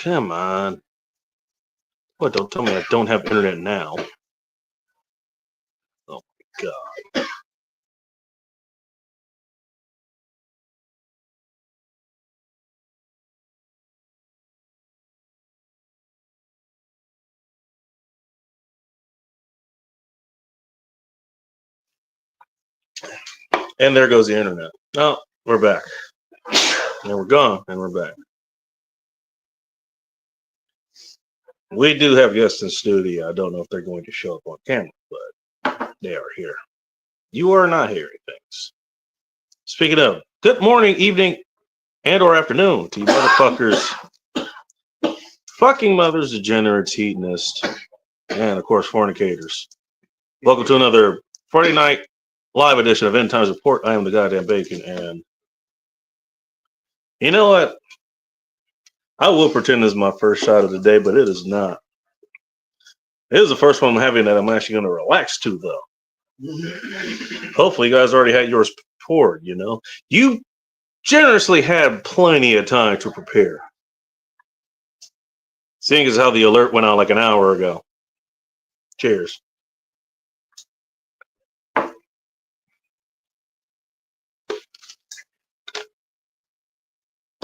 Come on. What? Don't tell me I don't have internet now. Oh my god. And there goes the internet. Oh, we're back. And we're gone, and we're back. We do have guests in studio. I don't know if they're going to show up on camera, but they are here. You are not hearing things. Speaking of, good morning, evening, and or afternoon to you motherfuckers. Fucking mothers, degenerates, hedonists, and of course fornicators. Welcome to another Friday night live edition of End Times Report. I am the goddamn bacon, and you know what? I will pretend this is my first shot of the day, but it is not. It is the first one I'm having that I'm actually going to relax to, though. Hopefully, you guys already had yours poured, you know. You generously had plenty of time to prepare. Seeing as how the alert went out like an hour ago. Cheers.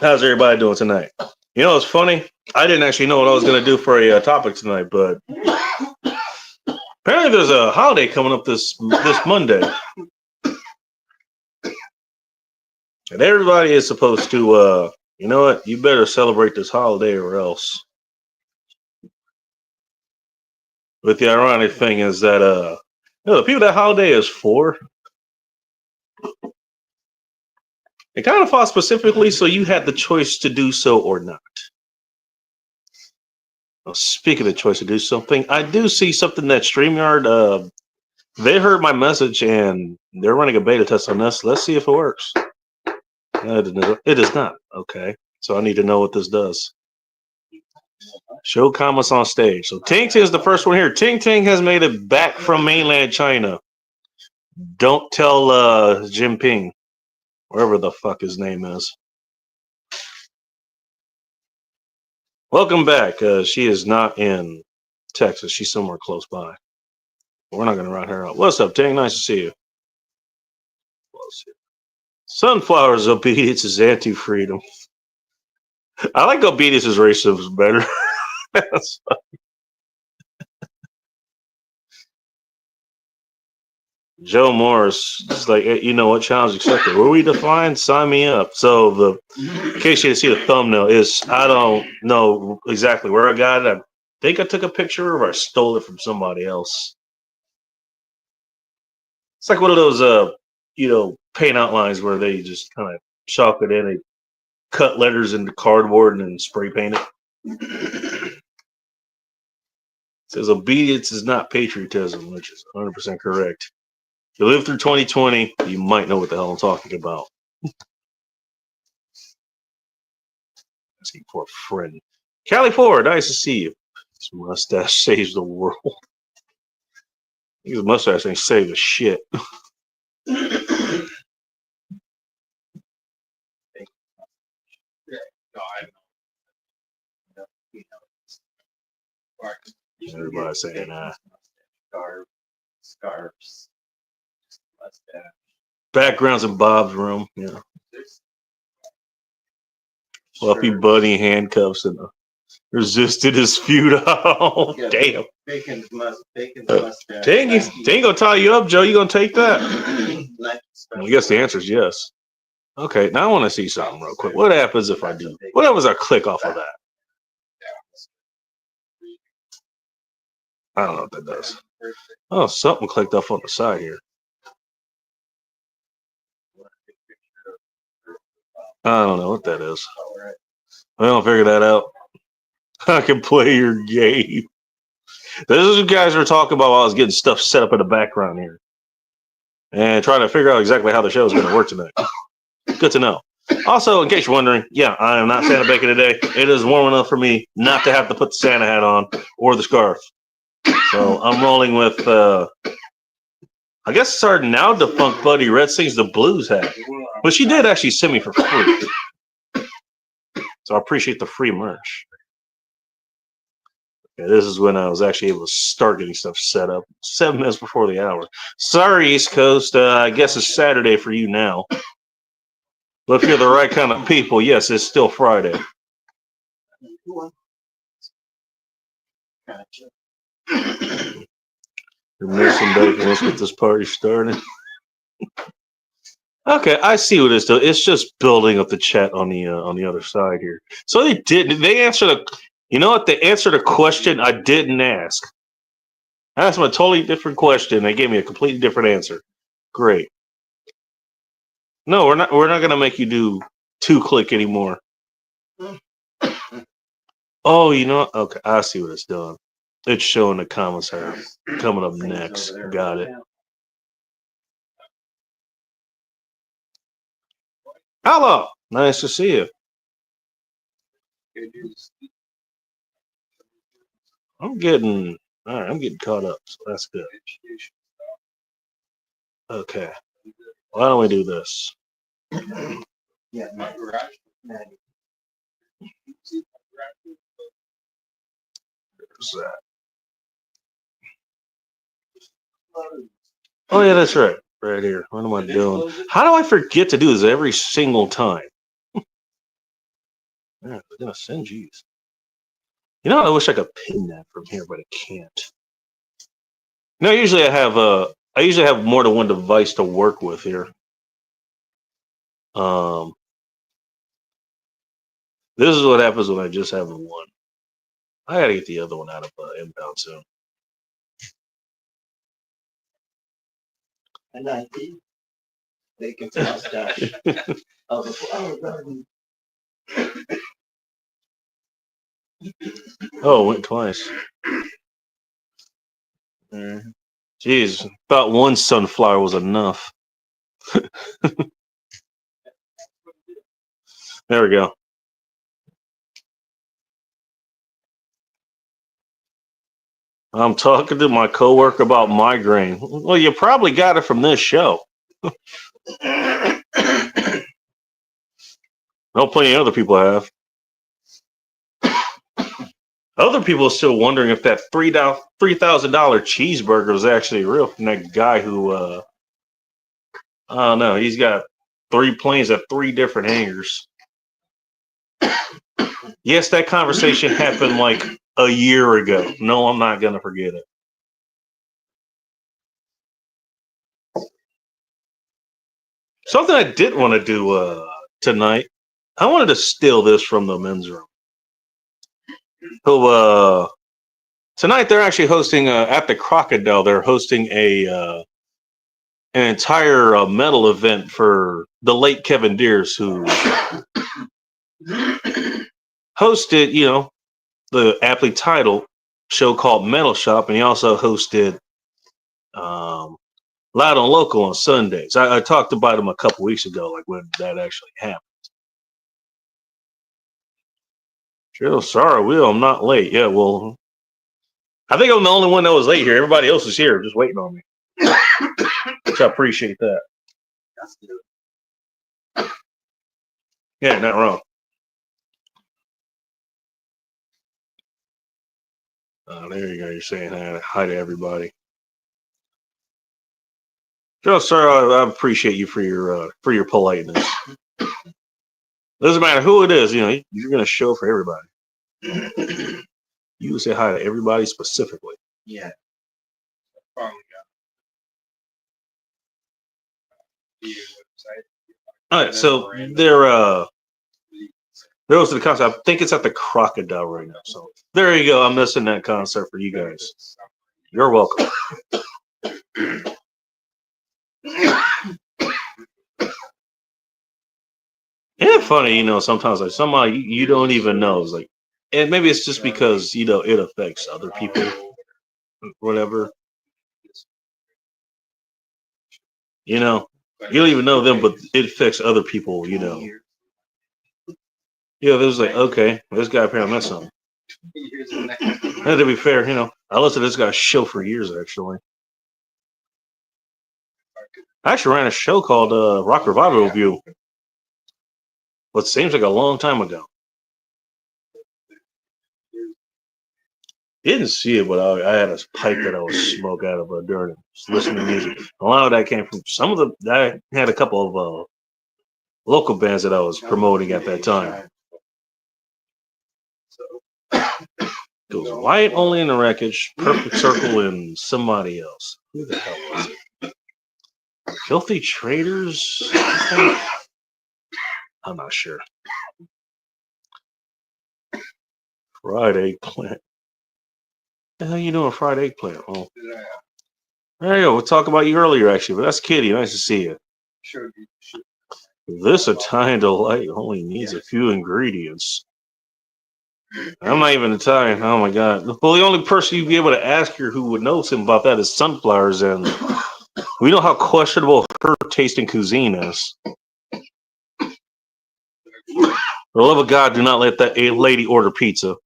How's everybody doing tonight? You know, it's funny. I didn't actually know what I was going to do for a topic tonight, but apparently there's a holiday coming up this Monday. And everybody is supposed to, you know what? You better celebrate this holiday or else. But the ironic thing is that, you know, the people that holiday is for, it kind of fought specifically so you had the choice to do so or not. Well, speaking of choice to do something, I do see something that StreamYard, they heard my message and they're running a beta test on this. Let's see if it works. It does not. Okay. So I need to know what this does. Show comments on stage. So Ting Ting is the first one here. Ting Ting has made it back from mainland China. Don't tell Jinping, wherever the fuck his name is. Welcome back. She is not in Texas. She's somewhere close by. We're not going to round her out. What's up, Ting? Nice to see you. Sunflower's obedience is anti-freedom. I like obedience is racism better. That's funny. Joe Morris is like, hey, you know what? Challenge accepted. Were we defined? Sign me up. So in case you didn't see the thumbnail, is I don't know exactly where I got it. I think I took a picture or I stole it from somebody else. It's like one of those, you know, paint outlines where they just kind of chalk it in and cut letters into cardboard and then spray paint it. It says obedience is not patriotism, which is 100% correct. If you live through 2020, you might know what the hell I'm talking about. Asking for a friend. Callie Ford, nice to see you. His mustache saves the world. His mustache ain't save the shit. Everybody saying that. Scarves. Backgrounds in Bob's room. Yeah. Fluffy bunny handcuffs and resisted is futile. Yeah, damn. Bacon's mustache. Dang gonna tie you up, Joe. You gonna take that? I guess the answer is yes. Okay, now I want to see something real quick. What happens if I do? What happens if I click off of that? I don't know what that does. Oh, something clicked off on the side here. I don't know what that is. I don't figure that out. I can play your game. This is what guys were talking about while I was getting stuff set up in the background here. And trying to figure out exactly how the show is going to work tonight. Good to know. Also, in case you're wondering, yeah, I am not Santa Bacon today. It is warm enough for me not to have to put the Santa hat on or the scarf. So I'm rolling with, I guess it's our now defunct buddy Red Sings the Blues hat. But she did actually send me for free. So I appreciate the free merch. Yeah, this is when I was actually able to start getting stuff set up 7 minutes before the hour. Sorry, East Coast. I guess it's Saturday for you now. But if you're the right kind of people, yes, it's still Friday. You're missing bacon. Let's get this party started. Okay, I see what it's doing. It's just building up the chat on the other side here. So they did. They answered a. You know what? They answered a question I didn't ask. I asked them a totally different question. They gave me a completely different answer. Great. No, we're not. We're not gonna make you do 2-click anymore. Oh, you know what? Okay, I see what it's doing. It's showing the comments are coming up next. Got it. Hello. Nice to see you. I'm getting all right. I'm getting caught up, so that's good. Okay. Why don't we do this? There's that. Oh yeah, that's right. Right here. What am I doing? How do I forget to do this every single time? Yeah, they're gonna send G's. You know, I wish I could pin that from here, but I can't. No, I usually have more than one device to work with here. Um, this is what happens when I just have the one. I gotta get the other one out of inbound soon. Oh, it went twice. Jeez, thought one sunflower was enough. There we go. I'm talking to my coworker about migraine. Well, you probably got it from this show. No, plenty of other people have. Other people are still wondering if that $3,000 cheeseburger was actually real from that guy who, I don't know, he's got 3 planes at 3 different hangars. Yes, that conversation happened like a year ago. No, I'm not going to forget it. Something I did want to do tonight, I wanted to steal this from the men's room. So tonight they're actually hosting at the Crocodile. They're hosting an entire metal event for the late Kevin Deers, who hosted, the aptly titled show called Metal Shop, and he also hosted Loud and Local on Sundays. I talked about him a couple weeks ago, like when that actually happened. Sure, sorry, Will, I'm not late. Yeah, well, I think I'm the only one that was late here. Everybody else is here, just waiting on me. Which I appreciate that. Yeah, not wrong. There you go. You're saying hi to everybody. Joe, sir, I appreciate you for your politeness. Doesn't matter who it is, you're gonna show for everybody. You say hi to everybody specifically. Yeah. All right, so they're hosting the concert. I think it's at the Crocodile right now. So there you go. I'm missing that concert for you guys. You're welcome. It's funny, sometimes like somebody you don't even know is like, and maybe it's just because it affects other people, whatever. You don't even know them, but it affects other people. There's like, okay, this guy apparently messed something. And to be fair, I listened to this guy's show for years actually. I actually ran a show called Rock Revival Review. What seems like a long time ago. Didn't see it, but I had a pipe that I would smoke out of during listening to music. A lot of that came from some of the. I had a couple of local bands that I was promoting at that time. It was White Only in the Wreckage, Perfect Circle, and somebody else. Who the hell was it? Filthy Traders? I'm not sure. Fried Eggplant. The hell you doing, Fried Eggplant? Oh. There you go. We'll talk about you earlier, actually, but that's Kitty. Nice to see you. This Italian delight only needs a few ingredients. I'm not even Italian. Oh my god. Well, the only person you'd be able to ask her who would know something about that is sunflowers, and we know how questionable her taste in cuisine is. For the love of God, do not let that lady order pizza.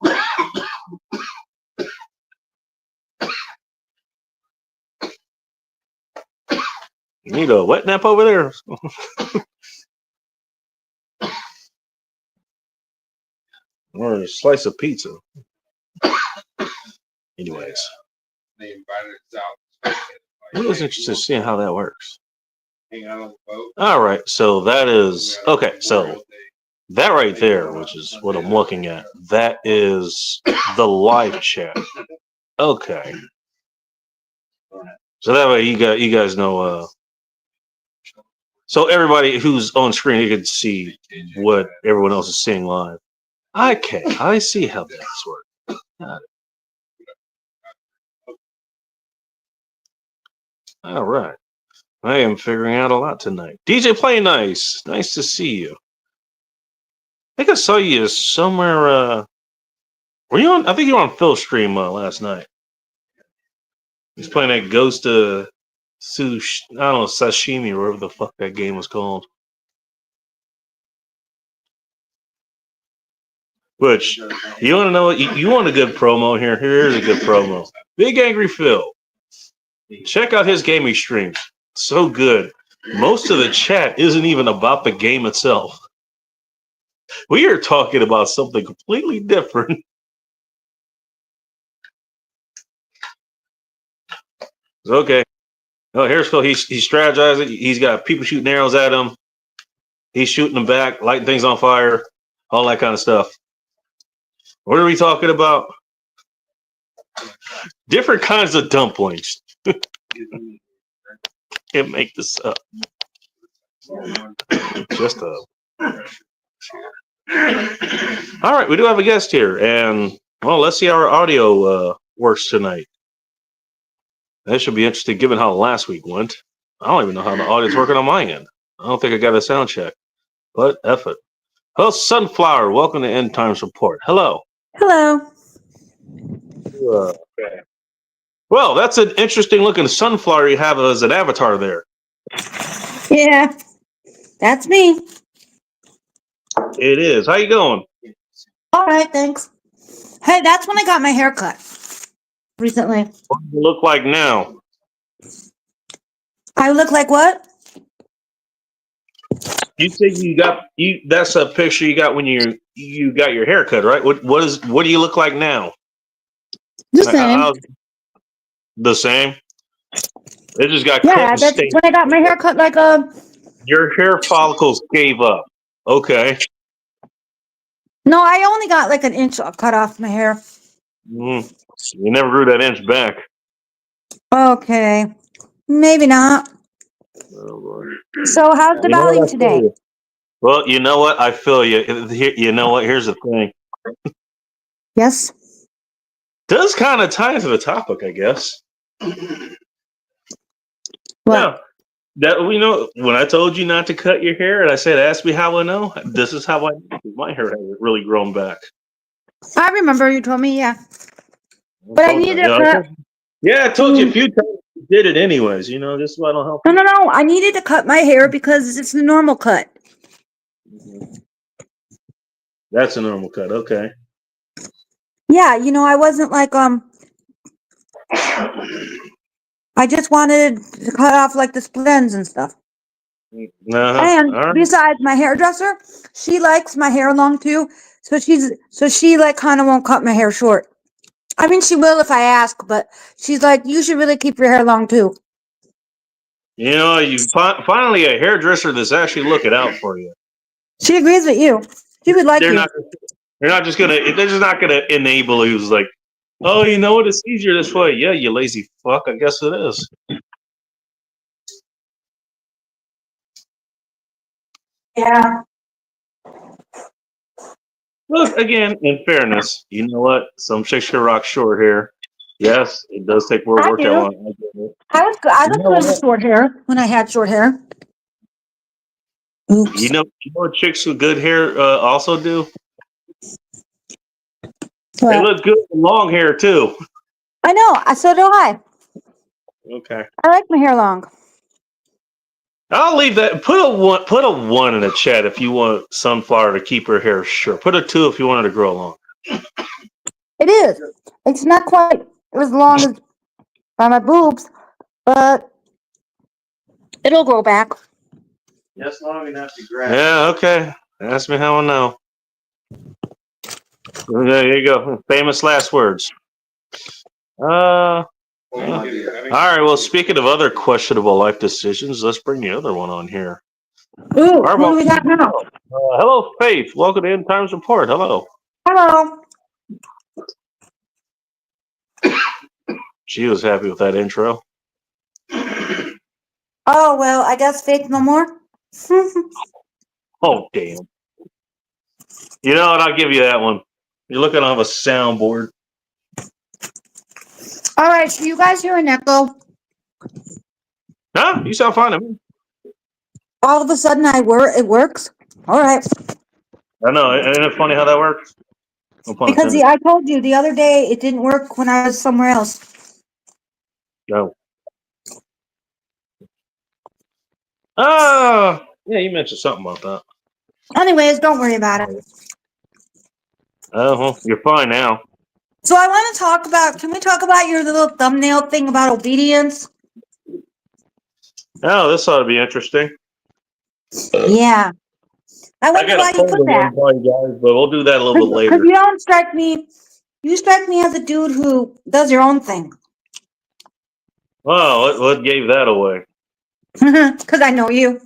You need a wet nap over there? Or a slice of pizza. Anyways. I'm just interested in seeing how that works. All right, so that is okay. So that right there, which is what I'm looking at, that is the live chat. Okay. So that way you guys know. So everybody who's on screen, you can see what everyone else is seeing live. Okay, I see how that's working. Got it. All right. I am figuring out a lot tonight. DJ Play Nice. Nice to see you. I think I saw you somewhere. Were you on? I think you were on Phil's stream last night. He's playing that Ghost of Sush. I don't know, Sashimi or whatever the fuck that game was called. Which, you want to know what? You want a good promo here? Here's a good promo. Big Angry Phil. Check out his gaming streams. So good. Most of the chat isn't even about the game itself. We are talking about something completely different. Okay. Oh, here's Phil. He's strategizing. He's got people shooting arrows at him. He's shooting them back, lighting things on fire, all that kind of stuff. What are we talking about? Different kinds of dumplings. Can't make this up. Just a. All right, we do have a guest here, and well, let's see how our audio works tonight. That should be interesting, given how last week went. I don't even know how the audio's working on my end. I don't think I got a sound check, but F it. Hello, Sunflower. Welcome to End Times Report. Hello. Hello. Okay. Well, that's an interesting looking sunflower you have as an avatar there. Yeah, that's me. It is. How you going? All right, thanks. Hey, that's when I got my hair cut recently. What do you look like now? I look like what? You think you got you? That's a picture you got when you got your hair cut, right? What do you look like now? The same. The same. It just got cut. Yeah, that's when I got my hair cut. Like your hair follicles gave up. Okay. No, I only got like an inch cut off my hair. You never grew that inch back. Okay, maybe not. Oh, Lord. So how's the volume today? Well, you know what? I feel you. You know what? Here's the thing. Yes. Does kind of tie into the topic, I guess. What? Yeah. That we know when I told you not to cut your hair, and I said, "Ask me how I know." This is how I my hair hasn't really grown back. I remember you told me, yeah. But I needed to cut. Yeah, I told you a few times. You did it anyways. You know, just so I don't help. No. I needed to cut my hair because it's the normal cut. That's a normal cut. Okay. Yeah, I wasn't like I just wanted to cut off like the split ends and stuff. And right. besides, my hairdresser, she likes my hair long too, so she like kind of won't cut my hair short. I mean, she will if I ask, but she's like, you should really keep your hair long too. You know, you finally a hairdresser that's actually looking out for you. She agrees with you. She would like They're you. not. They're not just gonna. They're just not gonna enable you. Who's like, oh, you know what? It's easier this way. Yeah, you lazy fuck. I guess it is. Yeah. Look, again, in fairness, you know what? Some chicks can rock short hair. Yes, it does take more I work. I do. want. I get it. I You looked know good with what? short hair when I had short hair. You Oops. know. You know what chicks with good hair also do? They What? look good with long hair too. I know. So do I. Okay. I like my hair long. I'll leave that. Put a one. Put a one in the chat if you want Sunflower to keep her hair short. Put a two if you want her to grow long. It is. It's not quite as long as by my boobs, but it'll grow back. Just long enough to grab. Yeah. Okay. Ask me how I know. There you go. Famous last words. All right. Well, speaking of other questionable life decisions, let's bring the other one on here. Ooh, How who do about we got now? hello, Faith. Welcome to End Times Report. Hello. Hello. She was happy with that intro. Oh, well, I guess Faith no more. Oh, damn. You know what? I'll give you that one. You're looking to have a soundboard. All right, so you guys hear an echo. Huh? You sound fine to me. All of a sudden, it works. All right. I know. Isn't it funny how that works? No pun Because intended. I told you the other day it didn't work when I was somewhere else. No. Oh, yeah, you mentioned something about that. Anyways, don't worry about it. Oh, well, you're fine now. So I want to talk about, can we talk about your little thumbnail thing about obedience? Oh, this ought to be interesting. Yeah. I I wonder got why a you photo put that. one for you guys, but we'll do that a little bit Because later. you don't strike me, you strike me as a dude who does your own thing. Oh, what gave that away? Because I know you.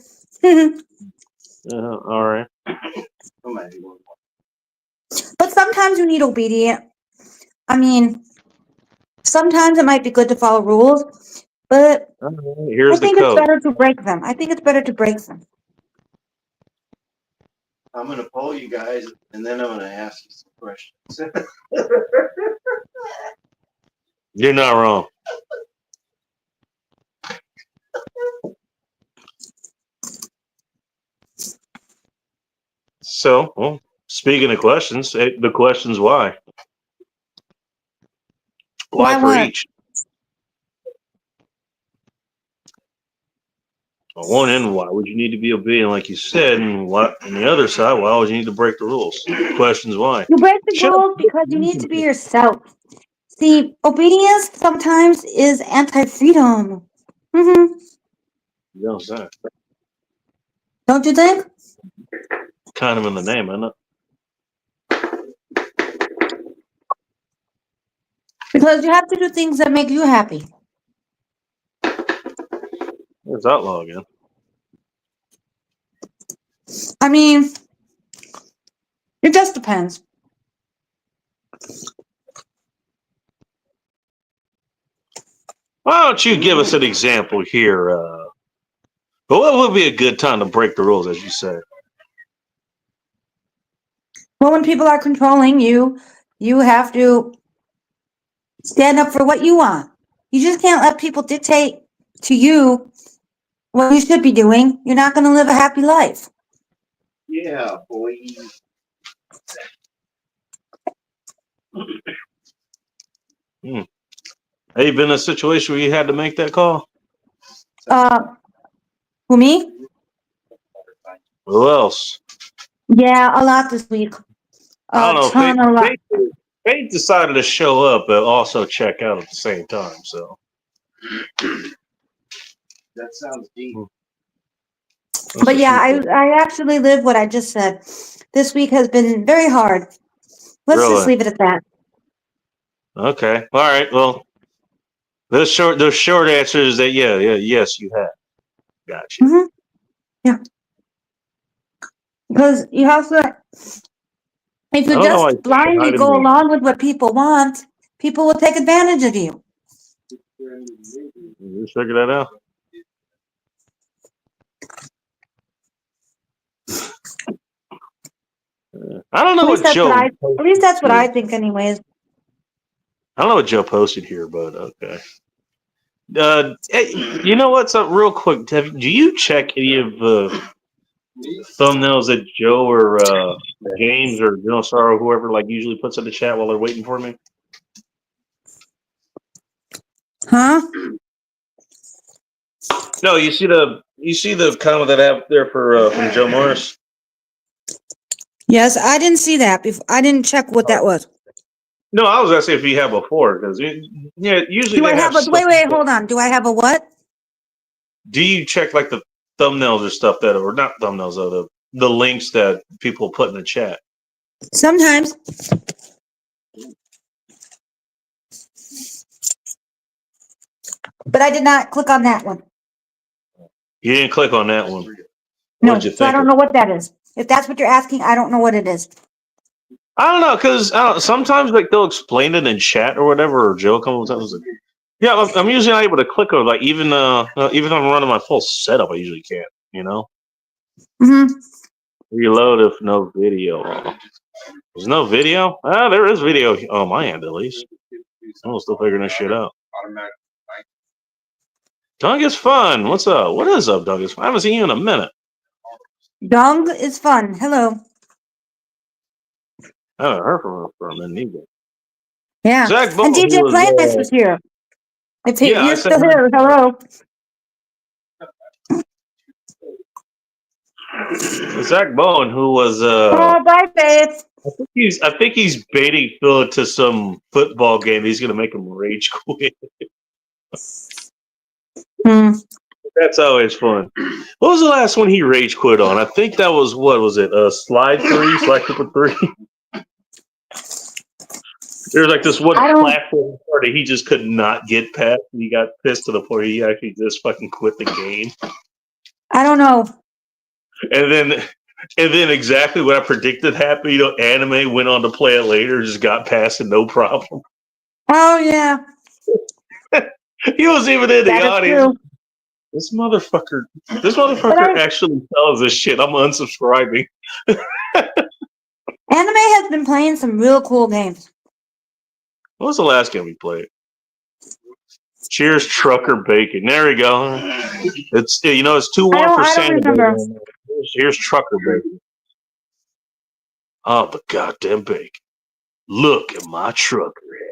All right. But sometimes you need obedience. I mean, sometimes it might be good to follow rules, but All right, I here's the think it's code. better to break them. I think it's better to break them. I'm going to poll you guys, and then I'm going to ask you some questions. You're not wrong. So, well, speaking of questions, the question's why? Why for what? each? On one end, why would you need to be obedient, like you said, and what? On the other side, why would you need to break the rules? The question's why? You break the Shut rules because you need to be yourself. See, obedience sometimes is anti-freedom. Mm-hmm. You know that. Don't you think? Kind of in the name, isn't it? Because you have to do things that make you happy. There's outlaw again. I mean, it just depends. Why don't you give us an example here? What would be a good time to break the rules, as you said? Well, when people are controlling you, you have to stand up for what you want. You just can't let people dictate to you what you should be doing. You're not going to live a happy life. Yeah, boy. Have you been in a situation where you had to make that call? Who, me? Who else? Yeah, a lot this week. I A don't know. ton, a lot. Faith decided to show up, but also check out at the same time. So That sounds deep. But yeah, I actually live what I just said. This week has been very hard. Let's just Really? leave it at that. Okay. All right. Well, the short answer is that yes, you have. Gotcha. Mm-hmm. Yeah. Because you have to, if I you don't know why just you're blindly hiding go me. along with what people want, people will take advantage of you. You just figure that out. I don't At know least what that's what Joe at least posted that's what here. I think anyways. I don't know what Joe posted here, but okay. Hey, you know what's up? Real quick, do you check any of the thumbnails that Joe or James or Star or whoever like usually puts in the chat while they're waiting for me? Huh? No, you see the comment that I have there for from Joe Morris. Yes, I didn't see that before. I didn't check what that was. No, I was asking if you have before because usually Do they I have have a stuff. wait, hold on. Do I have a what? Do you check like the thumbnails or stuff that or not thumbnails though the links that people put in the chat? Sometimes. But I did not click on that one. You didn't click on that one. What'd No, you so I think don't of? know what that is. If that's what you're asking, I don't know what it is. I don't know because sometimes like they'll explain it in chat or whatever. Or Joe comes up and says, "Yeah, I'm usually not able to click on it. Like even even if I'm running my full setup, I usually can't. You know, Mm-hmm. reload if no video. There's no video. Ah, there is video on my end at least. I'm still figuring this shit out. Dungus Fun, what's up? What is up, Dungus Fun? I haven't seen you in a minute. Dong is fun. Hello. I haven't heard from her for a minute either. Yeah. Zach And Bowen, DJ Planus who was here. If yeah, I you're said still here, hello. Zach Bowen, who was Oh, bye, Faith. I think he's baiting Phil to some football game. He's gonna make him rage quit. Hmm. That's always fun. What was the last one he rage quit on? I think that was what was it? Slide Cooper 3. There was like this one I don't platform part that he just could not get past, and he got pissed to the point he actually just fucking quit the game. I don't know. And then exactly what I predicted happened. You know, anime went on to play it later, just got past it, no problem. Oh yeah. He was even in the That is audience. true. This motherfucker But actually tells us shit. I'm unsubscribing. anime has been playing some real cool games. What was the last game we played? Cheers, Trucker Bacon. There we go. It's it's 2-1 for I don't Santa remember. Baby. Here's Trucker Bacon. Oh, the goddamn bacon. Look at my trucker hat.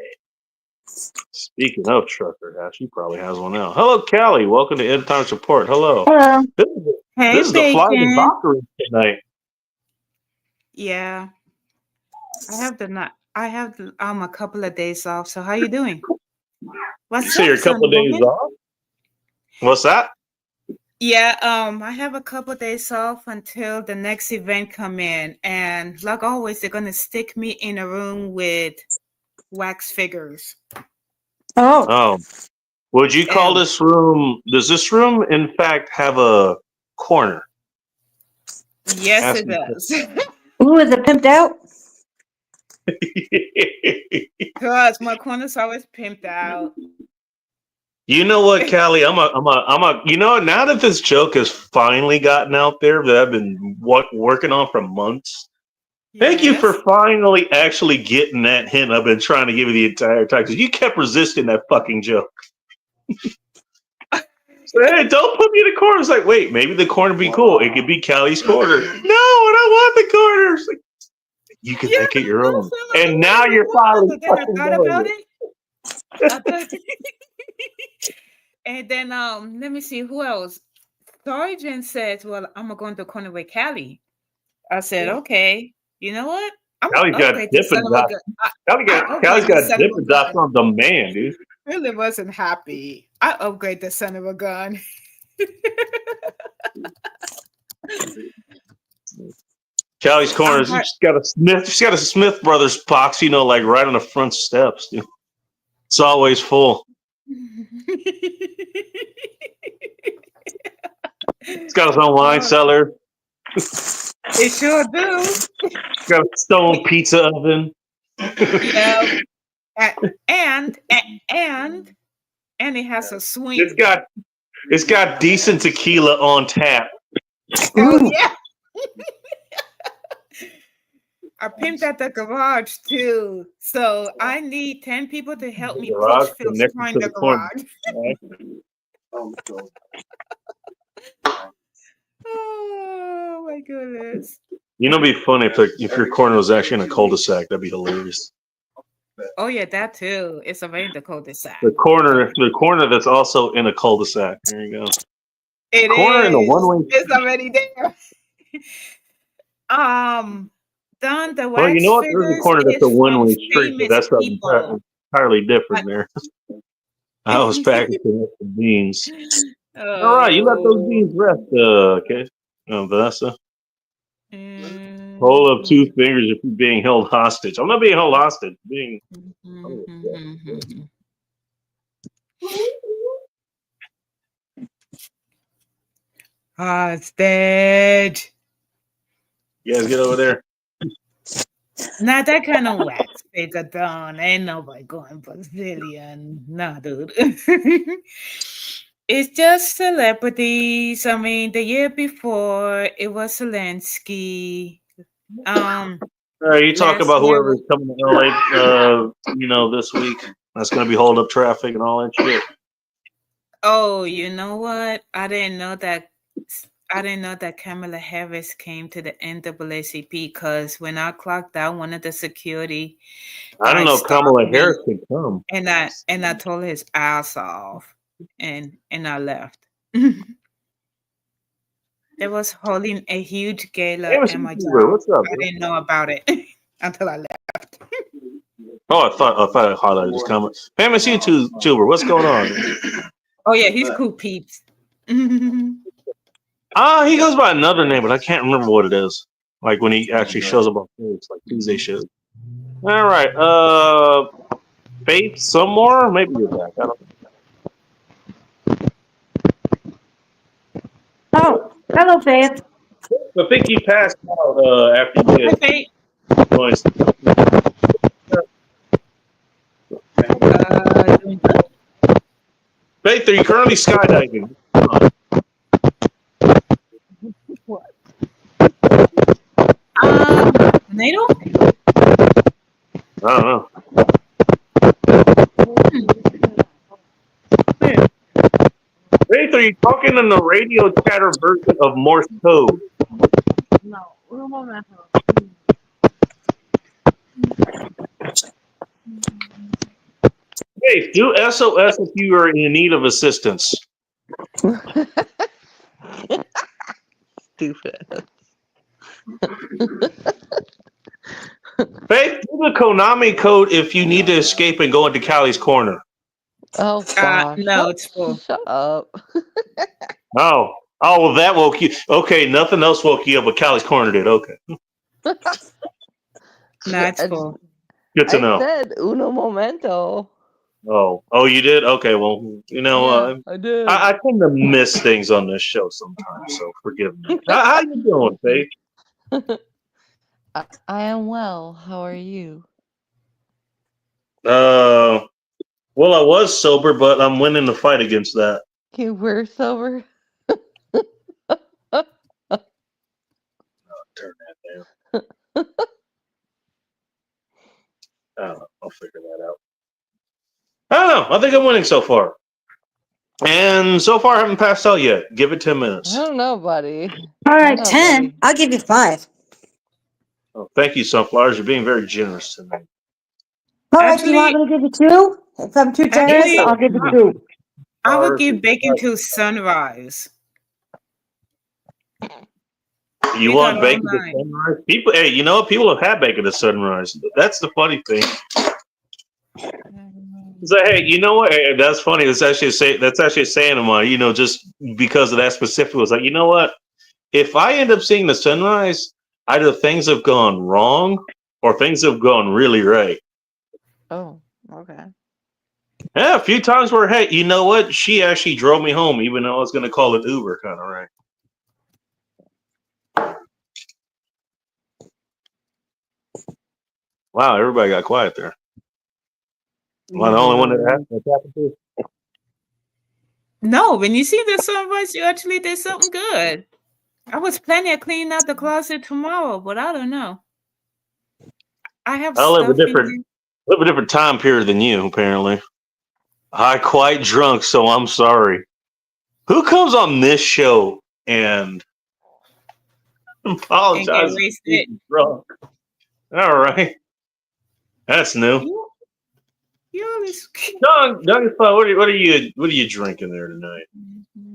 Speaking of trucker hats, she probably has one now. Hello, Callie. Welcome to End Time Support. Hello. Hello. Hey, This is the fly the Bacon. Valkyrie tonight. Yeah, I have a couple of days off. So how you doing? You What's say up, you're a couple son of days woman? off? What's that? Yeah, I have a couple of days off until the next event come in, and like always, they're gonna stick me in a room with wax figures. Oh. Oh. Would you call And this room? Does this room, in fact, have a corner? yes, Ask it me. does. Ooh, is it pimped out? Cause my corner's always pimped out. You know what, Callie? You know, now that this joke has finally gotten out there that I've been working on for months. Thank you for Yes. finally actually getting that hint I've been trying to give you the entire time because you kept resisting that fucking joke. So, hey, don't put me in the corner. It's like, wait, maybe the corner be cool. It could be Callie's corner. No, I don't want the corner. It's like, you can Yeah, make it your I own. feel like And I now really you're was, finally but then I fucking thought doing about it. it. I thought, and then let me see who else. Sergeant says, "Well, I'm gonna go into corner with Callie." I said, "Okay, you know what? I'm gonna Callie's got upgrade this son Dippin' of a Dots. gun. I Callie's upgrade got this son of a Dippin' Dots gun." on demand, dude. Really wasn't happy. I upgrade the son of a gun. Callie's corner. I heard, She's got a Smith Brothers box, like right on the front steps. Dude. It's always full. It's got its own wine cellar. It sure do. It's got a stone pizza oven. Yeah. And it has a swing. It's got decent tequila on tap. Hell yeah. I pimped at the garage too. So I need 10 people to help me Garage pitch Phil's connected car in to the the corner. garage. Oh my goodness. You know, it'd be funny if your corner was actually in a cul-de-sac. That'd be hilarious. Oh yeah, that too. It's already the cul-de-sac. The corner that's also in a cul-de-sac. There you go. It Corner in a is. one-way. It's already there. Don the Well, you wax know what? There's a figures corner that's a is from one-way street, but famous that's something people. entirely different there. I was packaging up the beans. All right, you let those beans rest, okay, Vanessa. Hold up 2 fingers if you're being held hostage. I'm not being held hostage. Being hostage. you guys get over there. Not that kind of wax figure, Don. Ain't nobody going Brazilian. Nah, dude. It's just celebrities. I mean, the year before it was Zelensky. All right, you talk Last about year whoever's coming to LA, this week. That's going to be hold up traffic and all that shit. Oh, you know what? I didn't know that Kamala Harris came to the NAACP because when I clocked out, one of the security I don't guys know if Kamala stopped me, Harris can come. and I told his ass off, and I left. They was holding a huge gala Famous at my YouTuber, job. what's up, I bro? didn't know about it until I left. Oh, I thought I highlighted his comment. Famous YouTuber, what's going on? Oh yeah, he's cool peeps. He goes by another name, but I can't remember what it is. Like when he actually shows up on stage, like Tuesday shows. All right, Faith, some more? Maybe you're back. I don't know. Oh, hello, Faith. I think he passed out after you did. Okay. Noise. Doing good. Faith, are you currently skydiving? What? NATO? I don't know. Faith, are you talking in the radio chatter version of Morse code? No, un momento. Faith, do SOS if you are in need of assistance. Stupid. Faith, do the Konami code if you need to escape and go into Callie's corner. Oh, gosh. No, it's full. Shut up. Oh, well, that woke you. Okay, nothing else woke you up, but Callie's corner did. Okay, No, it's full. good to I know. said uno momento. Oh, you did? Okay, well, I did. I tend to miss things on this show sometimes, so forgive me. How you doing, Faith? I am well. How are you? Well, I was sober, but I'm winning the fight against that. You were sober? Turn that down. I don't know. I'll figure that out. I don't know. I think I'm winning so far. And so far, I haven't passed out yet. Give it 10 minutes. I don't know, buddy. All I right, don't know, 10. buddy. I'll give you 5. Oh, thank you, Sunflowers. You're being very generous tonight. All right, do you want me to give you 2? If I'm too generous, Actually, I'll give you 2. I would give bacon till sunrise. You We want got bacon all to night. sunrise? People, hey, you know what? People have had bacon to sunrise. That's the funny thing. So, hey, you know what? Hey, that's funny. That's actually a saying of mine. Just because of that specific, was like, you know what? If I end up seeing the sunrise, either things have gone wrong or things have gone really right. Oh, okay. a few times where, hey, you know what? She actually drove me home, even though I was going to call it Uber, kind of right. Wow, everybody got quiet there. Am I the only one that happened to? No, when you see the sunrise, you actually did something good. I was planning on cleaning out the closet tomorrow, but I don't know. I have I live stuff a different time period than you, apparently. I quite drunk, so I'm sorry. Who comes on this show and apologizes for being drunk? All right. That's new. You always Doug, what are you drinking there tonight?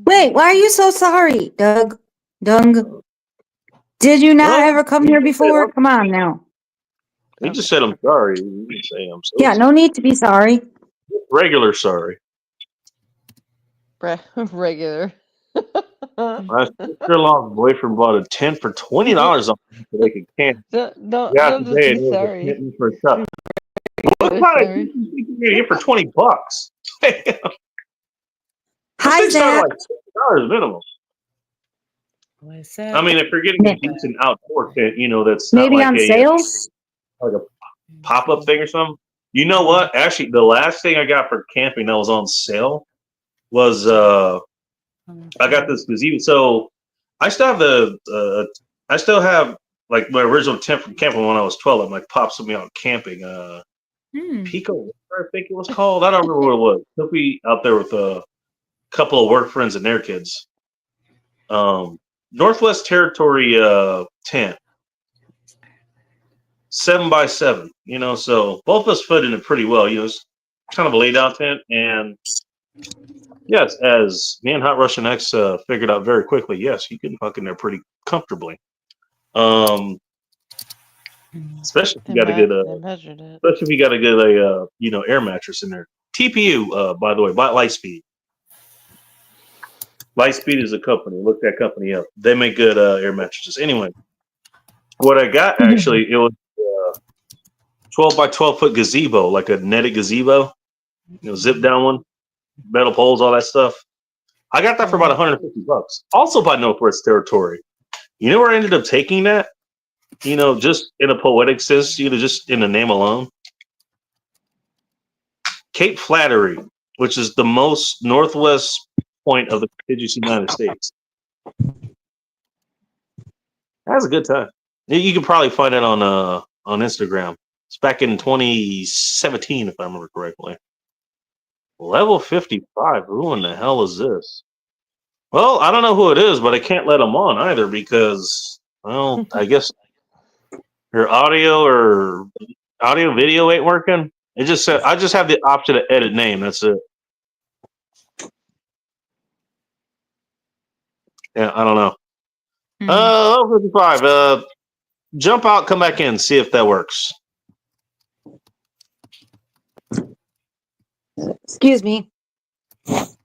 Wait, why are you so sorry, Doug? Dung. Did you not Well, ever come he here just before? Come on now. He just said I'm sorry. He didn't say I'm so Yeah, no need to be sorry. regular sorry. Regular. My sister-in-law's boyfriend bought a tent for $20 on so they could camp. Don't just be sorry. It was for a tent. What kind of tent you think you're gonna get for $20? Hi, Things sound Zach. like $60 minimum. What's that? I mean, if you're getting a decent outdoor tent, that's Maybe not on like sale? like a pop-up thing or something. You know what? Actually, the last thing I got for camping that was on sale was I got this gazebo. So I still have I still have like my original tent from camping when I was 12. It like pops me out camping. Pico, I think it was called. I don't remember what it was. Took me out there with a couple of work friends and their kids. Northwest Territory tent, 7x7. So both of us fit in it pretty well. It's kind of a lay down tent, and yes, as me and Hot Russian X figured out very quickly, yes, you can fuck in there pretty comfortably. Especially if you got a good, air mattress in there. TPU, by the way, by Lightspeed. Lightspeed is a company. Look that company up. They make good air mattresses. Anyway, what I got actually, it was 12 by 12 foot gazebo, like a netted gazebo. Zip down one, metal poles, all that stuff. I got that for about $150. Also by Northwest Territory. You know where I ended up taking that? Just in a poetic sense, just in the name alone. Cape Flattery, which is the most northwest point of the contiguous United States. That was a good time. You can probably find it on Instagram. It's back in 2017, if I remember correctly. Level 55. Who in the hell is this? Well, I don't know who it is, but I can't let them on either because, well, I guess your audio video ain't working. It just said I just have the option to edit name. That's it. Yeah, I don't know. Level 55. Jump out, come back in, see if that works. Excuse me.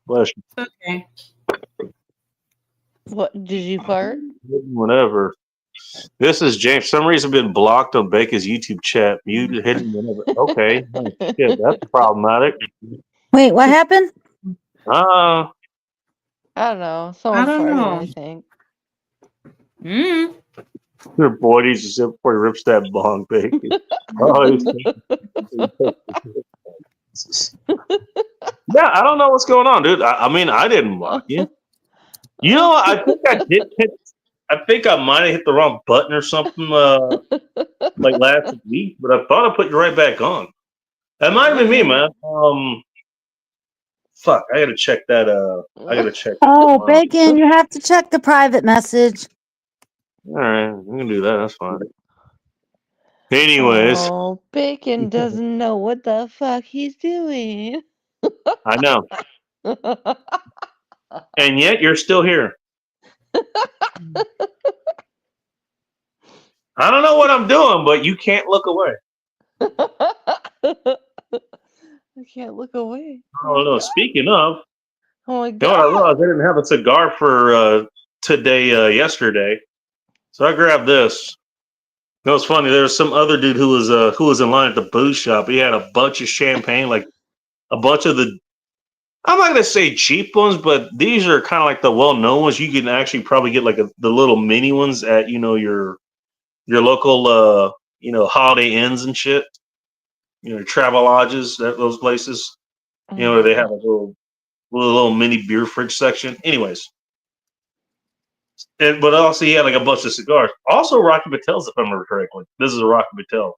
Bless you. Okay. What did you fart? Whatever. This is James. For some reason, been blocked on Baker's YouTube chat. Muted, hidden, whatever. Okay, shit, that's problematic. Wait, what happened? I don't know. Someone farted, I think. Your boy needs to sit before he rips that bong, Bacon. Yeah, I don't know what's going on, dude. I mean, I didn't block you. I think I did hit. I think I might have hit the wrong button or something like last week, but I thought I put you right back on. That might have been me, man. Fuck, I gotta check that. I gotta check. Oh, Bacon, you have to check the private message. All right, I'm gonna do that. That's fine. Anyways. Oh, Bacon doesn't know what the fuck he's doing. I know. And yet you're still here. I don't know what I'm doing, but you can't look away. I can't look away. I don't know. Speaking of, oh my God. I realized I didn't have a cigar for yesterday. So I grabbed this. It was funny. There was some other dude who was in line at the booze shop. He had a bunch of champagne, like a bunch of the I'm not gonna say cheap ones, but these are kind of like the well-known ones. You can actually probably get like the little mini ones at your local Holiday Inns and shit. Travel lodges, those places. Where they have a little mini beer fridge section. Anyways, but also he had like a bunch of cigars. Also Rocky Patel's, if I remember correctly. This is a Rocky Patel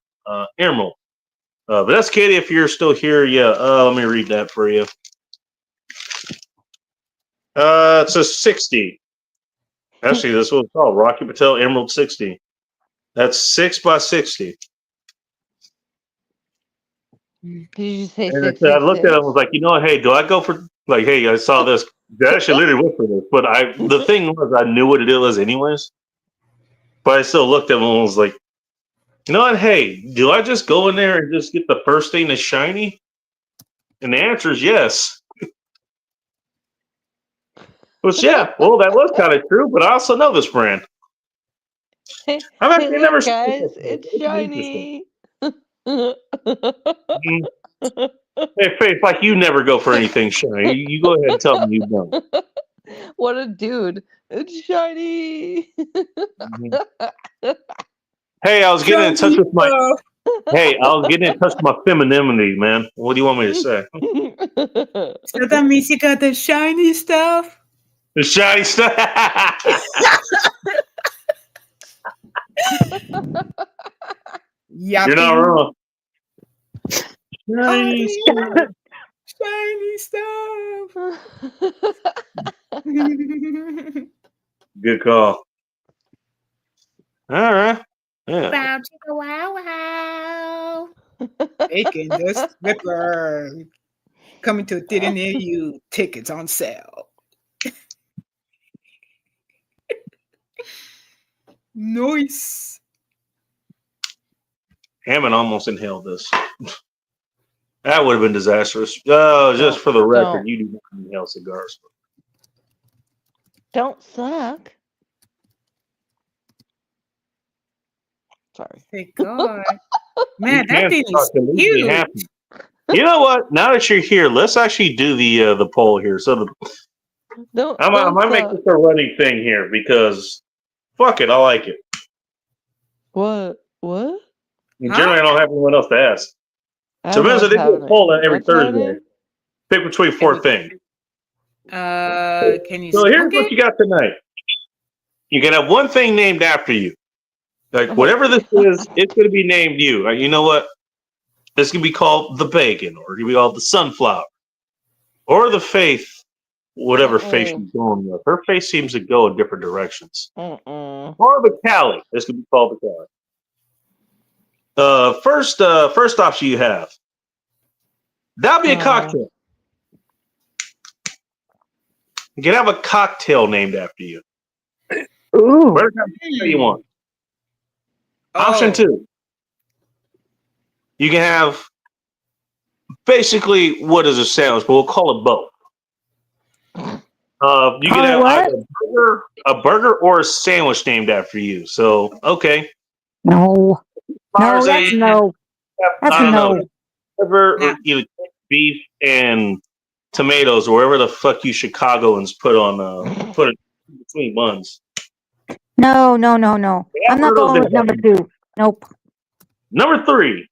Emerald. But that's Katie. If you're still here, yeah. Let me read that for you. It's a 60. Actually, this was called Rocky Patel Emerald 60. That's 6x60. Did you say And 666? I looked at it and was like, you know what? Hey, do I go for like? Hey, I saw this. I actually literally went for this, but the thing was, I knew what it was anyways. But I still looked at it and was like, you know what? Hey, do I just go in there and just get the first thing that's shiny? And the answer is yes. Which, yeah, well, that was kind of true, but I also know this brand. Hey, I've actually look, never seen guys, it. it's shiny. Hey, Faith, like you never go for anything shiny. You go ahead and tell me you don't. What a dude. It's shiny. Hey, I was getting in touch with my. Hey, I was getting in touch with my femininity, man. What do you want me to say? So that means you got the shiny stuff. The shiny stuff. Yeah, You're not wrong. Shiny Shiny stuff. Good call. All right. Yeah. Bow chicka wow wow. Bacon the stripper. Coming to a theater near you. Tickets on sale. Nice. Hammond almost inhaled this. That would have been disastrous. Oh, just for the record, you do not inhale cigars. Don't suck. Sorry. Thank God. Man, that can't thing talk is to me, huge. it happens. You know what? Now that you're here, let's actually do the poll here. So I might make this a running thing here because fuck it, I like it. What? Generally, I don't have anyone else to ask. So they do a poll every Thursday. Pick between four things. Can you? So here's what you got tonight. You can have one thing named after you. Like whatever this is, it's going to be named you. Like, you know what? This can be called the bacon, or it can be called the sunflower, or the faith. Whatever face she's going with. Her face seems to go in different directions. Or the Cali. This could be called the Cali. First option you have. That'll be a cocktail. You can have a cocktail named after you. Ooh. Whatever kind of cocktail you want. Option 2. You can have basically what is a sandwich, but we'll call it both. You can have either a burger or a sandwich named after you. So, okay. No. No, that's no. That's a no. Or either beef and tomatoes, or wherever the fuck you Chicagoans put it between buns. No. I'm not going with number 2. Nope. Number 3.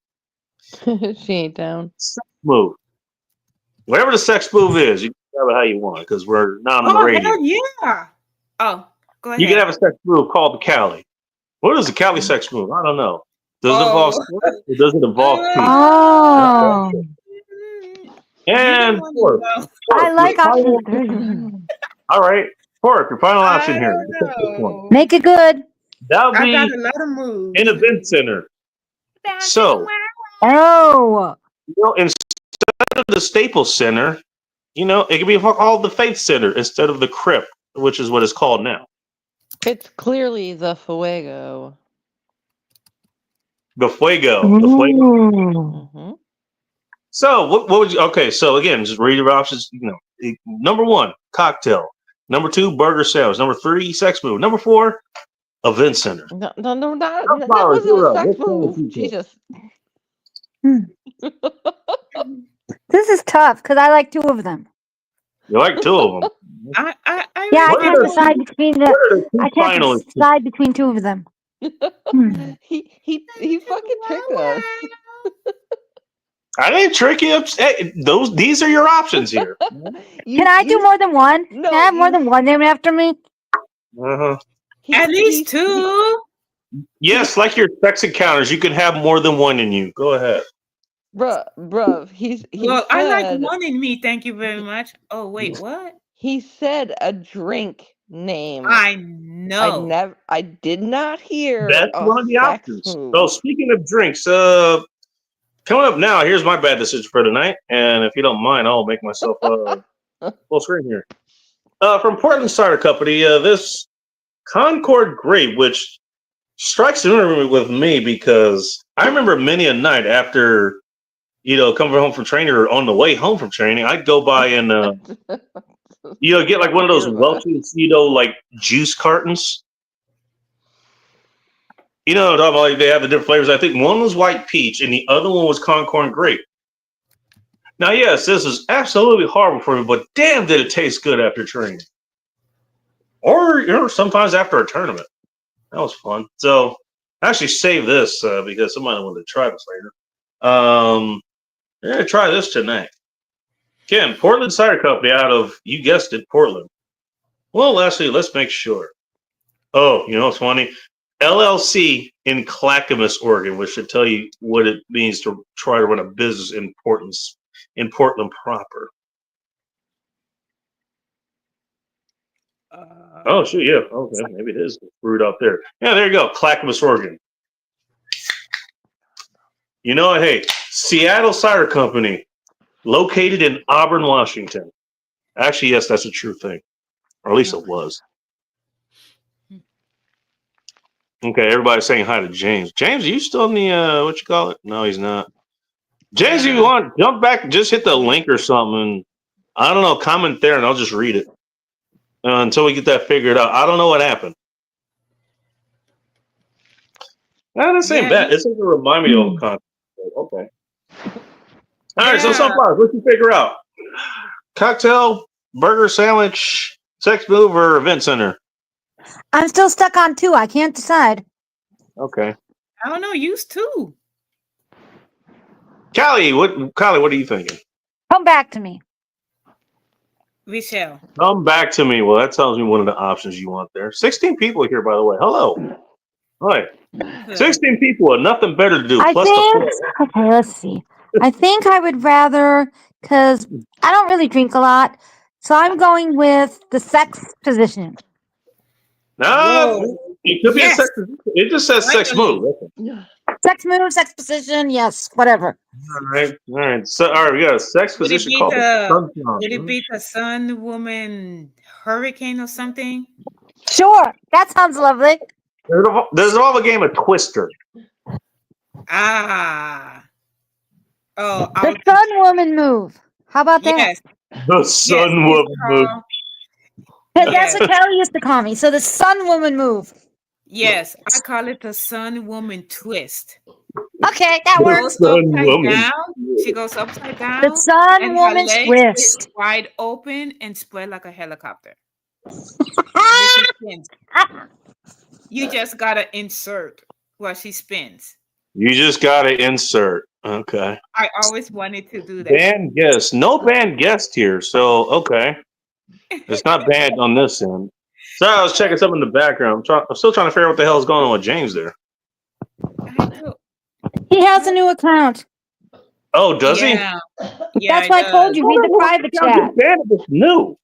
She ain't down. Sex move. Whatever the sex move is, you can have it how you want because we're not on the radio. Oh, yeah. Oh, go ahead. You can have a sex move called the Cali. What is the Cali sex move? I don't know. Does it involve sport or does it involve teeth? Oh. And fourth. I like option 3. All right. Fourth, your final option here. Make it good. That'll be I got a lot of moves. an event center. So, instead of the Staples Center, it could be called the Faith Center instead of the Crypt, which is what it's called now. It's clearly the Fuego. The Fuego. Mm-hmm. So, what would you? Okay, so again, just read your options. Number 1, cocktail. Number 2, burger sandwich. Number 3, sex move. Number 4, event center. No, that wasn't a sex move. Jesus. This is tough because I like 2 of them. You like two of them. I Yeah, I What can't are decide between What are the two I can't finalists? decide between two of them. He fucking tricked us. I didn't trick you. Hey, these are your options here. You, Can I do you, more than one? no, Can I have more you, than one named after me? Uh-huh. At least two. Yes, like your sex encounters, you can have more than one in you. Go ahead. bruh, he Well, I like said one in me. Thank you very much. Oh wait, what? he said a drink name. I know. I did not hear That's a one of the sex options. move. So speaking of drinks, coming up now, here's my bad decision for tonight. And if you don't mind, I'll make myself full screen here. From Portland Cider Company, this Concord Grape, which strikes a memory with me because I remember many a night after, coming home from training or on the way home from training, I'd go by and, get like one of those Welch's, like juice cartons. You know, like they have the different flavors. I think one was white peach and the other one was Concord Grape. Now, yes, this is absolutely horrible for me, but damn, did it taste good after training. Or sometimes after a tournament. That was fun. So I actually saved this because somebody wanted to try this later. I'm going to try this tonight. Again, Portland Cider Company out of, you guessed it, Portland. Well, Leslie, let's make sure. Oh, you know what's funny? LLC in Clackamas, Oregon, which should tell you what it means to try to run a business in Portland proper. Oh, shoot, yeah. Okay, maybe it is brewed out there. Yeah, there you go. Clackamas, Oregon. You know what? Hey, Seattle Cider Company, located in Auburn, Washington. Actually, yes, that's a true thing. Or at least it was. Okay, everybody's saying hi to James. James, are you still in the, what you call it? No, he's not. James, if you want, jump back, just hit the link or something. I don't know, comment there and I'll just read it. Until we get that figured out. I don't know what happened. This ain't bad. This doesn't remind me of old content. Okay. All right, so far, what you figure out? Cocktail, burger, sandwich, sex move, or event center? I'm still stuck on two. I can't decide. Okay. I don't know. Use two. Callie, what are you thinking? Come back to me. Michelle. Come back to me. Well, that tells me one of the options you want there. 16 people here, by the way. Hello. Hi. 16 people with nothing better to do. Okay, let's see. I think I would rather, because I don't really drink a lot, so I'm going with the sex position. No, it could be a sex position. It just says sex move. Sex move, sex position, yes, whatever. All right. So, all right, we got a sex position called would it be the Sun Woman Hurricane or something? Sure, that sounds lovely. There's all a game of Twister. Ah. Oh, the Sun Woman move. How about that? Yes. The Sun Woman move. That's what Kelly used to call me. So the Sun Woman move. Yes, I call it the Sun Woman twist. Okay, that works. She goes upside down. The Sun Woman twist. Wide open and spread like a helicopter. You just gotta insert while she spins. You just gotta insert. Okay. I always wanted to do that. Banned guest. No banned guest here. So, okay. It's not banned on this end. Sorry, I was checking something in the background. I'm still trying to figure out what the hell is going on with James there. He has a new account. Oh, does he? Yeah, that's why I told you. Read the private chat. It's new.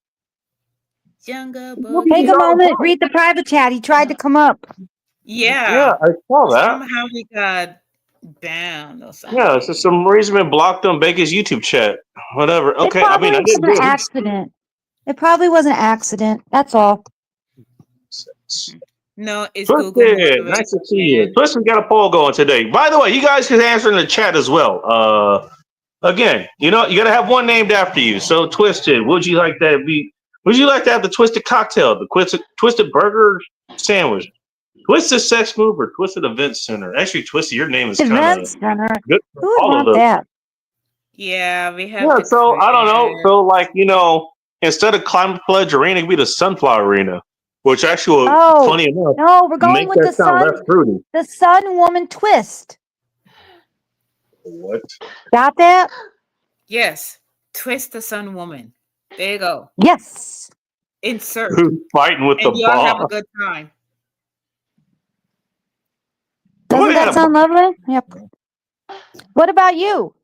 Take a moment. Read the private chat. He tried to come up. Yeah, I saw that. Somehow he got banned or something. Yeah, so some reason been blocked on Baker's YouTube chat. Whatever. Okay, I mean, I didn't do an accident. It probably was an accident. That's all. No, it's Twisted. Google. Nice to see you. Twisted, we got a poll going today. By the way, you guys can answer in the chat as well. Again, you got to have one named after you. So, Twisted, would you like to have the Twisted cocktail, the Twisted burger sandwich, Twisted sex move, or Twisted event center? Actually, Twisted, your name is kind of good for Who would all of want those. that? Yeah, we have. Yeah, so I don't know. So, like, instead of Climate Pledge Arena, it could be the Sunflower Arena, which actually, Oh, funny enough, no, we're going make with that sound less fruity. the Sun Woman twist. What? Got that? Yes. Twist the Sun Woman. There you go. Yes. Insert. Who's fighting with And the y'all have a ball? good time. Doesn't that sound lovely? Yep. What about you,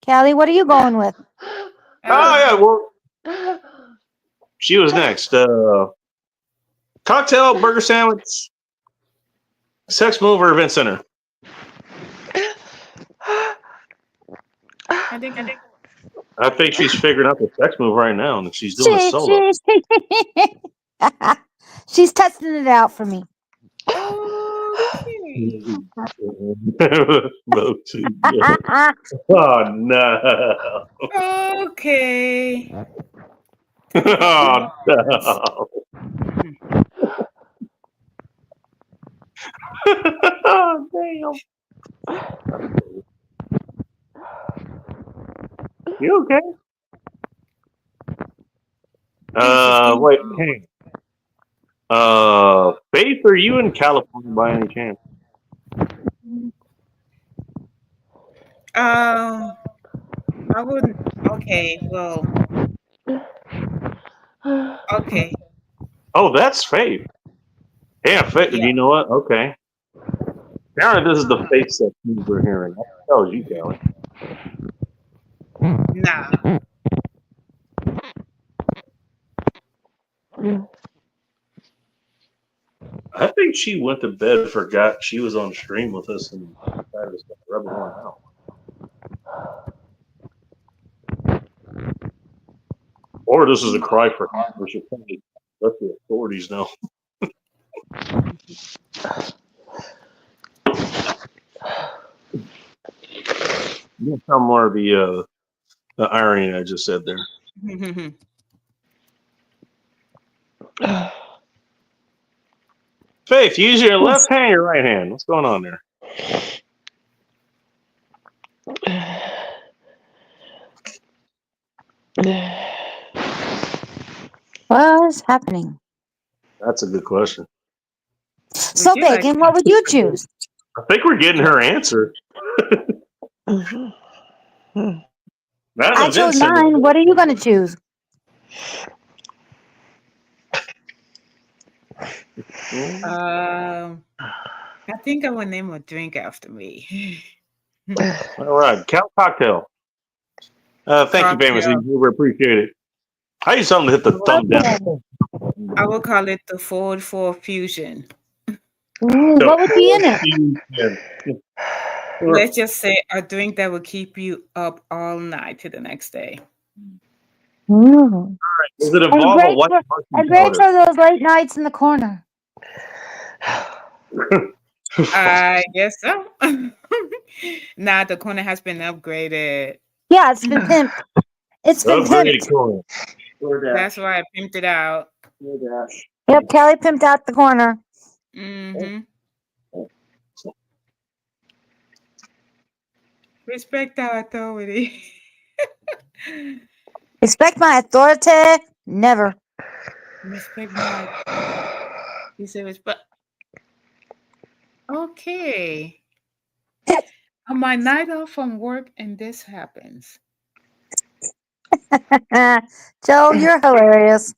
Callie? What are you going with? Oh yeah, well, she was next. Cocktail, burger sandwich, sex move, or event center. I think she's figuring out the sex move right now, and she's doing a solo. She's testing it out for me. Okay. Oh no! Okay. Oh no! Oh damn! You okay? Wait, hey. Faith, are you in California by any chance? I wouldn't. Okay. Well. Okay. Oh, that's Faith. Yeah, Faith. Yeah. You know what? Okay. Apparently, this is the Faith sex move we're hearing. That tells you, Kelly. Nah. I think she went to bed, forgot she was on stream with us, and decided to start rubbing one out. Or this is a cry for help. We should probably let the authorities know. You tell more of the irony I just said there. Faith, use your left hand or your right hand. What's going on there? What's happening? That's a good question. So, Bacon, what would you choose? I think we're getting her answer. I chose mine. What are you going to choose? I think I will name a drink after me. All right, Count Cocktail. Thank you, famous. We appreciate it. I need something to hit the thumb down. I will call it the Ford 4 Fusion. What would be in it? Let's just say a drink that will keep you up all night to the next day. Mm. Does it involve a white and great for those late nights in the corner. I guess so. Nah, the corner has been upgraded. Yeah, it's been pimped. It's been pimped. That's why I pimped it out. Yep, Kelly pimped out the corner. Mm-hmm. Respect our authority. Respect my authority? Never. Respect my. You say respect. Okay. On my night off from work, and this happens. Joe, you're hilarious.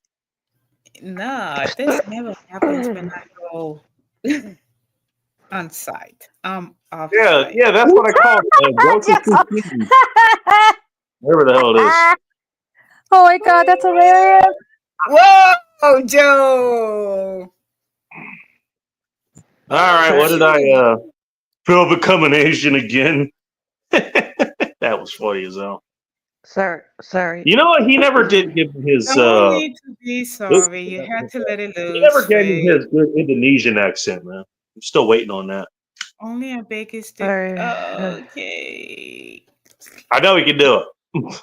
No, this never happens when I go on site. Off site. Yeah, that's what I call it. Whatever the hell it is. Oh my God, that's hilarious. Whoa, Joe. All right, what did I Phil becoming Asian again? That was funny as hell. Sorry. You know what? He never did give me his. No need to be sorry. You had to let it loose. He never gave me his good Indonesian accent, man. I'm still waiting on that. Only a bacon stick. Okay. I know he can do it.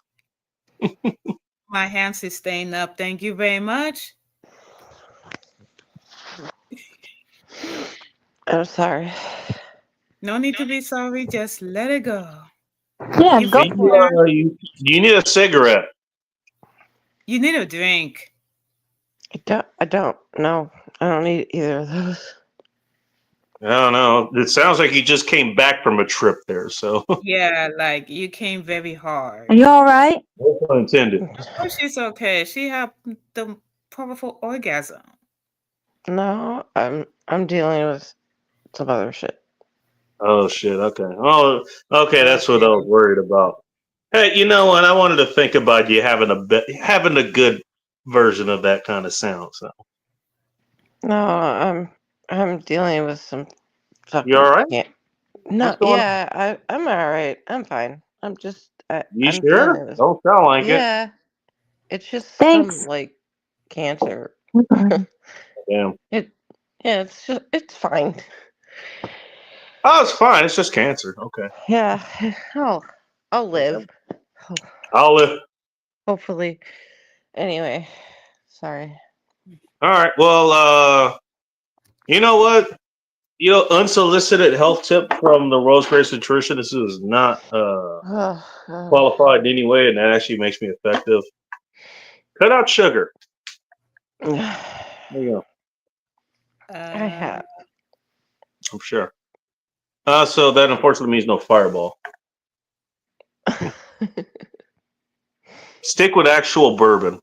My hands is staying up. Thank you very much. I'm sorry. No need to be sorry. Just let it go. Yeah, you need a cigarette. You need a drink. I don't. No, I don't need either of those. I don't know. It sounds like you just came back from a trip there, so Yeah, like you came very Are hard. you all right? no pun intended. Oh, she's okay. She had the powerful orgasm. No, I'm dealing with some other shit. Oh shit. Okay. Oh, okay. That's what I was Okay. worried about. Hey, you know what? I wanted to think about you having having a good version of that kind of sound. So No, I'm dealing with some you fucking all right? No, What's going on? yeah, I'm all right. I'm fine. You I'm sure? dealing with Don't sound like it. yeah. It's just some Thanks. like cancer. Damn. It's fine. Oh, it's fine. It's just cancer. Okay. Yeah, I'll live. I'll live. Hopefully. Anyway, sorry. All right. Well, you know what? Unsolicited health tip from the Rose Grace Nutrition. This is not Oh, God. qualified in any way, and that actually makes me effective. Cut out sugar. There you go. I have. I'm sure. So that unfortunately means no Fireball. Stick with actual bourbon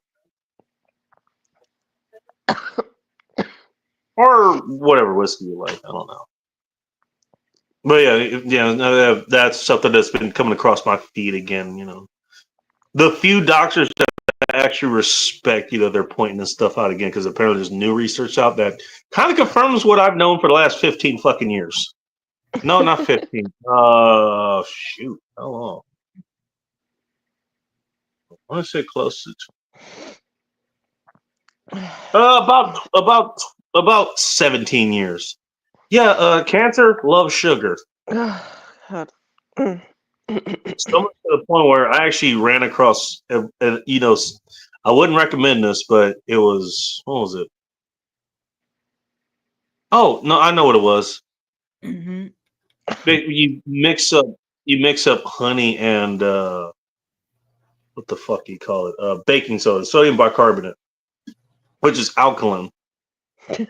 or whatever whiskey you like. I don't know. But yeah, no, that's something that's been coming across my feed again. The few doctors that actually respect, they're pointing this stuff out again because apparently there's new research out that kind of confirms what I've known for the last 15 fucking years. No, not 15. Shoot, how long? I want to say close to about 17 years. Yeah, cancer loves sugar. Oh, God. Mm. So much to the point where I actually ran across, I wouldn't recommend this, but it was, what was it? Oh, no, I know what it was. Mm-hmm. You mix up honey and what the fuck you call it? Baking soda, sodium bicarbonate, which is alkaline.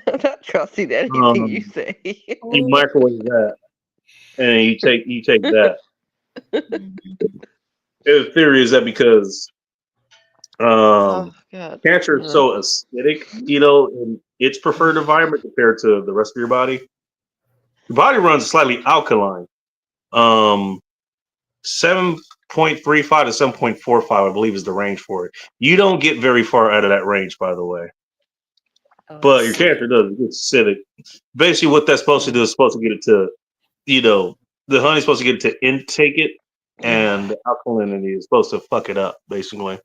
I'm not trusting anything you Um, say. you microwave that, and you take that. The theory is that because Oh, God. cancer is so acidic, in its preferred environment compared to the rest of your body. Your body runs slightly alkaline. 7.35 to 7.45, I believe, is the range for it. You don't get very far out of that range, by the way. Oh, But your cancer does. It's acidic. Basically, what that's supposed to do is supposed to get it to, the honey's supposed to get it to intake it, and the alkalinity is supposed to fuck it up, basically.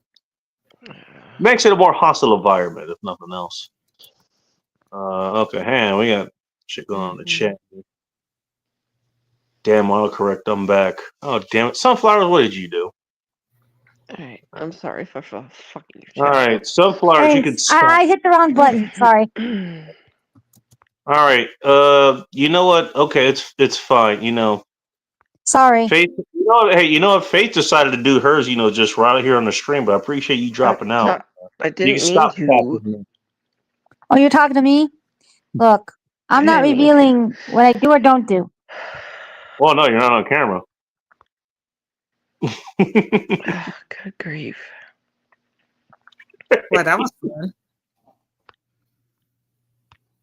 Makes it a more hostile environment, if nothing else. Okay, we got shit going on in the chat. Damn, autocorrect, I'm back. Oh, damn it. Sunflowers, what did you do? Alright, I'm sorry for fucking your All chat. right, Sunflowers, you can Thanks. stop. I hit the wrong button. Sorry. All right, you know what? Okay, it's fine. Sorry. Faith, hey, if Faith decided to do hers, just right here on the stream, but I appreciate you dropping out. I You can didn't mean stop to. tapping me. Oh, you're talking to me? Look, I'm not Penny. revealing what I do or don't do. Well, no, you're not on camera. Good grief. Well, that was fun.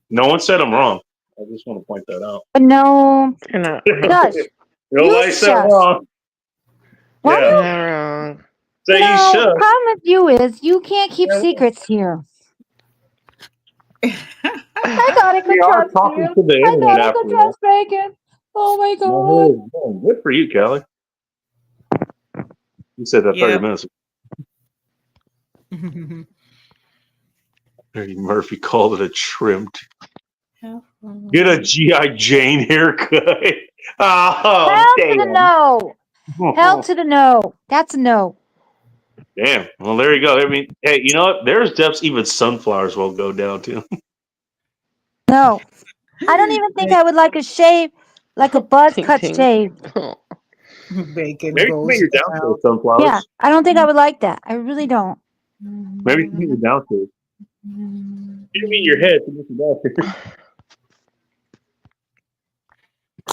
No one said I'm wrong. I just want to point that out. But no. You're not Shush. Nobody said shush. wrong. What? Yeah. You're not wrong. Say you The should. problem with you is you can't keep secrets here. I thought I could We are trust talking you. to the I internet thought I after could all. trust Bacon. Oh my god. No, good for you, Kelly. You said that 30 Yep. minutes ago. Eddie Murphy called it a trimmed. Get a G.I. Jane haircut. Oh, Hell damn. to the no. Hell to the no. That's a no. Damn. Well, there you go. I mean, hey, you know what? There's depths even sunflowers will go down to. No. I don't even think I would like a shave, like a buzz cut Ting. shave. Bacon Maybe goes you're down down. for sunflowers. Yeah, I don't think I would like that. I really don't. Maybe she meet you downstairs. You meet your head to meet you downstairs.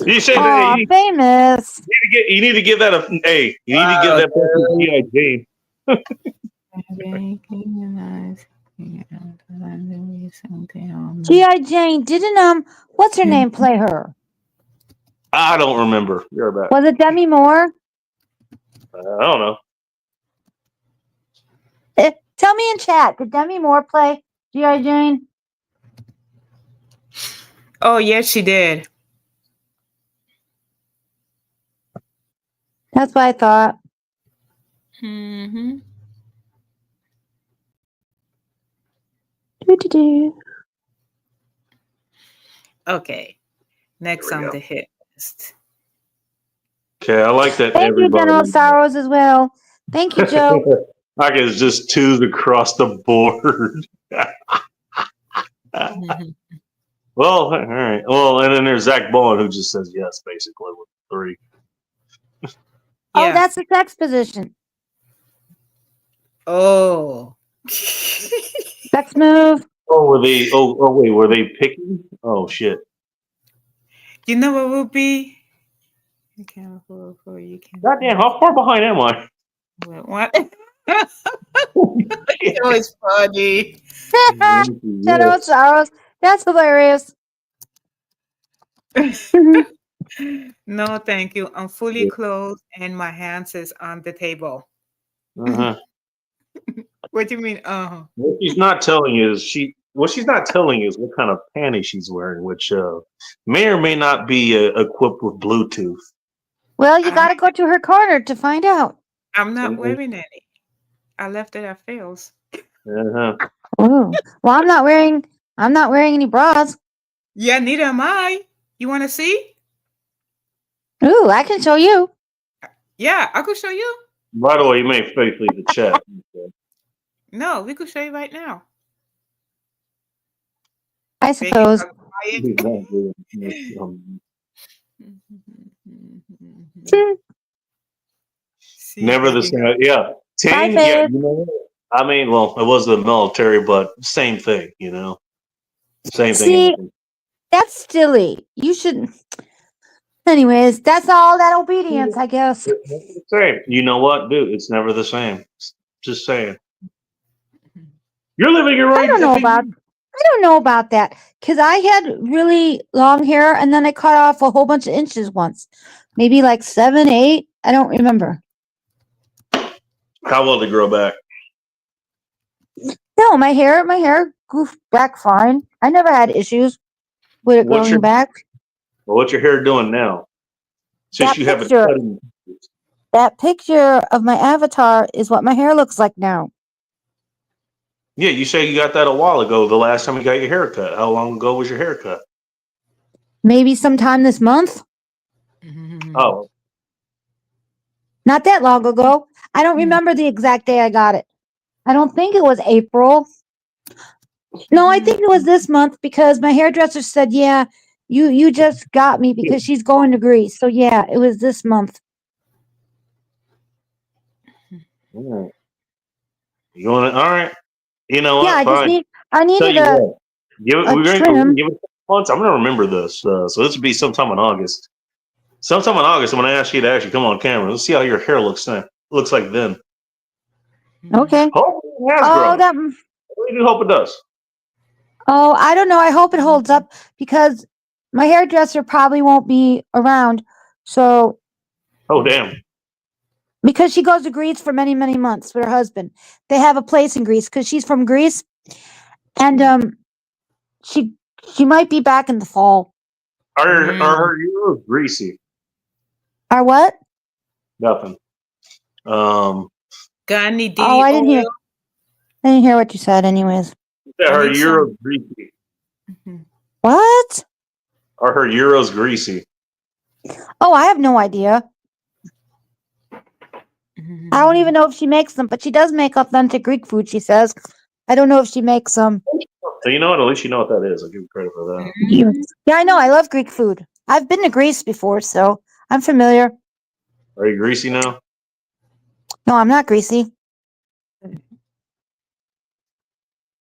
You say that Aw, famous. you need to give that a hey. You need to give that person G.I. Jane. G.I. Jane, didn't, what's her name play her? I don't remember. You're back. Was it Demi Moore? I don't know. Tell me in chat, did Demi Moore play G.I. Jane? Oh, yes, she did. That's what I thought. Mm-hmm. Doo-doo-doo. Okay. Next on the hit list. Okay, I like that. Thank you, General Sorrows, as well. Thank you, Joe. I guess just twos across the board. Well, all right. Well, and then there's Zach Bowen who just says yes, basically with 3. Oh, that's the sex position. Oh. Sex move. Oh, were they? Oh, wait, were they picking? Oh shit! You know what would be? You can't. Goddamn, how far behind am I? What? It was funny. General Sorrows. That's hilarious. No, thank you. I'm fully clothed and my hands is on the table. Uh-huh. What do you mean? What she's not telling you is what she's not telling you is what kind of panties she's wearing, which may or may not be equipped with Bluetooth. Well, you got to go to her corner to find out. I'm not wearing any. I left it at Phil's. Uh-huh. Ooh. Well, I'm not wearing any bras. Yeah, neither am I. You want to see? Ooh, I can show you. Yeah, I could show you. By the way, you may faithfully the chat. No, we could show you right now. I suppose. Never the same. Yeah. Tane, yeah, you know, I mean, well, it was the military, but same thing, you know. Same thing. See, that's silly. You shouldn't. Anyways, that's all that obedience, I guess. Same. You know what, dude? It's never the same. Just saying. You're living your right. I don't know about that because I had really long hair and then I cut off a whole bunch of inches once, maybe like 7, 8. I don't remember. How will it grow back? No, my hair grew back fine. I never had issues with it growing back. Well, what's your hair doing now? Since you have it that picture of my avatar is what my hair looks like now. Yeah, you say you got that a while ago. The last time you got your haircut. How long ago was your haircut? Maybe sometime this month. Oh, not that long ago. I don't remember the exact day I got it. I don't think it was April. No, I think it was this month because my hairdresser said, "Yeah, you just got me because she's going to Greece." So yeah, it was this month. all right. You want it? All right. You know what? Yeah, Fine. I needed a trim. Give it months. I'm gonna remember this. So this would be sometime in August. Sometime in August, I'm gonna ask you to actually come on camera. Let's see how your hair looks like then. Okay. Hopefully it has grown. I really do hope it does. Oh, I don't know. I hope it holds up because my hairdresser probably won't be around. So. Oh damn. Because she goes to Greece for many, many months with her husband. They have a place in Greece because she's from Greece, and she might be back in the fall. Are her euros greasy? Are what? Nothing. Got any D? Oh, I didn't hear. I didn't hear what you said. Anyways. Are her euros greasy? What? Are her euros greasy? Oh, I have no idea. I don't even know if she makes them, but she does make authentic Greek food, she says. I don't know if she makes them. So you know what? At least you know what that is. I'll give you credit for that. Yeah, I know. I love Greek food. I've been to Greece before, so I'm familiar. Are you greasy now? No, I'm not greasy.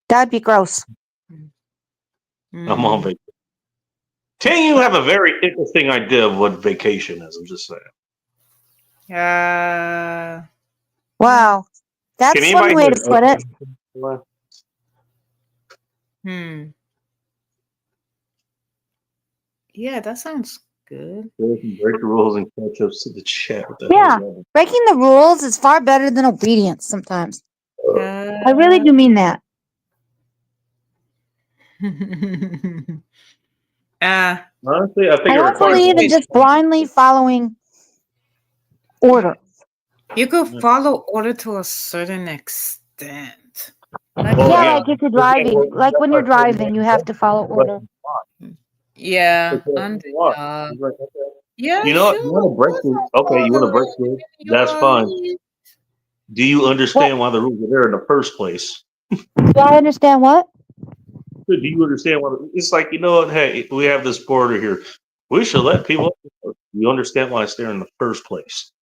That'd be gross. I'm on vacation. Can you have a very interesting idea of what vacation is? I'm just saying. Wow. Can That's one anybody way to do put it. Yeah, that sounds good. Break the rules and catch up to the chat. What the Yeah. hell is that? Breaking the rules is far better than obedience sometimes. I really do mean that. Honestly, I think I it don't requires believe in just blindly following order. You could follow order to a certain extent. Like, Well, Yeah, yeah. like if you're driving, like when you're driving, you have to follow order. yeah, yeah, You know what? sure. You want to break the okay? You want to break the that's fine. Do you understand why the rules are there in the first place? Do I understand what? Do you understand why? It's like, you know what? Hey, we have this border here. We should let people. You understand why it's there in the first place?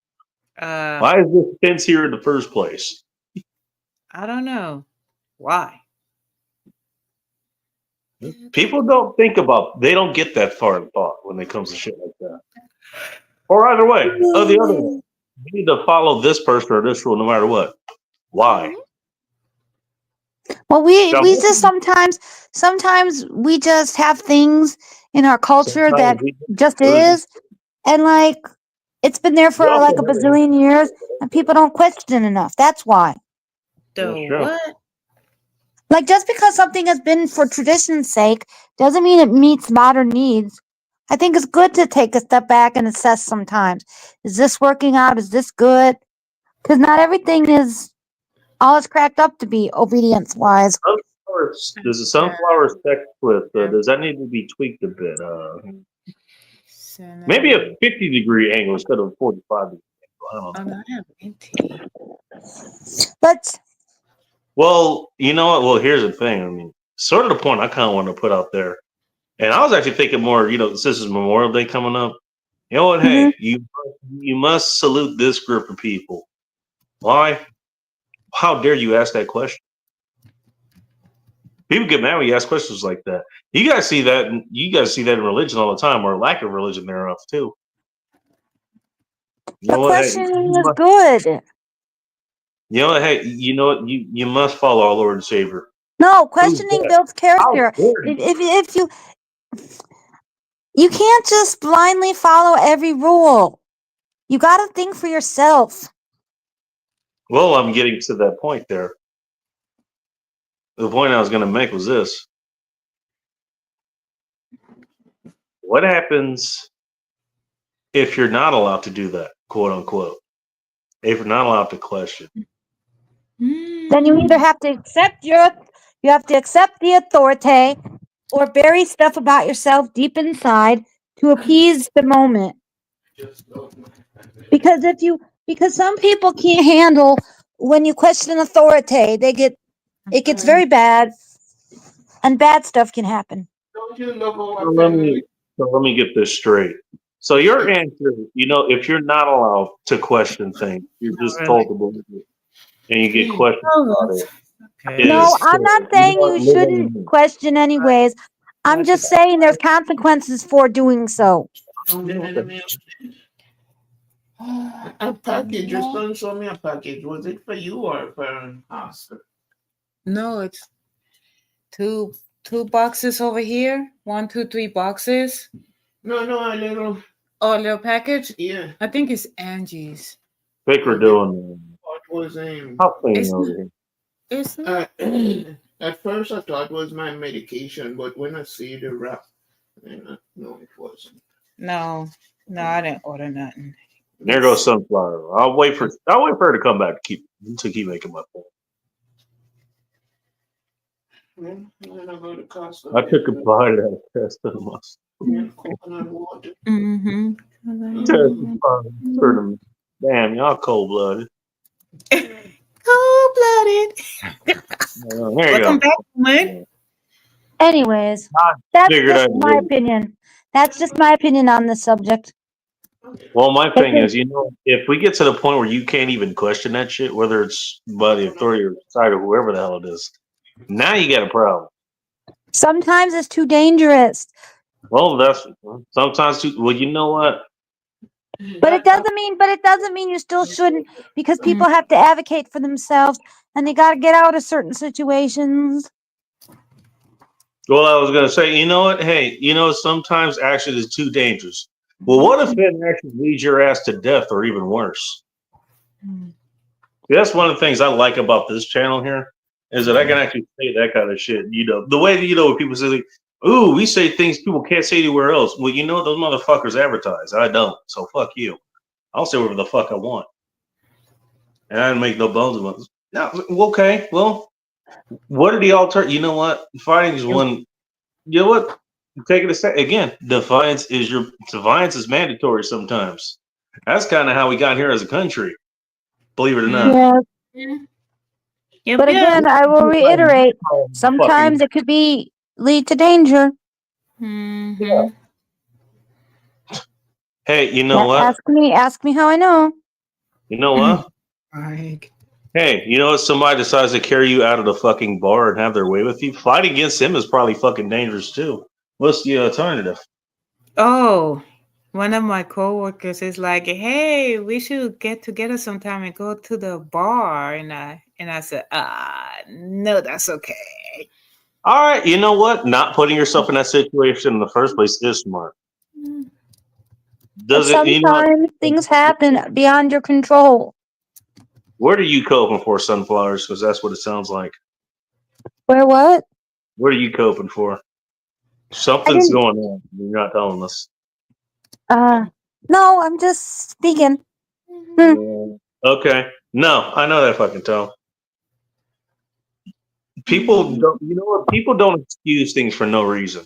Why is this fence here in the first place? I don't know. Why? People don't think about. They don't get that far in thought when it comes to shit like that. Or either way, or the other way, you need to follow this person or this rule no matter what. Why? Well, we just sometimes we just have things in our culture that just is, and like it's been there for like a bazillion years, and people don't question enough. That's why. What? Like just because something has been for tradition's sake doesn't mean it meets modern needs. I think it's good to take a step back and assess sometimes. Is this working out? Is this good? Because not everything is all it's cracked up to be obedience wise. There's a sunflower sex with. Does that need to be tweaked a bit? Maybe a 50-degree angle instead of a 45-degree angle. I don't know. But well, you know what? Well, here's the thing. I mean, sort of the point I kind of want to put out there, and I was actually thinking more. You know, this is Memorial Day coming up. You know what? Hey, you must salute this group of people. Why? How dare you ask that question? People get mad when you ask questions like that. You guys see that. You guys see that in religion all the time, or lack of religion thereof too. You the know what? questioning is good. You know what? Hey, you know what? You must follow our Lord and Savior. No, questioning builds character. If you can't just blindly follow every rule. You got to think for yourself. Well, I'm getting to that point there. The point I was going to make was this. What happens if you're not allowed to do that, quote unquote? If you're not allowed to question? Then you either have to accept the authority or bury stuff about yourself deep inside to appease the moment. Because some people can't handle when you question authority, it gets very bad, and bad stuff can happen. So let me get this straight. So your answer, you know, if you're not allowed to question things, you're just told to believe it, and you get questions about it. No, I'm not saying you shouldn't question anyways. I'm just saying there's consequences for doing so. A package. Your son showed me a package. Was it for you or for Oscar? No, it's two boxes over here. 1, 2, 3 boxes. No, a little. Oh, a little package? Yeah. I think it's Angie's. Baker doing. What was How clean over here? It's not. At first, I thought it was my medication, but when I see the wrap, no, it wasn't. No, I didn't order nothing. There goes Sunflower. I'll wait for her to come back to keep making my point. When I go to Costco, I took a bite of that test of myself. coconut water. Damn, y'all cold blooded. Cold-blooded. There you Welcome go. back, man. Anyways, that's just my opinion. That's just my opinion on this subject. Well, my thing is, you know, if we get to the point where you can't even question that shit, whether it's by the authority or side or whoever the hell it is, Now you got a problem. Sometimes it's too dangerous. Well, that's sometimes too. Well, you know what? But it doesn't mean you still shouldn't, because people have to advocate for themselves and they got to get out of certain situations. Well, I was gonna say, you know what? Hey, you know, sometimes action is too dangerous. Well, what if it actually leads your ass to death or even worse? That's one of the things I like about this channel here is that I can actually say that kind of shit. You know, the way that, you know, when people say, like, "Ooh, we say things people can't say anywhere else." Well, you know, those motherfuckers advertise. I don't, so fuck you. I'll say whatever the fuck I want, and I don't make no bones about it. Now, okay, well, what are the alter? You know what? Fighting is one. You know what? Take it a sec again. Defiance is mandatory sometimes. That's kind of how we got here as a country. Believe it or not. Yes. Yep, But yep. again, I will reiterate, sometimes it could lead to danger. Mhm. Hey, you know what? Ask me how I know. You know what? Right. Hey, you know what? Somebody decides to carry you out of the fucking bar and have their way with you. Fight against him is probably fucking dangerous too. What's the alternative? Oh, one of my coworkers is like, "Hey, we should get together sometime and go to the bar." And I said, no, that's okay." All right, you know what? Not putting yourself in that situation in the first place is smart. But Does it? You know, sometimes things happen beyond your control. what are you coping for, sunflowers? Because that's what it sounds like. Where what? What are you coping for? I Something's didn't. going on. You're not telling us. No, I'm just speaking. Yeah. Okay. No, I know that fucking tell. People don't. You know what? People don't excuse things for no reason.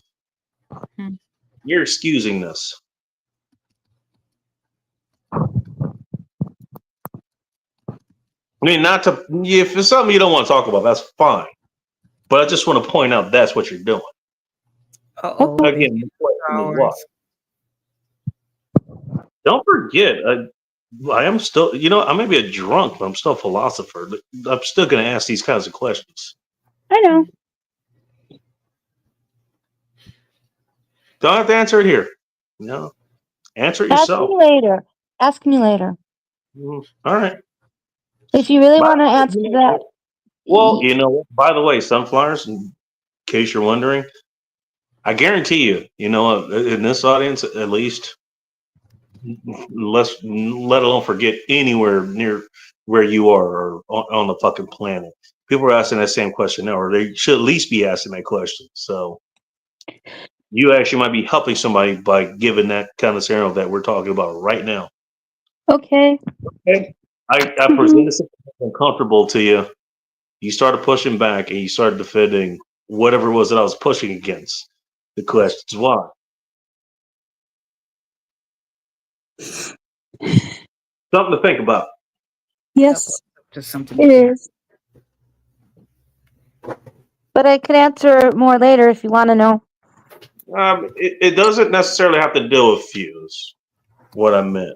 Hmm. You're excusing this. I mean, not to. If it's something you don't want to talk about, that's fine. But I just want to point out that's what you're doing. Uh-oh. Again, the question is why. Don't forget, I am still. You know, I may be a drunk, but I'm still a philosopher. I'm still going to ask these kinds of questions. I know. Don't have to answer it here. No, answer it Ask yourself. me later. Ask me later. All right. If you really By want to the way, answer that. well, you know, by the way, sunflowers, in case you're wondering, I guarantee you, you know, in this audience, at least, let alone forget anywhere near where you are or on the fucking planet. People are asking that same question now, or they should at least be asking that question. So you actually might be helping somebody by giving that kind of scenario that we're talking about right now. Okay. Okay. I presented something uncomfortable to you. You started pushing back and you started defending whatever it was that I was pushing against. The question is why? Something to think about. Yes, Just something. it is. But I could answer more later if you want to know. It doesn't necessarily have to deal with fuse. What I meant.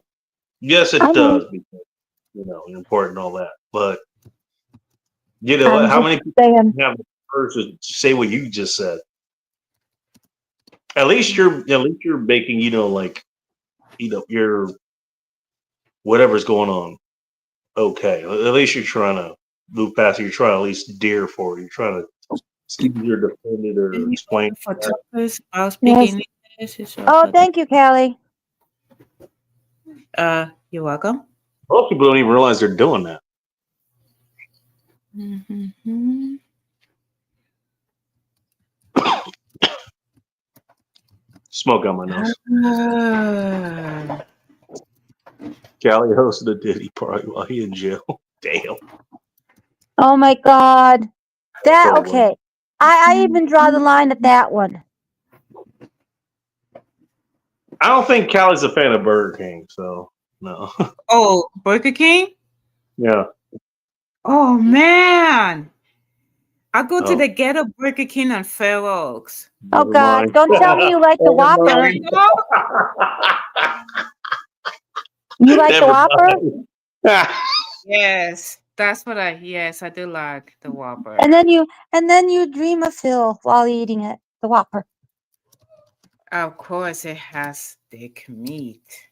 Yes, I it know. does because you know important and all that. But you know I'm how just many people saying. have the courage to say what you just said? At least you're making like your whatever's going on. Okay, at least you're trying to move past it. You're trying to at least dear for it. You're trying to either defend it or explain. For topics, I'll speak Yes. English. Oh, thank you, Callie. You're welcome. Most people don't even realize they're doing that. Mm-hmm. Smoke out my nose. Callie hosted a Diddy party while he in jail. Damn. Oh my God. That Horrible. okay. I even draw the line at that one. I don't think Callie's a fan of Burger King, so no. Oh, Burger King? Yeah. Oh man. I go to Oh. the ghetto Burger King on Fair Oaks. Oh Never God. mind. Don't tell me you like the Never Whopper. mind. You like the Never Whopper? mind. Yes. That's what yes, I do like the Whopper. And then you dream of Phil while eating it, the Whopper. Of course, it has thick meat.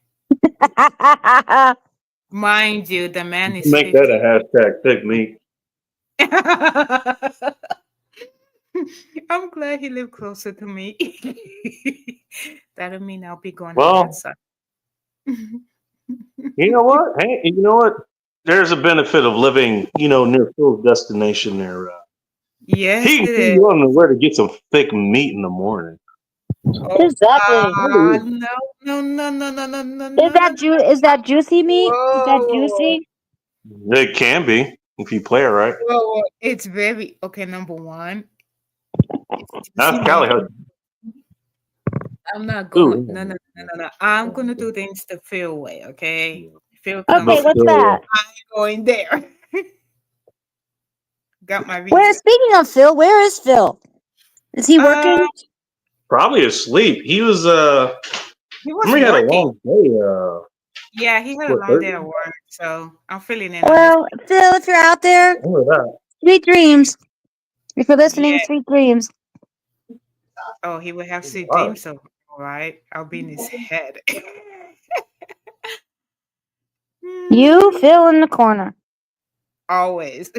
Mind you, the man is Make that 50. a hashtag thick meat. I'm glad he lived closer to me. That'll mean I'll be going on that Well, side. you know what? Hey, you know what? There's a benefit of living, near Phil's destination there. Yes, He can it see is. you on the where to get some thick meat in the morning. Oh, Exactly. no, no, no, no, no, no, no, no, no, no. Is that juicy meat? Is that Whoa. juicy? It can be if you play it right. Whoa. It's very okay. Number one, it's That's juicy Cali. meat. I'm not going. No, no, Ooh. no, no, no. I'm gonna do things the Phil way. Okay. Phil The comes Okay, here. what's Phil way. that? I ain't going there. Got my Where reason. speaking of Phil, where is Phil? Is he working? Probably asleep. He was He was remember he had a working. long day, Yeah, he had a what, long day Thursday? at work, so I'm filling in on his. Well, Phil, if you're out there, Remember that. sweet dreams. If you're listening, Yeah. sweet dreams. Oh, he would have sweet All right. dreams. So, all right, I'll be in his head. You, Phil, in the corner. Always.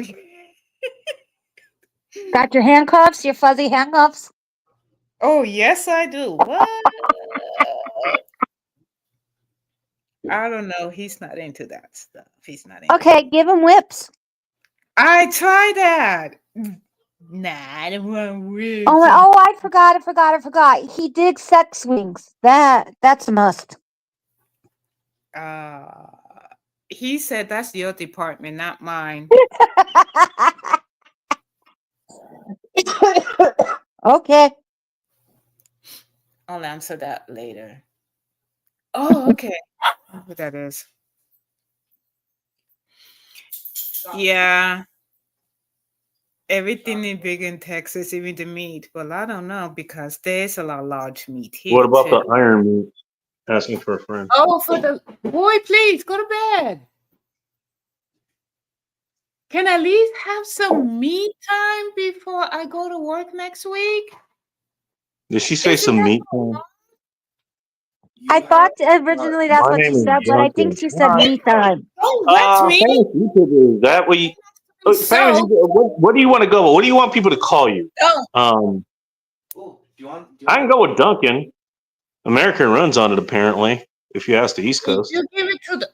Got your handcuffs, your fuzzy handcuffs. Oh, yes, I do. What? I don't know. He's not into that stuff. He's not into Okay, give him whips. I tried that. Nah, I don't want ribs. I forgot. He did sex swings. That's a must. He said that's your department, not mine. Okay. I'll answer that later. Oh, okay. What that is. Yeah. Everything is big in Texas, even the meat. Well, I don't know because there's a lot of large meat here. What about too. the iron meat? Asking for a friend. Oh, for the boy, please go to bed. Can I at least have some me time before I go to work next week? Did she say Isn't some that meat? so long? I thought originally that's My what she name is said, but I think Duncan. she said me time. Don't let me. Famous YouTuber. Is that what you? Famous So YouTuber, what do you want to go with? What do you want people to call you? don't. Ooh, do you want I can go with Duncan. American runs on it apparently. If you ask the East Coast, You give it to the.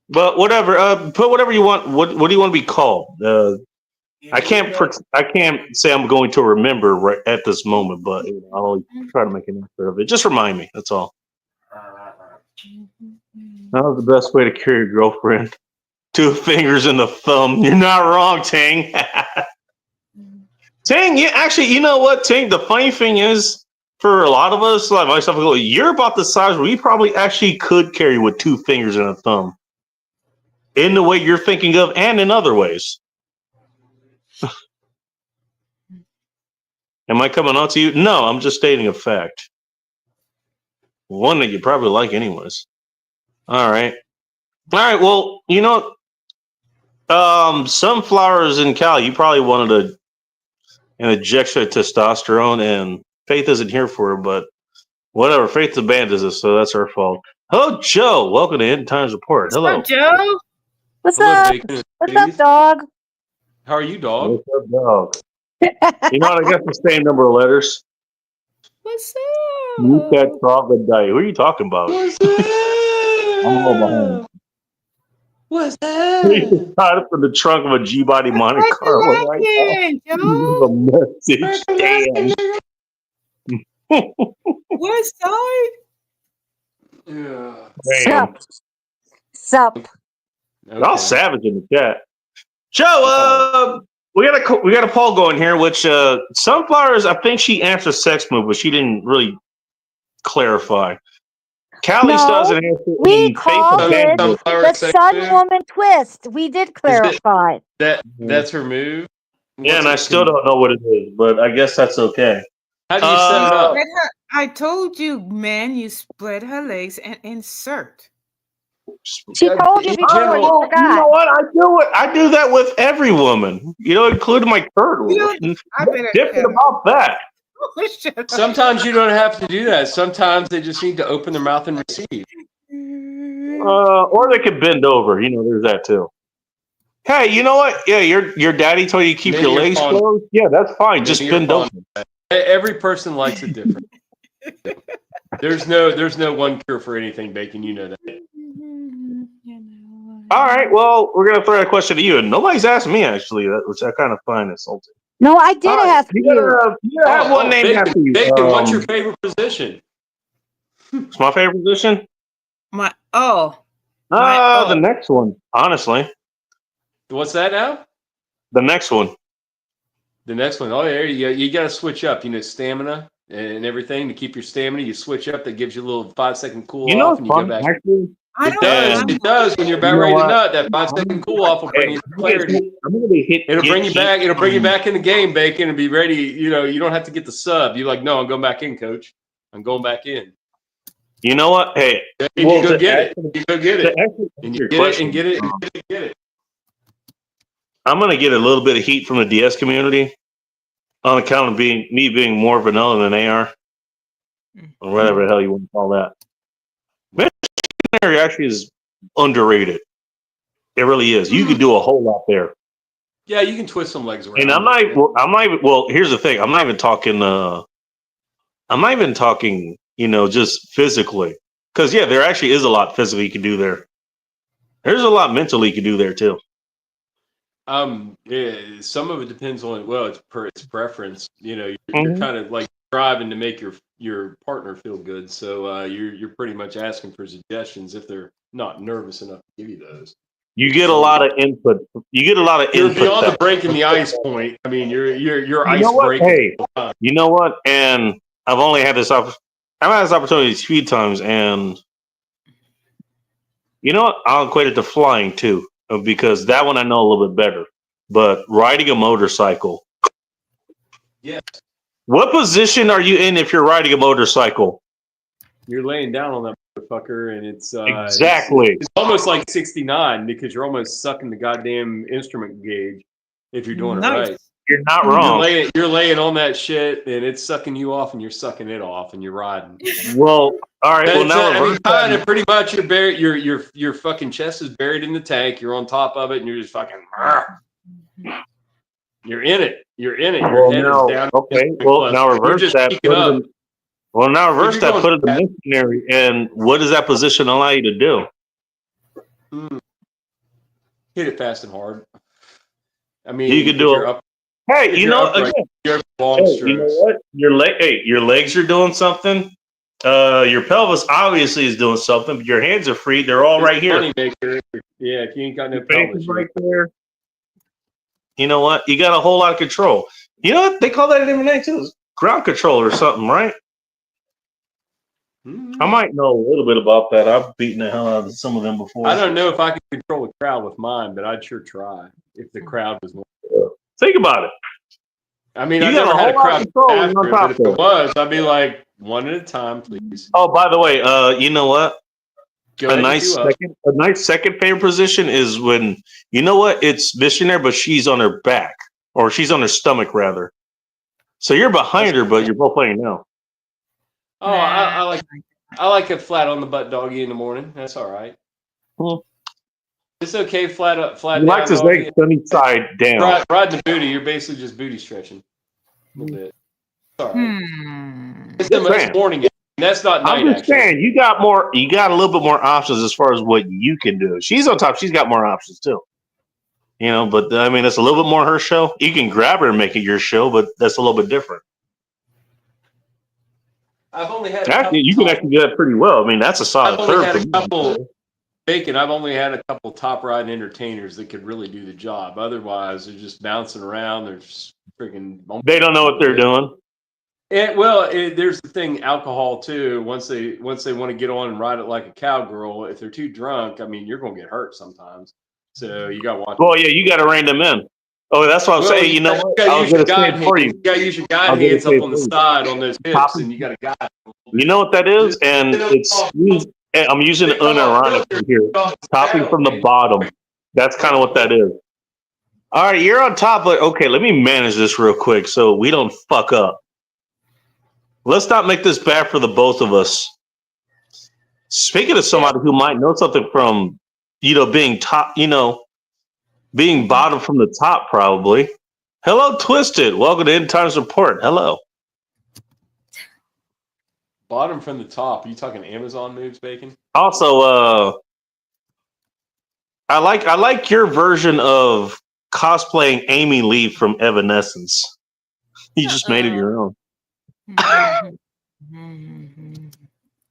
but whatever. Put whatever you want. What do you want to be called? I can't. I can't say I'm going to remember right at this moment, but I'll try to make an effort of it. Just remind me. That's all. That was the best way to carry your girlfriend. 2 fingers in the thumb. You're not wrong, Ting. Ting, yeah, actually, you know what, Ting? The funny thing is, for a lot of us, like myself, you're about the size where you probably actually could carry with 2 fingers and a thumb. In the way you're thinking of, and in other ways. Am I coming on to you? No, I'm just stating a fact. One that you probably like, anyways. All right. Well, sunflowers in Cali, you probably wanted an injection of testosterone, and Faith isn't here for it, but whatever. Faith abandons us, so that's her fault. Hello, Joe. Welcome to End Times Report. What's Hello. up, Joe? What's Hello, up? Bacon. What's up, dog? How are you, dog? What's up, dog? You know what? I got the same number of letters. What's You cat up? troglodyte. Who are you talking about? What's I'm a little behind. up? What's He's up? tied up in the trunk of a G-body Monte Carlo right now. Working, Leave Joe. a message. Damn. What side? Yeah. Damn. Sup. All savage in the chat. Joe, we got a poll going here, which Sunflowers, I think she answered sex move, but she didn't really clarify. Callie No, doesn't answer. we called it the Sun Woman twist. We did clarify. That's her move? Yeah, and I still don't know what it is, but I guess that's okay. How do you set it up? I told you, man, you spread her legs and insert. She told you In before, general, you Oh, you know forgot. what? I do that with every woman, including my current You woman. don't. I What's better different shut about that? up. Shut up. sometimes you don't have to do that. Sometimes they just need to open their mouth and receive. Or they could bend over. There's that too. Hey, you know what? Yeah, your daddy told you to keep Then your you're legs fond. closed. Yeah, that's fine. Then Just you're bend over. fond. Every person likes it different. There's no one cure for anything, Bacon. You know that. All right. Well, we're gonna throw a question to you, and nobody's asked me actually, which I kind of find insulting. No, I did All right, ask you. you gotta have one named Bacon. after you. Bacon. What's your favorite position? It's my favorite position. My The next one. Honestly, What's that now? the next one. The next one. Oh, there you go. You got to switch up. Stamina and everything to keep your stamina. You switch up. That gives you a little 5-second cool off, It's and you go fun. back. Actually, I It don't does. remember. It does. When you're about You know ready to what? nut, that 5-second cool off will bring you to clarity. I'm gonna hit. It'll bring you heat back. It'll bring you from- back in the game, Bacon, and be ready. You don't have to get the sub. You're like, no, I'm going back in, coach. I'm going back in. You know what? Hey, And you go get it. You go get it. And you your get it question, and get it and get it. I'm gonna get a little bit of heat from the DS community on account of me being more vanilla than they are, or whatever the hell you want to call that. Missionary actually is underrated. It really is. You could do a whole lot there. Yeah, you can twist some legs around. And I'm not even. Well, here's the thing. I'm not even talking. Just physically. Because there actually is a lot physically you can do there. There's a lot mentally you can do there too. Yeah, some of it depends on it's preference. You're kind of like striving to make your partner feel good. So you're pretty much asking for suggestions if they're not nervous enough to give you those. You get a lot of input. You're beyond the breaking the ice point. I mean, you're ice breaking. Hey, you know what? And I've only had this I've had this opportunity a few times, and you know what? I'll equate it to flying too, because that one I know a little bit better. But riding a motorcycle. Yes. What position are you in if you're riding a motorcycle? You're laying down on that motherfucker, and it's Exactly. It's almost like 69 because you're almost sucking the goddamn instrument gauge if you're doing it right. You're not wrong. You're laying on that shit, and it's sucking you off, and you're sucking it off, and you're riding. Well, all right. Well, now kind of pretty much you're buried. Your fucking chest is buried in the tank. You're on top of it, and you're just fucking. You're in it. You're in it. Your head is down. Okay. Well, now reverse that. Put it in the missionary. And what does that position allow you to do? Hit it fast and hard. I mean, you can do it. Hey, you know what? Your legs are doing something. Your pelvis obviously is doing something, but your hands are free. They're all right here. Yeah, if you ain't got no pelvis right there. You know what? You got a whole lot of control. You know what? They call that in MMA too. It's ground control or something, right? I might know a little bit about that. I've beaten the hell out of some of them before. I don't know if I can control a crowd with mine, but I'd sure try if the crowd was more. Think about it. I mean, I never had a crowd after it, but if it was, I'd be like, one at a time, please. Oh, by the way, you know what? A nice second favorite position is when, you know what? It's missionary, but she's on her back, or she's on her stomach rather. So you're behind her, but you're both playing now. Oh, I like it flat on the butt doggy in the morning. That's all right. It's okay, flat up, flat down. Like to say sunny side down. Ride the booty. You're basically just booty stretching a little bit. It's all right. It's the most morning. That's not night. I'm just saying, you got a little bit more options as far as what you can do. She's on top. She's got more options too. But I mean, it's a little bit more her show. You can grab her and make it your show, but that's a little bit different. I've only had you can actually do that pretty well. I mean, that's a solid third. Bacon, I've only had a couple top riding entertainers that could really do the job. Otherwise, they're just bouncing around. They're just freaking. They don't know what they're doing. There's the thing, alcohol too. Once they want to get on and ride it like a cowgirl, if they're too drunk, I mean, you're going to get hurt sometimes. So you got to watch. Well, yeah, you got to rein them in. Oh, that's what I'm saying. You know what? I was going to say it for you. You got to use your guide hands up on the side on those hips, and you got to guide. You know what that is, and I'm using unironically here. Topping from the bottom. That's kind of what that is. All right, you're on top. But okay, let me manage this real quick so we don't fuck up. Let's not make this bad for the both of us. Speaking of somebody who might know something from, being top, being bottom from the top, probably. Hello, Twisted. Welcome to End Times Report. Hello. Bottom from the top. Are you talking Amazon moves, Bacon? Also, I like your version of cosplaying Amy Lee from Evanescence. You just made it your own.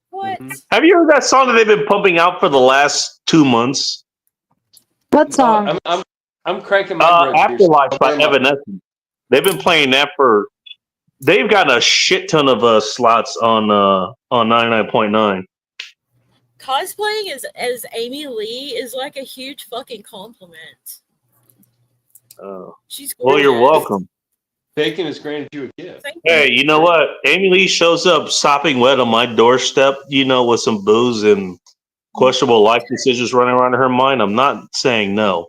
What? Have you heard that song that they've been pumping out for the last 2 months? What song? I'm cranking my Afterlife by Evanescence. They've been playing that for. They've gotten a shit ton of slots on 99.9. Cosplaying as Amy Lee is like a huge fucking compliment. She's gorgeous. Well, you're welcome. Bacon has granted you a gift. Hey, you know what? Amy Lee shows up sopping wet on my doorstep, with some booze and questionable life decisions running around in her mind. I'm not saying no.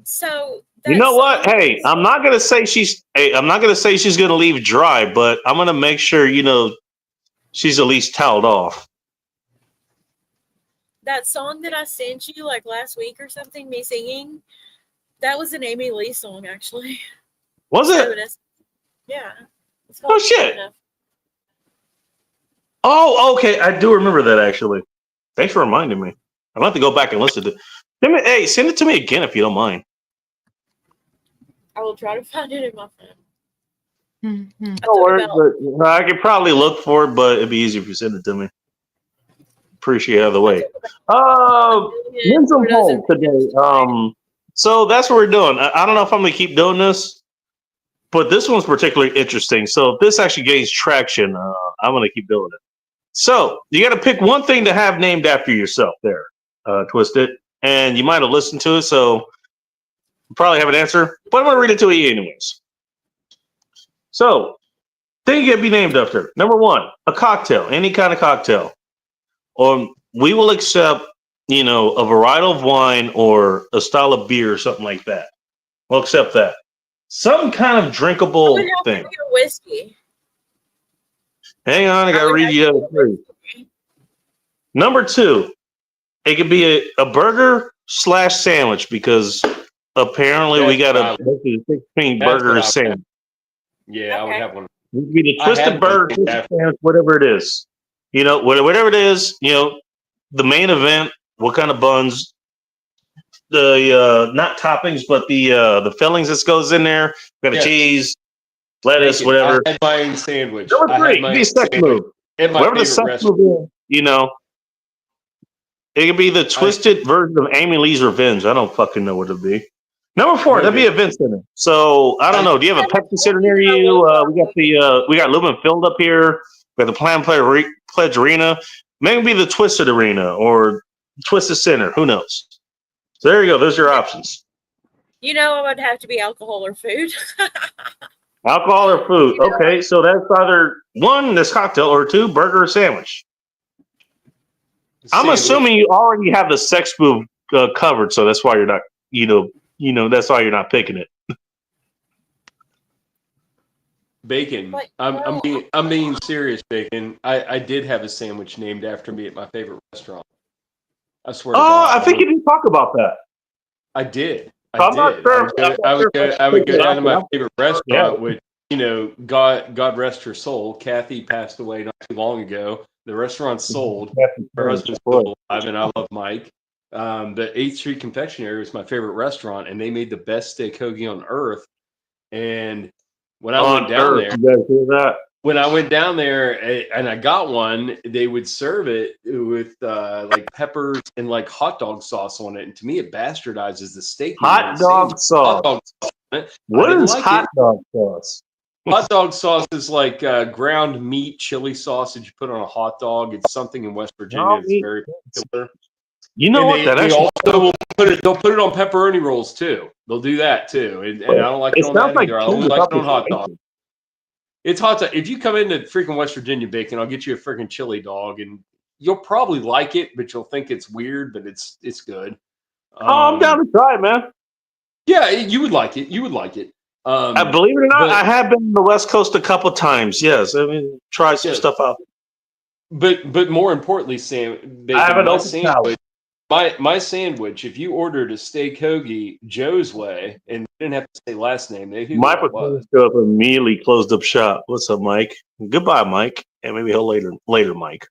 So you know what? Hey, I'm not gonna say she's gonna leave dry, but I'm gonna make sure she's at least toweled off. That song that I sent you like last week or something, me singing, that was an Amy Lee song actually. Was it? Yeah. Oh shit. Oh, okay. I do remember that actually. Thanks for reminding me. I'm gonna have to go back and listen to it. Hey, send it to me again if you don't mind. I will try to find it in my phone. No worries, but I could probably look for it, but it'd be easier if you send it to me. Appreciate it out of the way. Mental poll today. So that's what we're doing. I don't know if I'm gonna keep doing this, but this one's particularly interesting. So if this actually gains traction, I'm gonna keep doing it. So you got to pick one thing to have named after yourself. There, Twisted, and you might have listened to it, so you probably have an answer. But I'm gonna read it to you anyways. So, thing you can be named after. Number 1, a cocktail, any kind of cocktail. Or we will accept, a varietal of wine or a style of beer or something like that. We'll accept that. Some kind of drinkable thing. Whiskey. Hang on, I gotta read you the other 3. Number 2, it could be a burger / sandwich because apparently we got a 16 burger sandwich. Yeah, I would have one. It could be the twisted burger, sandwich, whatever it is. Whatever it is, the main event, what kind of buns, the not toppings, but the fillings that goes in there. We got a cheese, lettuce, whatever. I had my own sandwich. Number 3, it could be a sex move. Whatever the sex move is, it could be the twisted version of Amy Lee's Revenge. I don't fucking know what it'd be. Number 4, that'd be a event center. So I don't know. Do you have a Pepsi Center near you? We got Lumen Filled up here. We got the Plan Pledge Arena. Maybe the Twisted Arena or Twisted Center. Who knows? So there you go. Those are your options. It would have to be alcohol or food. Alcohol or food. Okay, so that's either 1, this cocktail, or 2, burger or sandwich. I'm assuming you already have the sex move covered, so that's why you're not. That's why you're not picking it. Bacon. I'm being serious, Bacon. I did have a sandwich named after me at my favorite restaurant. I swear to God. I think you did talk about that. I did. I'm not sure. I would go down to my favorite restaurant, which, God rest her soul. Kathy passed away not too long ago. The restaurant sold. Her husband's still alive, and I love Mike. The 8th Street Confectionery was my favorite restaurant, and they made the best steak hoagie on earth. And when I went down there, you guys hear that? When I went down there and I got one, they would serve it with like peppers and like hot dog sauce on it. And to me, it bastardizes the steak. Hot dog sauce. What is hot dog sauce? Hot dog sauce is like ground meat chili sauce that you put on a hot dog. It's something in West Virginia. It's very popular. You know what? They also will put it. They'll put it on pepperoni rolls too. They'll do that too. And I don't like it on that either. I only like it on hot dog. It's hot dog. If you come into freaking West Virginia, Bacon, I'll get you a freaking chili dog, and you'll probably like it, but you'll think it's weird, but it's good. I'm down to try it, man. Yeah, you would like it. You would like it. Believe it or not, I have been to the West Coast a couple times. Yes, I mean, try some stuff out. But more importantly, Sam, I have an open sandwich. My sandwich. If you ordered a steak hoagie Joe's way, and didn't have to say last name, maybe Mike was showed up immediately, closed up shop. What's up, Mike? Goodbye, Mike, and maybe he'll later, Mike.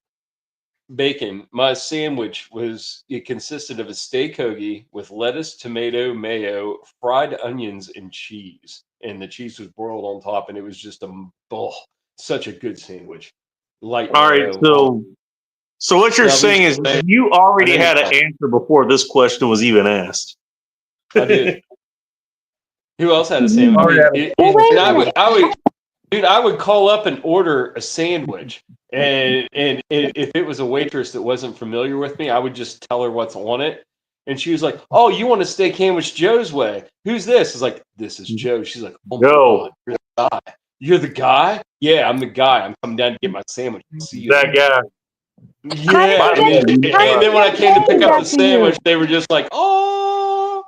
Bacon. My sandwich it consisted of a steak hoagie with lettuce, tomato, mayo, fried onions, and cheese. And the cheese was broiled on top, and it was just such a good sandwich. Light mayo. All right, so what you're saying is you already had an answer before this question was even asked. I did. Who else had a sandwich? I would call up and order a sandwich, and if it was a waitress that wasn't familiar with me, I would just tell her what's on it, and she was like, "Oh, you want a steak sandwich Joe's way? Who's this?" I was like, "This is Joe." She's like, "Oh my God, you're the guy. You're the guy? Yeah, I'm the guy. I'm coming down to get my sandwich. See you." That guy. Yeah, and then when I came to pick up the sandwich, they were just like, "Oh."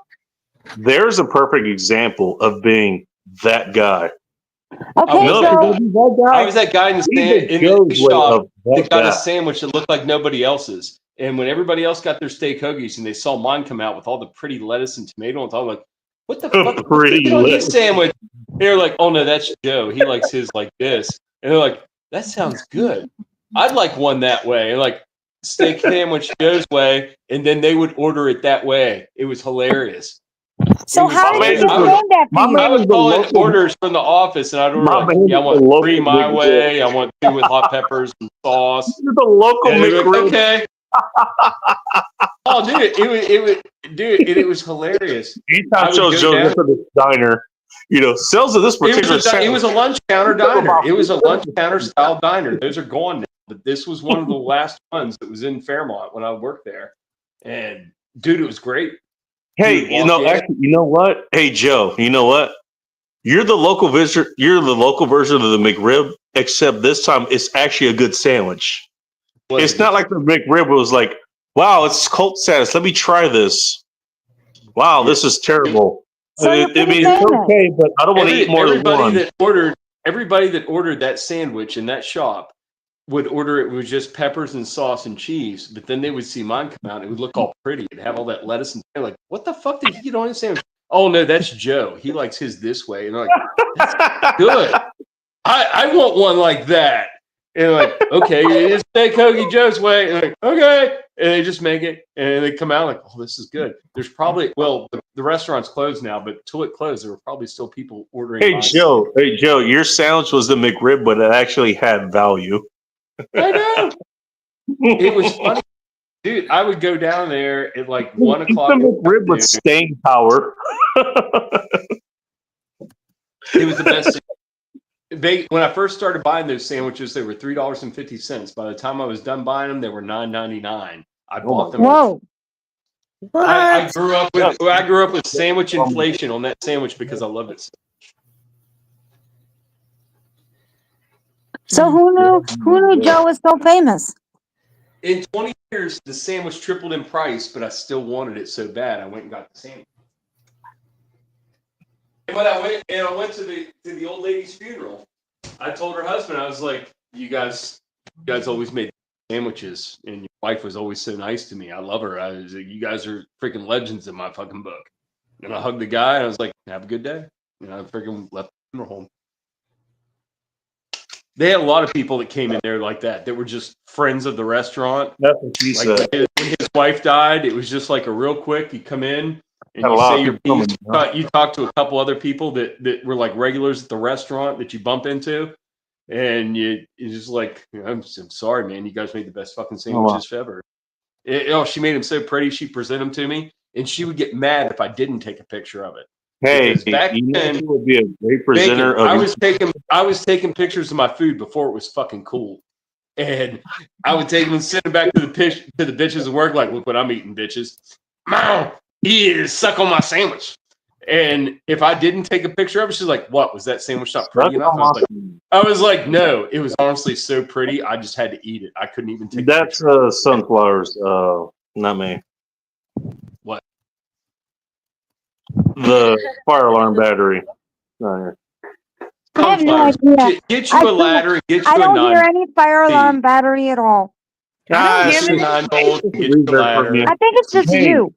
There's a perfect example of being that guy. Okay, I was that guy in the shop that got a sandwich that looked like nobody else's. And when everybody else got their steak hoagies and they saw mine come out with all the pretty lettuce and tomato on top, I'm like, what the fuck? Pretty lettuce sandwich. They're like, oh no, that's Joe. He likes his like this. And they're like, that sounds good. I'd like one that way. And like steak sandwich Joe's way. And then they would order it that way. It was hilarious. So how did you get named after you? I was calling orders from the office, and I'd order like, I want 3 my way. I want 2 with hot peppers and sauce. You're the local McRib. Okay. Oh, dude, it was hilarious. Anytime shows Joe's at the diner, sales of this particular. It was a lunch counter diner. It was a lunch counter style diner. Those are gone now, but this was one of the last ones that was in Fairmont when I worked there, and dude, it was great. Hey, actually, you know what? Hey, Joe, you know what? You're the local visitor. You're the local version of the McRib, except this time it's actually a good sandwich. It's not like the McRib was like, wow, it's cult status. Let me try this. Wow, this is terrible. So it's okay, but I don't want to eat more than one. Everybody that ordered that sandwich in that shop would order it with just peppers and sauce and cheese, but then they would see mine come out. It would look all pretty. It'd have all that lettuce, and they're like, "What the fuck did he get on his sandwich?" Oh no, that's Joe. He likes his this way, and I'm like, "That's good. I want one like that." And like, okay, it's steak hoagie Joe's way. And like, okay, and they just make it, and they come out like, "Oh, this is good." There's probably the restaurant's closed now, but till it closed, there were probably still people ordering. Hey Joe, your sandwich was the McRib, but it actually had value. I know. It was funny, dude. I would go down there at like 1 o'clock. The McRib with staying power. It was the best. When I first started buying those sandwiches, they were $3.50. By the time I was done buying them, they were $9.99. I bought them. Whoa! I grew up with sandwich inflation on that sandwich because I loved it. So who knew Joe was so famous? In 20 years, the sandwich tripled in price, but I still wanted it so bad. I went and got the sandwich. And when I went to the old lady's funeral, I told her husband, I was like, "You guys always made sandwiches, and your wife was always so nice to me. I love her. I was like, you guys are freaking legends in my fucking book." And I hugged the guy, and I was like, "Have a good day." And I freaking left the funeral home. They had a lot of people that came in there like that were just friends of the restaurant. That's what she said. When his wife died, it was just like a real quick, you come in and you say your piece. You talk to a couple other people that were like regulars at the restaurant that you bump into. And you're just like, I'm sorry, man. You guys made the best fucking sandwiches ever. She made them so pretty. She presented them to me. And she would get mad if I didn't take a picture of it. Hey, back then, you would be a great presenter. I was taking pictures of my food before it was fucking cool, and I would take them and send them back to the bitches at work. Like, look what I'm eating, bitches. Mom, suck on my sandwich. And if I didn't take a picture of it, she's like, "What was that sandwich not pretty enough?" I was like, "No, it was honestly so pretty. I just had to eat it. I couldn't even take a That's picture." sunflowers, not me. What? The fire alarm battery. Right here. I have no Sunflowers. idea. Get you a ladder and get you I a don't hear 9. any fire alarm battery at all. I don't Get hear you a it. 9-volt. Get you a ladder. I think it's just Hey, you.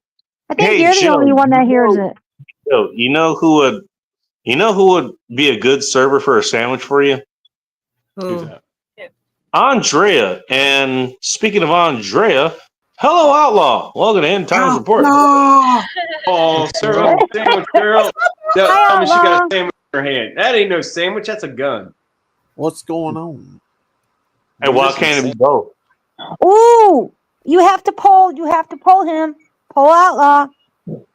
I think hey, you're the only Joe. one that hears it. Joe, you know who would be a good server for a sandwich for you? Who's Who? that? Andrea. And speaking of Andrea, hello, Outlaw. Welcome to End Times Report. Oh, serve up a sandwich, girl. Tell me she got Outlaw. a sandwich in her hand. That ain't no sandwich. That's a gun. What's going on? Hey, why can't it be both? Ooh, you have to poll him. Poll Outlaw.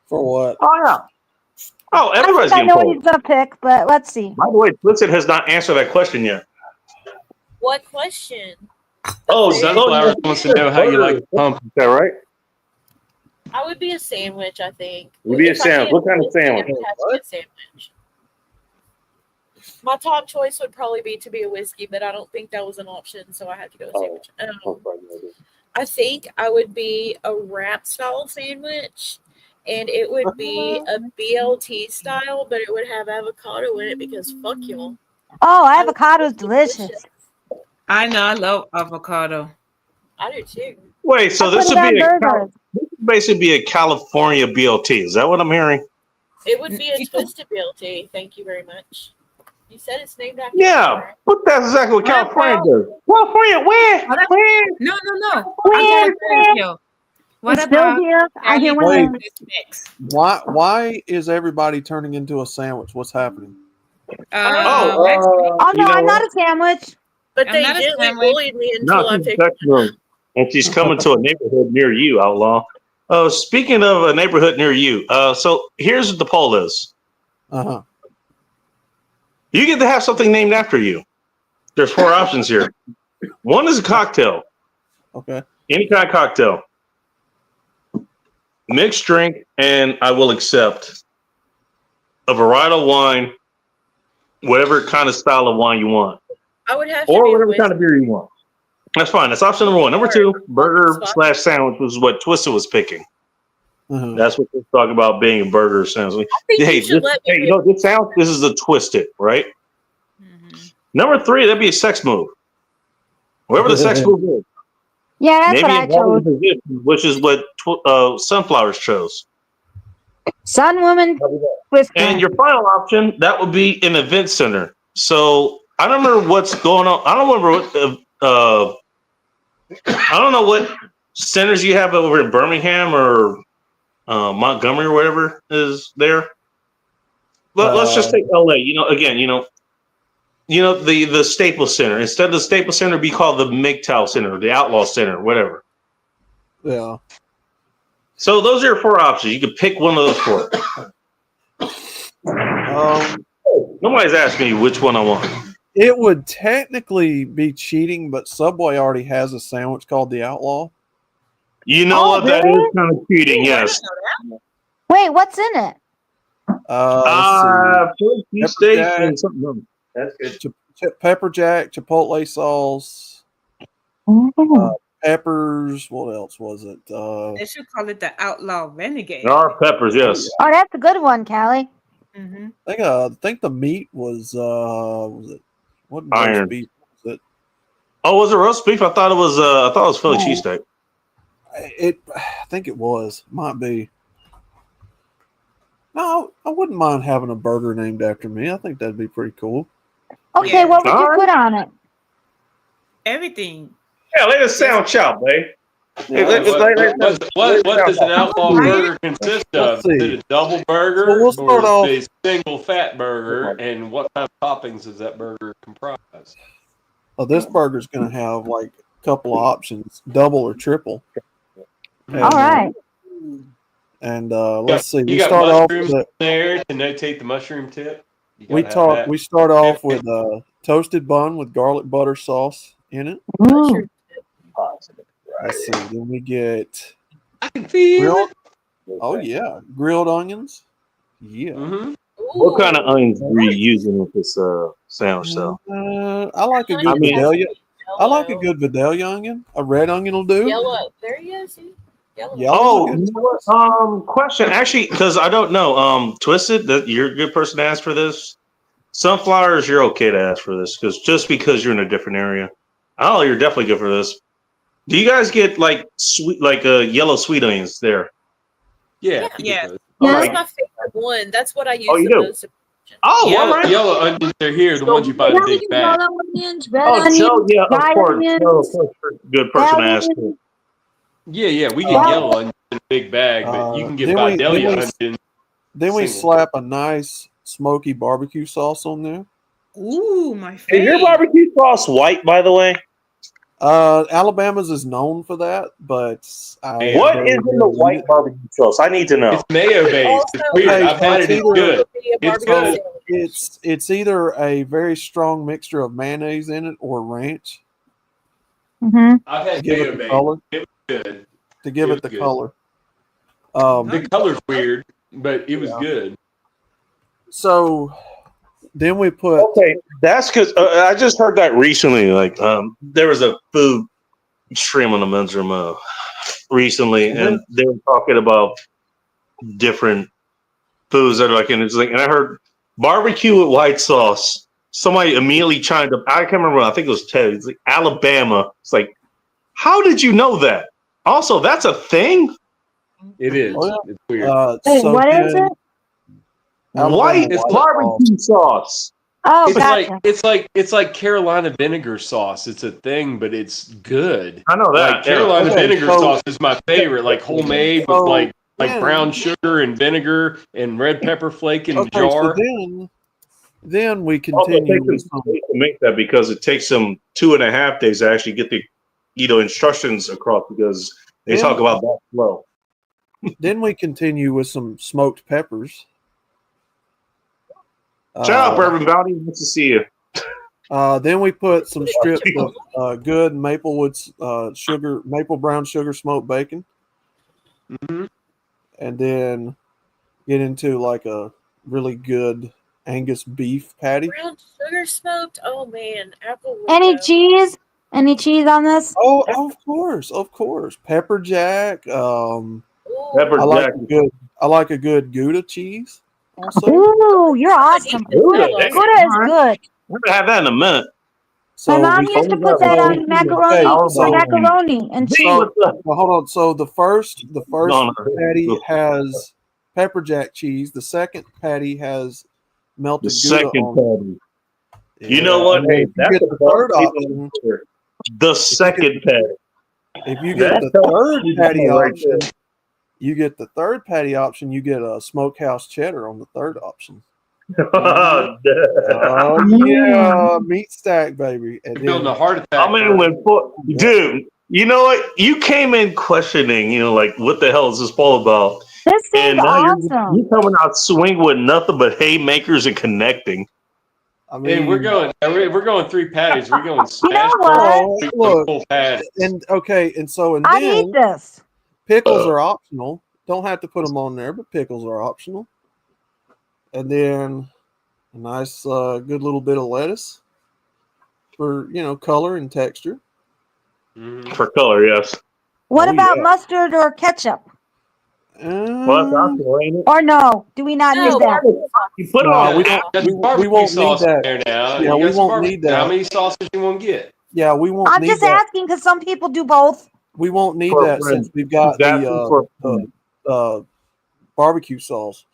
For what? Oh, yeah. Oh, I everybody's think I getting know what polled. he's gonna pick, but let's see. By the way, Twisted has not answered that question yet. What question? Oh, Sunflowers wants to know how you like the pump. Is that right? I would be a sandwich, I think. You'd be a If I sandwich. can't What kind of whiskey, it sandwich? would have to be a sandwich. My top choice would probably be to be a whiskey, but I don't think that was an option, so I had to go with sandwich. I think I would be a wrap style sandwich, and it would be a BLT style, but it would have avocado in it because fuck y'all. Oh, avocado's delicious. I know. I love avocado. I do too. Wait, so I this put would it be on a burgers. this would basically be a California BLT. Is that what I'm hearing? It would be a twisted BLT. Thank you very much. You said it's named after Yeah, me, right? but that's exactly what What California about- does. California, where? What about- Where? No. I Where? got a question. What It's still about here. I hear one Wait. of them. mix? Why is everybody turning into a sandwich? What's happening? Oh no, You know I'm what? not a sandwich. But I'm they not a gently sandwich. bullied me No, until I she's picked. texting them, and she's coming to a neighborhood near you, Outlaw. Speaking of a neighborhood near you, so here's what the poll is. Uh-huh. You get to have something named after you. There's 4 options here. One is a cocktail, Okay. any kind of cocktail, mixed drink, and I will accept a varietal wine, whatever kind of style of wine you want, I would have to or be a whatever whiskey. kind of beer you want. That's fine. That's option number 1. Number 2, burger/sandwich was what Twisted was picking. Uh-huh. That's what we're talking about, being a burger sandwich. I think Hey, you should let me you know this sandwich. This is the Twisted, right? Mhm. Number 3, that'd be a sex move. Whatever the sex move is. Yeah, that's Maybe what I involving chose. position, which is what Sunflowers chose. Sun woman whiskey. And your final option, that would be an event center. So I don't remember what's going on. I don't remember what I don't know what centers you have over in Birmingham or Montgomery or whatever is there. But let's just take LA. The Staples Center. Instead of the Staples Center, be called the MGTOW Center, the Outlaw Center, whatever. Yeah. So those are your 4 options. You can pick one of those 4. Nobody's asking me which one I want. It would technically be cheating, but Subway already has a sandwich called the Outlaw. You know what? That really? is kind of cheating, yes. Wait, what's in it? Let's Philly Pepper cheesesteak jack. and something else. That's good. pepper jack, chipotle sauce, Oh. peppers. What else was it? They should call it the Outlaw Renegade. There are peppers, yes. Oh, that's a good one, Callie. Mm-hmm. I think the meat was it what Iron. roast beef was it? Oh, was it roast beef? I thought it was Philly cheesesteak. I think it was. Might be. No, I wouldn't mind having a burger named after me. I think that'd be pretty cool. Okay, Yeah. what would you put on it? Everything. Yeah, let us sandwich out, babe. Hey, What does an outlaw burger consist of? Let's see. Is it a double burger So we'll start or off- is it a single fat burger? And what kind of toppings does that burger comprise? This burger's going to have like a couple of options, double or triple. All right. And let's see. You We got start off mushrooms with there to notate the mushroom tip. You we gotta have that. We start off with a toasted bun with garlic butter sauce in it. Ooh. Let's see. Then we get I can feel grilled. it. Oh yeah, grilled onions. Yeah. Mm-hmm. What kind of onions are you using with this sandwich, though? I like a good Vidalia. I like a good Vidalia onion. A red onion will do. Yellow. There you go. See? Yellow. Yellow. Oh, you know what? Question. Actually, because I don't know. Twisted, that you're a good person to ask for this. Sunflowers, you're okay to ask for this because you're in a different area. Oh, you're definitely good for this. Do you guys get like sweet, like yellow sweet onions there? Yeah. Yeah. Yeah. That's my favorite one. That's what I use Oh, you the do? most. Oh, all Yellow, right. yellow onions are here, the ones you buy in a big bag. Yellow onions, red Oh, onions, Joe, yeah, of white course. onions, Joe, of course, good person to ask. onions. Yeah, we get yellow onions in a big bag, but you can get Vidalia onions. Then we single. slap a nice smoky barbecue sauce on there. Ooh, my Is favorite. your barbecue sauce white, by the way? Alabama's is known for that, but What is in the white barbecue sauce? I need to know. It's mayo based. It's weird. I've had it. It's good. It's good. It's either a very strong mixture of mayonnaise in it or ranch. Mm-hmm. I've had to give mayo it the based. color. It was good. To give It it the was good. color. The color's weird, but it was good. So then we put. Okay, that's because I just heard that recently. Like, there was a food stream on the men's room recently, and they were talking about different foods that are like, and it's like, and I heard barbecue with white sauce. Somebody immediately chimed up. I can't remember. I think it was Ted. It's like Alabama. It's like, how did you know that? Also, that's a thing. It is. Oh, yeah. It's weird. What is it? White barbecue sauce. Oh, It's gotcha. it's like Carolina vinegar sauce. It's a thing, but it's good. I know that. Like Carolina Okay, vinegar so- sauce is my favorite. Like homemade with So, like then- brown sugar and vinegar and red pepper flake in a Okay, jar. so then we Also, it continue takes with them to make that because it takes them 2.5 days to actually get the instructions across because they talk about that flow. Then we continue with some smoked peppers. Shout out Bourbon Bounty. Nice to see you. Then we put some strips of good maple brown sugar smoked bacon, and then get into like a really good Angus beef patty. Brown sugar smoked. Oh man, apple. Any cheese? Any cheese on this? Oh, of course. Pepper jack. Pepper I like a good Gouda cheese. Also, Ooh, you're awesome. Gouda, Gouda is Alright. good. We're gonna have that in a minute. My mom used to put that on macaroni and cheese. Well, hold on. So the first patty has pepper jack cheese. The second patty has melted The Gouda second on it. patty. You know what? Hey, If you that's get the the third option. The second patty. If you get the third patty option, you get the third patty option. You get a smokehouse cheddar on the third option. Oh yeah, meat stack, baby. And You're building a heart attack. I mean, dude, you know what? You came in questioning, like, what the hell is this all about? This is awesome. You're coming out swing with nothing but haymakers and connecting. I mean, Hey, we're going 3 patties. We're going smash. You know what? Look, full patties. and I need this. Pickles are optional. Don't have to put them on there, but pickles are optional. And then a nice, good little bit of lettuce for color and texture. For color, yes. What about mustard or ketchup? Well, that's optional, ain't it? Or no? Do we not need that? You put on. We won't need that. There now. Yeah, we won't need that. How many sauces you want to get? Yeah, we won't. I'm need just that. asking because some people do both. We won't need For that friends. since we've got the barbecue sauce.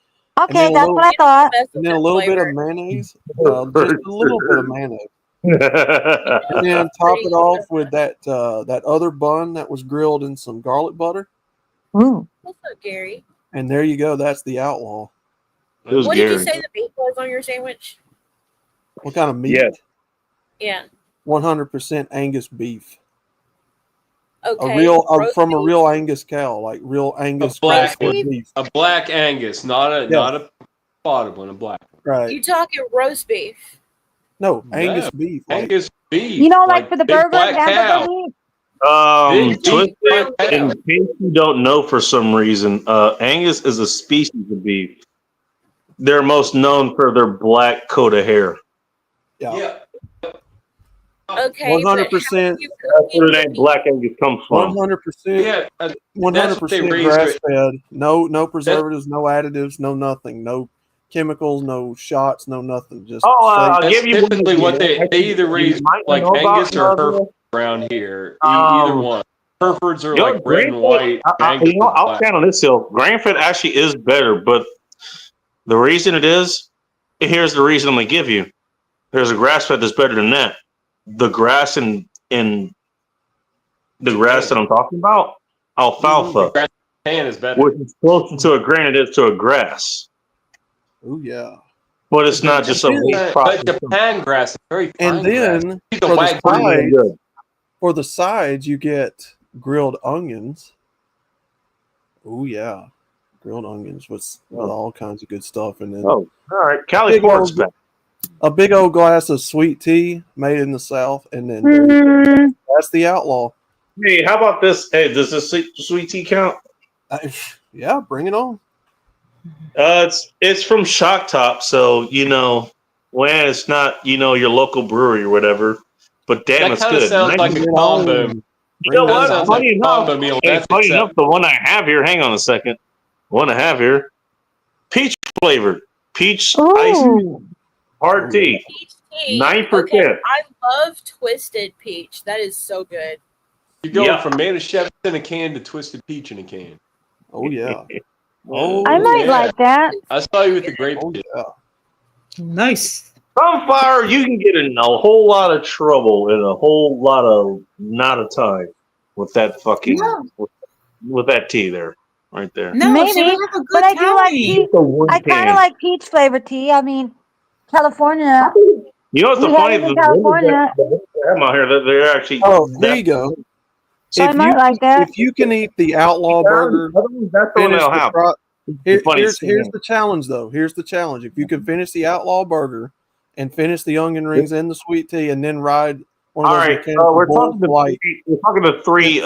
Okay, that's what I thought. And then a little bit of mayonnaise, just a little bit of mayonnaise. And then top it off with that other bun that was grilled in some garlic butter. Ooh. What's up, Gary? And there you go. That's the outlaw. What did you say the meat was on your sandwich? What kind of meat? Yeah. Yeah. 100% Angus beef. Okay. From a real Angus cow, like real Angus beef. A black Angus, not a spotted one, a black one. Right. You talking roast beef? No, Angus beef. Angus beef. You know, like for the big burger, black hamburger cow. meat? Twisted, in case you don't know for some reason, Angus is a species of beef. they're most known for their black coat of hair. Yeah. Okay, 100%. That's where the name Black Angus comes from. 100%. Yeah, that's what they 100% raised grass it. fed. No preservatives, no additives, no nothing, no chemicals, no shots, no nothing. Just I'll That's give you one typically what idea. they either raise might like know about Angus or Narville. Hereford around here. Either one. Herefords are like red and white. Angus is I'll black. stand on this hill. Granford actually is better, but the reason it is, here's the reason I'm gonna give you. There's a grass fed that's better than that. The grass in the grass that I'm talking about, alfalfa, Grass tan is better. which is closer to a grain it is to a grass. Oh yeah. But it's not just a wheat But process. Japan grass is very fine And then grass. for the Wagyu. sides, for the sides, you get grilled onions. Oh yeah, grilled onions with all kinds of good stuff, and then all right, Cali Pork's back. A big old glass of sweet tea made in the South, and then there you go. That's the outlaw. Hey, how about this? Hey, does this sweet tea count? Yeah, bring it on. It's from Shock Top, so it's not your local brewery or whatever. But damn, That it's kind of good. sounds like a combo. You know what? Sounds Funny like a enough, combo meal. hey, That's funny enough, acceptable. the one I have here. Hang on a second. The one I have here, peach flavored, peach ice, hard tea, Peach tea. 9%. Okay, I love Twisted Peach. That is so good. You're going from Manischewitz in a can to Twisted Peach in a can. Oh yeah. I might like that. I saw you with the grape. Nice. Sunflower, you can get in a whole lot of trouble in a whole lot of not of time with that fucking with that tea there, right there. No, Maybe, she have a good but I do like time. peach. I kind of like peach flavored tea. I mean, California. You know what's the We funny have it in thing? California. I'm out here that they're actually. There you go. So I might like that. If you can eat the outlaw burger, that's the one finish that'll the happen. here's the challenge, though. Here's the challenge. If you can finish the outlaw burger and finish the onion rings and the sweet tea, and then ride one of All those right, mechanical we're bulls talking to like three.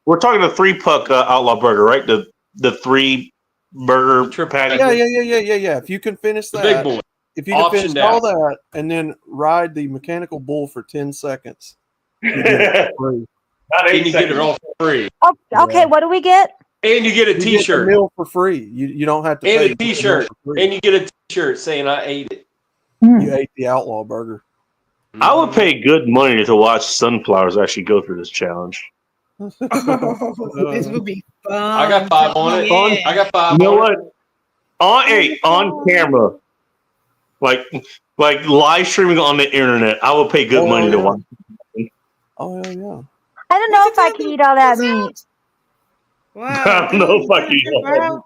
We're talking to 3-puck outlaw burger, right? The 3 burger patty. Yeah. If you can finish The that, big boy. if you can Option finish down. all that, and then ride the mechanical bull for 10 seconds, you get it for free. Not 8 And you seconds. get it all for free. Oh, okay, what do we get? And you get a You get the T-shirt. meal for free. You don't have to And pay. a You get the meal T-shirt. for free. And you get a T-shirt saying I ate it. You ate the outlaw burger. I would pay good money to watch sunflowers actually go through this challenge. This would be fun. I got 5 on it. Yeah. I got 5 You know on it. what? On camera, like live streaming on the internet, I would pay good money to watch. Oh yeah. I don't know if I can eat all that meat. Wow. I don't know if I can eat all that meat.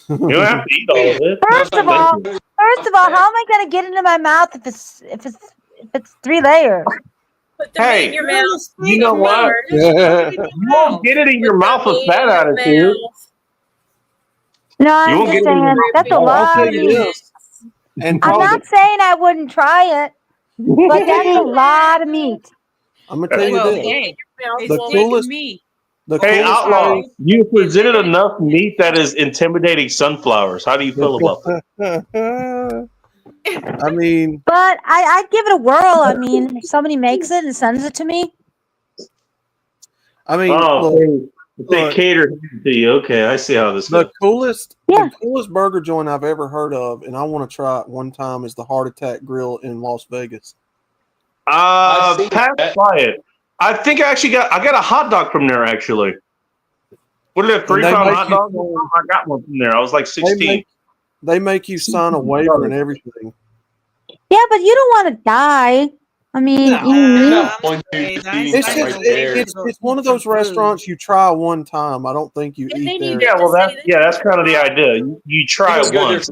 You don't have to eat all of it. First of all, how am I going to get into my mouth if it's 3 layers? Put the meat in your mouth. You know what? You won't get it in your mouth with that attitude. No, I'm won't just get it in saying your that's a mouth. lot I'll of tell you meat. this. And I'm not saying I wouldn't try it, but that's a lot of meat. I'm gonna tell you Well, this. hey, it's The like coolest- me. The Hey, coolest outlaw, way- you presented enough meat that is intimidating sunflowers. How do you feel about that? I mean, But I'd give it a whirl. I mean, if somebody makes it and sends it to me. They cater to you. Okay, I see how this goes. The coolest burger joint I've ever heard of, and I want to try it one time, is the Heart Attack Grill in Las Vegas. Pass by it. I think I got a hot dog from there actually. What is that, 3-pound hot dog? I got one from there. I was like 16. They make you sign a waiver and everything. Yeah, but you don't want to die. I mean, It's one of those restaurants you try one time. I don't think you eat there. Yeah, well, that's kind of the idea. You try it once.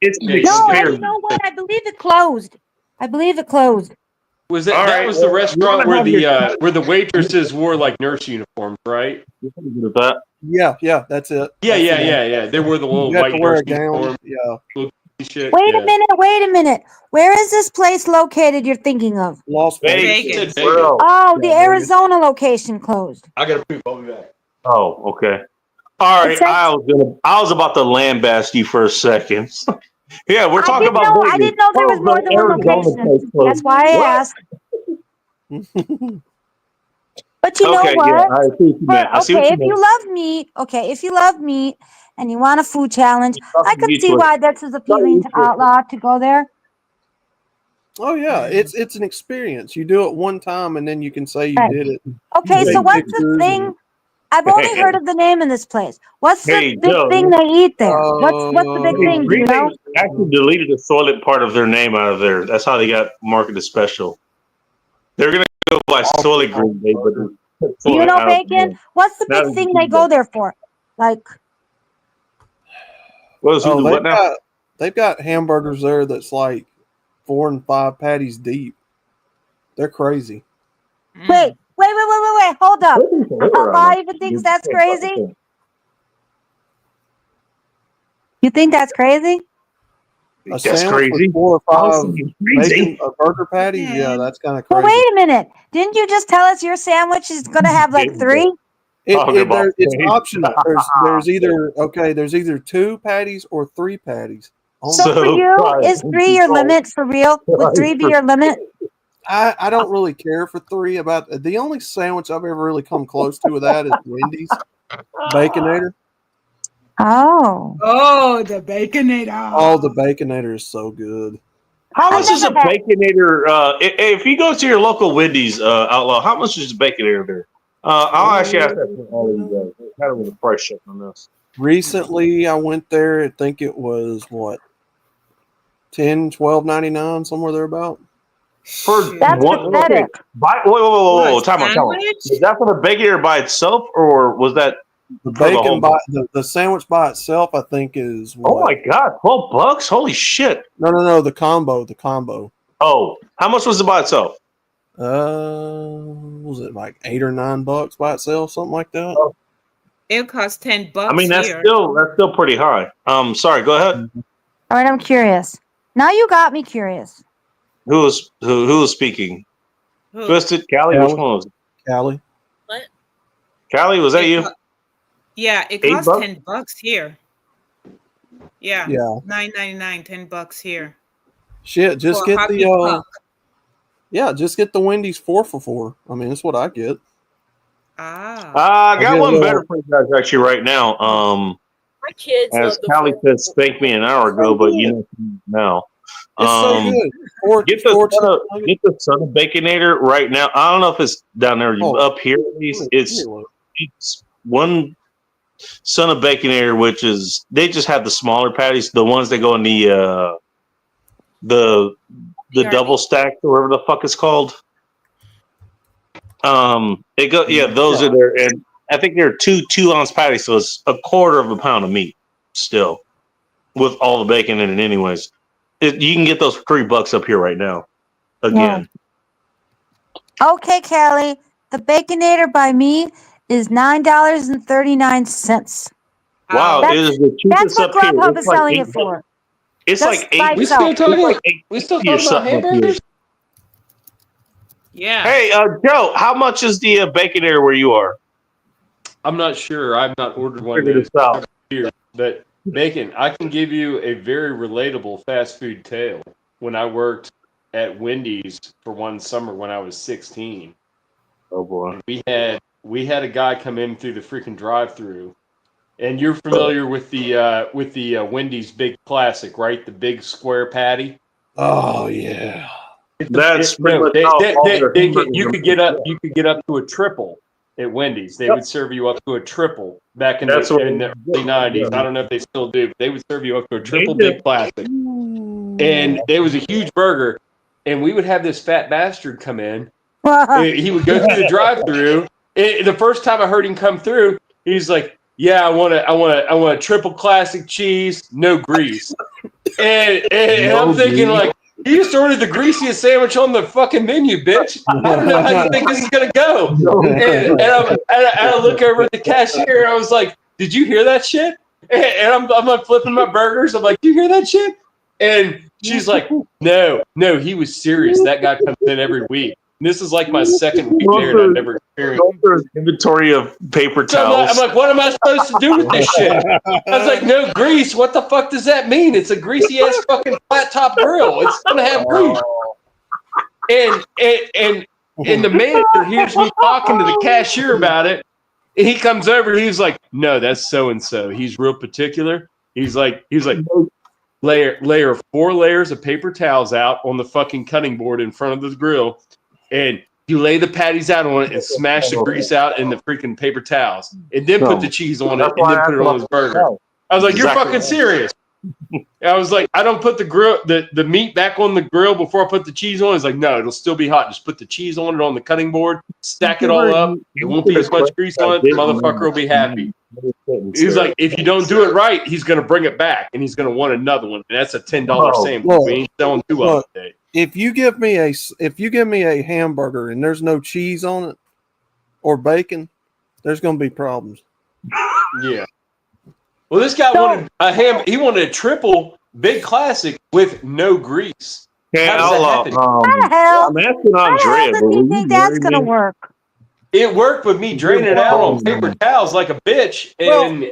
It's an no, experience. you know what? I believe it closed. Was that All that right, was the well, restaurant you wanna where the waitresses wore like nurse uniforms, right? Yeah, that's it. Yeah. They wore the little You have white to wear nurse a gown. uniform. Yeah. Shit, Wait a minute. Where is this place located you're thinking of? Las Vegas. Oh, the Arizona location closed. I gotta poop. I'll be back. Oh, okay. All right. I was about to lambaste you for a second. Yeah, we're talking about Vegas. I didn't know there was more than one location. That's why I asked. But you know what? Yeah, I see what you meant. I see what you if you love meat, and you want a food challenge, I could see place. why this is appealing to Outlaw to go there. Oh yeah, it's an experience. You do it one time, and then you can say you Right. did it. Okay, You so take what's the pictures thing? I've only heard of the name in this place. What's the Hey, big Joe. thing they eat there? What's the big Hey, thing? Do you Green know? Bay actually deleted the soylent part of their name out of there. That's how they got marketed special. They're gonna go by Soylent Green Bay, but Do you know bacon? What's the big thing they go there for? Like, they've got hamburgers there that's like 4 and 5 patties deep. They're crazy. wait. Hold up. Outlaw even thinks that's crazy? You think that's crazy? A sandwich with 4 or 5 bacon burger patties? Yeah, that's kind of crazy. Well, wait a minute. Didn't you just tell us your sandwich is going to have like 3? It's optional. There's either 2 patties or 3 patties. So for you, is 3 your limit for real? Would 3 be your limit? I don't really care for 3. About the only sandwich I've ever really come close to with that is Wendy's Baconator. Oh, the Baconator. Oh, the Baconator is so good. How much is a Baconator? If you go to your local Wendy's, Outlaw, how much is a Baconator there? I'll actually ask that for all of you guys. Kind of with a price check on this. Recently, I went there. I think it was what, $10, $12.99, somewhere thereabout. That's pathetic. Whoa! Time out. Was that for the Baconator by itself, or was that the bacon by the sandwich by itself? I think is. What? Oh my God, $12! Holy shit! No, the combo. Oh, how much was it by itself? Was it like $8 or $9 by itself, something like that? Oh. It costs $10. I mean, that's still pretty high. Sorry, go ahead. All right, I'm curious. Now you got me curious. Who was speaking? Twisted, Callie. Which one was it? Callie. What? Callie, was that you? Yeah, it costs $10 here. Yeah. $9.99, $10 here. Shit, just get the just get the Wendy's 4 for $4. I mean, that's what I get. I got one better for you guys actually right now. My kids as Callie said, spanked me an hour ago, but you know now. It's so good. Get the Son of Baconator right now. I don't know if it's down there up here. At least it's one Son of Baconator, which is they just have the smaller patties, the ones that go in the double stack or whatever the fuck it's called. Those are there, and I think they're 2-ounce patties, so it's a quarter of a pound of meat still, with all the bacon in it. Anyways, you can get those for $3 up here right now. Again. Yeah. Okay, Callie, the Baconator by me is $9.39. Wow, it is the cheapest up here. That's what Grubhub is selling it for. It's like $8. We still talking about hamburgers? Yeah. Hey, Joe, how much is the Baconator where you are? I'm not sure. I've not ordered one of here, but Bacon, I can give you a very relatable fast food tale. When I worked at Wendy's for one summer when I was 16. Oh boy. We had a guy come in through the freaking drive-through, and you're familiar with the Wendy's Big Classic, right? The big square patty. Oh yeah. That's you could get up to a triple at Wendy's. They would serve you up to a triple back in the early 90s. I don't know if they still do, but they would serve you up to a triple Big Classic. And it was a huge burger. And we would have this fat bastard come in. He would go through the drive-through. The first time I heard him come through, he's like, "Yeah, I want a triple classic cheese, no grease." And I'm thinking like, you just ordered the greasiest sandwich on the fucking menu, bitch. I don't know how you think this is gonna go. And I look over at the cashier and I was like, "Did you hear that shit?" And I'm like flipping my burgers. I'm like, "Do you hear that shit?" And she's like, No, he was serious. That guy comes in every week. This is like my second week there, and I've never experienced inventory of paper So towels. I'm like, what am I supposed to do with this shit? I was like, no grease. What the fuck does that mean? It's a greasy ass fucking flat top grill. It's gonna have grease. And the manager hears me talking to the cashier about it, and he comes over. He's like, no, that's so and so. He's real particular. He's like, layer 4 layers of paper towels out on the fucking cutting board in front of the grill, and you lay the patties out on it and smash the grease out in the freaking paper towels, and then put the cheese on it, and then put it on his burger. I was like, you're fucking serious. I was like, I don't put the meat back on the grill before I put the cheese on. He's like, no, it'll still be hot. Just put the cheese on it on the cutting board, stack it all up. It won't be as much grease on it. The motherfucker will be happy. He's like, if you don't do it right, he's going to bring it back, and he's going to want another one. And that's a $10 sandwich. We ain't selling 2 of them today. If you give me a hamburger and there's no cheese on it or bacon, there's going to be problems. Yeah. Well, this guy wanted a ham. He wanted a triple big classic with no grease. Yeah, How does that happen? How the hell? I'm asking How the hell Andrea. does he think that's gonna work? It worked with me draining it out on paper towels like a bitch, and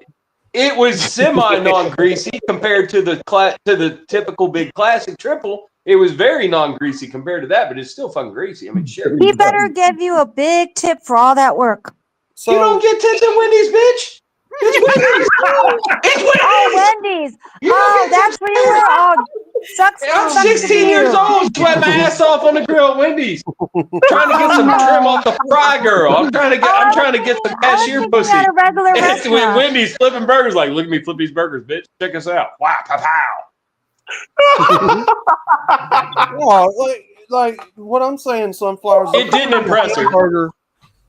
it was semi non-greasy compared to the typical big classic triple. It was very non-greasy compared to that, but it's still fucking greasy. I mean, shit. He better give you a big tip for all that work. So, you don't get tips at Wendy's, bitch. It's Wendy's. It's Wendy's. Oh, Wendy's. Oh, that's where you were. Oh, sucks. I'm 16 years old, sweat my ass off on the grill at Wendy's. Trying to get some trim off the fry girl. I'm trying to get some cashier pussy. At a regular When restaurant. Wendy's flipping burgers, like, look at me flip these burgers, bitch. Check us out. Wow, pow, pow. well, like what I'm saying, Sunflowers. It didn't impress her. Burger.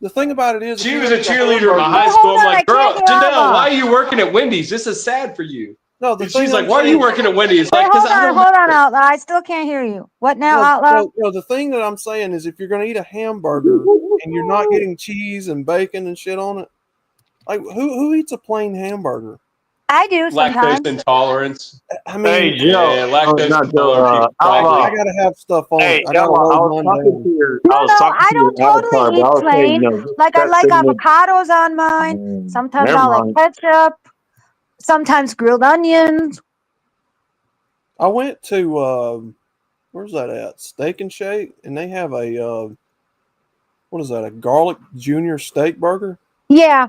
The thing about it is, She was a cheerleader in my high school. I'm like, girl, Janelle, why are you working at Wendy's? This is sad for you. No, she's like, why are you working at Wendy's? Wait, Like, hold on, Outlaw. I still can't hear you. What now, Outlaw? No, the thing that I'm saying is, if you're going to eat a hamburger and you're not getting cheese and bacon and shit on it, like who eats a plain hamburger? I do sometimes. Lactose intolerance. I mean, Hey, Joe. Yeah, lactose intolerant. Outlaw. I gotta have stuff on Hey, it. I gotta Outlaw, I load was mine talking down. to your. No, I don't totally eat plain. Like I like avocados on mine. Sometimes Never I like mind. ketchup. Sometimes grilled onions. I went to where's that at? Steak and Shake, and they have a what is that? A garlic junior steak burger? Yeah.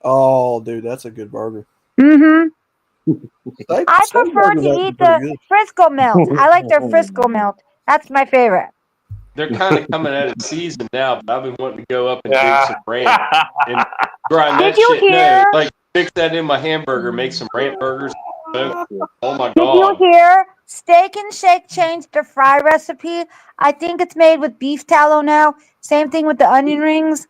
Oh, dude, that's a good burger. Mm-hmm. Steak, I steak prefer burgers to actually eat pretty the good. Frisco melt. I like their Frisco melt. That's my favorite. They're kind of coming out of season now, but I've been wanting to go up and do some ranch and grind that Did you shit. hear? No, like fix that in my hamburger, make some ranch burgers. Oh my Did you god! hear? Steak and Shake changed their fry recipe. I think it's made with beef tallow now. Same thing with the onion rings.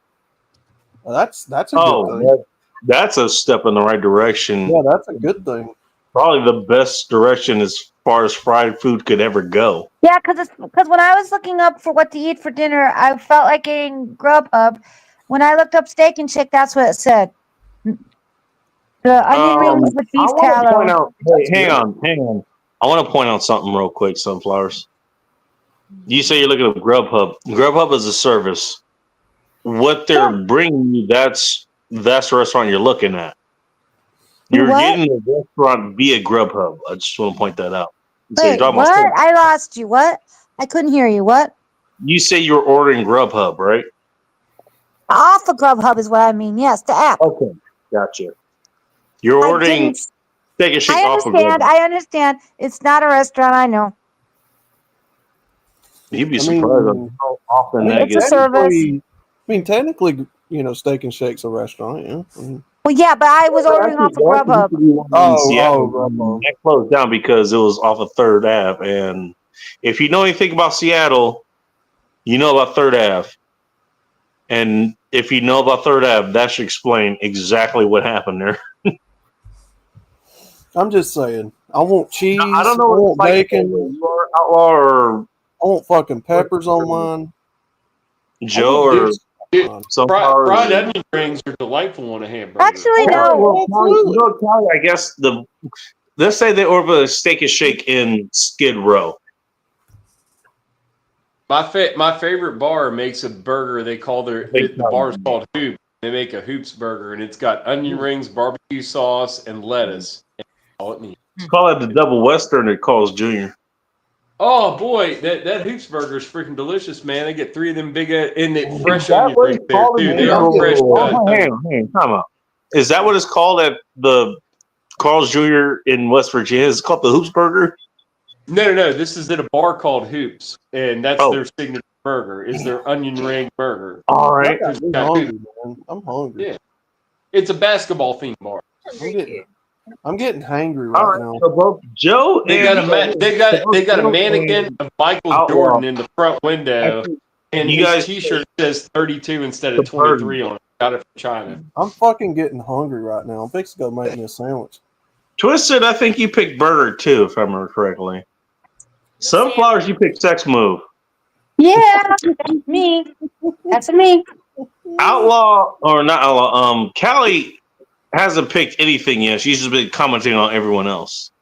Well, that's a good thing. That's a step in the right direction. Yeah, that's a good thing. Probably the best direction as far as fried food could ever go. Yeah, because when I was looking up for what to eat for dinner, I felt like eating Grubhub. When I looked up Steak and Shake, that's what it said. The onion rings with beef tallow. Hang on. I want to point out something real quick, Sunflowers. You say you're looking at Grubhub. Grubhub is a service. What they're bringing you, that's the restaurant you're looking at. You're getting the restaurant via Grubhub. I just want to point that out. So Wait, what? I lost you. What? I couldn't hear you. What? You say you're ordering Grubhub, right? Off of Grubhub is what I mean. Yes, the app. Okay, gotcha. You're ordering Steak and Shake off of Grubhub. I understand. It's not a restaurant. I know. You'd be surprised on how often that It's a gets. service. I mean, technically, Steak and Shake's a restaurant. Yeah. Well, yeah, but I was ordering off of Grubhub. Seattle, that closed down because it was off of 3rd Ave. And if you know anything about Seattle, you know about 3rd Ave. And if you know about 3rd Ave, that should explain exactly what happened there. I'm just saying. I want cheese. I don't know I what want bacon. Outlaw or I want fucking peppers on mine. Joe or fried onion rings are delightful on a hamburger. Actually, no. I guess let's say they order a Steak and Shake in Skid Row. My favorite bar makes a burger. They call the bar's called Hoop. They make a Hoops burger, and it's got onion rings, barbecue sauce, and lettuce. And all it needs. It's called the Double Western. It calls Junior. Oh boy, that Hoops burger is freaking delicious, man. They get 3 of them big and the fresh onion rings there too. They are fresh cut. Hang on. Is that what it's called at the Carl's Jr. in West Virginia? It's called the Hoops Burger? No. This is at a bar called Hoops, and that's their signature burger. Is their onion ring burger? All right. I'm hungry. Yeah, it's a basketball themed bar. I'm getting hangry right now. So both Joe they got a mannequin of Michael Jordan in the front window, and his T-shirt says 32 instead of 23 on it. Got it from China. I'm fucking getting hungry right now. I'm fixing to go make me a sandwich. Twisted, I think you picked burger too, if I remember correctly. Sunflowers, you picked sex move. Yeah, that's me. That's me. Outlaw or not outlaw? Callie hasn't picked anything yet. She's just been commenting on everyone else,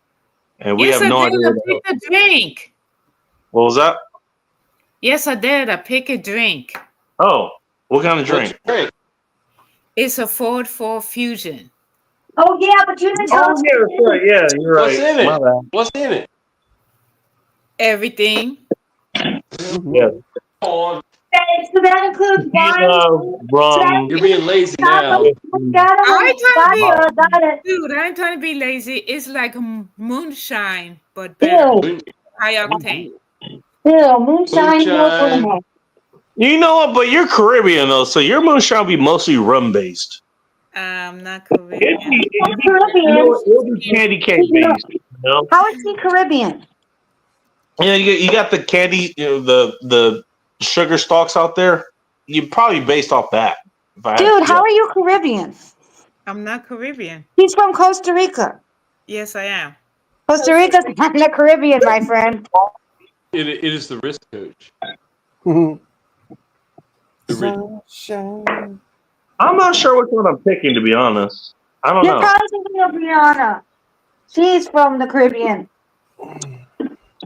and we have no idea. I picked a drink. What was that? Yes, I did. I picked a drink. Oh, what kind of drink? It's a Ford Fusion. Oh yeah, but you didn't tell us. Yeah, that's right. Yeah, you're right. What's in it? What's in it? Everything. Yeah. So that includes wine, rum. You're being lazy now. I ain't trying to be lazy. It's like moonshine, but better. High octane. Ew, moonshine. You know what? But you're Caribbean though, so your moonshine will be mostly rum based. I'm not Caribbean. It'll be candy cane based. You know? How is he Caribbean? Yeah, you got the candy, the sugar stalks out there. You probably based off that. Dude, how are you Caribbean? I'm not Caribbean. He's from Costa Rica. Yes, I am. Costa Rica's not in the Caribbean, my friend. It is the risk coach. Sunshine. I'm not sure which one I'm picking, to be honest. I don't know. You're probably thinking of Rihanna. She's from the Caribbean.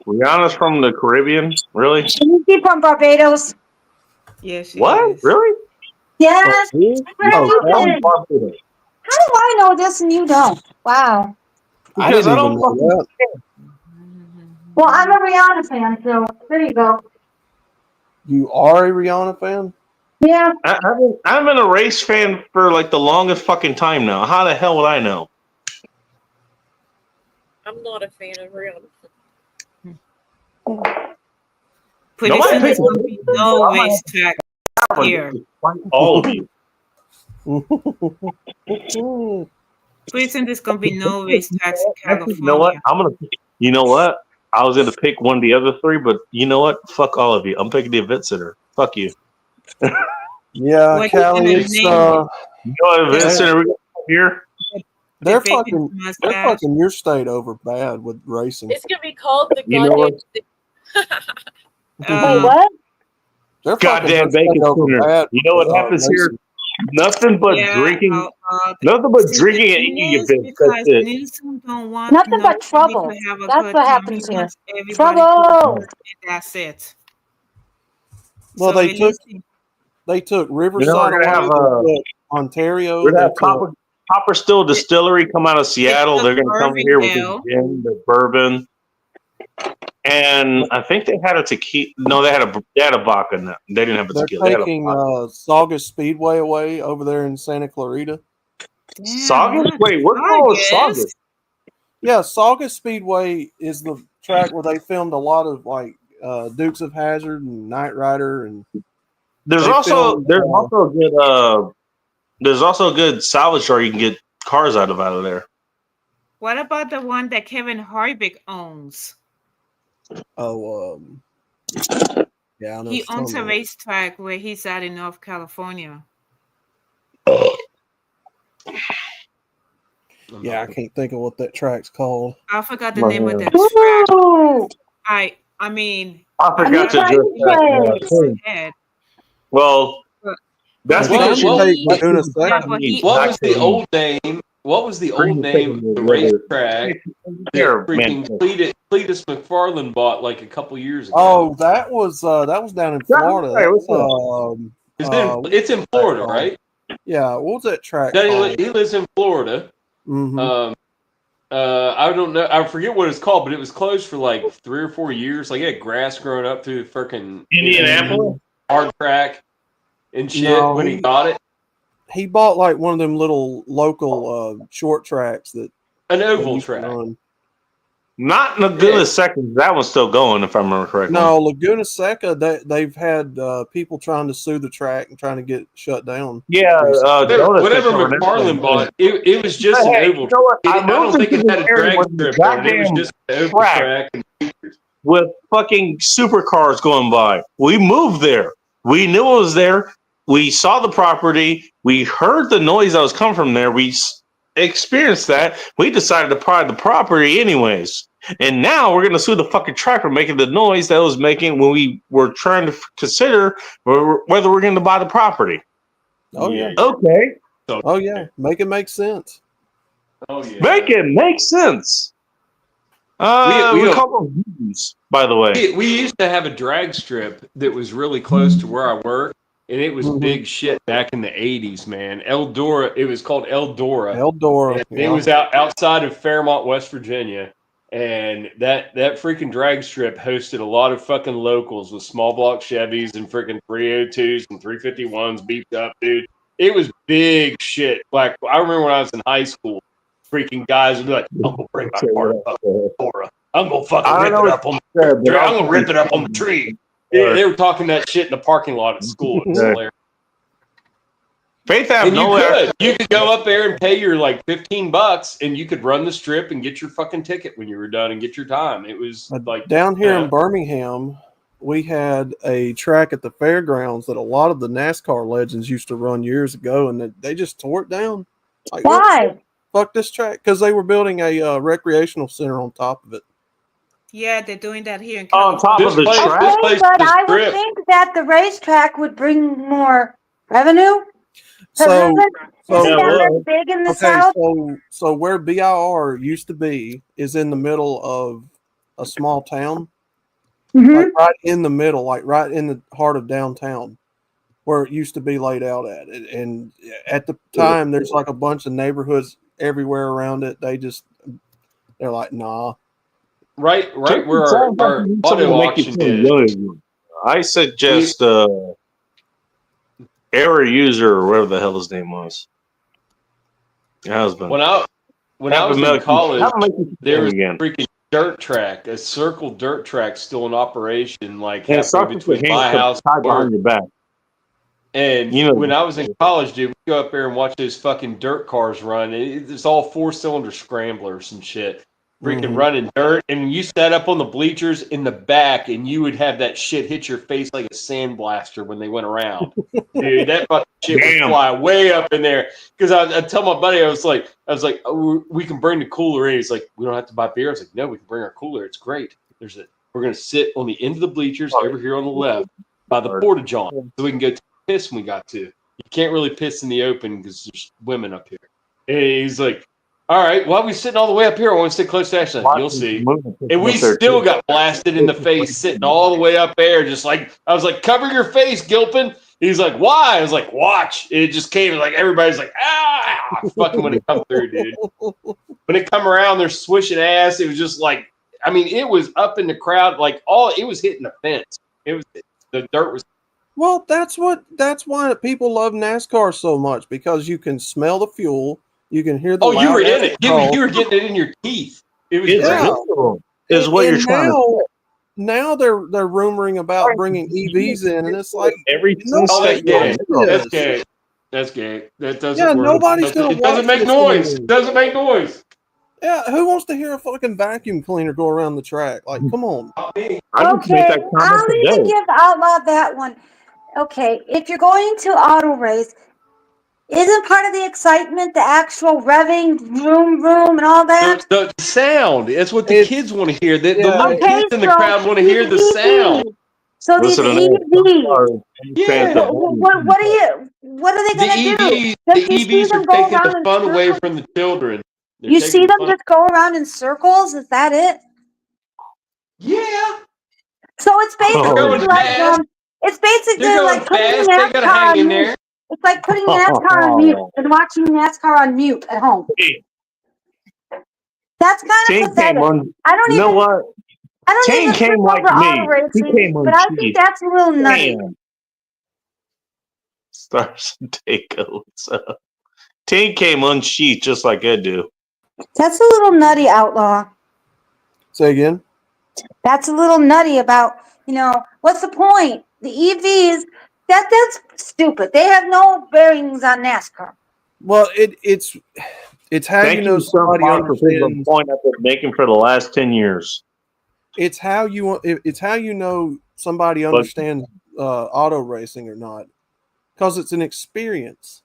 Rihanna's from the Caribbean? Really? She's from Barbados. Yes. What? Really? Yes. How do I know this and you don't? Wow. Because I don't know that. Well, I'm a Rihanna fan, so there you go. You are a Rihanna fan? Yeah. I've been a race fan for like the longest fucking time now. How the hell would I know? I'm not a fan of Rihanna. Pretty soon there's going to be no racetrack here. All of you. Pretty soon there's going to be no racetracks in California. You know what? You know what? I was gonna pick one of the other three, but you know what? Fuck all of you. I'm picking the event center. Fuck you. Yeah, Callie, it's you know what event center we got here? They're fucking your state over bad with racing. It's gonna be called the You know what? Wait, what? They're Goddamn bacon center. You know what happens here? Nothing but drinking. Nothing but drinking and eating your bitch. That's it. Nothing but trouble. That's what happens here. Trouble. That's it. Well, So they took Riverside, You know, we're gonna have Ontario. We're gonna have Copper Still Distillery come out of Seattle. They're gonna come here with the gin, the bourbon, and I think they had a tequila. No, they had a vodka. No, they didn't have a tequila. They're taking Saugus Speedway away over there in Santa Clarita. Saugus? Wait, what's wrong with Saugus? Yeah, Saugus Speedway is the track where they filmed a lot of like Dukes of Hazzard and Knight Rider, and there's also a good salvage store you can get cars out of there. What about the one that Kevin Harvick owns? Oh, yeah, I know he owns a racetrack where he's at in North California. Yeah, I can't think of what that track's called. I forgot the name of that track. I mean, I forgot to just. Well, that's what because was the old name what was the old name of the racetrack that freaking Cletus McFarland bought like a couple years ago? Oh, that was down in Florida. It's in Florida, right? Yeah, what was that track? He lives in Florida. Mm-hmm. I don't know. I forget what it's called, but it was closed for like 3 or 4 years. Like, it had grass growing up through the freaking Indianapolis hard track and shit when he got it. He bought like one of them little local short tracks that an oval track. Not Laguna Seca. That one's still going, if I remember correctly. No, Laguna Seca. They've had people trying to sue the track and trying to get it shut down. Yeah, whatever McFarland bought, it was just an oval. I don't think it had a drag strip on it. It was just an oval track with fucking supercars going by. We moved there. We knew it was there. We saw the property. We heard the noise that was coming from there. We experienced that. We decided to buy the property anyways. And now we're going to sue the fucking track for making the noise that it was making when we were trying to consider whether we're going to buy the property. Oh, yeah. Okay. Oh, yeah. Make it make sense. Oh, yeah. Make it make sense. We call them views, by the way. We used to have a drag strip that was really close to where I work. And it was big shit back in the 80s, man. Eldora, it was called Eldora. Eldora. It was outside of Fairmont, West Virginia. And that freaking drag strip hosted a lot of fucking locals with small block Chevys and freaking 302s and 351s beefed up, dude. It was big shit. Like, I remember when I was in high school, freaking guys would be like, I'm going to bring my car up Eldora. I'm going to fucking rip it up on the tree. I'm going to rip it up on the tree. They were talking that shit in the parking lot at school. It was hilarious. Faith have and no you could go up there and pay your like $15 and you could run the strip and get your fucking ticket when you were done and get your time. It was like down here in Birmingham, we had a track at the fairgrounds that a lot of the NASCAR legends used to run years ago, and they just tore it down. Like, why? Fuck this track, because they were building a recreational center on top of it. Yeah, they're doing that here in on top of the track. Okay, but I would think that the racetrack would bring more revenue. So that big in the south? So where BIR used to be is in the middle of a small town, like right in the middle, like right in the heart of downtown, where it used to be laid out at. And at the time, there's like a bunch of neighborhoods everywhere around it. They're like, nah. Right where our auto auction is. I suggest Error User or whatever the hell his name was. Your husband. When I was in college, there was a freaking dirt track, a circle dirt track still in operation, like halfway between my house and behind your back. And when I was in college, dude, we go up there and watch those fucking dirt cars run. It's all 4-cylinder scramblers and shit. Freaking running dirt, and you sat up on the bleachers in the back, and you would have that shit hit your face like a sandblaster when they went around. Dude, that fucking shit would fly way up in there. Because I tell my buddy, I was like, oh, we can bring the cooler in. He's like, we don't have to buy beer. I was like, no, we can bring our cooler. It's great. We're gonna sit on the end of the bleachers over here on the left by the porta john, so we can go piss when we got to. You can't really piss in the open because there's women up here. And he's like, all right, why are we sitting all the way up here? I want to sit close to Ashley. You'll see. And we still got blasted in the face sitting all the way up there. Just like, I was like, cover your face, Gilpin. He's like, why? I was like, watch. It just came like, everybody's like, ah, fucking when it come through, dude. When it come around, they're swishing ass. It was just like, I mean, it was up in the crowd. Like it was hitting the fence. The dirt was. Well, that's why people love NASCAR so much, because you can smell the fuel. You can hear the. Oh, you were in it. You were getting it in your teeth. It was is what you're trying to say. Now they're rumoring about bringing EVs in, and it's like that's gay. That's gay. That's gay. That doesn't. Yeah, work. nobody's gonna. It doesn't make noise. It doesn't make noise. Yeah, who wants to hear a fucking vacuum cleaner go around the track? Like, come on. Okay, I'll even give Outlaw that one. Okay, if you're going to auto race, isn't part of the excitement the actual revving, vroom, and all that? The sound. That's what the kids want to hear. The little kids in the crowd want to hear the sound. So these EVs. Yeah. What are they The gonna do? EVs, Don't the you see EVs are them go taking the around in fun away circles? from the children. They're You taking see the them fun. just go around in circles? Is that it? Yeah. So it's They're basically going like fast. it's basically They're going like putting fast. They gotta NASCAR hang on in mute. there. It's like putting NASCAR on mute and watching NASCAR on mute at home. That's kind of pathetic. You know what? I don't Tane even trip came like over auto me. He racing, came but I think that's a little nutty. Damn. Stars and Daco. Tane came unsheathed just like I do. That's a little nutty, Outlaw. Say again? That's a little nutty about, what's the point? The EVs, that's stupid. They have no bearings on NASCAR. Well, it's how Thank you know somebody Sunflower, for the understands. point I've been making for the last 10 years. It's how you know somebody understands auto racing or not, because it's an experience,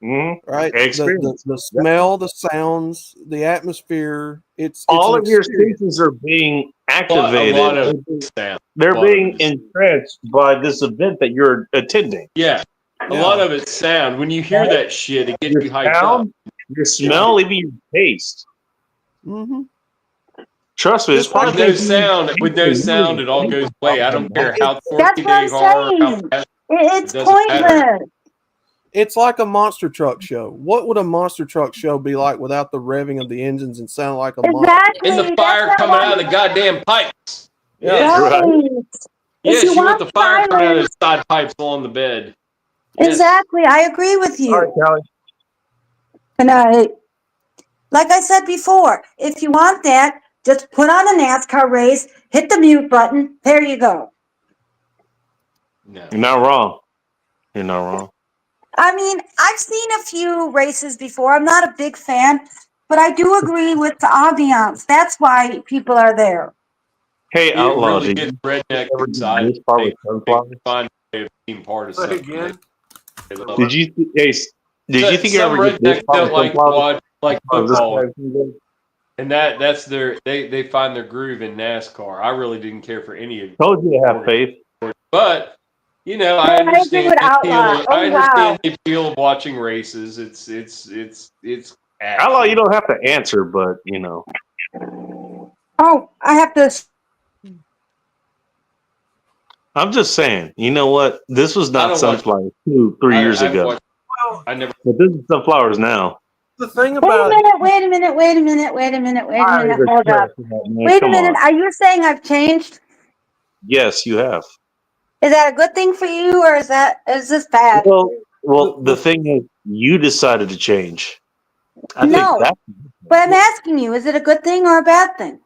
right? Experience. The smell, the sounds, the atmosphere. It's all an of your experience. senses are being activated. A lot of sound. They're being entranced by this event that you're attending. Yeah. A lot of it's sound. When you hear that shit, it gets you hyped up. Your smell, even your taste. Mm-hmm. Trust me, it's probably with no sound, it all goes away. I don't care how That's torquey what I'm they are, how saying. fast. It's It doesn't matter. pointless. It's like a monster truck show. What would a monster truck show be like without the revving of the engines and sound like a monster? And the fire coming out of the goddamn pipes. Yeah. Right. Yes, If you want the fire coming out of silence- the side pipes along the bed. Yes. Exactly. I agree with you. All right, Callie. And like I said before, if you want that, just put on a NASCAR race, hit the mute button. There you go. No. You're not wrong. You're not wrong. I mean, I've seen a few races before. I'm not a big fan, but I do agree with the ambiance. That's why people are there. Hey, It Outlaw, really did gets redneck you ever do inside. this part with They Sunflower? find a way of being part of something. Again? Did you think you Some ever get this rednecks part don't with like Sunflower? watch like football, This and that's their they find their groove in NASCAR. I really didn't care for any of told you to have faith. but I agree understand with the Outlaw. appeal. Oh, I understand wow. the appeal of watching races. It's Outlaw, you don't have to answer, but Oh, I have to. I'm just saying. You know what? This was I not don't Sunflower 2-3 years ago, I never. but this is Sunflowers now. The thing Wait a about minute, wait a minute, wait a minute, wait a minute, wait a minute. Hold up. Wait a Come minute. on. Are you saying I've changed? Yes, you have. Is that a good thing for you, or is this bad? Well, the thing is, you decided to change. I No, think that but I'm asking you, is it a good thing or a bad thing?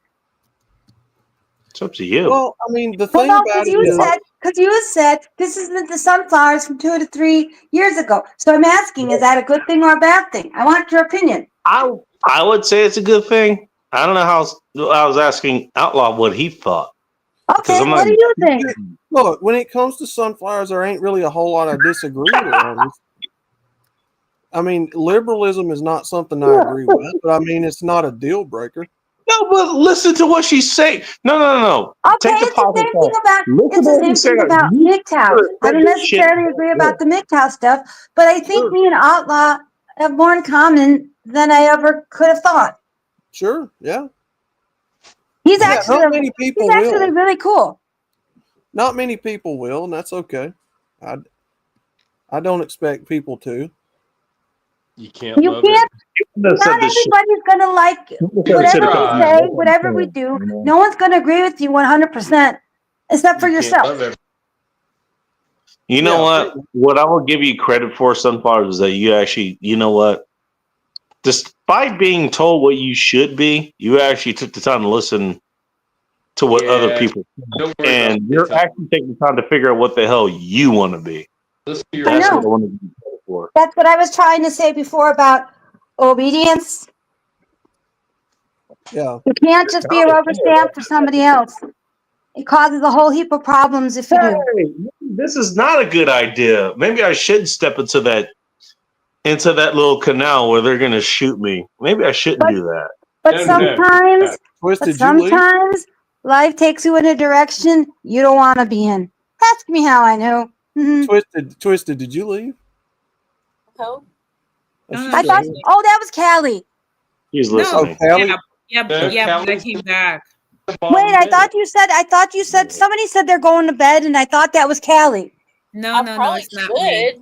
it's up to you. well, I mean, the Well, thing no, about it is, because you said this isn't the sunflowers from 2 to 3 years ago. So I'm asking, is that a good thing or a bad thing? I want your opinion. I would say it's a good thing. I don't know how I was asking Outlaw what he thought. Okay, I'm what not- do you think? look, when it comes to sunflowers, there ain't really a whole lot I disagree with. I mean, liberalism is not something I agree with, but I mean, it's not a deal breaker. No, but listen to what she's saying. No. Okay, it's the same thing about MGTOW. I don't necessarily agree about the MGTOW stuff, but I think me and Outlaw have more in common than I ever could have thought. Sure, yeah. He's Yeah, actually not many people he's actually will. really cool. Not many people will, and that's okay. I don't expect people to. You can't. You can't. Not everybody's gonna like whatever we say, whatever we do. No one's gonna agree with you 100%, except for yourself. You know what? What I will give you credit for, Sunflowers, is that you actually, you know what? Despite being told what you should be, you actually took the time to listen to what other people think. And you're actually taking the time to figure out what the hell you want to be. That's what I want to be credit for. That's what I was trying to say before about obedience. Yeah. You can't just be a rubber stamp for somebody else. It causes a whole heap of problems if you do. Hey, this is not a good idea. Maybe I should step into that little canal where they're going to shoot me. Maybe I shouldn't do that. But sometimes life takes you in a direction you don't want to be in. Ask me how I know. Mhm. Twisted, did you leave? Oh, She's I still thought. here. Oh, that was Callie. He's No. listening. Callie? Yeah, No, but I Callie's came back. Wait, I thought you said somebody said they're going to bed, and I thought that was Callie. No, I no, probably it's not me. should.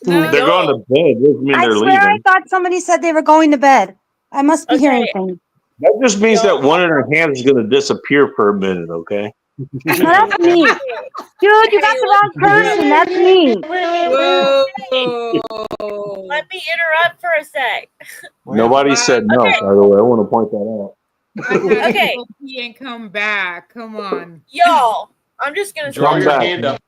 No. They're going to bed. Doesn't mean I they're swear I leaving. thought somebody said they were going to bed. I must be hearing Okay, things. That just means Y'all- that one of their hands is going to disappear for a minute. Okay. No, that's me. Dude, you got the wrong person. That's me. Whoa. Let me interrupt for a sec. Nobody Wow. said no. Okay. By the way, I want to point that out. I had Okay. to go pee and come back. Come on. Y'all, I'm just gonna Draw say your back. hand up.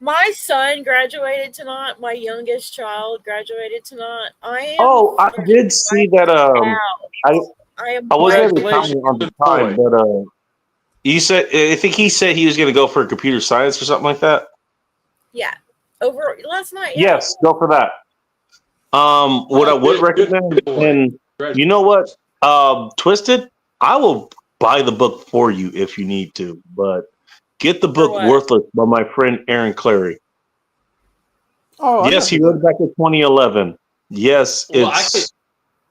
my son graduated tonight. My youngest child graduated tonight. I am. Oh, I did see that. I am. I wasn't able to Congratulations comment on the to the time, boy. but you said I think he said he was going to go for computer science or something like that. Yeah. Over last night. Yeah. Yes, go for that. What I would recommend, and you know what, Twisted, I will buy the book for you if you need to, but get the book what? Worthless by my friend Aaron Clary. Oh, I Yes, know he who wrote it back in 2011. Yes, Well, it's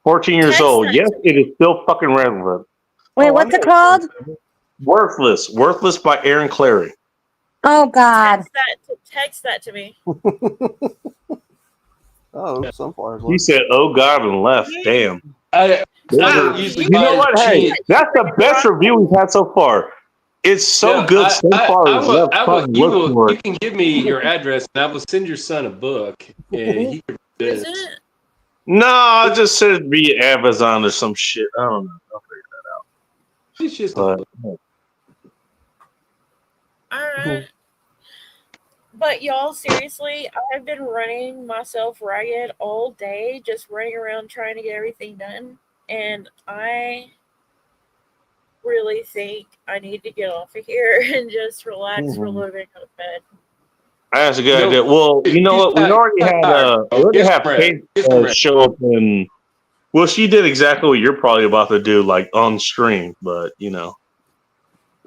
14 years Text old. that Yes, to me. it is still fucking relevant. Wait, Oh, I what's it know. called? Worthless by Aaron Clary. Oh God. Text that to me. Oh, sunflowers He left. said, "Oh God," and left. Damn. I Wow. usually You know buy what? it Hey, cheap. that's the best review we've had so far. It's so No, good. Sunflowers left. Probably look for you it. can give me your address and I will send your son a book and he can read Is it. it? No, I just said it'd be Amazon or some shit. I don't know. I'll figure It's just it out. But All right. But y'all, seriously, I've been running myself ragged all day, just running around trying to get everything done. And I really think I need to get off of here and just relax for a little bit and go to bed. that's a good idea. Well, you know what? We already had Faith show up and well, she did exactly what you're probably about to do, like on stream. But you know,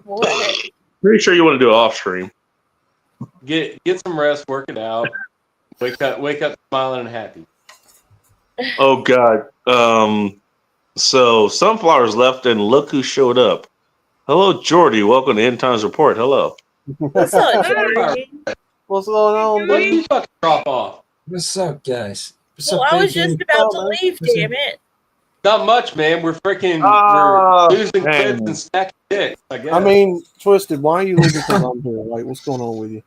What? pretty sure you want to do it off stream. Get some rest, work it out. Wake up smiling and happy. Oh God. So Sunflowers left, and look who showed up. Hello, Jordy. Welcome to End Times Report. Hello. What's up, Jordy? What's going on, Why dude? you fucking drop off? What's up, guys? What's Well, up, I was bacon? just about Oh, to man. leave, What's damn it. Not much, man. We're freaking Ah, we're losing man. clips and stacking dicks, I guess. I mean, Twisted, why are you leaving because I'm here? Like, what's going on with you?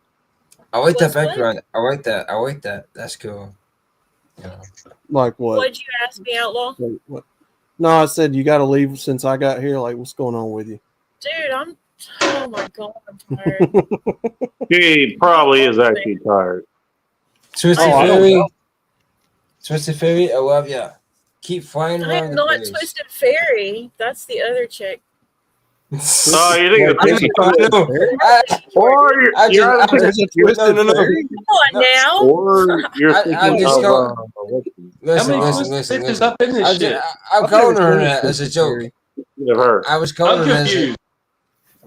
I like that What's what? background. I like that. I like that. That's cool. Yeah. Like what? What'd you ask me, Outlaw? Like, what? No, I said you got to leave since I got here. Like, what's going on with you? Dude, oh my God, I'm tired. He probably is actually tired. Twisted Oh, I don't Fairy. know. Twisted Fairy, I love ya. Keep flying I around am the not place. Twisted Fairy. That's the other chick. Oh, you think I it's know. or you're either There's a Twisted no. Fairy? Come on now. or you're I'm thinking just of going. How many Listen. twisted bitches up in this shit? I'm I've calling never her seen that as a joke. Fairy. of her. I was calling I'm her as a. confused.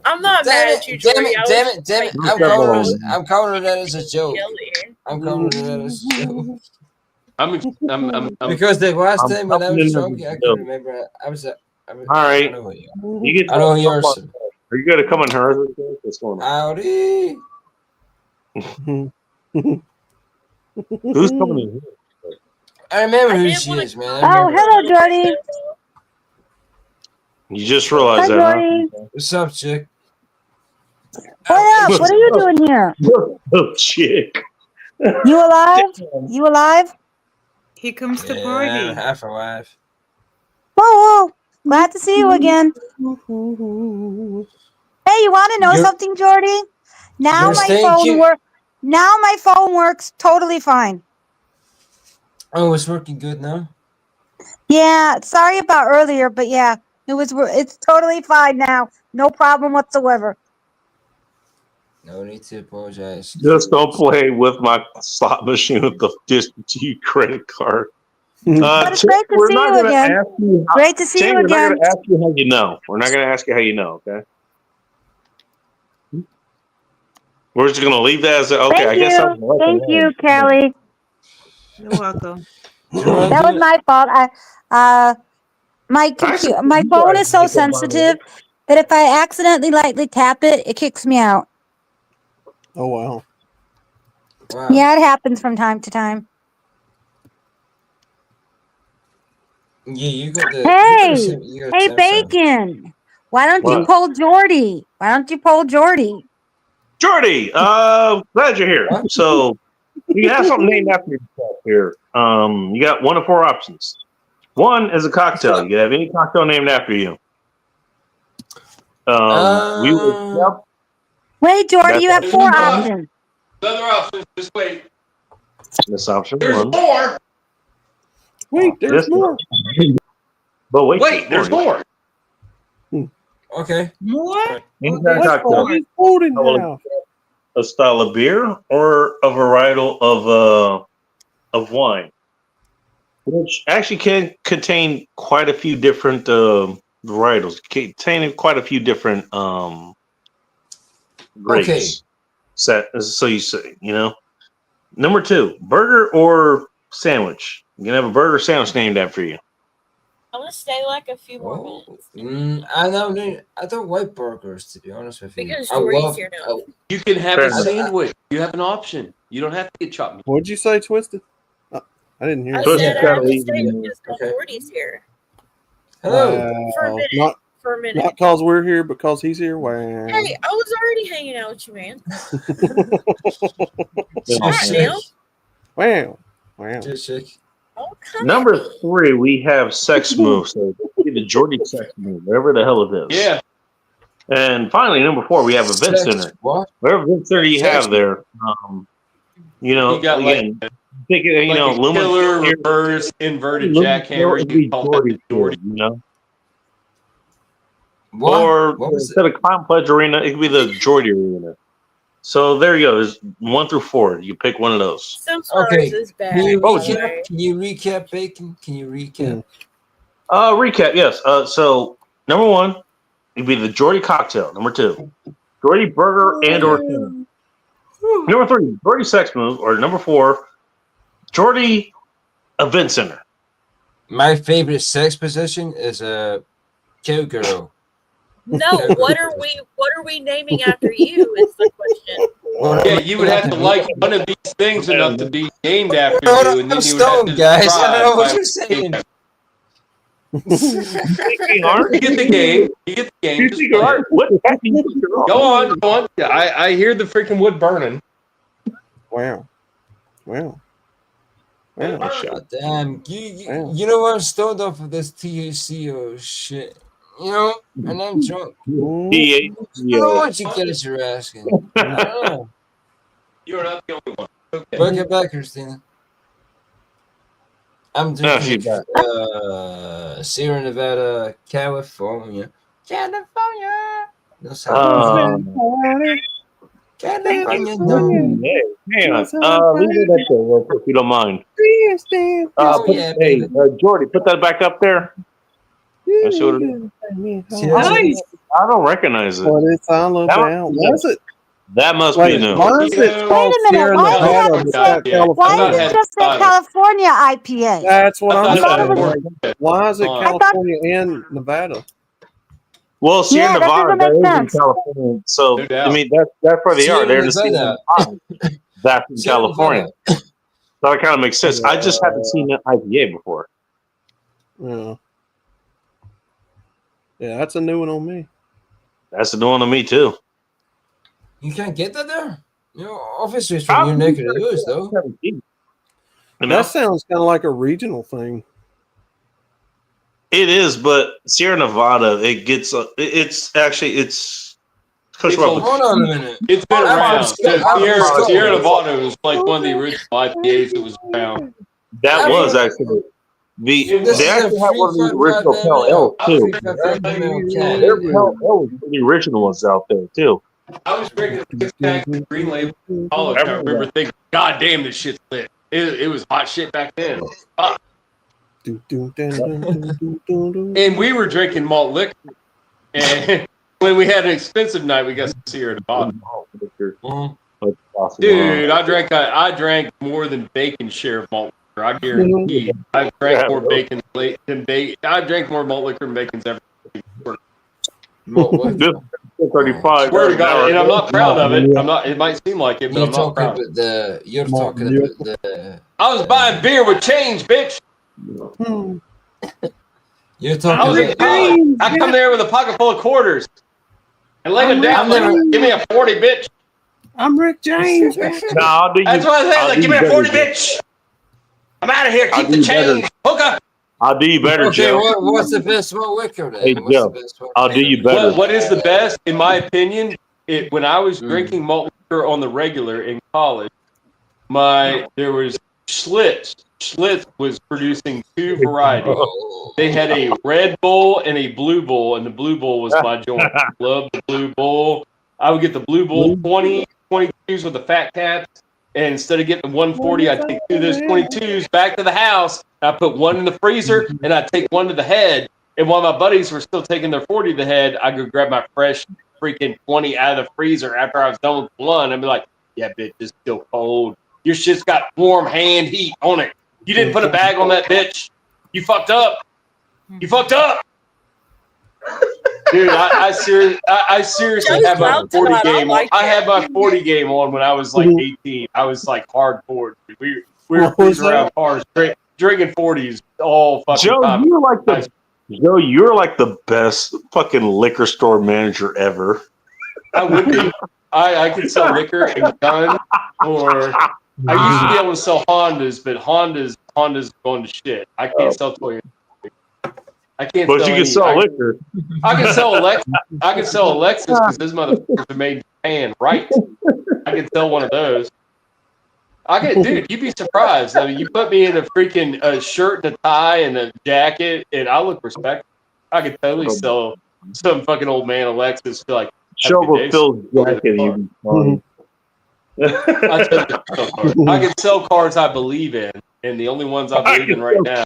I'm not Damn mad at you, it! Damn Jordy. it! I was Damn just it! Damn it! like, I'm calling her that as a joke. yell at you. I'm calling her that as a joke. I'm Because the last I'm time when I coming was into drunk, the I joke. couldn't remember. I was. All right. I know what you. You get I know yours. Are you gonna come on her? What's going on? Howdy. Who's coming in here? I remember I who did she wanna is, man. I Oh, remember. hello, Jordy. You just Hi, realized that, Jordy. What's up, chick? What up? What are you doing here? huh? Oh, chick. You alive? You alive? He comes to Yeah, party. I'm half alive. Whoa, whoa. Glad to see you again. Hey, you want to know something, Jordy? Now Yes, my thank phone you. works. Now my phone works totally fine. Oh, it's working good now. Yeah, sorry about earlier, but yeah, it's totally fine now. No problem whatsoever. No need to apologize. Just don't play with my slot machine with the discontinued credit card. But it's Chick, great to we're see not you going to again. ask you. Great to see Chick, you we're not again. going to ask you how you know. We're not going to ask you how you know. Okay. We're just gonna leave that as okay. Thank I guess you. Thank you, Kelly. You're welcome. That was my fault. My phone is so sensitive that if I accidentally lightly tap it, it kicks me out. Oh wow. Wow. Yeah, it happens from time to time. Yeah, you got the. Hey, You got hey, Samsung. Bacon. Why don't you What? pull Jordy? Why don't you pull Jordy? Jordy, glad you're here. What? So you have something named after yourself here. You got 1 of 4 options. One is a cocktail. You can have any cocktail named after you. We would accept. Wait, Jordy, you have That's 4 options. Another option. Just wait. this option There's 1. more. Wait, there's This more. But Wait, there's more. Okay. More? Any Okay. kind of cocktail. He's folding now. A style of beer or a varietal of wine, which actually can contain quite a few different varietals, containing quite a few different grapes. Okay. So you say, Number 2, burger or sandwich. You can have a burger sandwich named after you. I'm gonna stay like a few more minutes. I don't like burgers, to be honest with you. Because I Jordy's love. here now. You can have Fair a enough. sandwich. You have an option. You don't have to get chopped meat. What'd you say, Twisted? I didn't hear I you. Twisted said I gotta have to leave stay in because Okay. Jordy's here. Hello. For a Wow. minute. For a minute. Not because we're here, because he's here. Wow. Hey, I was already hanging out with you, man. Just Alright, sick. now. Wow. Wow. Just sick. Oh, come Number at me. 3, we have sex moves. So the Jordy sex move, whatever the hell it is. Yeah. And finally, number 4, we have event Sex. center. What? Whatever event center you Sex. have there, You got again, think like a Lumen killer, here, reverse, inverted Lumen jackhammer. would You be can call that the Jordy, Jordy. What? Or What was instead of Clown Pledge Arena, it could be the Jordy Arena. So there you go. There's 1 through 4. You pick one of those. Some stars Okay. is bad. Can you Oh, recap? Can you recap, Bacon? Can you recap? Recap, yes. So number 1, it'd be the Jordy cocktail. Number 2, Jordy burger and or sandwich. Number 3, Jordy sex move. Or number 4, Jordy event center. My favorite sex position is a cowgirl. No, what are we naming after you is the question. Yeah, you would have to like one of these things enough to be named after you, and then you would have stoned, to guys. I don't know what describe you're saying. You get the game. You get the game. Just play it. What happened? Go on, go on. Yeah, I hear the freaking wood burning. Wow. Wow. Wow. God damn. You know what? I'm stoned off of this THC or shit. You know? And I'm drunk. I don't know what you guys are asking. I don't know. You're not the only one. Okay. Welcome back, Christina. I'm drinking Sierra Nevada, California. California. No California, no. Hang on. Leave it up there real quick, if you don't mind. Jordy, put that back up there. Let's see what it is. I don't recognize it. What it's all about. Was it? That must be new. Why is it called Sierra Nevada? Why is it just a California IPA? That's what I'm saying. was- Why is it California and Nevada? Well, Sierra Yeah, that Nevada, doesn't that make is in sense. California. So, No doubt. I mean, that's where they are. They're in the Sierra Sierra Nevada. That's in Sierra California. So that kind of makes sense. I just haven't seen that IPA before. Yeah. Yeah, that's a new one on me. That's the new one to me, too. You can't get that there? You know, obviously it's from your neck of the woods, though. That sounds kind of like a regional thing. It is, but Sierra Nevada, it gets. It's actually Hold on a minute. It's been around. Scott. Sierra Nevada was like one of the original IPAs that was around. That was actually they actually had one of the original Pale Ales too. Their Pale Ale was one of the original ones out there too. I was drinking a 6-pack of Green Label college. I remember thinking, God damn, this shit's lit. It was hot shit back then. And we were drinking malt liquor. And when we had an expensive night, we got Sierra Nevada. Dude, I drank more than Bacon's share of malt liquor. I guarantee. I drank more bacon than bacon. I drank more malt liquor than Bacon's ever. Malt liquor. 35. Swear to God, and I'm not proud of it. I'm not. It might seem like it, but You're I'm not talking proud. about the. You're talking about the. I was buying beer with change, bitch. You're I talking was in about. college. I come there with a pocket full of quarters and lay them down. Like, give me a 40, bitch. I'm Rick James. No, I'll do you. That's what I said. Like, give me a 40, bitch. I'm out of here. Keep the change. Hook up. I'll do you better, Okay, Joe. what's the best malt liquor then? Hey, What's Joe, the best I'll do you better. What is the best, in my opinion? When I was drinking malt liquor on the regular in college, there was Schlitz. Schlitz was producing two varieties. They had a Red Bull and a Blue Bull, and the Blue Bull was my joint. Love the Blue Bull. I would get the Blue Bull 22s with the fat caps, and instead of getting the 140, I'd take two of those 22s back to the house. I put one in the freezer, and I'd take one to the head. And while my buddies were still taking their 40 to the head, I'd go grab my fresh freaking 20 out of the freezer after I was done with one. I'd be like, yeah, bitch, it's still cold. Your shit's got warm hand heat on it. You didn't put a bag on that bitch. You fucked up. You fucked up. Dude, I seriously had my 40 game on. I had my 40 game on when I was like 18. I was like hardcore. We were cruising around cars drinking 40s all fucking time. Joe, you're like the best fucking liquor store manager ever. I would be. I could sell liquor and gun, or I used to be able to sell Hondas, but Honda's going to shit. I can't sell Toyota. I can't. But you can sell liquor. I can sell Lexus. I can sell a Lexus because those motherfuckers are made in Japan, right? I can sell one of those. Dude, you'd be surprised. I mean, you put me in a freaking shirt and a tie and a jacket, and I look respectable. I could totally sell some fucking old man a Lexus. Like, Shovel Phil's jacket, even funny. I can sell cars I believe in, and the only ones I believe in right now,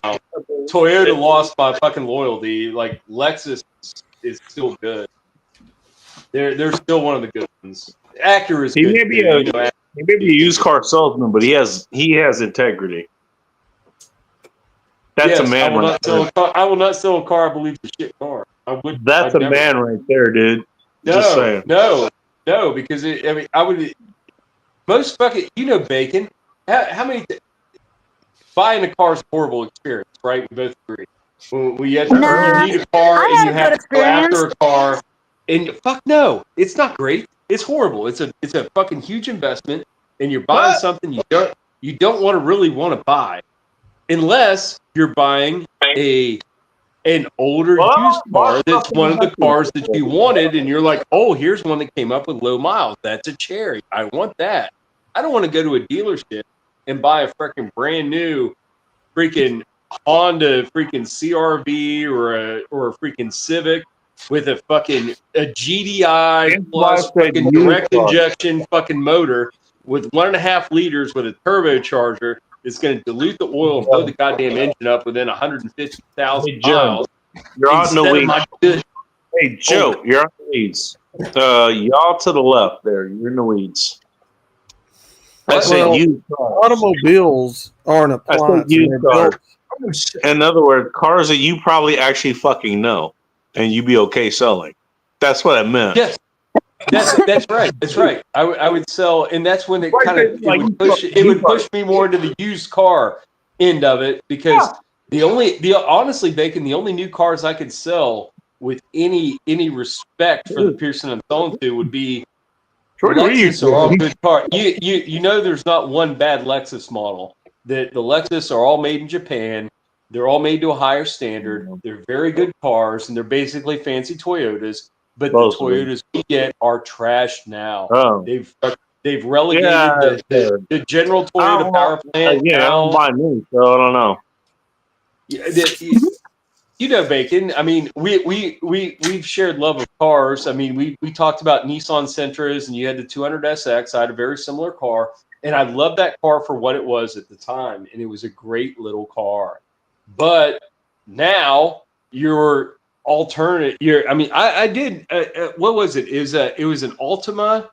Toyota lost my fucking loyalty. Like, Lexus is still good. They're still one of the good ones. Acura is good. He may be a used car salesman, but he has integrity. That's a man right there. I will not sell a car I believe is a shit car. That's a man right there, dude. Just saying. No, because I would. Most fucking, Bacon. How many? Buying a car is a horrible experience, right? We both agree. You need a car and you have to go after a car, and fuck no, it's not great. It's horrible. It's a fucking huge investment, and you're buying something you don't really want to buy, unless you're buying an older used car that's one of the cars that you wanted, and you're like, oh, here's one that came up with low miles. That's a Cherry. I want that. I don't want to go to a dealership and buy a freaking brand new freaking Honda freaking CRV or a freaking Civic with a GDI plus fucking direct injection fucking motor with 1.5 liters with a turbocharger. It's going to dilute the oil and blow the goddamn engine up within 150,000 miles. You're on the weeds. Hey, Joe, you're on the weeds. Y'all to the left there. You're in the weeds. Automobiles are an appliance. In other words, cars that you probably actually fucking know and you be okay selling. That's what I meant. Yes. That's right. That's right. I would sell, and that's when it kind of it would push me more into the used car end of it, because honestly, Bacon, the only new cars I could sell with any respect for the person I'm selling to would be Lexus are all good cars. You know, there's not one bad Lexus model. The Lexus are all made in Japan. They're all made to a higher standard. They're very good cars, and they're basically fancy Toyotas. But the Toyotas we get are trash now. Oh. They've relegated the general Toyota power plant. I don't buy new, so I don't know. Bacon. I mean, we've shared love of cars. I mean, we talked about Nissan Sentras, and you had the 200SX. I had a very similar car, and I loved that car for what it was at the time, and it was a great little car. But now your alternate, I did. What was it? It was an Altima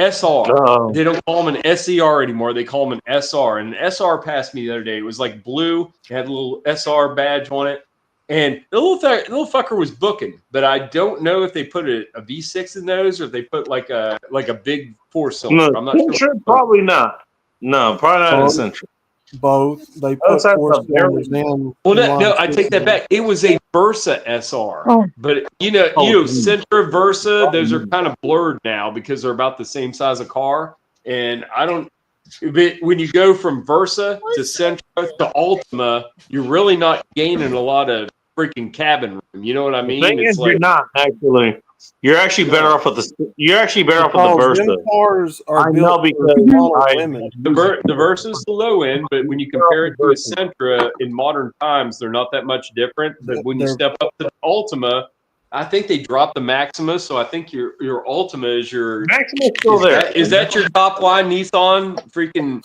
SR. They don't call them an SER anymore. They call them an SR. And an SR passed me the other day. It was like blue. It had a little SR badge on it. And the little fucker was booking. But I don't know if they put a V6 in those or if they put like a big 4-cylinder. I'm not sure. Probably not. No, probably not Both. Central. Both. They put 4 cylinders in. Well, no, I take that back. It was a Versa SR. But Sentra, Versa, those are kind of blurred now because they're about the same size of car. And I don't. But when you go from Versa to Sentra to Ultima, you're really not gaining a lot of freaking cabin room. You know what I mean? The thing is, you're not actually. You're actually better off with the. You're actually better off with the Versa. Them cars are I know because the Versa's the low end, but when you compare it to a Sentra in modern times, they're not that much different. But when you step up to the Ultima, I think they dropped the Maxima, so I think your Ultima is your Maxima's still there. Is that your top line Nissan freaking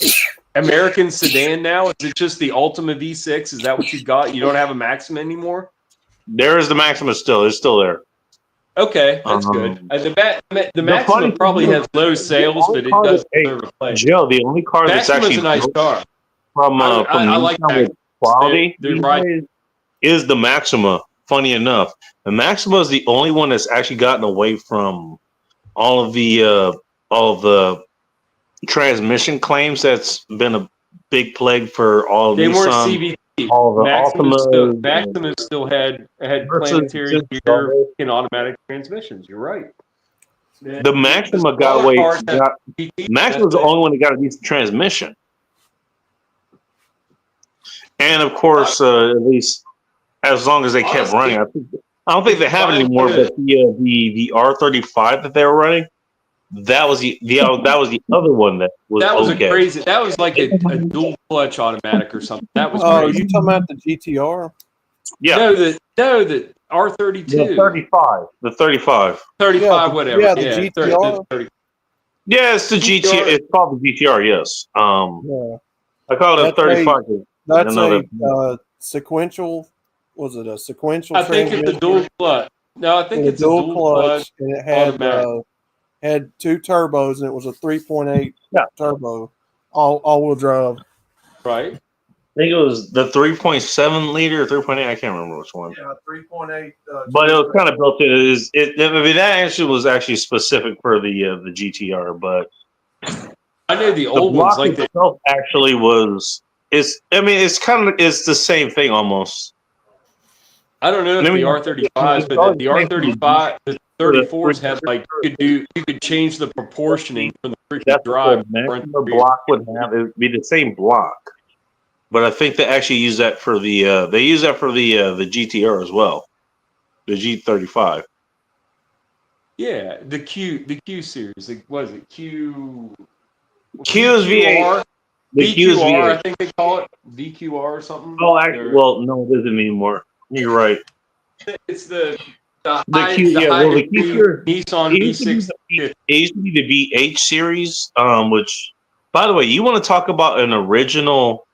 American sedan now? Is it just the Ultima V6? Is that what you got? You don't have a Maxima anymore? There is the Maxima still. It's still there. Okay, that's good. The Maxima probably has low sales, but it does deserve a place. Joe, the only car that's actually a nice car. From I like with quality they're right. is the Maxima. Funny enough, the Maxima is the only one that's actually gotten away from all of the transmission claims. That's been a big plague for all of They weren't Nissan. CVT. All the Maxima still had planetary gear and automatic transmissions. You're right. The Maxima got away. Maxima was the only one that got a decent transmission, and of course, at least as long as they kept running. I don't think they have it anymore. But the R35 that they were running, that was the other one that was okay. A crazy. That was like a dual clutch automatic or something. That was. Oh, crazy. you talking about the GTR? Yeah. No, the R32. The 35. The 35. 35, whatever. Yeah, the GTR. 30. Yeah, it's the GTR. It's called the GTR. Yes. I call it a 35. That's a sequential. Was it a sequential? I think it's a dual clutch. No, I think it's a dual clutch, and it had 2 turbos, and it was a 3.8 turbo, all-wheel drive. Right. I think it was the 3.7 liter or 3.8. I can't remember which one. Yeah, 3.8. But it was kind of built in. That actually was actually specific for the GTR. But I know the old ones like itself actually was. It's the same thing almost. I don't know if the R35s, but the R35, the 34s had like you could change the proportioning from the freaking drive. The block would have it would be the same block, but I think they actually use that for the the GTR as well, the G35. Yeah, the Q series. What is it? Q is V8. The VQR, I think they call it VQR or something. Oh, actually, well, no, it isn't anymore. You're right. It's the Q Nissan V6. It used to be the V8 series, which, by the way, you want to talk about an original?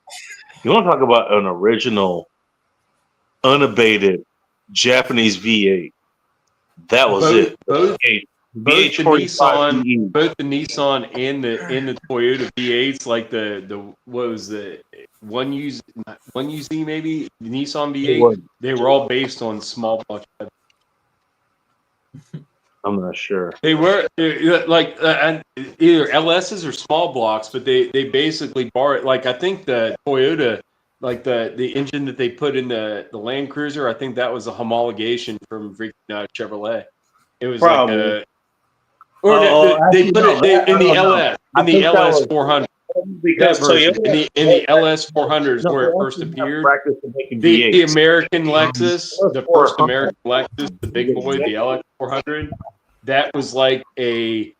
You want to talk about an original, unabated Japanese V8? That was it. Both the Nissan and the Toyota V8s, like the what was the one UZ maybe the Nissan V8, they were all based on small block. I'm not sure. They were like either LSs or small blocks, but they basically borrowed. Like I think the Toyota, like the engine that they put in the Land Cruiser, I think that was a homologation from Chevrolet. It was probably. Like they put it in the LS, in the LS 400. Because in the LS 400 is where it first appeared. The American Lexus, the first American Lexus, the big boy, the LS 400. That was like it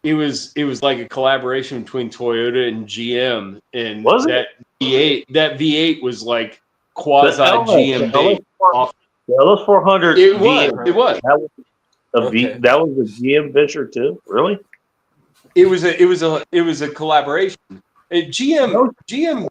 was like a collaboration between Toyota and GM, and that V8 was like quasi GM based. The LS 400. It was. That was a GM venture too. Really? It was a collaboration. GM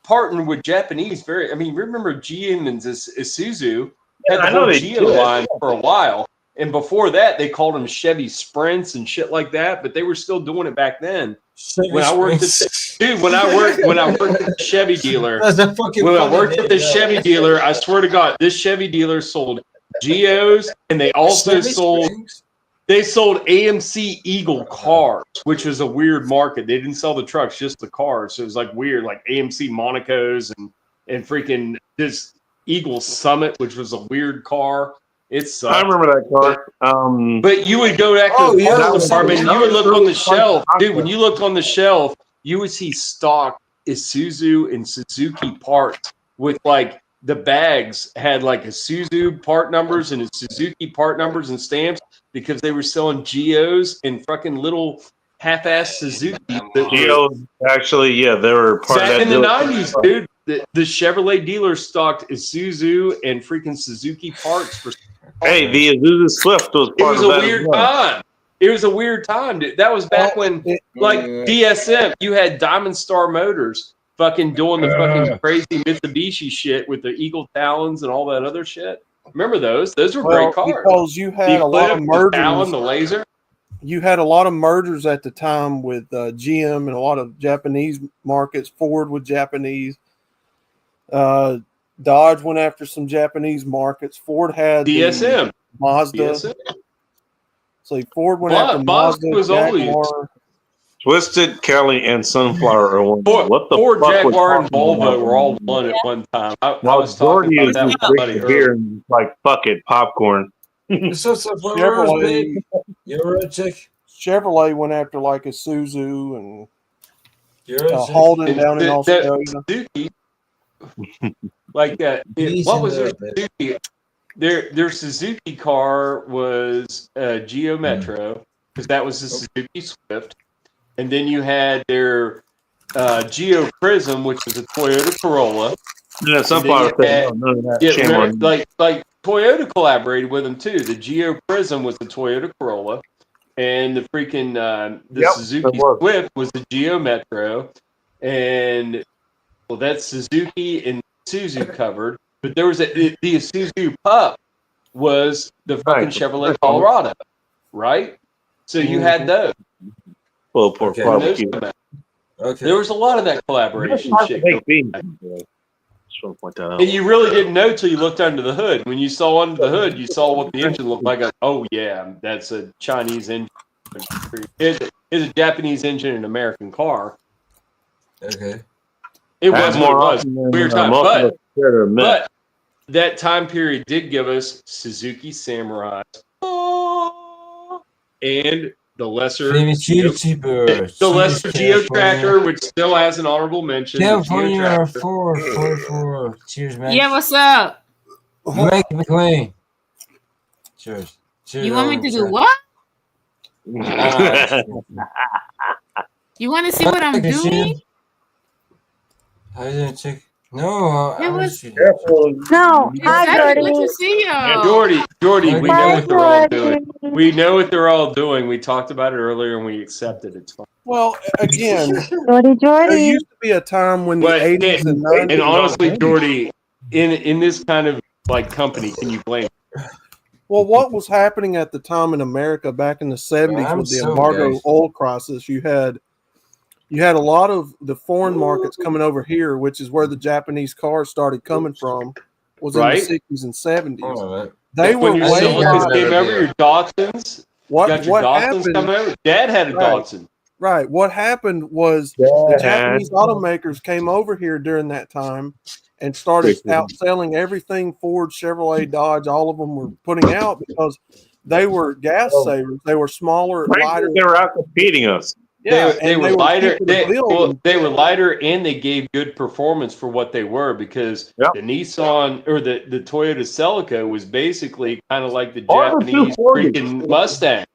partnered with Japanese. Remember GM and Isuzu had the whole GM line for a while, And before that, they called them Chevy Sprints and shit like that. But they were still doing it back then. When I worked at when I worked at the Chevy dealer, I worked at the Chevy dealer, I swear to God, this Chevy dealer sold Geos, and they also sold AMC Eagle cars, which was a weird market. They didn't sell the trucks, just the cars. So it was like weird, like AMC Monacos and freaking this Eagle Summit, which was a weird car. It sucked. I remember that car. But you would go back to the parts department and you would look on the shelf. Dude, when you looked on the shelf, you would see stock Isuzu and Suzuki parts with like the bags had like Isuzu part numbers and Suzuki part numbers and stamps because they were selling Geos and fucking little half-ass Suzuki. Geos, actually, yeah, they were part of back that in the deal. 90s, dude. The Chevrolet dealer stocked Isuzu and freaking Suzuki parts for. Hey, the Isuzu Swift was part of that. It was a weird time. It was a weird time, dude. That was back when, like, DSM, you had Diamond Star Motors fucking doing the fucking crazy Mitsubishi shit with the Eagle Talons and all that other shit. Remember those? Those were great cars. Because you had a lot of mergers. The Talon, the Laser. You had a lot of mergers at the time with GM and a lot of Japanese markets. Ford with Japanese. Dodge went after some Japanese markets. Ford had DSM, Mazda. DSM. So Ford went after Mazda. Was Jaguar. Twisted, Kelly, and Sunflower are one. What the Ford, fuck Jaguar, was and Volvo were all one at one time. I was talking about that with somebody beer and like fuck it, popcorn. Chevrolet, Chevrolet went after like a Isuzu and Holden down in Australia. Suzuki, like what was their Suzuki? Their Suzuki car was Geo Metro because that was the Suzuki Swift, and then you had their Geo Prism, which was a Toyota Corolla. Yeah, Sunflower. None of that. Like Toyota collaborated with them too. The Geo Prism was the Toyota Corolla, and the freaking Suzuki Swift was the Geo Metro, and well, that's Suzuki and Isuzu covered. But there was the Isuzu Pup was the fucking Chevrolet Colorado, right? So you had those. Well, poor barbecue. Okay. There was a lot of that collaboration shit. And you really didn't know till you looked under the hood. When you saw under the hood, you saw what the engine looked like. Oh yeah, that's a Chinese engine. It's a Japanese engine in an American car. Okay. It was what it was. Weird time, but that time period did give us Suzuki Samurai and the lesser Geo Tractor, which still has an honorable mention. California 444. Cheers, man. Yeah, what's up? Mike McLean. Cheers. You want me to do what? You want to see what I'm doing? I didn't check. No, No, hi, Good to see you. Jordy, we know what they're all doing. We know what they're all doing. We talked about it earlier and we accepted it. It's fine. Well, again, Jordy. there used to be a time when the 80s and 90s. And honestly, Jordy, in this kind of like company, can you blame? Well, what was happening at the time in America back in the 70s with the embargo oil crisis? You had a lot of the foreign markets coming over here, which is where the Japanese cars started coming from, was in the 60s and 70s. Oh, they were when your Celica came over, your Datsuns. What happened? Coming over? Dad had a Datsun. Right. What happened was the Japanese automakers came over here during that time and started outselling everything Ford, Chevrolet, Dodge, all of them were putting out because they were gas savers. They were smaller, lighter. They were out competing us. Yeah, they were lighter. They were lighter, and they gave good performance for what they were because the Nissan or the Toyota Celica was basically kind of like the Japanese freaking Mustang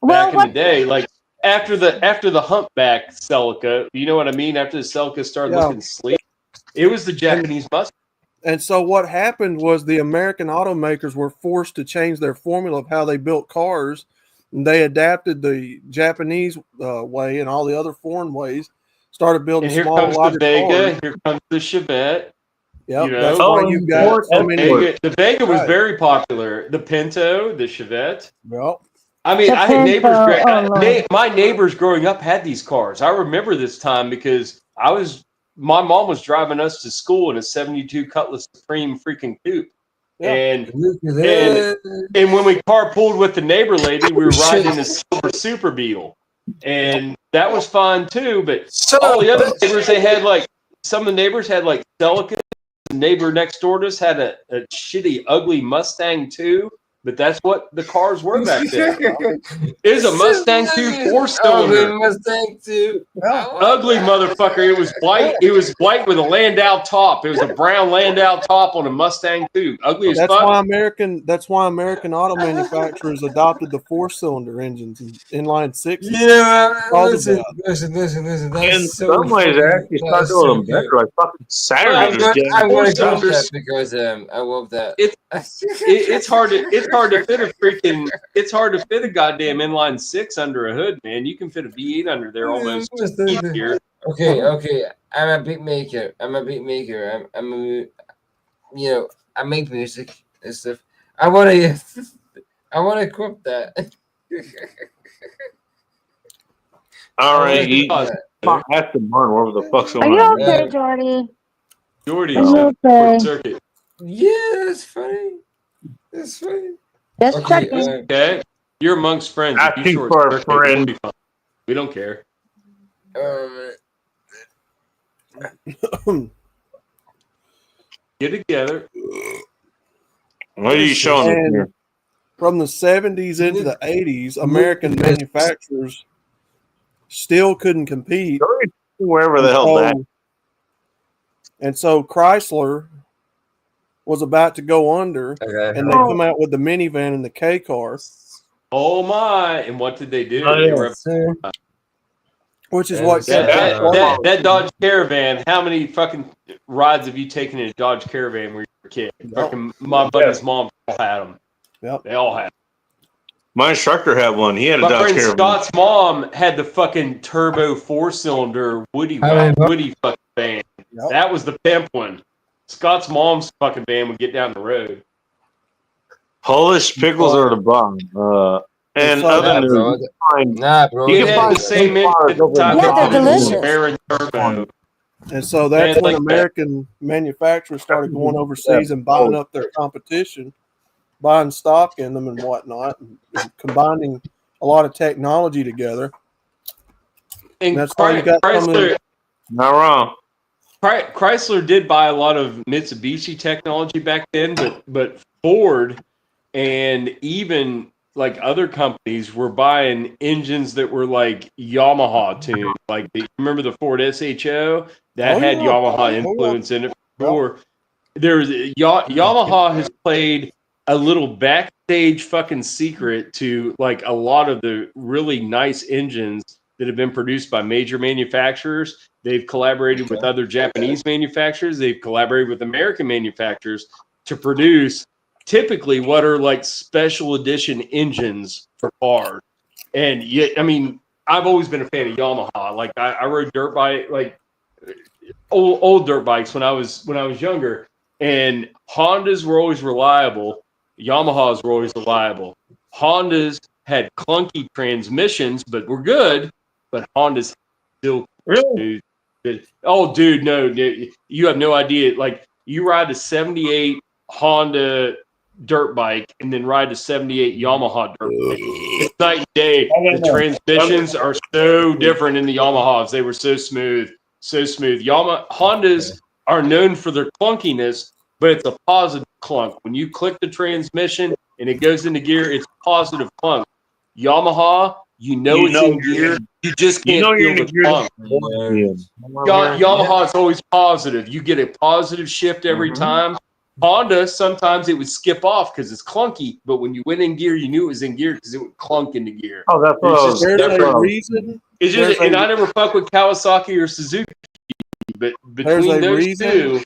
back in the day. Like after the humpback Celica, you know what I mean? After the Celica started looking sleek, it was the Japanese Mustang. And so what happened was the American automakers were forced to change their formula of how they built cars. They adapted the Japanese way and all the other foreign ways. Started building And here small, comes lighter the Vega. cars. Here comes the Chevette. Yep, You know, that's why you got so many. The Vega was Right. very popular. The Pinto, the Chevette. Well, I mean, The I had neighbors. Pinto, oh, Lord. My neighbors growing up had these cars. I remember this time because my mom was driving us to school in a '72 Cutlass Supreme freaking coupe, yeah. and when we carpooled with the neighbor lady, we were riding in a silver Super Beetle, and that was fun too. But all the other neighbors, they had like some of the neighbors had like Celicas. The neighbor next door to us had a shitty, ugly Mustang too. But that's what the cars were back then. It was a Mustang 2 4-cylinder. Mustang 2. Ugly motherfucker. It was white. It was white with a Landau top. It was a brown Landau top on a Mustang 2. Ugly as That's fuck. why American auto manufacturers adopted the 4-cylinder engines in inline sixes. Yeah, Because of listen. In That's so some ways, they fucking, actually that start is doing so them good. better. Like fucking Saturday I'm just getting gonna clip cylinders. that because I love that. It's hard to fit a freaking goddamn inline 6 under a hood, man. You can fit a V8 under there almost easier. Okay. I'm a beat maker. I'm a, I make music and stuff. I wanna equip that. all right. You have to burn whatever the fuck's Are going you on. okay, Jordy? Jordy, Are you okay? circuit. Yeah, that's funny. That's funny. Just Okay, checking. Okay, you're amongst friends. If you Asking short for a circuit, we'll friend. be fine. We don't care. Get together. What are you showing us And here? from the 70s into the 80s, American manufacturers still couldn't compete. Wherever the hell that. And so Chrysler was about to go under, and they come out with the minivan and the K car. Oh my! And what did they do? Oh, They yeah. were Which is what that Dodge Caravan. How many fucking rides have you taken in a Dodge Caravan when you were a kid? Fucking my buddy's mom all had them. Yep. They all had them. My instructor had one. He had a My Dodge friend Caravan. Scott's mom had the fucking turbo 4-cylinder Woody fucking van. Yep. That was the pimp one. Scott's mom's fucking van would get down the road. Polish pickles are the bomb. And other news, bro. you can find the same engine they're delicious. turbo. And so that's Man, when like American manufacturers started going overseas and buying up their competition, buying stock in them and whatnot, and combining a lot of technology together. And that's why you got Chrysler, not wrong. Chrysler did buy a lot of Mitsubishi technology back then, but Ford and even like other companies were buying engines that were like Yamaha tuned. Like remember the Ford SHO that had Yamaha influence in it for sure. There's Yamaha has played a little backstage fucking secret to like a lot of the really nice engines that have been produced by major manufacturers. They've collaborated with other Japanese manufacturers. They've collaborated with American manufacturers to produce typically what are like special edition engines for cars. And yet, I mean, I've always been a fan of Yamaha. Like I rode dirt bike, like old dirt bikes when I was younger. And Hondas were always reliable. Yamahas were always reliable. Hondas had clunky transmissions, but were good. But Hondas still smooth. Oh, dude, no, you have no idea. Like you ride a '78 Honda dirt bike and then ride a '78 Yamaha dirt bike. It's night and day. The transmissions are so different in the Yamahas. They were so smooth, so smooth. Hondas are known for their clunkiness, but it's a positive clunk. When you click the transmission and it goes into gear, it's positive clunk. Yamaha, it's in gear. You just can't feel the clunk. Yamaha is always positive. You get a positive shift every time. Honda, sometimes it would skip off because it's clunky, but when you went in gear, you knew it was in gear because it would clunk into gear. Oh, that's what there's a reason. And I never fuck with Kawasaki or Suzuki, but between those two,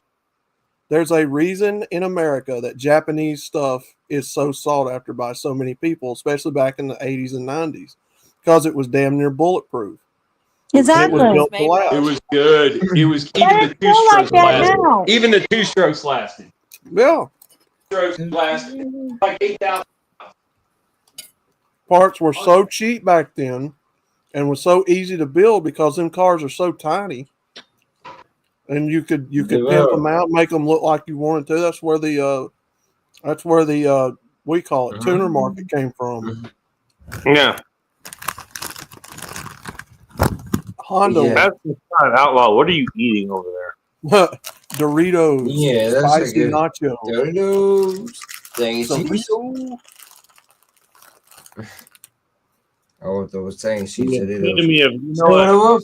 there's a reason in America that Japanese stuff is so sought after by so many people, especially back in the 80s and 90s, because it was damn near bulletproof. Exactly. It was built to last. It was good. It was even But the it's still like two-strokes that lasted. now. Even the two-strokes lasted. Yeah. Strokes lasted like 8,000. Parts were so cheap back then and was so easy to build because them cars are so tiny. And you could pimp them out, make them look like you wanted to. That's where the we call it tuner market came from. Yeah. Honda. That's not outlaw. What are you eating over there? Doritos. Yeah, that's spicy a good nacho. Doritos. Dang Some cheese. Doritos. Oh, those dang cheese The Doritos. epitome of, you know So what I what? love?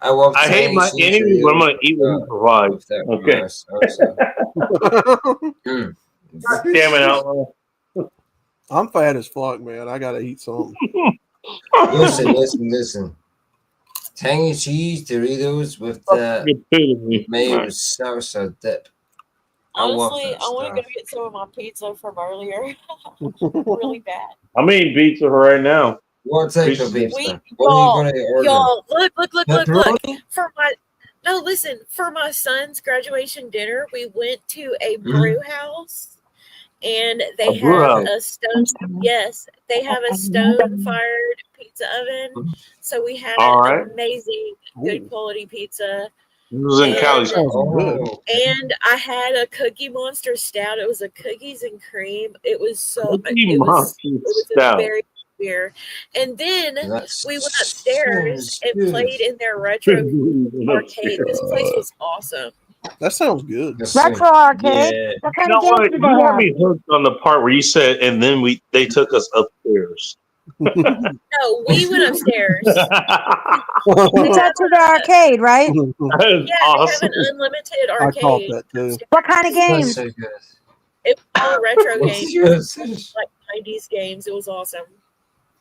I love I hate my cheese enemy, but I'm going Doritos to eat what he provides. with that Okay. nice salsa. God damn it, outlaw. I'm fat as fuck, man. I gotta eat something. Listen. Tangy cheese Doritos with that mayo salsa dip. Honestly, I want to go stuff. get some of my pizza from earlier. Really bad. I'm eating pizza right now. What type of Pizza. pizza? What are you going to order? Y'all, look. Pepperoni? For my son's graduation dinner, we went to a brew house, and they A brew have house. a stone. Yes, they have a stone-fired pizza oven. So we had All right. amazing, good quality pizza. This was in Cali. And I had a Cookie Monster stout. It was a cookies and cream. It was so. Cookie It was Monster a stout. very beer. And then we went upstairs and good. played in their retro arcade. This place was awesome. That sounds good. Retro arcade. Yeah. What You kind know of games what? do You they got have? me hooked on the part where you said, and then they took us upstairs. No, we went upstairs. You got to the arcade, right? That is Yeah, awesome. they have an unlimited I caught arcade. that too. What kind of games? So good. It was all retro games, Yes. like 90s games. It was awesome.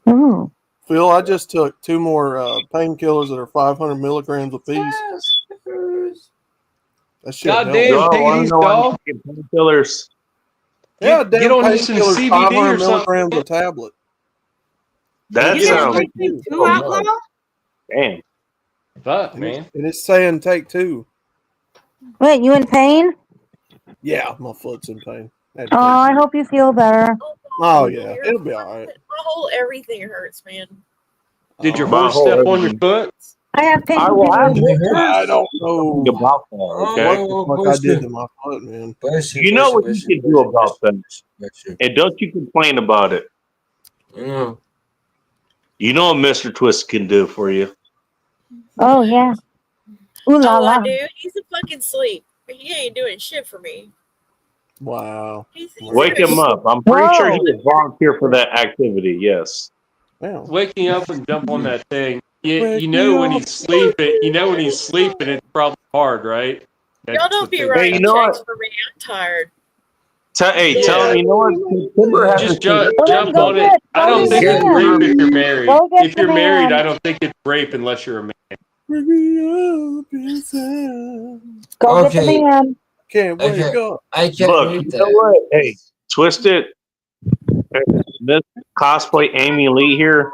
Ooh. Phil, I just took 2 more painkillers that are 500 milligrams a piece. That shit helps. Goddamn, Y'all take it want to easy, know why dog. you get painkillers? Yeah, Get damn on you some painkillers, CBD 500 or something. milligrams a tablet. That You sounds didn't Take two outlaw? damn. Fuck, And man. it's saying take 2. Wait, you in pain? Yeah, my foot's in pain. I had to Oh, I take hope you feel better. Oh, yeah, it'll be all right. My whole everything hurts, man. Did your Oh, My horse whole step on your everything. foot? I have pain. I will have to I don't think know about that, okay? what the fuck I did to my foot, man. You know what you can do about that. And don't you complain about it. Mm. You know what Mr. Twist can do for you. Oh, yeah. Ooh la Oh, la. I do. He's a fucking sleep. He ain't doing shit for me. Wow. He's Wake him up. I'm pretty sure he would volunteer for that activity, yes. Waking up and jump on that thing. You Wake know me when up. he's sleeping. You know when he's sleeping. It's probably hard, right? Y'all That's don't the be thing. writing Hey, you know checks what? for me. I'm tired. Tell him, you know what? Timber has Just to jump go on get- it. I go don't get think the it's man. rape if you're married. Go get If the you're married, man. I don't think it's rape unless you're a man. Wake me up inside. Go get the Okay. man. Can't wake up. I can't Look, read you that. know what? Hey, Twisted. This cosplay Amy Lee here.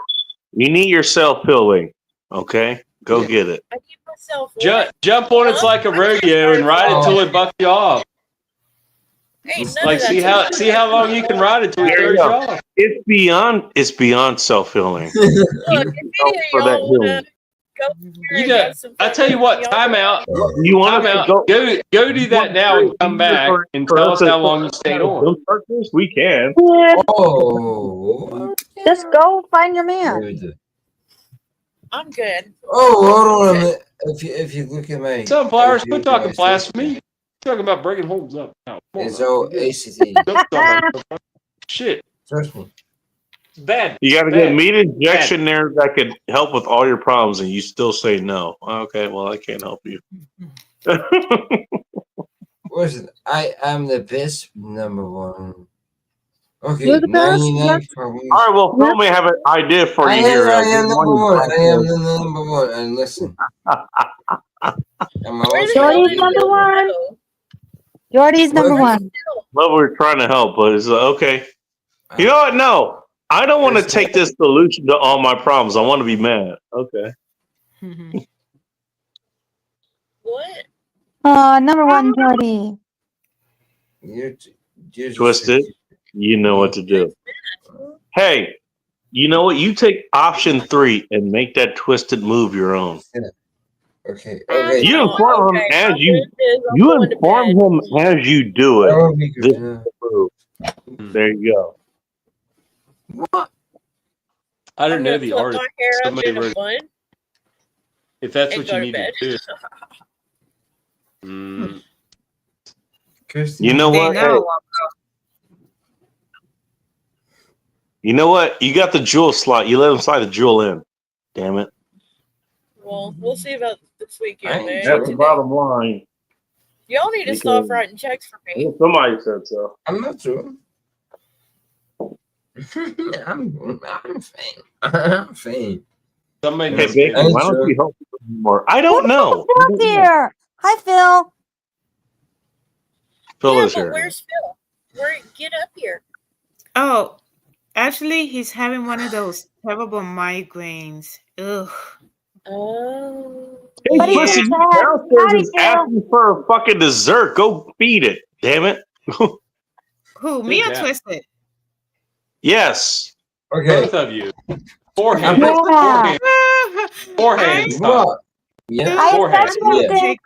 You need your self-healing, okay? Go get it. I give myself Jump on it's like a rodeo and ride it till it bucks you off. Ain't none Like of that. see how long you can ride it till it There throws you you go. off. It's beyond self-healing. Look, if any of for that y'all wanna healing. go here You and got. have some I fun tell you with what. me, y'all Time go out. You want Time to out. go? Go do that now and come back and tell us how long you stayed on. Don't start this. We can. Oh. Just go find your man. I'm good. Oh, hold on a minute. If you look at my Sunflowers, quit talking guys, blasphemy. Talking about breaking holes up. Now, come on it's now. all ACT. Don't talk about shit. Trust me. It's bad. You got to It's get bad. meat injection there that could help with all your problems, and you still say no. Okay, well, I can't help you. Listen, I am the best #1. Okay, You're the best. 99 for me. All right, well, Phil may have an idea for you here. I am Good number morning, one. I am Frank. the #1. And listen. Where the hell Jordy's did number y'all one. go? Jordy's number one. Well, we're trying to help, but it's okay. You know what? No, I don't want to take this solution to all my problems. I want to be mad. Okay. What? Number one, Jordy. You're Twisted. You know what to do. Hey, you know what? You take option 3 and make that twisted move your own. Okay. You inform him as you inform him as you do it. This is the move. There you go. What? I don't know the flip artist. my hair up Somebody in a wrote, bun if that's and what go you to need bed. to do. You know what? Hey, you know what? You got the jewel slot. You let him slide the jewel in. Damn it. Well, we'll see about this weekend. That's the bottom line. Y'all need to stop writing checks for me. Well, somebody said so. I'm not true. I'm fine. I'm fine. Somebody Hey, needs Bacon, why don't you help me more? I don't know. Phil's here. Hi, Phil. Phil Yeah, is but here. where's Phil? Get up here. Oh, actually, he's having one of those terrible migraines. Ugh. Oh. Hey, What Twisted, is you that? downstairs Howdy, is Phil. asking for a fucking dessert. Go feed it. Damn it. Who, me or Yeah. Twisted? Yes. Okay. Both of you. Forehand. Yeah. Forehand. What? Yeah. I Forehand. especially think.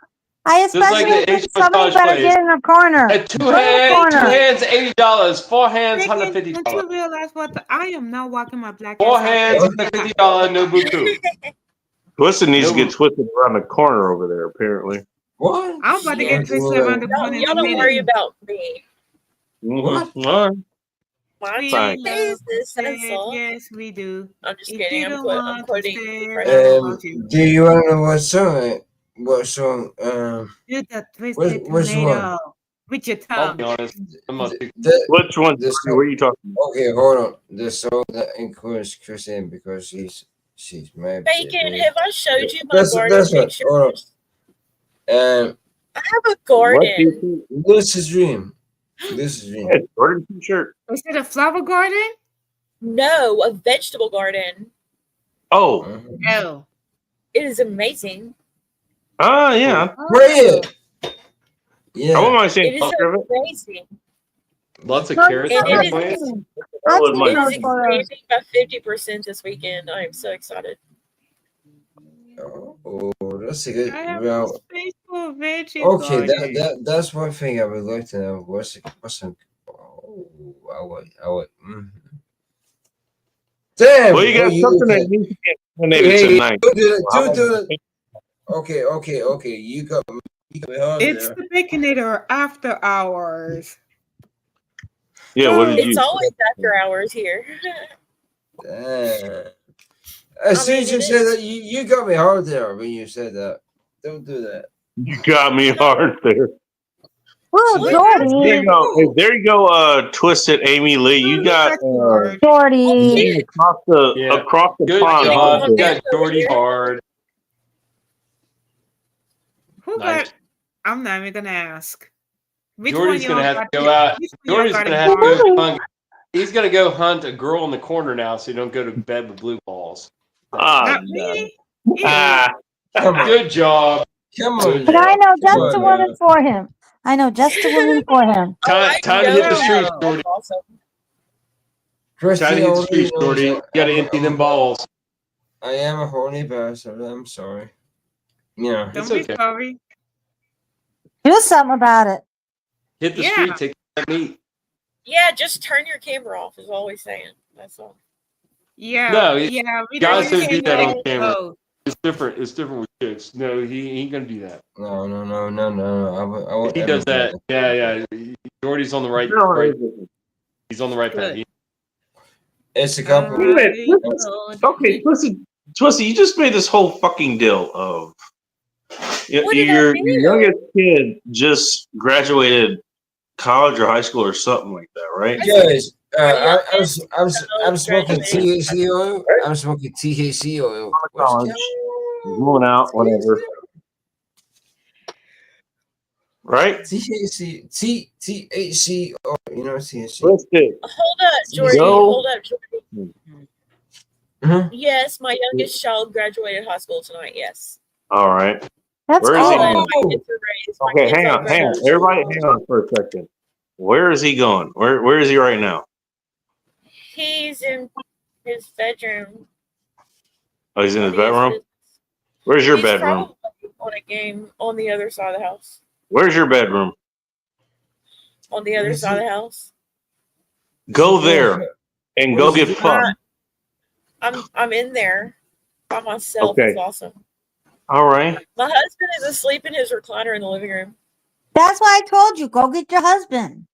I Just like especially the think Asian somebody massage better place. get in the corner. At two Go in the corner. hands, $80. Four hands, Don't $150. you realize I am not walking my black Four ass out hands, there. $150, no buku. Twisted needs to No. get twisted around the corner over there, apparently. What? I'm about to get twisted around the corner in Y'all a don't worry minute. about me. What? All right. Mind Fine. your business, that's all. Yes, we do. I'm just If kidding. you I'm don't want to quoting stay, right I now. don't want you. Do you want to know what song? What song? Do the twisted Which one? tornado with your I'll tongue. be honest. I'm not big. Which one? The What are you talking about? Okay, hold on. The song that includes Kristen because she's my Bacon, baby. have I showed you my garden That's what. picture? Hold on. I have a What do garden. you think? This is dream. This is dream. Yeah, Jordan t-shirt. Is it a flower garden? No, a vegetable garden. Oh. Oh. It is amazing. Ah, yeah. Great. I Yeah. wouldn't mind seeing It is picture of it. amazing. Lots of No, carrots you in And your it plants. is, I wouldn't it mind. is expanding by 50% this weekend. I am so excited. Oh, that's a good. I have Well, no space for a veggie okay, garden. that's one thing I would like to know. What's oh, I would. Damn. Well, you got something that needs to get eliminated tonight. Do it. Okay. You got me hard It's there. the Baconator after hours. Yeah, what did It's you? always after hours here. Damn. As soon as you said that, you got me hard there when you said that. Don't do that. You got me hard there. Who's There Jordy? you go. Hey, there you go. Twisted Amy Lee. You got Jordy. across the Good pond. job. You got over Jordy here. hard. Who Nice. got? I'm not even gonna ask. Which Jordy's one gonna y'all have to got? go out. Which one y'all Jordy's got gonna in have to garden? go hunt. He's gonna go hunt a girl in the corner now, so you don't go to bed with blue balls. Not me. Good job. Come Good But I job. know just the woman for him. I know just the woman for him. Time to hit the streets, That's Jordy. awesome. Time to hit the streets, Jordy. You gotta empty them balls. I am a horny bastard. I'm sorry. Yeah. Don't be sorry. Do something about it. Hit the street, take that meat. Yeah, just turn your camera off is all we're saying. That's all. Yeah. No, yeah. We guys don't don't do that on camera. Oh. It's different. It's different with chicks. No, he ain't gonna do that. No. I If he does that, yeah. Jordy's on the right. He's on the right path. It's a couple. Wait a minute. Okay, Twisty, you just made this whole fucking deal of your youngest kid just graduated college or high school or something like that, right? Guys, I'm smoking THC oil. I'm smoking THC oil. College, moving out, whatever. Right? THC, oil. You know THC. Twisted. Hold up, Jordy. Go. Hold up, Jordy. Yes, my youngest child graduated high school tonight. Yes. All right. That's Where is he All going? my kids are raised. My Okay, kids hang all on, go hang to on. school. Everybody, hang on for a second. Where is he going? Where is he right now? He's in his bedroom. Oh, he's in his Minding his bedroom. business. Where's your He's bedroom? probably on a game on the other side of the house. Where's your bedroom? On the other side of the house. Go there and go get fucked. I'm in there by myself. Okay. It's awesome. All right. My husband is asleep in his recliner in the living room. That's why I told you, go get your husband.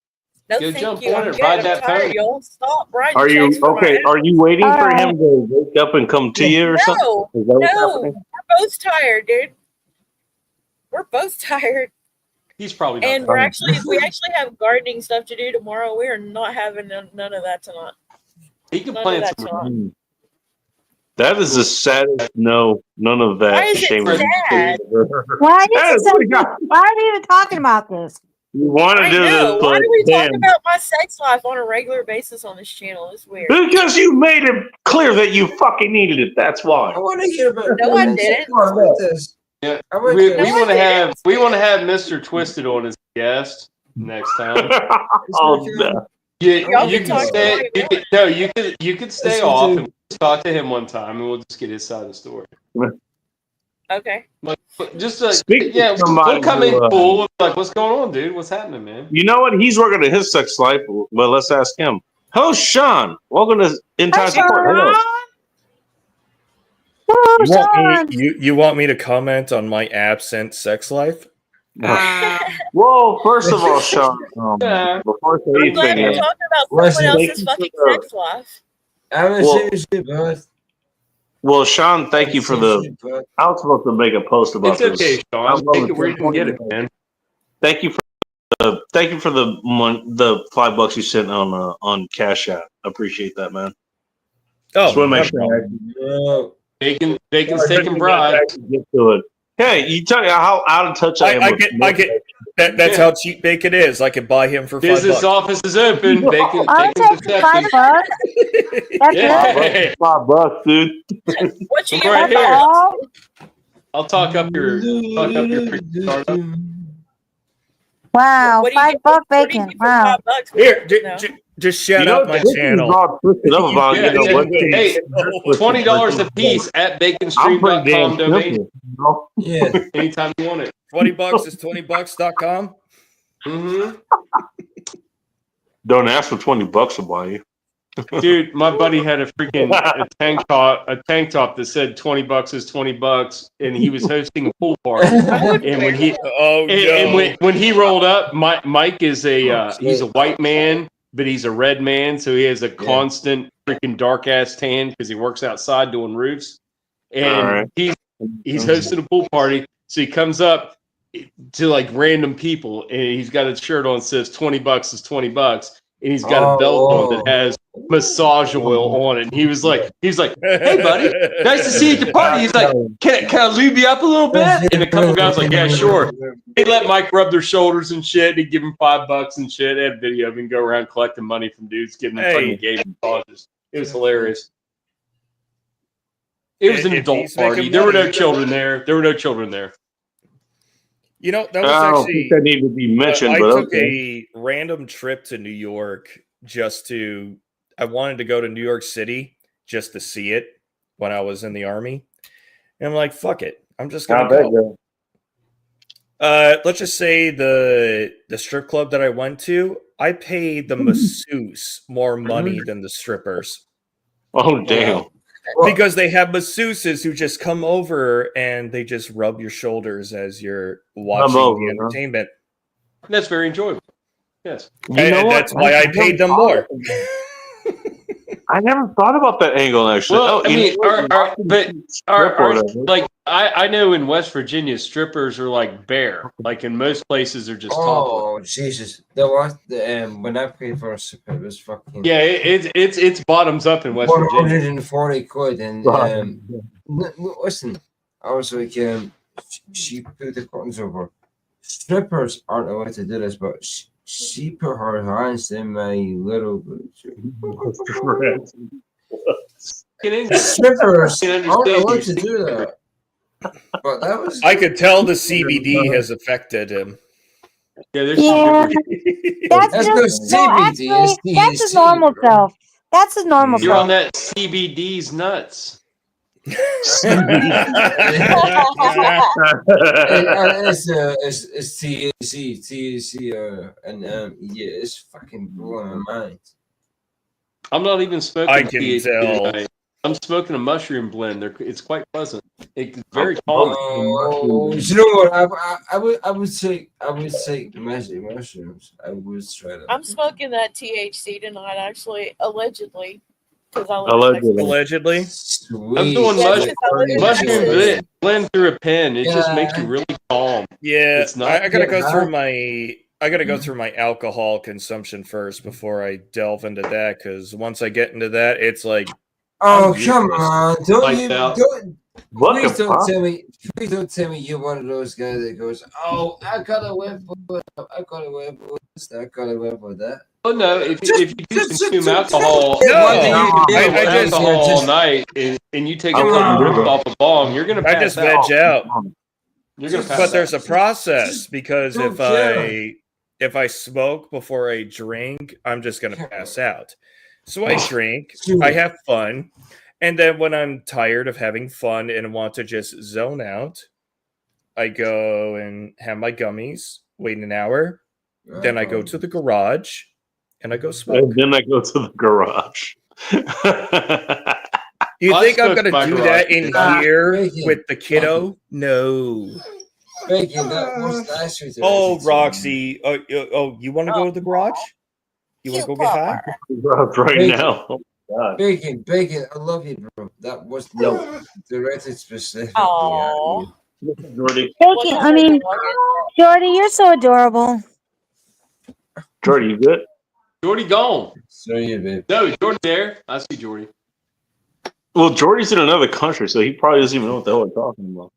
No, Go thank jump you. on I'm it, good. ride I'm that tired, pony. y'all. Stop writing Are you checks for okay? my Are you waiting All for right. him to wake up and come to you or something? No, Is that what's no. happening? We're both tired, dude. We're both tired. He's probably not. And we actually have gardening stuff to do tomorrow. We are not having none of that tonight. He can None of plant that some. tonight. That is the saddest. No, none of that. Why is it shame. sad? Why That is pretty good. why are we even talking about this? You want to I do know. this, Why but do we talk damn. about my sex life on a regular basis on this channel? It's weird. Because you made it clear that you fucking needed it. That's why. I want to hear about No, I didn't. this. Yeah, I want we to want to have Mr. Twisted on as a guest next time. Oh, no. Y'all You can can talk stay. all you You can stay off and just talk to him one time, and we'll just get his side of the story. Okay. Like, just Speak to yeah, somebody we'll come who, in cool. Like, what's going on, dude? What's happening, man? You know what? He's working at his sex life. Well, let's ask him. Hello, Sean. Welcome to Entire Support. Hello. You want me to comment on my absent sex life? Well, first of all, Sean, before I say I'm glad we're anything, talking about someone else's fucking sex life. Well, Sean, thank you for the. I was supposed to make a post about It's okay, this. Sean. Take it where you can get it, man. Thank you for the the $5 you sent on Cash App. I appreciate that, man. Oh, just want to make no sure. Bacon, steak, and bride. Get to it. Hey, you tell you how out of touch I am. I get. That's how cheap bacon is. I could buy him for Business $5. office is open. Bacon. I'll take $5. That's Yeah. $5, dude. What you right get? here. all. I'll talk up your startup. Wow, What do you $5 what do you bacon. get for Wow. $5? Here, No. just shout You know, out my this is channel. all twisted up about Yeah, hey, what- $20 a piece at I'm pretty damn baconstream.com domain. simple. You know? Yeah. Anytime you want it. $20 is $20.com. Mm-hmm. Don't ask for $20 to buy you. Dude, my buddy had a freaking tank top that said $20 is $20, and he was hosting a pool party. And when he when he rolled up, Mike is he's a white man, but he's a red man, so he has a constant freaking dark ass tan because he works outside doing roofs. And he's hosting a pool party, so he comes up to like random people, and he's got a shirt on that says $20 is $20, and he's got a belt on that has massage oil on it. And he was like, "Hey, buddy, nice to see you at the party." He's like, "Can I lube you up a little bit?" And a couple guys like, "Yeah, sure." They let Mike rub their shoulders and shit. He'd give him $5 and shit. They had video of him go around collecting money from dudes, giving them fucking gay massages. It was hilarious. It was an adult party. There were no children there. You know, that was I don't actually think that needed to be mentioned, I but took okay. a random trip to New York I wanted to go to New York City just to see it when I was in the Army. And I'm like, fuck it. I'm just gonna go. Let's just say the strip club that I went to, I paid the masseuse more money than the strippers. Oh, damn. Because they have masseuses who just come over and they just rub your shoulders as you're watching the entertainment. That's very enjoyable. Yes. That's why I paid them more. I never thought about that angle, actually. Well, I know in West Virginia, strippers are like bare. Like in most places, they're just topless. Oh Jesus! When I paid for a stripper, it was fucking it's bottoms up in West Virginia. 140 quid, and listen, I was like, she put the curtains over. Strippers aren't allowed to do this, but she put her hands in my little. Strippers aren't allowed to do that. But that was. I could tell the CBD has affected him. Yeah, there's Yeah, that's That's just no no. CBD. It's Actually, that's his THC, normal bro. self. That's his normal You're on self. that CBD's nuts. It's THC, and yeah, it's fucking blowing my mind. I'm not even smoking I can THC tell. tonight. I'm smoking a mushroom blend. It's quite pleasant. It's very calming. Oh, you know what? I would take magic mushrooms. I would try them. I'm smoking that THC tonight, actually, allegedly, because I live Allegedly. in Texas. Allegedly. Sweet. I'm doing Yes, 'cause I live in mushroom Texas. blend through a pen. It just makes you really calm. Yeah, It's not. I gotta go through my. I gotta go through my alcohol consumption first before I delve into that. Because once I get into that, it's like, Oh, I'm come useless. on! Don't Lights you? out. Don't. What Please the don't fuck? tell me. Please don't tell me you're one of those guys that goes, "Oh, I got away with. I got away with this. I got away with that." Oh no! If you do consume just alcohol, No, One thing you do, I one thing you just- do, alcohol all just night, and you take a Come couple on. rips off a bong, you're gonna I pass just out. veg out. You're gonna pass But out. there's a process because don't if I smoke before I drink, I'm just gonna pass out. So I drink, Dude. I have fun, and then when I'm tired of having fun and want to just zone out, I go and have my gummies, wait an hour, then I go to the garage and I go smoke. And then I go to the garage. You I think I'm smoke gonna my do garage, that in dude. here Bacon. with the kiddo? No. Bacon, that was nice with you. Oh, Roxy. You want to go to the garage? You want to go get high? Right Bacon. now. Oh, God. Bacon, I love you, bro. That was directed specifically Aww. at Jordy. Bacon, I mean, Jordy, you're so adorable. Jordy, you good? Jordy gone. Sorry, babe. No, Jordy there. I see Jordy. Well, Jordy's in another country, so he probably doesn't even know what the hell we're talking about.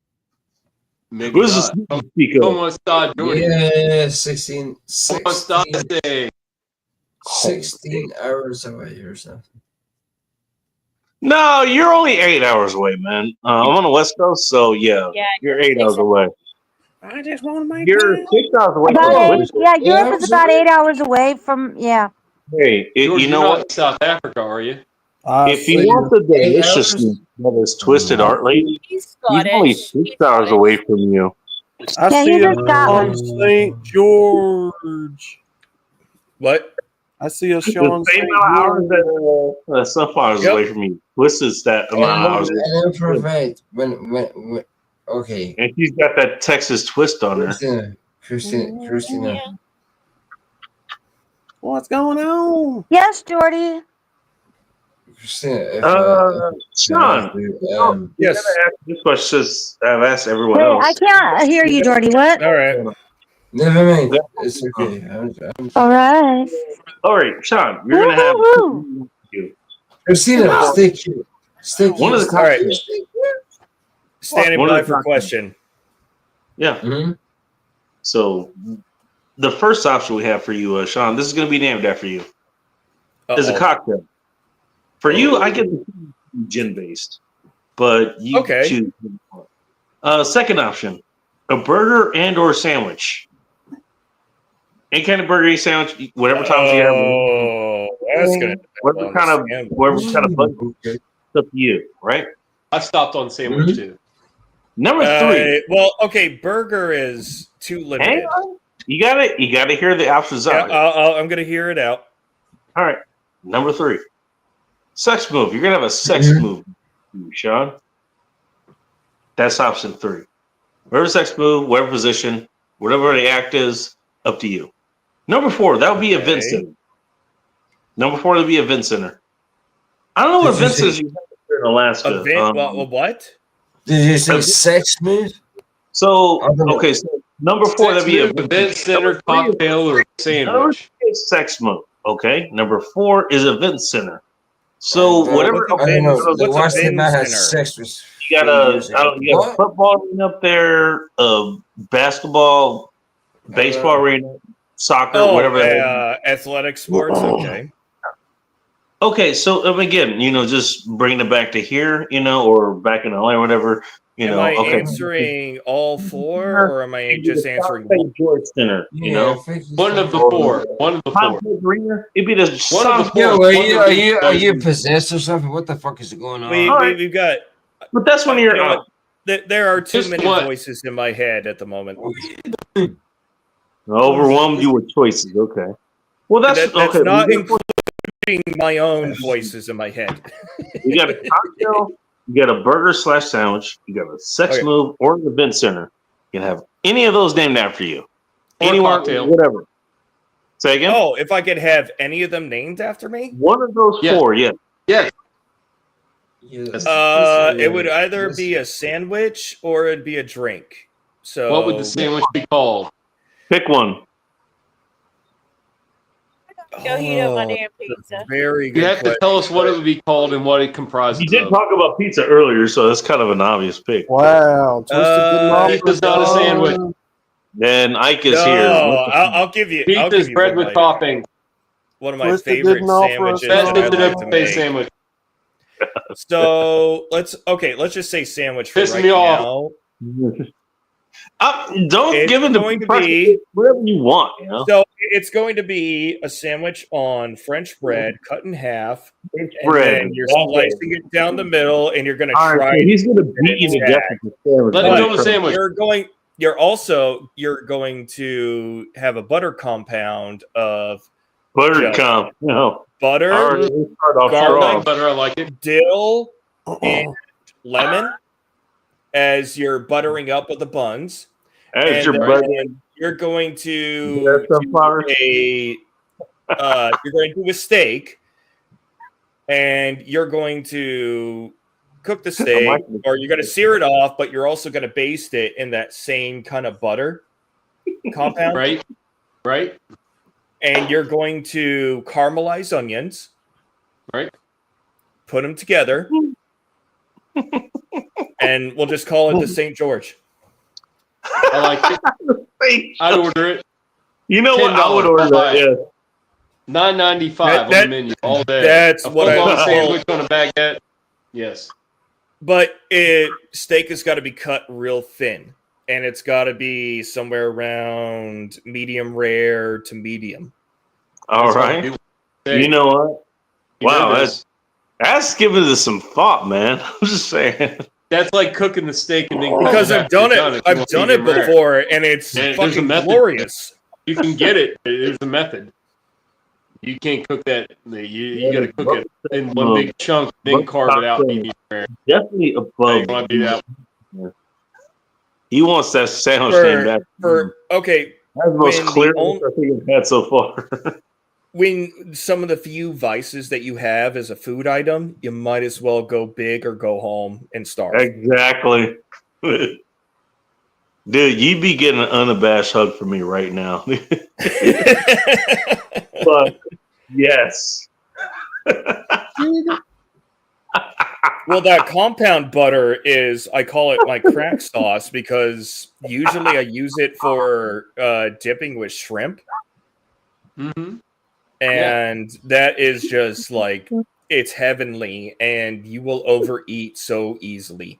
Maybe What is not. this speak of? Almost died, Jordy. Yeah, 16 Almost died today. 16 hours away or something. No, you're only 8 hours away, man. I'm on the West Coast, so yeah, Yeah, you're 8 hours 6 away. I just want to make You're time. 6 hours away About from 8, Twitter. yeah, Europe is about 8 hours away from, yeah. Hey, Jordy, you you're know not what? in South Africa, are you? If you want the deliciousness that is Twisted Art Lady, He's he's only Scottish. 6 hours away from you. I Yeah, see he's in us on Scotland. St. George. What? I see us The showing same St. amount of hours George. that Sunflower's Yep. away from you. Twisted's that amount of hours. And then provide when okay. And she's got that Texas twist on her. Christina. What's going on? Yes, Jordy. Christina, Sean, yes. gotta ask this question. I've asked everyone Wait, else. I can't hear you, Jordy. What? All right. Never mind. It's okay. All right. All right, Sean, you're gonna have you. Christina, stay cute. Stay cute. One of the All right. Stay cute. Standing One of by the for question. Yeah. Mm-hmm. So the first option we have for you, Sean, this is gonna be named after you. Is a Uh-oh. cocktail. For you, I get the gin based, but you Okay. choose. Second option, a burger and or sandwich. Any kind of burger, any sandwich, whatever times you have. Oh, that's gonna Whatever kind of budget, it's up to you, right? I stopped on sandwich too. Number 3. Well, okay, burger is too Hang limited. on. You gotta hear the options Yeah, out. I'm gonna hear it out. All right. Number 3. Sex move. You're gonna have a sex move, Sean. That's option 3. Whatever sex move, whatever position, whatever the act is, up to you. Number 4, that would be event center. Number 4 would be event center. I don't know what event centers you have here in Alaska. What? Did you say sex move? So okay, so number 4 that'd be event center, cocktail, or sandwich. Number 3 is sex move. Okay, number 4 is event center. So whatever. I don't know. The what's last a time I had center? sex was You got a football arena up there, basketball, baseball arena, soccer, whatever. Athletic sports. Okay. Okay, so again, just bringing it back to here, or back in LA or whatever. You am know, I okay. answering all four, or am I just answering one? George Center, you know? One of the four. One of the four. It'd be the One of the four. Yo, One of the are you possessed or something? What the fuck is going on? We've got. But that's when you you're know what? There are too Just many what? voices in my head at the moment. overwhelmed you with choices. Okay. Well, that's That's okay. not including my own voices in my head. You got a cocktail, you got a burger / sandwich, you got a sex Okay. move, or an event center. You can have any of those named after you. Or Anywhere, cocktail. whatever. Say again? Oh, if I could have any of them named after me? One of those four, yeah. Yes. It would either be a sandwich or it'd be a drink. So What would the sandwich be called? Pick one. Go heat up my damn pizza. Very good. You have to tell us what it would be called and what it comprises You did of. talk about pizza earlier, so that's kind of an obvious pick. Wow. Pizza's not a sandwich. Then Ike is No, here. I'll give you. I'll Pizza's give you bread one with of my- topping. One of my Twisted favorite didn't offer us sandwiches Best that I into like the to face make. sandwich. So let's just say sandwich for Pissing right me now. off. Don't It's give in going to to be whatever you want, you know. So it's going to be a sandwich on French bread cut in half, and bread. then you're Okay. slicing it down the middle, and you're going to All right, try. so he's going to beat you to death with the sandwich. Let him build a sandwich. You're going to have a butter compound of Buttercomb. No. butter, All right, let's start off garlic, strong. Butter, I like it. dill, and lemon as you're buttering up with the buns. As And your then butter. you're going to There's some flowers. you're going to do a steak, and you're going to cook the steak, or you're going to sear it off, but you're also going to baste it in that same kind of butter compound. Right. And you're going to caramelize onions. Right. Put them together. And we'll just call it the St. George. I like it. I'd order it. You know what? I would $10. order that, yeah. $9.95 on the menu all day. That's a what I full-on would sandwich on a baguette. Yes. But steak has got to be cut real thin, and it's got to be somewhere around medium rare to medium. All right. You know what? Wow, that's giving this some thought, man. I'm just saying. That's like cooking the steak and then Because I've done it. I've done it before, and it's there's a fucking method. glorious. You can get it. There's a method. You can't cook that. You got to cook it in one big chunk, then carve it out. Definitely above. Want to do that? He wants that sandwich named after. Okay. That's the most clear I think I've had so far. When some of the few vices that you have as a food item, you might as well go big or go home and starve. Exactly. Dude, you'd be getting an unabashed hug from me right now. But yes. Well, that compound butter is, I call it my crack sauce because usually I use it for dipping with shrimp. Mm-hmm. And that is just like, it's heavenly, and you will overeat so easily.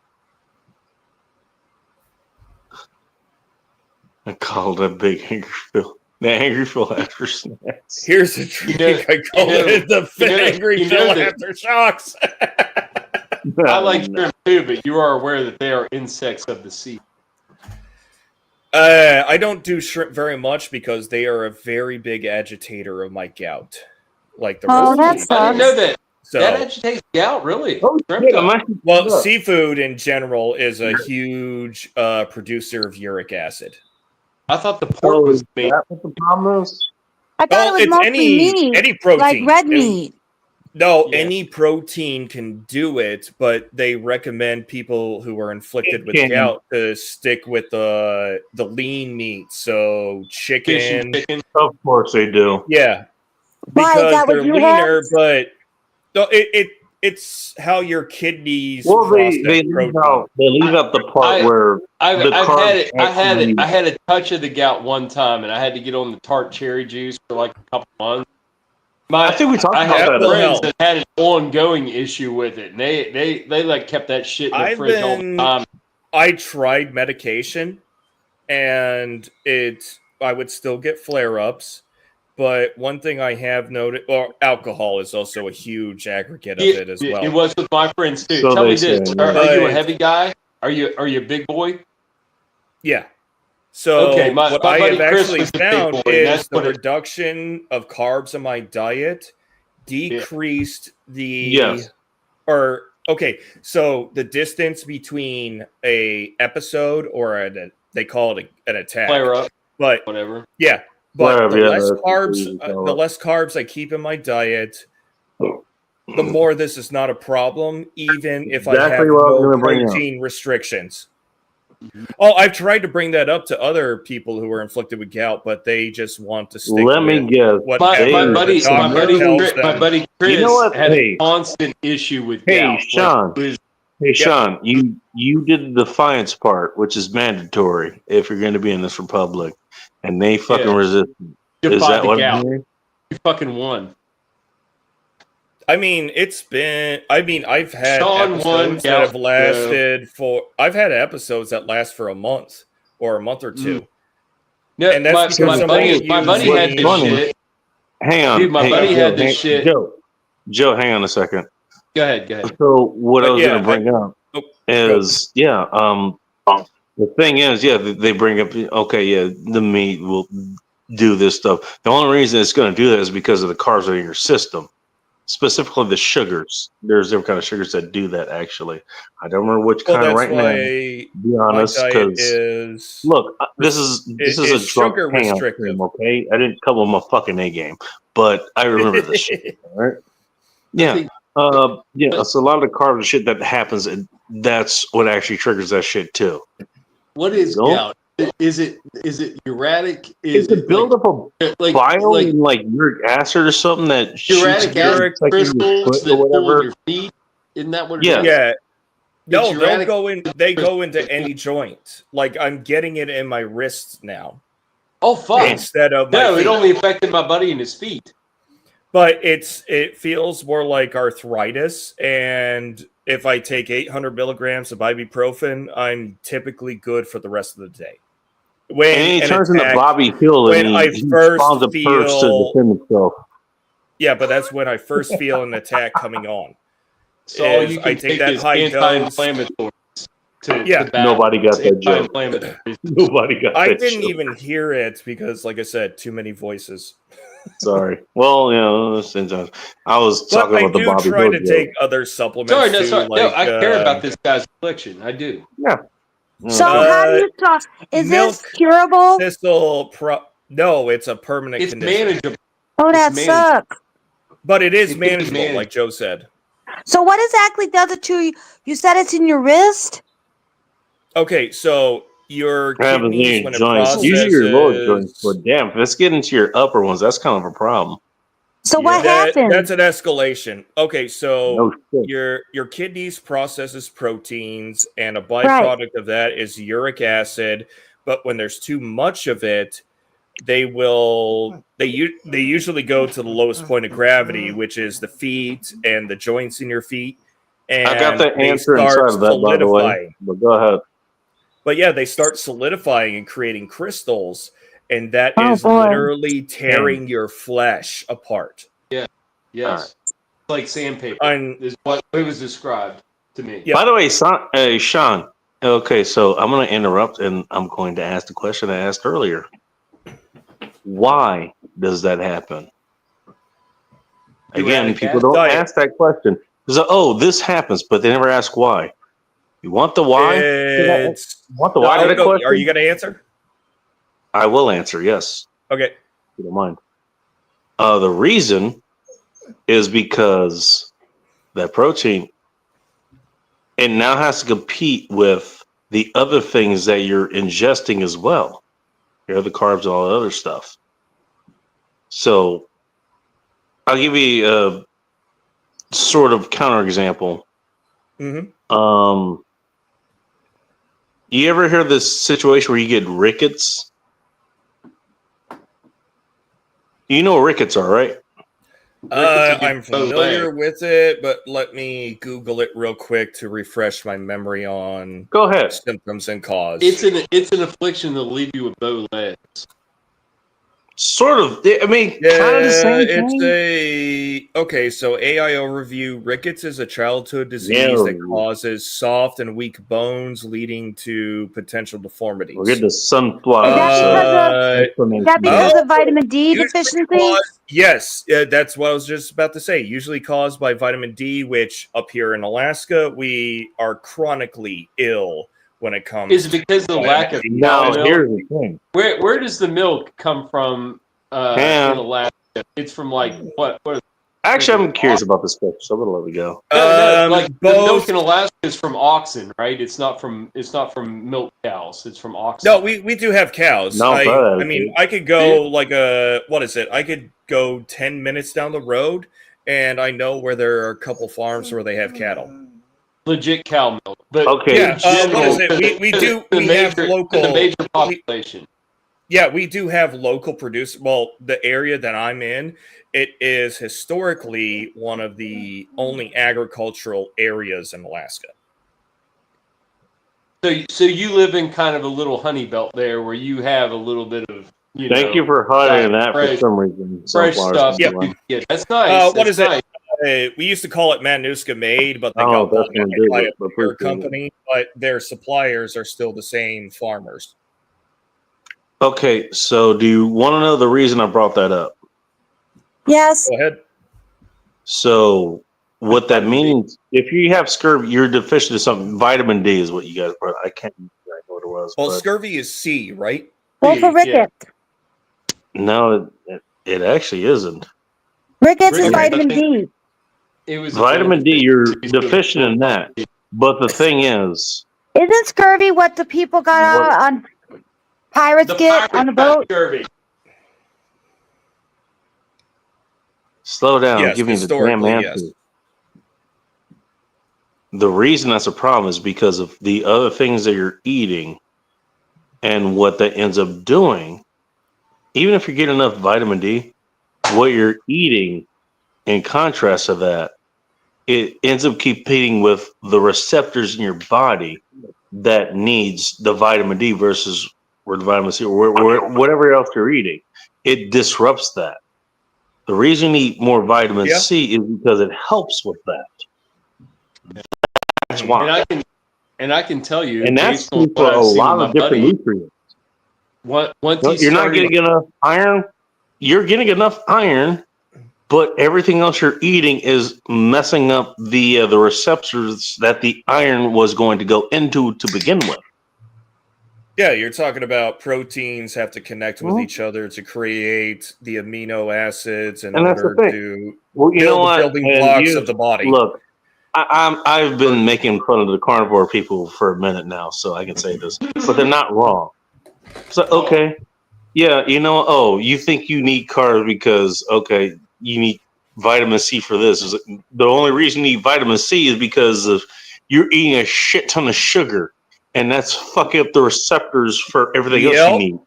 I called it Big Angry Phil. The Angry Phil after snacks. Here's a drink. I call it the Angry Phil aftershocks. I like shrimp too, but you are aware that they are insects of the sea. I don't do shrimp very much because they are a very big agitator of my gout. Like the rest that of sucks. I didn't know that. So, That agitates gout, really. well, seafood in general is a huge producer of uric acid. I thought the pork was made. What the problem is? I thought it was mostly meat, any protein, like red meat. No, any protein can do it, but they recommend people who are inflicted with gout to stick with the lean meat. So chicken. Of course they do. Yeah, Why, is because that what they're you leaner, have? but no, it's how your kidneys. Well, they process leave out the part where I've the had carbs it. I had actually- it. I had a touch of the gout one time, and I had to get on the tart cherry juice for like a couple months. I think we talked I about had that. friends that had an ongoing issue with it, and they like kept that shit in the fridge all the time. I tried medication, and I would still get flare-ups. But one thing I have noted, well, alcohol is also a huge aggregate of it as well. It was with my friends too. So Tell they me this: say, are you a heavy guy? Are you a big boy? Yeah. So Okay, my what I buddy have Chris actually was a big found boy, and is that's the what it. reduction of carbs in my diet decreased Yes. so the distance between a episode or they call it an attack. Flare up, but whatever. Yeah, but Flare up, the yeah, less that's what carbs, they call the it. less carbs I keep in my diet, the more this is not a problem, even if I Exactly have what I was no gonna bring up. protein restrictions. Oh, I've tried to bring that up to other people who are inflicted with gout, but they just want to stick Let me with guess. whatever My the doctor tells them. my buddy Chris You know what? had Hey. a constant issue with Hey, gout. Sean. Like, Hey, Sean, you did the Defiance part, which is mandatory if you're going to be in this republic, and they fucking resist. Is defied that the what I'm gout. hearing? You fucking won. I mean, I've had Sean won episodes that have gout, lasted I've had episodes that last for a month or a month or two. Yeah, And that's because my buddy had this shit. Hang on. Dude, my buddy had this shit. Joe, hang on a second. Go ahead. So what I was going to bring up is, the thing is, they bring up, okay, the meat will do this stuff. The only reason it's going to do that is because of the carbs in your system, specifically the sugars. There's different kind of sugars that do that, actually. I don't remember which kind right now, to be honest, because look, this is a drunk sugar hangout restrictive. stream, okay? I didn't couple my fucking A game, but I remember this shit, all right? Yeah. So a lot of the carbs and shit that happens, and that's what actually triggers that shit too. What is gout? Is it uric? It's a buildup of bile in like uric acid or something that uric acid crystals that or pull whatever. your feet? Isn't that what it is? Yeah. No, It's they go into any joint. Like I'm getting it in my wrists now. Oh fuck! Instead of my no, feet. it only affected my buddy in his feet. But it feels more like arthritis, and if I take 800 milligrams of ibuprofen, I'm typically good for the rest of the day. And he turns into Bobby Hill and he spawns a purse to defend himself. Yeah, but that's when I first feel an attack coming on. So all you can take that high anti-inflammatory. Nobody got that joke. Nobody got that I didn't joke. even hear it because, like I said, too many voices. Sorry. Well, I was talking about the Bobby Hill. I do try to take other supplements. Sorry. No, I care about this guy's affliction. I do. Yeah. So how do you talk? Is this curable? No, it's a permanent It's condition. manageable. Oh, that sucks. But it is manageable, like Joe said. So what exactly does it to you? You said it's in your wrist? Okay, so your kidneys, when it processes... Usually your lower joints, but damn, if it's getting to your upper ones, that's kind of a problem. So what happens? That's an escalation. Okay, so your kidneys processes proteins, and a byproduct of that is uric acid. But when there's too much of it, they usually go to the lowest point of gravity, which is the feet and the joints in your feet. And I got the answer inside of that, by the way. But go ahead. But yeah, they start solidifying and creating crystals, and that is literally tearing your flesh apart. Yeah. Yes. It's like sandpaper. Is what it was described to me. By the way, Sean. Okay, so I'm going to interrupt, and I'm going to ask the question I asked earlier. Why does that happen? Again, people don't ask that question. This happens, but they never ask why. You want the why? Want the why to the question? Are you going to answer? I will answer, yes. Okay. If you don't mind. The reason is because that protein, it now has to compete with the other things that you're ingesting as well. Your other carbs and all the other stuff. So I'll give you a sort of counterexample. Mm-hmm. You ever hear this situation where you get rickets? You know what rickets are, right? I'm familiar with it, but let me Google it real quick to refresh my memory on Go ahead. symptoms and cause. It's an affliction that'll leave you with bow legs. Sort of. I mean, kind of the same thing. Okay, so AI overview. Rickets is a childhood disease that causes soft and weak bones, leading to potential deformities. We're getting the sunflower. Is that because of vitamin D deficiency? Yes, that's what I was just about to say. Usually caused by vitamin D, which up here in Alaska, we are chronically ill when it comes. Is it because of the lack of no? milk? Here's the thing. Where does the milk come from in Alaska? It's from like what? Actually, I'm curious about this picture, so I'm gonna let it go. Like the milk in Alaska is from oxen, right? It's not from milk cows. It's from oxen. No, we do have cows. No, I mean, I could go like what is it? I could go 10 minutes down the road, and I know where there are a couple farms where they have cattle. Legit cow milk, but okay. Yeah, what is it? We have local the major population. We do have local producers. Well, the area that I'm in, it is historically one of the only agricultural areas in Alaska. So you live in kind of a little honey belt there, where you have a little bit of Thank you for highlighting that for some reason. Fresh stuff. Yeah, that's nice. What is nice. it? We used to call it Matanuska Made, but they got bought by a bigger company. But their suppliers are still the same farmers. Okay, so do you want to know the reason I brought that up? Yes. Go ahead. So what that means, if you have scurvy, you're deficient in something. Vitamin D is what you guys brought. I can't remember exactly what it was. Well, scurvy is C, right? Well, for rickets. No, it actually isn't. Rickets is vitamin D. It was vitamin D. You're deficient in that. But the thing is, isn't scurvy what the people got out on pirates get on the boat? Scurvy. Slow down. Yes, give me the damn answer. Yes. The reason that's a problem is because of the other things that you're eating and what that ends up doing. Even if you're getting enough vitamin D, what you're eating, in contrast to that, it ends up competing with the receptors in your body that needs the vitamin D versus where the vitamin C or whatever else you're eating. It disrupts that. The reason you eat more vitamin C is because it helps with that. That's why. And I can tell you, and that's for a lot of different nutrients. You're not getting enough iron. You're getting enough iron, but everything else you're eating is messing up the receptors that the iron was going to go into to begin with. Yeah, you're talking about proteins have to connect with each other to create the amino acids in order to build the building blocks of the body. Look, I've been making fun of the carnivore people for a minute now, so I can say this, but they're not wrong. So, okay. Yeah, you think you need carbs because, you need vitamin C for this. The only reason you need vitamin C is because of you're eating a shit ton of sugar, and that's fucking up the receptors for everything else you need.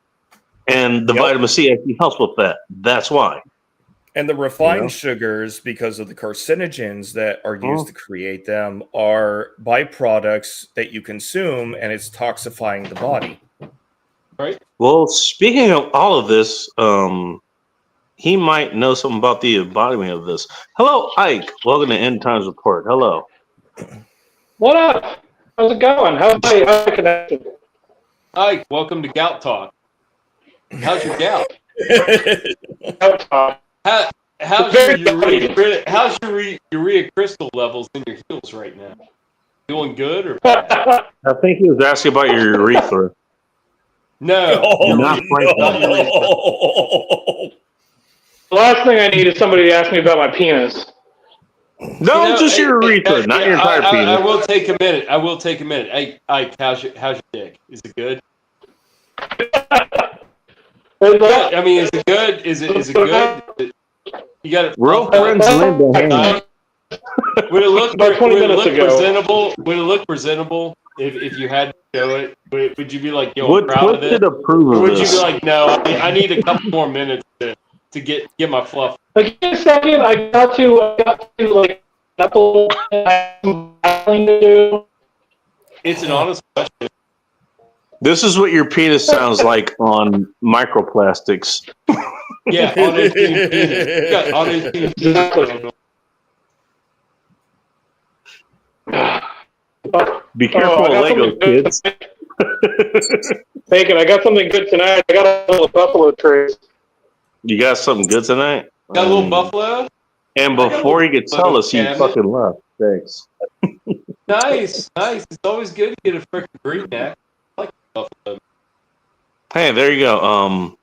And the vitamin C actually helps with that. That's why. And the refined sugars, because of the carcinogens that are used to create them, are byproducts that you consume, and it's toxifying the body. Right. Well, speaking of all of this, he might know something about the embodiment of this. Hello, Ike. Welcome to End Times Report. Hello. What up? How's it going? How's I connected? Ike, welcome to Gout Talk. How's your gout? Gout Talk. How's your urea crystal levels in your heels right now? Doing good or bad? I think he was asking about your urethra. No. The last thing I need is somebody to ask me about my penis. No, just your urethra, not your entire penis. I will take a minute. Hey, Ike, how's your dick? Is it good? I mean, is it good? Is it good? You got it. Real friends Linda. Would it look presentable? Would it look presentable if you had to show it? Would you be like, yo, I'm proud of this? Approve of or would this? you be like, no, I need a couple more minutes to to get my fluff. Like in a second, I got to like Apple to do. It's an honest question. This is what your penis sounds like on microplastics. Yeah, on his penis. Yeah, on his penis. Exactly. Be careful of Lego, kids. Bacon, I got something good tonight. I got a little buffalo trays. You got something good tonight? Got a little buffalo? And before you could tell us, you fucking left. Thanks. Nice. It's always good to get a freaking green neck. I like buffalo. Hey, there you go.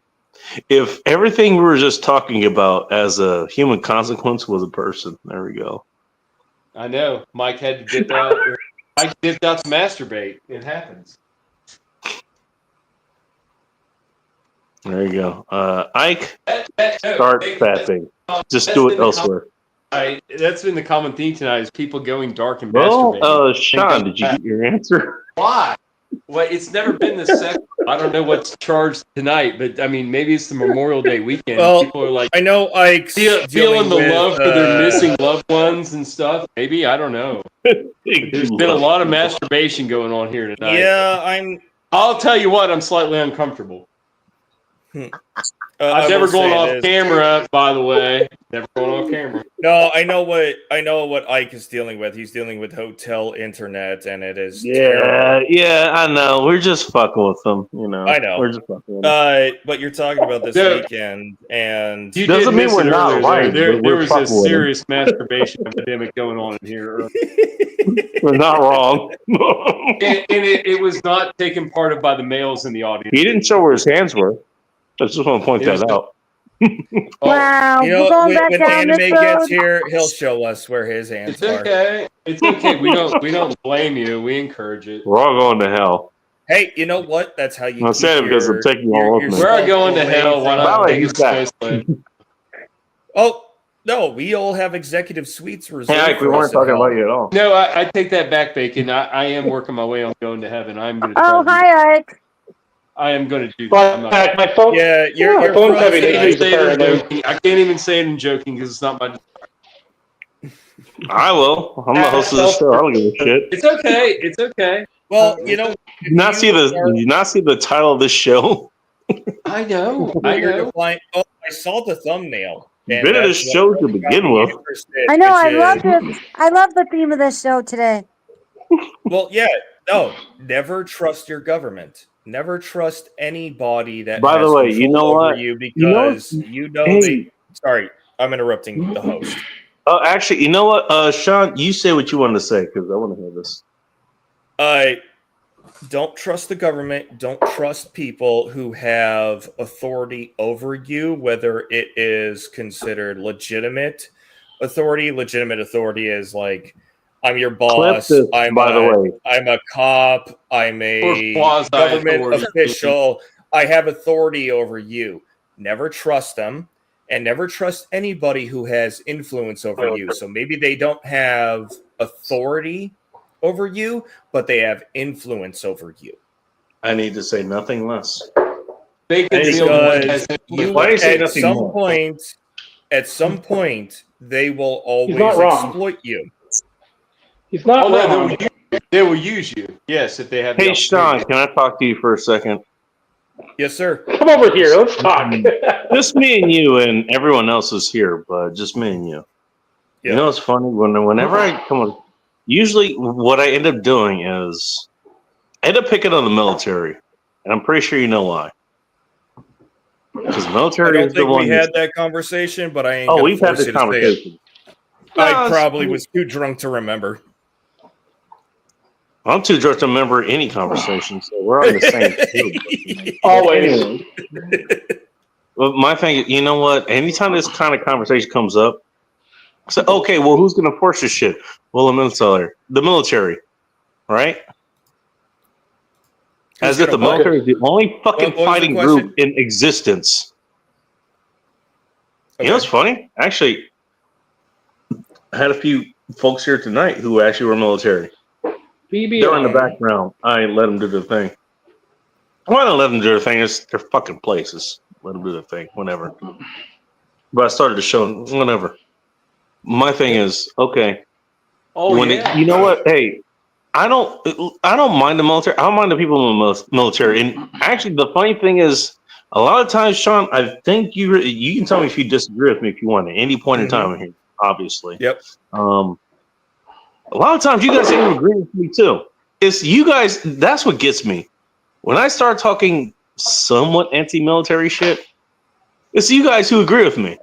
If everything we were just talking about as a human consequence was a person, there we go. I know. Mike had to dip out. Mike dipped out to masturbate. It happens. There you go. Ike, start fapping. Just do it elsewhere. That's been the common theme tonight is people going dark and Well, masturbating. Sean, did you get your answer? Why? Well, it's never been the second. I don't know what's charged tonight, but I mean, maybe it's the Memorial Day weekend. Well, people are like, I know Ike's feeling the with, love for their missing loved ones and stuff. Maybe, I don't know. There's been a lot of masturbation going on here tonight. Yeah, I'll tell you what, I'm slightly uncomfortable. I'm I never will going say off this. camera, by the way. Never going off camera. No, I know what Ike is dealing with. He's dealing with hotel internet, and it is Yeah, I know. We're just fucking with them, you know. I know. We're just fucking with them. But you're talking about this weekend, and You Doesn't did mean miss we're it not earlier, lying, There but we're was a fucking with them. serious masturbation epidemic going on in here earlier. We're not wrong. And it was not taken part of by the males in the audience. He didn't show where his hands were. I just want to point that out. Wow, You know, we're going back when down Anime this gets road. here, he'll show us where his hands It's okay. It's okay. We don't blame you. We encourage it. We're all going to hell. Hey, you know what? That's how you. I'm saying it because I'm taking all of them. We're going to hell. Why not take it space? Oh no, we all have executive suites reserved. Hey, Ike, we for us weren't at talking home. about you at all. No, I take that back, Bacon. I am working my way on going to heaven. I'm going to. Oh, hi, Ike. I am going to do that. I'm not, My phone. Yeah, your phone's frozen. heavy. I can't even say it in joking because it's not my. I will. I'm the host of the show. I don't give a shit. It's okay. It's okay. Well, you know, Did you not see the title of this show? I know. Oh, I saw the thumbnail. You've been at this show to begin with. I know. I love this. I love the theme of this show today. Well, yeah. No, never trust your government. Never trust anybody that. By the has way, you control know over what? You because Hey. they. Sorry, I'm interrupting the host. Oh, actually, you know what, Sean? You say what you wanted to say because I want to hear this. Don't trust the government. Don't trust people who have authority over you, whether it is considered legitimate authority. Legitimate authority is like, I'm your boss. Clip this, by the way. I'm a cop. I'm a quasi government authority. official. I have authority over you. Never trust them, and never trust anybody who has influence over you. So maybe they don't have authority over you, but they have influence over you. I need to say nothing less. Because Why do you say at nothing some more? point, at some point, they will always not wrong. exploit you. He's not Oh, wrong. no, they will use you. Yes, if they have. Hey, the Sean, opportunity. can I talk to you for a second? Yes, sir. Come over here. Let's talk. Just me and you, and everyone else is here, but just me and you. Yeah. You know what's funny? Whenever I come on, usually what I end up doing is I end up picking on the military, and I'm pretty sure you know why. Because the I military don't is the think one. we had that conversation, but I ain't. Oh, gonna we've had force this you to say it. conversation. I No, probably was too drunk to remember. I'm too drunk to remember any conversation, so we're on the same page. Always. Anyway, well, my thing, you know what? Anytime this kind of conversation comes up, so okay, well, who's going to force this shit? Well, the military, right? As if the military is the only fucking What was the fighting question? group in existence. Okay. You know what's funny? Actually, I had a few folks here tonight who actually were military. They're in the background. I ain't let them do their thing. Why don't let them do their thing? It's their fucking places. Let them do their thing. Whatever. but I started to show whatever. My thing is, okay. Oh when yeah. you know what? Hey, I don't mind the military. I don't mind the people in the military. And actually, the funny thing is, a lot of times, Sean, I think you can tell me if you disagree with me if you want at any point in time in here. Obviously, Yep. A lot of times you guys ain't agree with me too. It's you guys. That's what gets me. When I start talking somewhat anti-military shit, it's you guys who agree with me,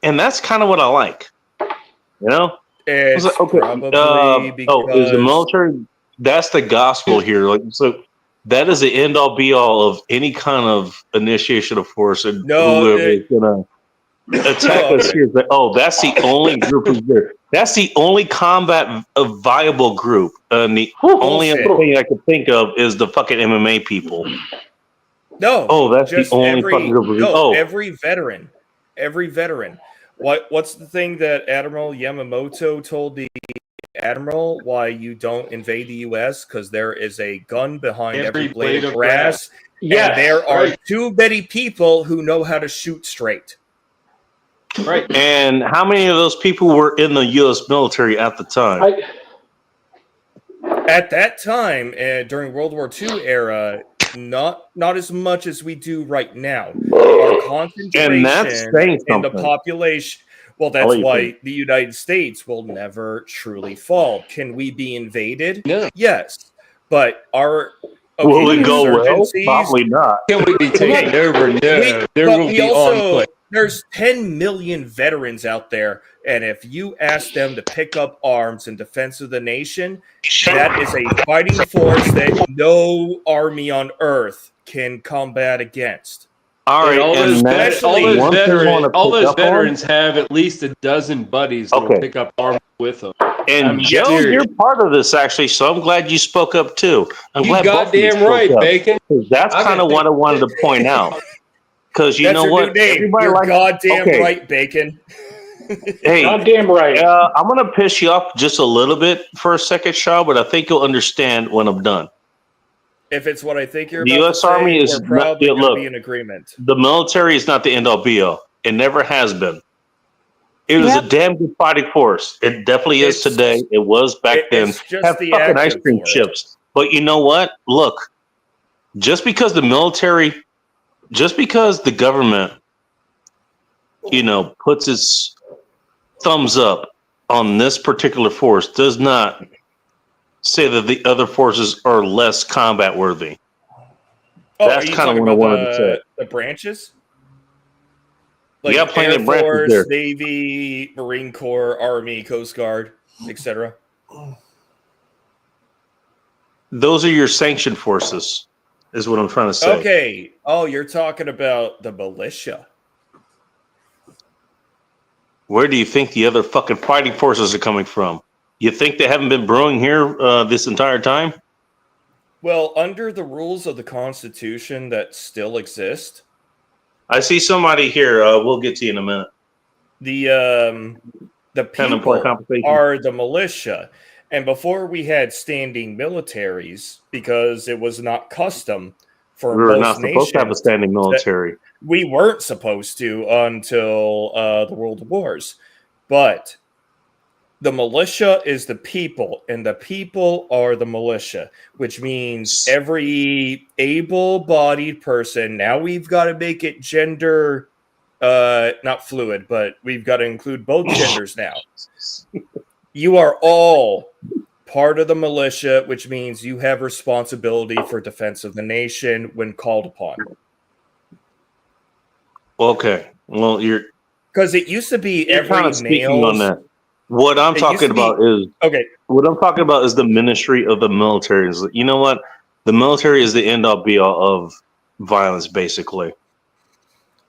and that's kind of what I like. You know. It's Like, okay. probably because Is the military? That's the gospel here. Like, so that is the end all be all of any kind of initiation of force, and whoever is gonna attack us here is like, oh, that's the only group who's there. That's the only combat viable group, and the only other thing I can think of is the fucking MMA people. No. Oh, that's the only fucking group. Every veteran. What's the thing that Admiral Yamamoto told the Admiral why you don't invade the U.S.? Because there is a gun behind every blade of grass, and there are too many people who know how to shoot straight. Right. And how many of those people were in the U.S. military at the time? At that time, during World War II era, not as much as we do right now. Our concentration in the population. Well, that's why the United States will never truly fall. Can we be invaded? No. Yes, but our will it go well? Probably not. Can we be taken over? No. There will be enclave. There's 10 million veterans out there, and if you ask them to pick up arms in defense of the nation, that is a fighting force that no army on earth can combat against. All right, all those veterans have at least a dozen buddies that will pick up arms with them. And Joe, you're part of this actually, so I'm glad you spoke up too. I'm you glad goddamn right, Bacon. That's kind of what I wanted to point out. Because you know what, you're goddamn right, Bacon. Hey, goddamn right. I'm gonna piss you off just a little bit for a second, Shaw, but I think you'll understand when I'm done. If it's what I think you're The about U.S. to say, Army is we're probably not, going to be in agreement. The military is not the end all be all. It never has been. It was a damn good fighting force. It definitely is today. It was back then. Have fucking ice cream chips. But you know what? Look, just because the military, just because the government, puts its thumbs up on this particular force does not say that the other forces are less combat worthy. That's kind of what I wanted to say. The branches? Like you got plenty Air of branches Force, there. Navy, Marine Corps, Army, Coast Guard, etc. Those are your sanctioned forces, is what I'm trying to say. Okay. Oh, you're talking about the militia. Where do you think the other fucking fighting forces are coming from? You think they haven't been brewing here this entire time? Well, under the rules of the Constitution that still exist. I see somebody here. We'll get to you in a minute. The people are the militia. And before we had standing militaries, because it was not custom for we were most not supposed to have a standing military. We weren't supposed to until the World Wars. But the militia is the people, and the people are the militia, which means every able-bodied person. Now we've got to make it gender, not fluid, but we've got to include both genders now. You are all part of the militia, which means you have responsibility for defense of the nation when called upon. Okay, well, because it used to be every kind of speaking male on that. What I'm talking about is What I'm talking about is the ministry of the military. You know what? The military is the end all be all of violence, basically.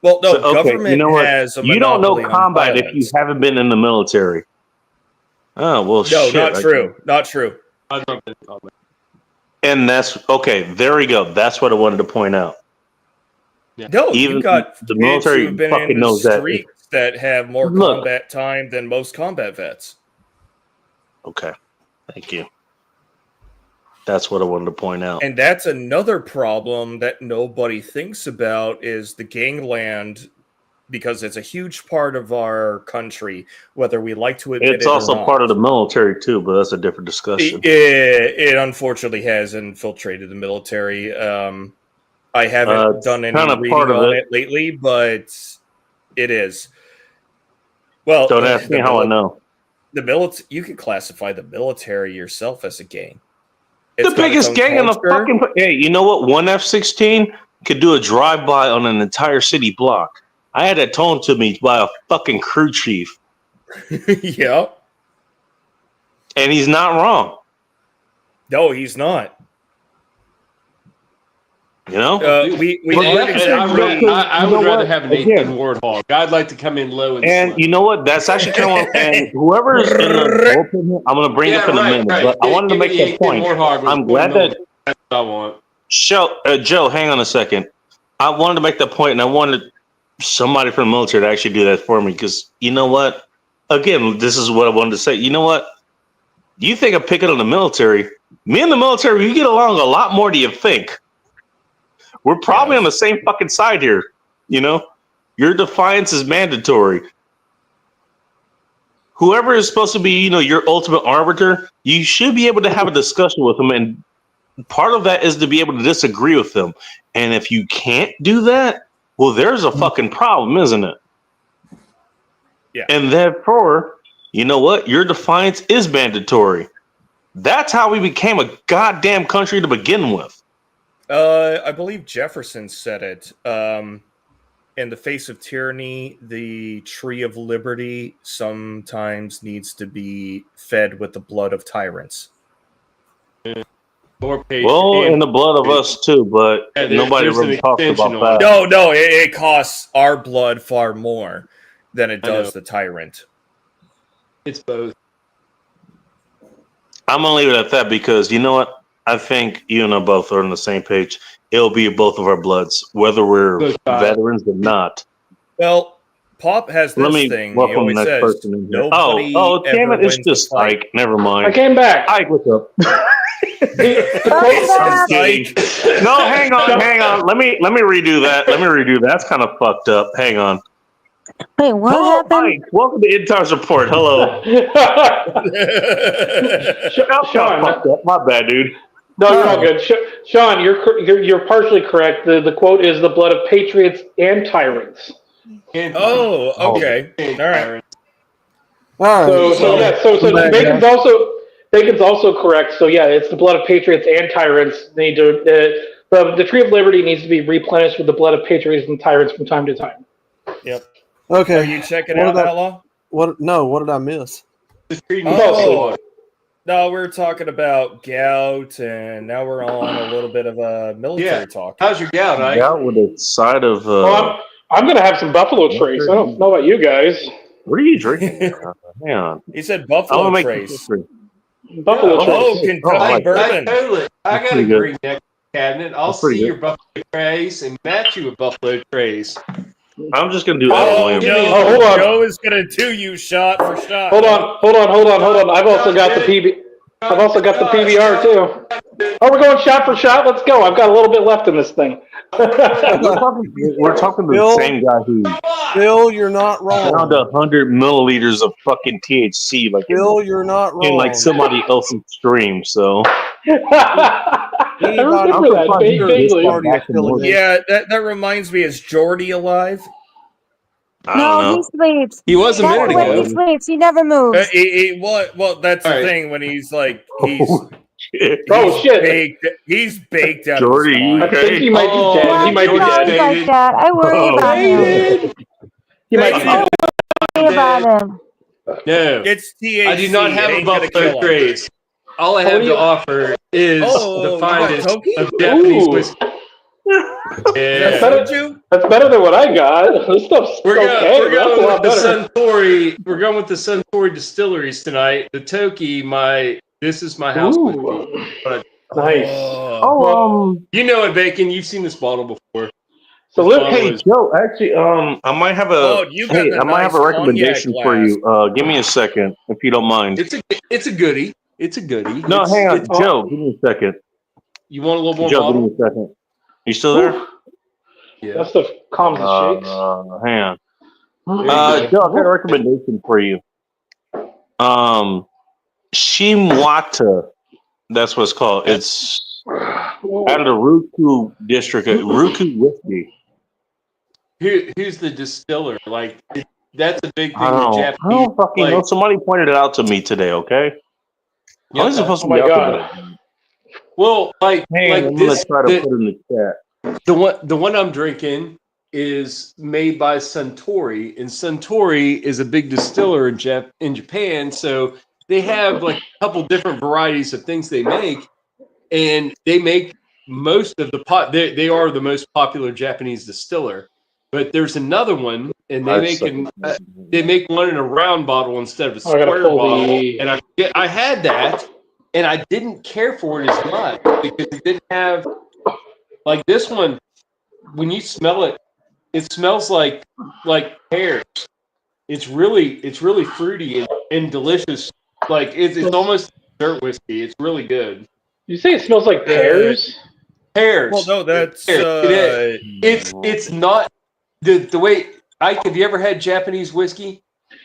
Well, no, government has a you don't know monopoly on combat if you violence. haven't been in the military. Oh well, No, shit. not true. Not true. I've not been in combat. And that's okay. There we go. That's what I wanted to point out. No, Even you got the kids military who've been fucking in the knows that. streets that have more Look. combat time than most combat vets. Okay, thank you. That's what I wanted to point out. And that's another problem that nobody thinks about is the gangland because it's a huge part of our country, whether we like to admit It's it or also not. part of the military too, but that's a different discussion. It unfortunately has infiltrated the military. I haven't done any reading on it lately, but it is. Well, don't ask me how I know. The military, you could classify the military yourself as a gang. The biggest gang in the fucking. Hey, you know what? One F-16 could do a drive-by on an entire city block. I had that told to me by a fucking crew chief. Yeah. And he's not wrong. No, he's not. You know, I would rather have an 8th Warthog. I'd like to come in low and you know what? That's actually kind of and whoever's in the bullpen, I'm going to bring up in a minute. But I wanted to make that point. I'm glad that I want. Joe, hang on a second. I wanted to make that point, and I wanted somebody from the military to actually do that for me because you know what? Again, this is what I wanted to say. You know what? You think I'm picking on the military? Me and the military, we get along a lot more than you think. We're probably on the same fucking side here. You know, your defiance is mandatory. Whoever is supposed to be, you know, your ultimate arbiter, you should be able to have a discussion with them. And part of that is to be able to disagree with them. And if you can't do that, well, there's a fucking problem, isn't it? Yeah. And therefore, you know what? Your defiance is mandatory. That's how we became a goddamn country to begin with. I believe Jefferson said it. In the face of tyranny, the tree of liberty sometimes needs to be fed with the blood of tyrants. Well, in the blood of us too, but nobody really talks about that. No, it costs our blood far more than it does the tyrant. It's both. I'm gonna leave it at that because you know what? I think you and I both are on the same page. It'll be both of our bloods, whether we're veterans or not. Well, Pop has this thing. He always says, nobody damn it! It's just Ike. Never mind. I came back. Ike, what's up? No, hang on. Let me redo that. That's kind of fucked up. Hang on. Wait, what happened? Ike, welcome to Intar's report. Hello. Sean, my bad, dude. No, you're all good. Sean, you're partially correct. The quote is the blood of patriots and tyrants. Oh, okay. All right. So Bacon's also correct. So yeah, it's the blood of patriots and tyrants. The tree of liberty needs to be replenished with the blood of patriots and tyrants from time to time. Yep. Okay. Are you checking out Outlaw? What did I miss? No, we were talking about gout, and now we're on a little bit of a military talk. How's your gout, Ike? Gout with a side of. Well, I'm going to have some Buffalo Trace. I don't know about you guys. What are you drinking? Hang on. He said Buffalo Trace. Buffalo Trace. Kentucky bourbon. I got a green neck cabinet. I'll see your Buffalo Trace and match you with Buffalo Trace. I'm just gonna do that. Hold on. Joe is gonna do you shot for shot. Hold on. I've also got the PBR too. Oh, we're going shot for shot. Let's go. I've got a little bit left in this thing. We're talking to the same guy who. Bill, you're not wrong. Found 100 milliliters of fucking THC, like Bill, you're not wrong. in like somebody else's stream. So. I remember that vaguely. Yeah, that reminds me. Is Jordy alive? No, he sleeps. He was a minute ago. He sleeps. He never moves. Well, that's the thing. When he's like, he's shit. He's baked out. Jordy, I think he might be dead. He might be dead. Like that. I worry about him. He might be dead. I worry about him. No, it's THC. I do not have a Buffalo Trace. All I have to offer is the finest of Japanese whiskey. That's better than what I got. This stuff's We're okay. going with the Suntory distilleries tonight. The Toki, this is my house whiskey. Nice. You know it, Bacon. You've seen this bottle before. So hey Joe, actually, I might have a recommendation for you. Give me a second, if you don't mind. It's a goodie. It's a goodie. No, hang on, Joe. Give me a second. You want a little more Joe, bottle? give me a second. You still there? Yeah. That stuff calms the shakes. Hang on. Joe, I've got a recommendation for you. Shimwata. That's what it's called. It's out of the Ruku district. Ruku whiskey. Who's the distiller? Like that's a big thing. I don't fucking know. Somebody pointed it out to me today. Okay. How is it supposed to be out today? Well, I'm this. Gonna try to put it in the chat. The one I'm drinking is made by Suntory, and Suntory is a big distiller in Japan. So they have like a couple different varieties of things they make, and they make most of the pot. They are the most popular Japanese distiller. But there's another one, and they make one in a round bottle instead of a square bottle. And I had that, and I didn't care for it as much because it didn't have like this one. When you smell it, it smells like pears. It's really fruity and delicious. Like it's almost dessert whiskey. It's really good. You say it smells like pears? Pears. Well, no, that's it's not the way. Ike, have you ever had Japanese whiskey?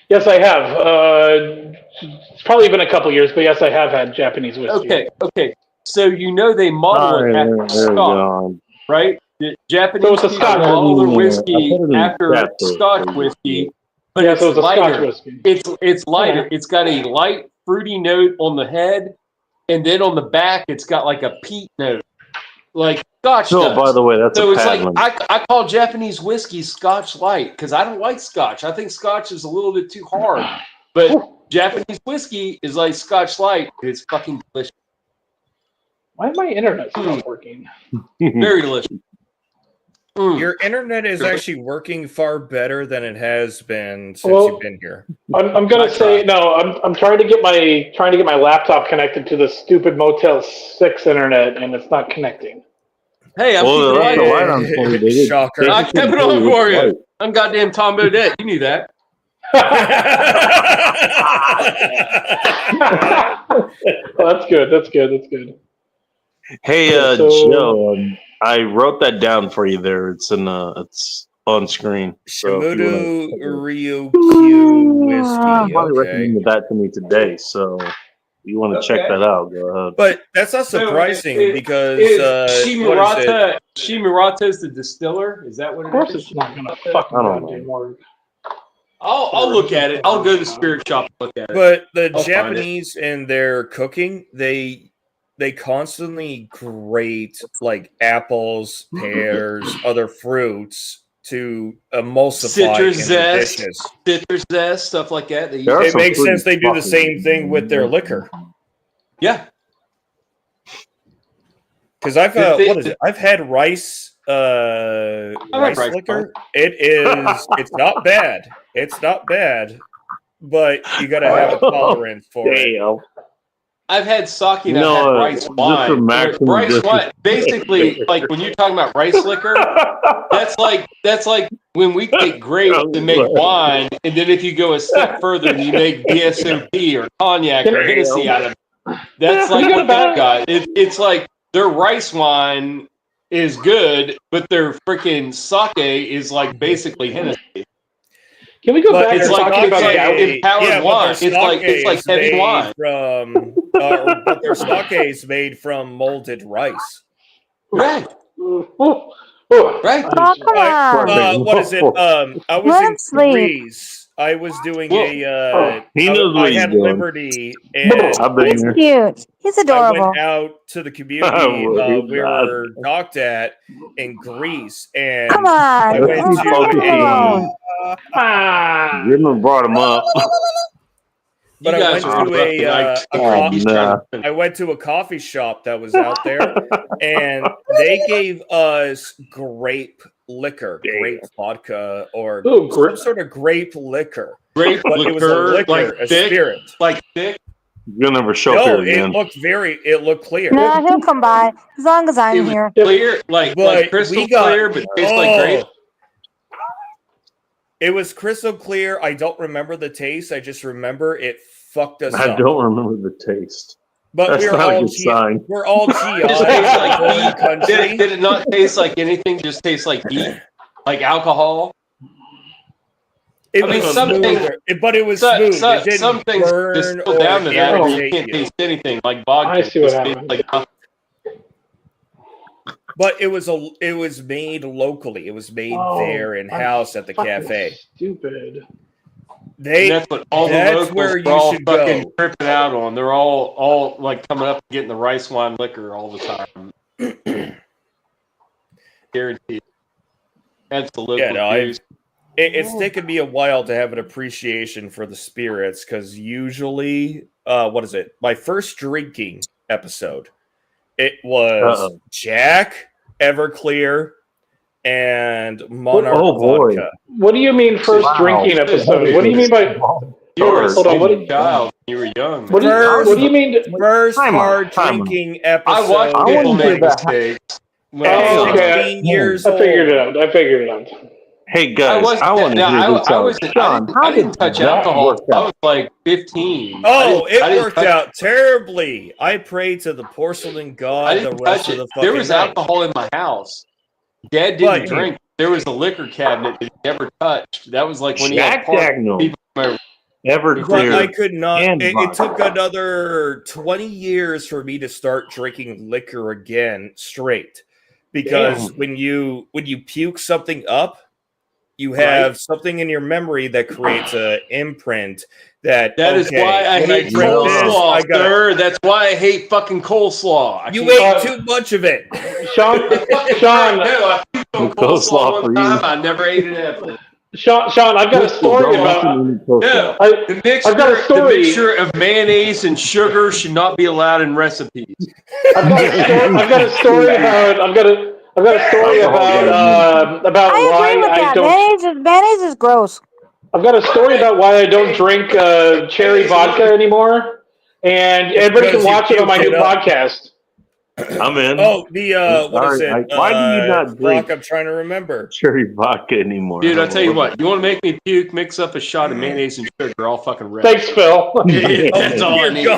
Yes, I have. It's probably been a couple years, but yes, I have had Japanese whiskey. Okay. So they model it after Scotch, right? The Japanese people model their whiskey after Scotch whiskey, but it's lighter. It's lighter. Yeah. It's got a light fruity note on the head, and then on the back, it's got like a peat note, like Scotch does. By the way, that's so it's like I call Japanese whiskey Scotch light because I don't like Scotch. I think Scotch is a little bit too hard, but Japanese whiskey is like Scotch light. It's fucking delicious. Why my internet not working? Very delicious. Your internet is actually working far better than it has been since you've been here. I'm gonna say no. I'm trying to get my laptop connected to the stupid Motel 6 internet, and it's not connecting. Hey, I'm keeping the light on. Shocker! I kept it on for you. I'm goddamn Tom Bodette. You knew that. Well, that's good. That's good. Hey, Joe. I wrote that down for you there. It's it's on screen. Shimudu Ryukyu whiskey. Somebody recommended that to me today, so you want to check that out, go ahead. But that's not surprising because Shimurata is the distiller. Is that what it is? Of course, it's not gonna fucking work. I'll look at it. I'll go to the spirit shop and look at it. But the Japanese in their cooking, they constantly grate like apples, pears, other fruits to emulsify citrus zest, stuff like that. It makes sense they do the same thing with their liquor. Yeah. Because I've I've had rice liquor. It's not bad. It's not bad, but you got to have a tolerance for it. I've had sake and I've had rice wine. Rice wine, basically, like when you're talking about rice liquor, that's like when we take grapes and make wine, and then if you go a step further and you make VSOP or cognac or Hennessy out of it, that's like what that got. It's like their rice wine is good, but their freaking sake is like basically Hennessy. Can we go back and talk about empowered wine? It's like heavy wine. But their sake is made from molded rice. Right. Right. What is it? I was in Greece. I was doing I had Liberty, and he's cute. He's adorable. I went out to the community we were docked at in Greece, and come on, I went to you brought him up. But I went to a coffee shop that was out there, and they gave us grape liquor, grape vodka, or some sort of grape liquor. Grape liquor, it was a liquor, like a thick, spirit. Like thick. You'll never show up here again. It looked clear. No, he'll come by as long as I'm here. Clear, like crystal clear, but tastes like grape. It was crystal clear. I don't remember the taste. I just remember it fucked us up. I don't remember the taste. But that's not a good sign. We're all GI. Did it not taste like anything? Just taste like heat, like alcohol. It I mean, was some things, smooth, but it was smooth. It didn't some things burn distill or down to that, where you irritate can't you. taste anything like vodka. I see what It tastes happened. like nothing. But it was made locally. It was made there in house at the cafe. Stupid. And that's what all the That's locals where are you all should fucking go. tripping out on. They're all like coming up and getting the rice wine liquor all the time. Guaranteed. That's the local juice. It's taken me a while to have an appreciation for the spirits because usually, what is it? My first drinking episode, it was Jack, Everclear, and Monarch vodka. What do you mean first drinking episode? What do you mean by? You were a Hold on. What do you? child. You were young. What do you mean? First Time out, hard time out. drinking episode. I watched people make mistakes. When I was Okay. 16 years I figured it out. I figured it out. Hey guys, I want to hear this out. Sean, I didn't touch alcohol. I was like 15. Oh, it worked out terribly. I prayed to the porcelain god the rest of the fucking There was night. alcohol in my house. Dad didn't drink. There was a liquor cabinet that he never touched. That was like when he had Jack Daniel, Everclear, But I could not. and It took vodka. another 20 years for me to start drinking liquor again straight, because when you puke something up, you have something in your memory that creates an imprint. That is why I hate coleslaw, sir. That's why I hate fucking coleslaw. You ate too much of it, Sean. I puked on coleslaw one time. I never ate it after. Sean, I've got a story about. No, I've got a the story. mixture of mayonnaise and sugar should not be allowed in recipes. I've got a story about. I've got a story about I why agree with I that. don't. Mayonnaise is gross. I've got a story about why I don't drink cherry vodka anymore, and everybody can watch it on my new podcast. I'm in. Oh, the what is Sorry, it? why do you not drink I'm trying to remember. cherry vodka anymore? Dude, I'll tell you what. You want to make me puke? Mix up a shot of mayonnaise and sugar. I'll fucking rip. Thanks, Phil. That's all I need.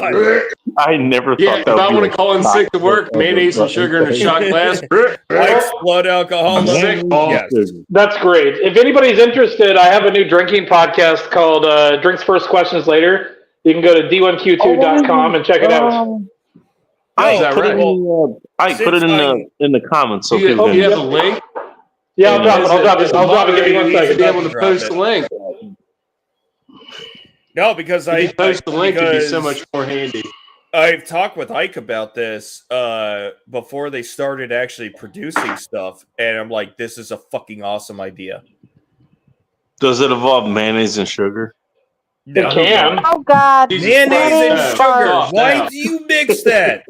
I never Yeah, thought if that. I want to call in sick to work, mayonnaise and sugar in a shot glass. Mike's blood alcohol. Sick. Yes. That's great. If anybody's interested, I have a new drinking podcast called Drinks First, Questions Later. You can go to d1q2.com and check it out. I put it in the comments. So Do you have a link? Yeah, I'll drop it. Give me 1 second. Be able to post the link. No, because If you post the link, it'd be so much more handy. I've talked with Ike about this before they started actually producing stuff, and I'm like, this is a fucking awesome idea. Does it involve mayonnaise and sugar? It can. Oh God, Mayonnaise and sugar. Why do you mix that?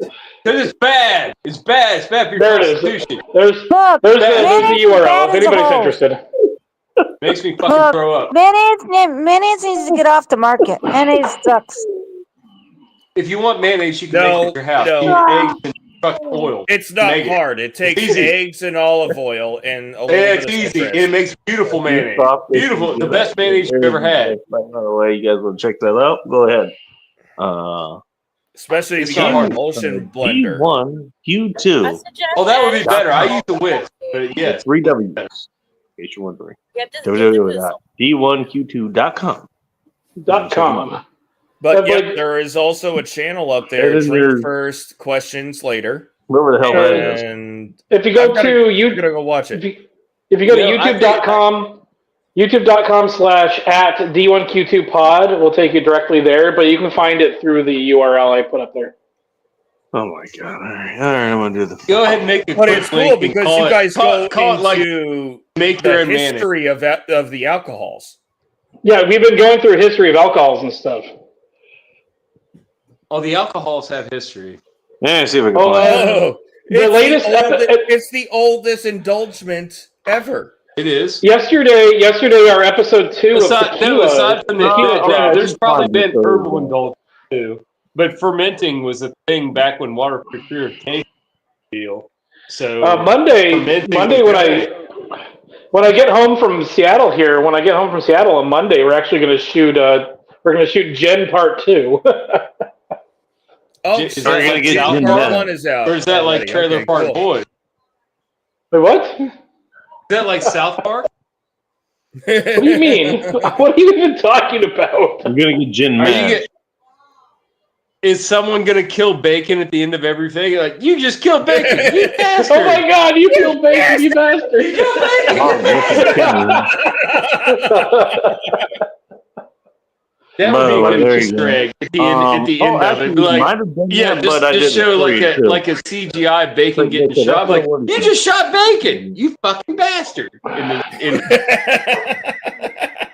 Because it's bad. It's bad. It's bad for your There it is. constitution. There's the URL if anybody's interested. Makes me fucking throw up. Mayonnaise needs to get off the market. Mayonnaise sucks. If you want mayonnaise, you can make it at your house. No. You need eggs and fucking oil. It's not Make it. hard. It takes Easy. eggs and olive oil and a little Yeah, bit it's of easy. citrus. It makes beautiful mayonnaise. Beautiful. The best mayonnaise you've ever had. By the way, you guys want to check that out? Go ahead. Especially if It's you not got hard. an emulsion blender. D1, Q2. Oh, that would be better. I use the whisk, but yes. 3 W's. In case you're wondering. www.d1q2.com. .com. But yeah, there is also a channel up there. It is Drink your- first, questions later. Whatever the hell that is. And If you go I'm gonna to gonna go watch it. If you go to You know, I youtube.com, youtube.com/@d1q2pod will take you directly there, but you can find it through the URL I put up there. Oh my god! All right, I'm gonna do the. Go ahead and make a But quick it's cool link and because call you it- guys go call it like into make your the own mayonnaise. history of the alcohols. Yeah, we've been going through a history of alcohols and stuff. Oh, the alcohols have history. Yeah, see if I can Oh, find it. Oh, it's the oldest indulgence ever. It is. Yesterday, our episode 2 of tequila. Aside from the tequila, there's probably been so- herbal indulgence too, but fermenting was a thing back when water procured came deal. So Monday fermenting- when I get home from Seattle on Monday, we're actually going to shoot Gen Part 2. Oh, Is so that like get South Gen Park? Nine. one is out. Or is that like already. Trailer Okay, Park cool. Boys? Wait, what? Is that like South Park? What do you mean? What are you even talking about? I'm gonna get Jen mad. Is someone gonna kill Bacon at the end of everything? Like, you just killed Bacon, you bastard! Oh my God, you killed Bacon, you bastard! You killed Bacon! That would be an Easter egg at the end of it. Be like, just show like a CGI Bacon getting shot. Like, you just shot Bacon, you fucking bastard!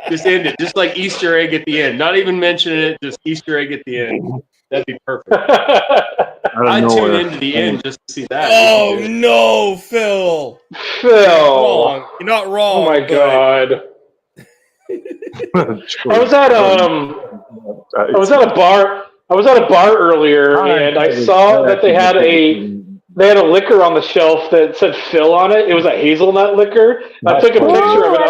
Just end it, just like Easter egg at the end. Not even mentioning it, just Easter egg at the end. That'd be perfect. I'd tune into the end just to see that. Oh no, Phil! Phil, You're not wrong. Oh my God! I was at a bar. I was at a bar earlier, and I saw that they had a liquor on the shelf that said Phil on it. It was a hazelnut liquor. I took a picture of it.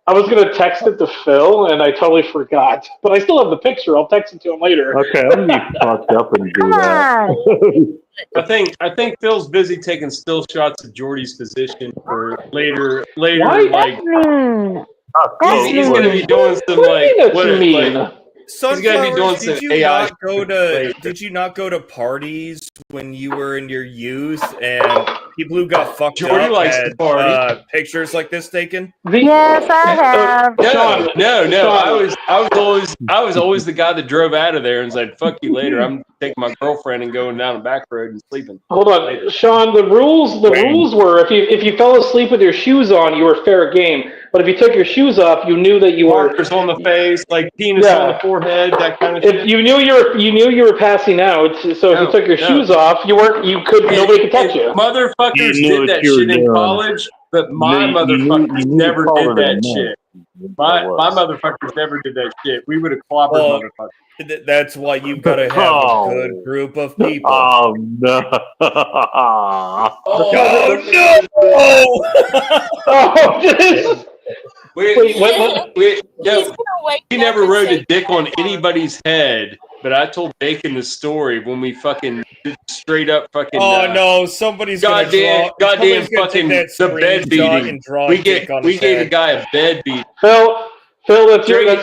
I was gonna text it to Phil, and I totally forgot. But I still have the picture. I'll text it to him later. Okay, I'm gonna be fucked up and do that. I think Phil's busy taking still shots of Jordy's position for later. Why? Like he's gonna be doing some like Sunflowers, did you not go to parties when you were in your youth and people who got fucked Jordy up likes had to party. Pictures like this taken? Yes, I have. No. I was always the guy that drove out of there and said, "Fuck you later. I'm taking my girlfriend and going down the back road and sleeping." Hold on, later. Sean. The rules were if you fell asleep with your shoes on, you were fair game. But if you took your shoes off, you knew that you were markers on the face, like penis on the forehead, that kind of shit. If you knew you were passing out, so if you took your shoes off, nobody could touch you. Motherfuckers did that shit in college, but my motherfuckers never did that shit. My motherfuckers never did that shit. We would have clobbered motherfuckers. That's why you've got to have a good group of people. Oh no! Oh no! Wait, he never wrote a dick on anybody's head, but I told Bacon the story when we fucking did straight up fucking. Oh no! Somebody's goddamn fucking the bed beating. We gave a guy a bed beat. Phil, you got to straight out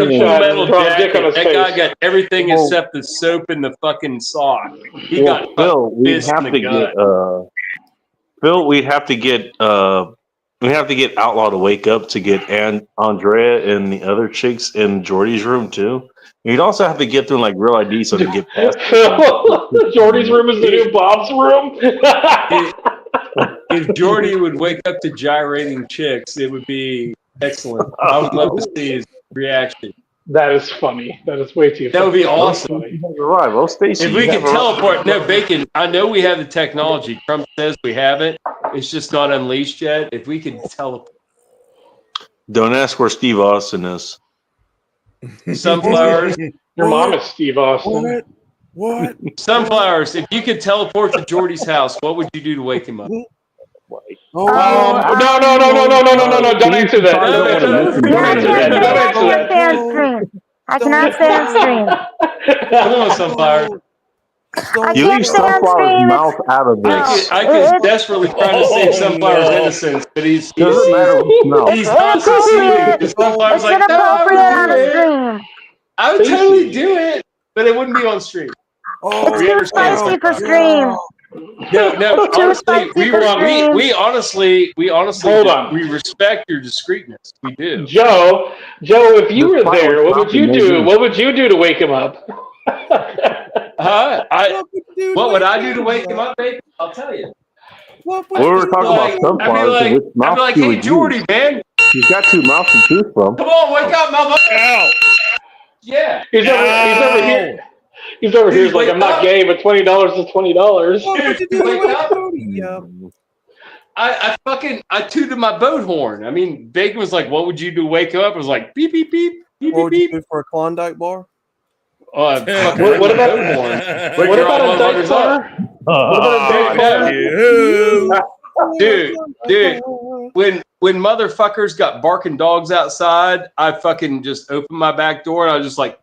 of Full Metal Jacket. That guy got everything except the soap and the fucking sock. He got Phil. We fist have in to the gut. get Phil. We have to get Outlaw to wake up to get Andrea and the other chicks in Jordy's room too. You'd also have to get through like Real ID so they can get past. Jordy's room is the new Bob's room. If Jordy would wake up to gyrating chicks, it would be excellent. I would love to see his reaction. That is funny. That is way too funny. That would be awesome. Stacey, if we could teleport, no, Bacon, I know we have the technology. Trump says we have it. It's just not unleashed yet. If we could teleport. Don't ask where Steve Austin is. Sunflowers. Your mom is Steve Austin. What? Sunflowers, if you could teleport to Jordy's house, what would you do to wake him up? No! Don't answer that. I cannot stay on stream. Come on, Sunflowers. You leave Sunflower's mouth out of this. I was desperately trying to save Sunflower's innocence, but he's not succeeding. Sunflower's like, no, I would totally do it, but it wouldn't be on stream. It's too spicy for stream. No. Honestly, we honestly hold on. We respect your discreetness. We do. Joe, if you were there, what would you do? What would you do to wake him up? What would I do to wake him up, baby? I'll tell you. We were talking about Sunflowers. I'd be like, hey, Jordy, man. He's got two mouths to choose from. Come on, wake up, motherfucker. Yeah. He's over here. He's over here. He's like, I'm not gay, but $20 is $20. What would you do to wake up? I tooted my boat horn. I mean, Bacon was like, what would you do to wake up? I was like, beep, beep, beep, beep, What would beep. you do for a Klondike bar? What about a dice bar? Dude, when motherfuckers got barking dogs outside, I fucking just opened my back door and I was just like,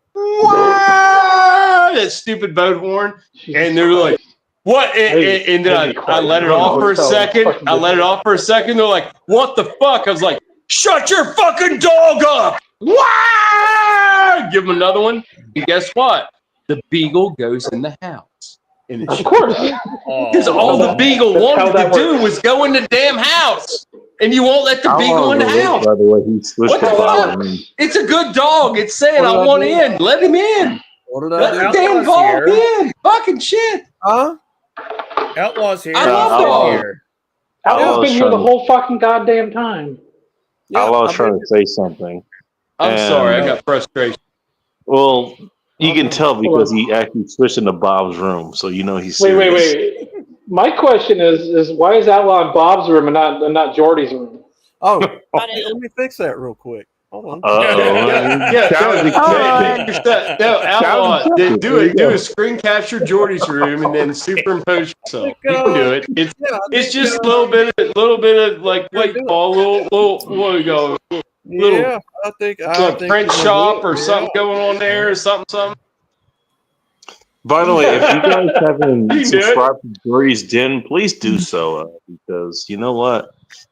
that stupid boat horn, and they're like, What? And then I let it off for a second. I let it off for a second. They're like, "What the fuck?" I was like, "Shut your fucking dog up!" Wah! Give him another one. And guess what? The beagle goes in the house. And it Of course. Because all the beagle wanted to do was go in the damn house. And you won't let the beagle in the house. By the way, he switched What the fuck? It's a good dog. It's saying, I want in. Let him in. What did I Let do? the damn dog in. Fucking shit. Huh? Outlaws here. I love dogs. Outlaw's been here the whole fucking goddamn time. Outlaw's trying to say something. I'm sorry. I got frustration. Well, you can tell because he actually switched into Bob's room, so you know he's serious. Wait. My question is why is Outlaw in Bob's room and not Jordy's room? Oh, let me fix that real quick. Hold on. Outlaw, do a screen capture Jordy's room and then superimpose yourself. You can do it. It's just a little bit of like what you call little I think print shop or something going on there or something. By the way, if you guys haven't subscribed to Jordy's Den, please do so because you know what?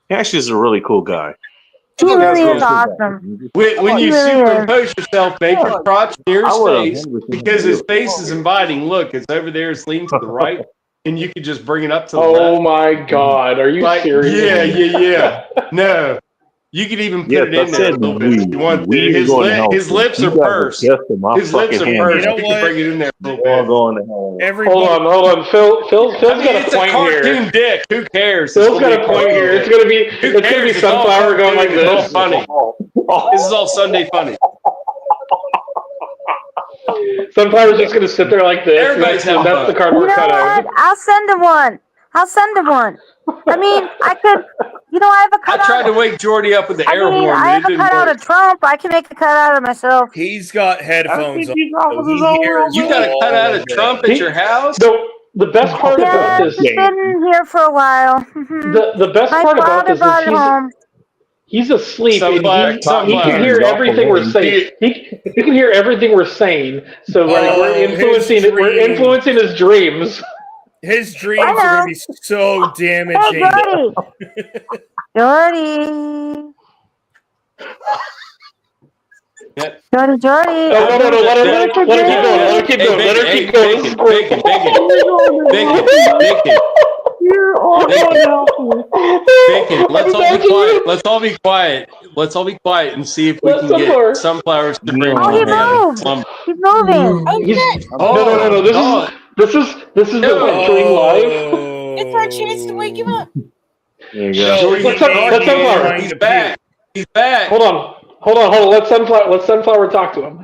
He actually is a really cool guy. He really is awesome. When you superimpose yourself, make your crotch near his face because his face is inviting. Look, it's over there. It's leaning to the right, and you can just bring it up to the left. Oh my God, are you serious? Yeah. No, you could even put it in there a little bit if you want to. His lips are pursed. His lips are pursed. You can bring it in there a little bit. Hold on. Phil's got a it's point a cartoon here. dick. Who cares? Phil's got a point here. It's gonna be Sunflower going like this. It's all funny. This is all Sunday funny. Sunflower's just gonna sit there like this. Everybody's That's the cardboard You know cutout. what? I'll send him one. I mean, I could. I have a cutout. I tried to wake Jordy up with the air horn, I but have it a didn't cutout work. of Trump. I can make a cutout of myself. He's got headphones on. He's So he hears You got a all cutout of it. Trump at your house? The best part about this, it's been here for a while. the best My part about father this brought it is home. he's asleep and he Sunflower. can hear everything we're saying. He can hear everything we're saying. So we're influencing his dreams. His dreams are going to be so damaging. Hey, Jordy. Jordy. No, let her keep going. Let her keep going. Bacon. You're Bacon. Let's all be quiet. Let's all be quiet and see if we can get Sunflowers to bring he moved. He's moving. No. This is the stream live. It's our chance to wake him up. There you go. Let's Sunflower. He's back. He's back. Hold on. Let Sunflower talk to him.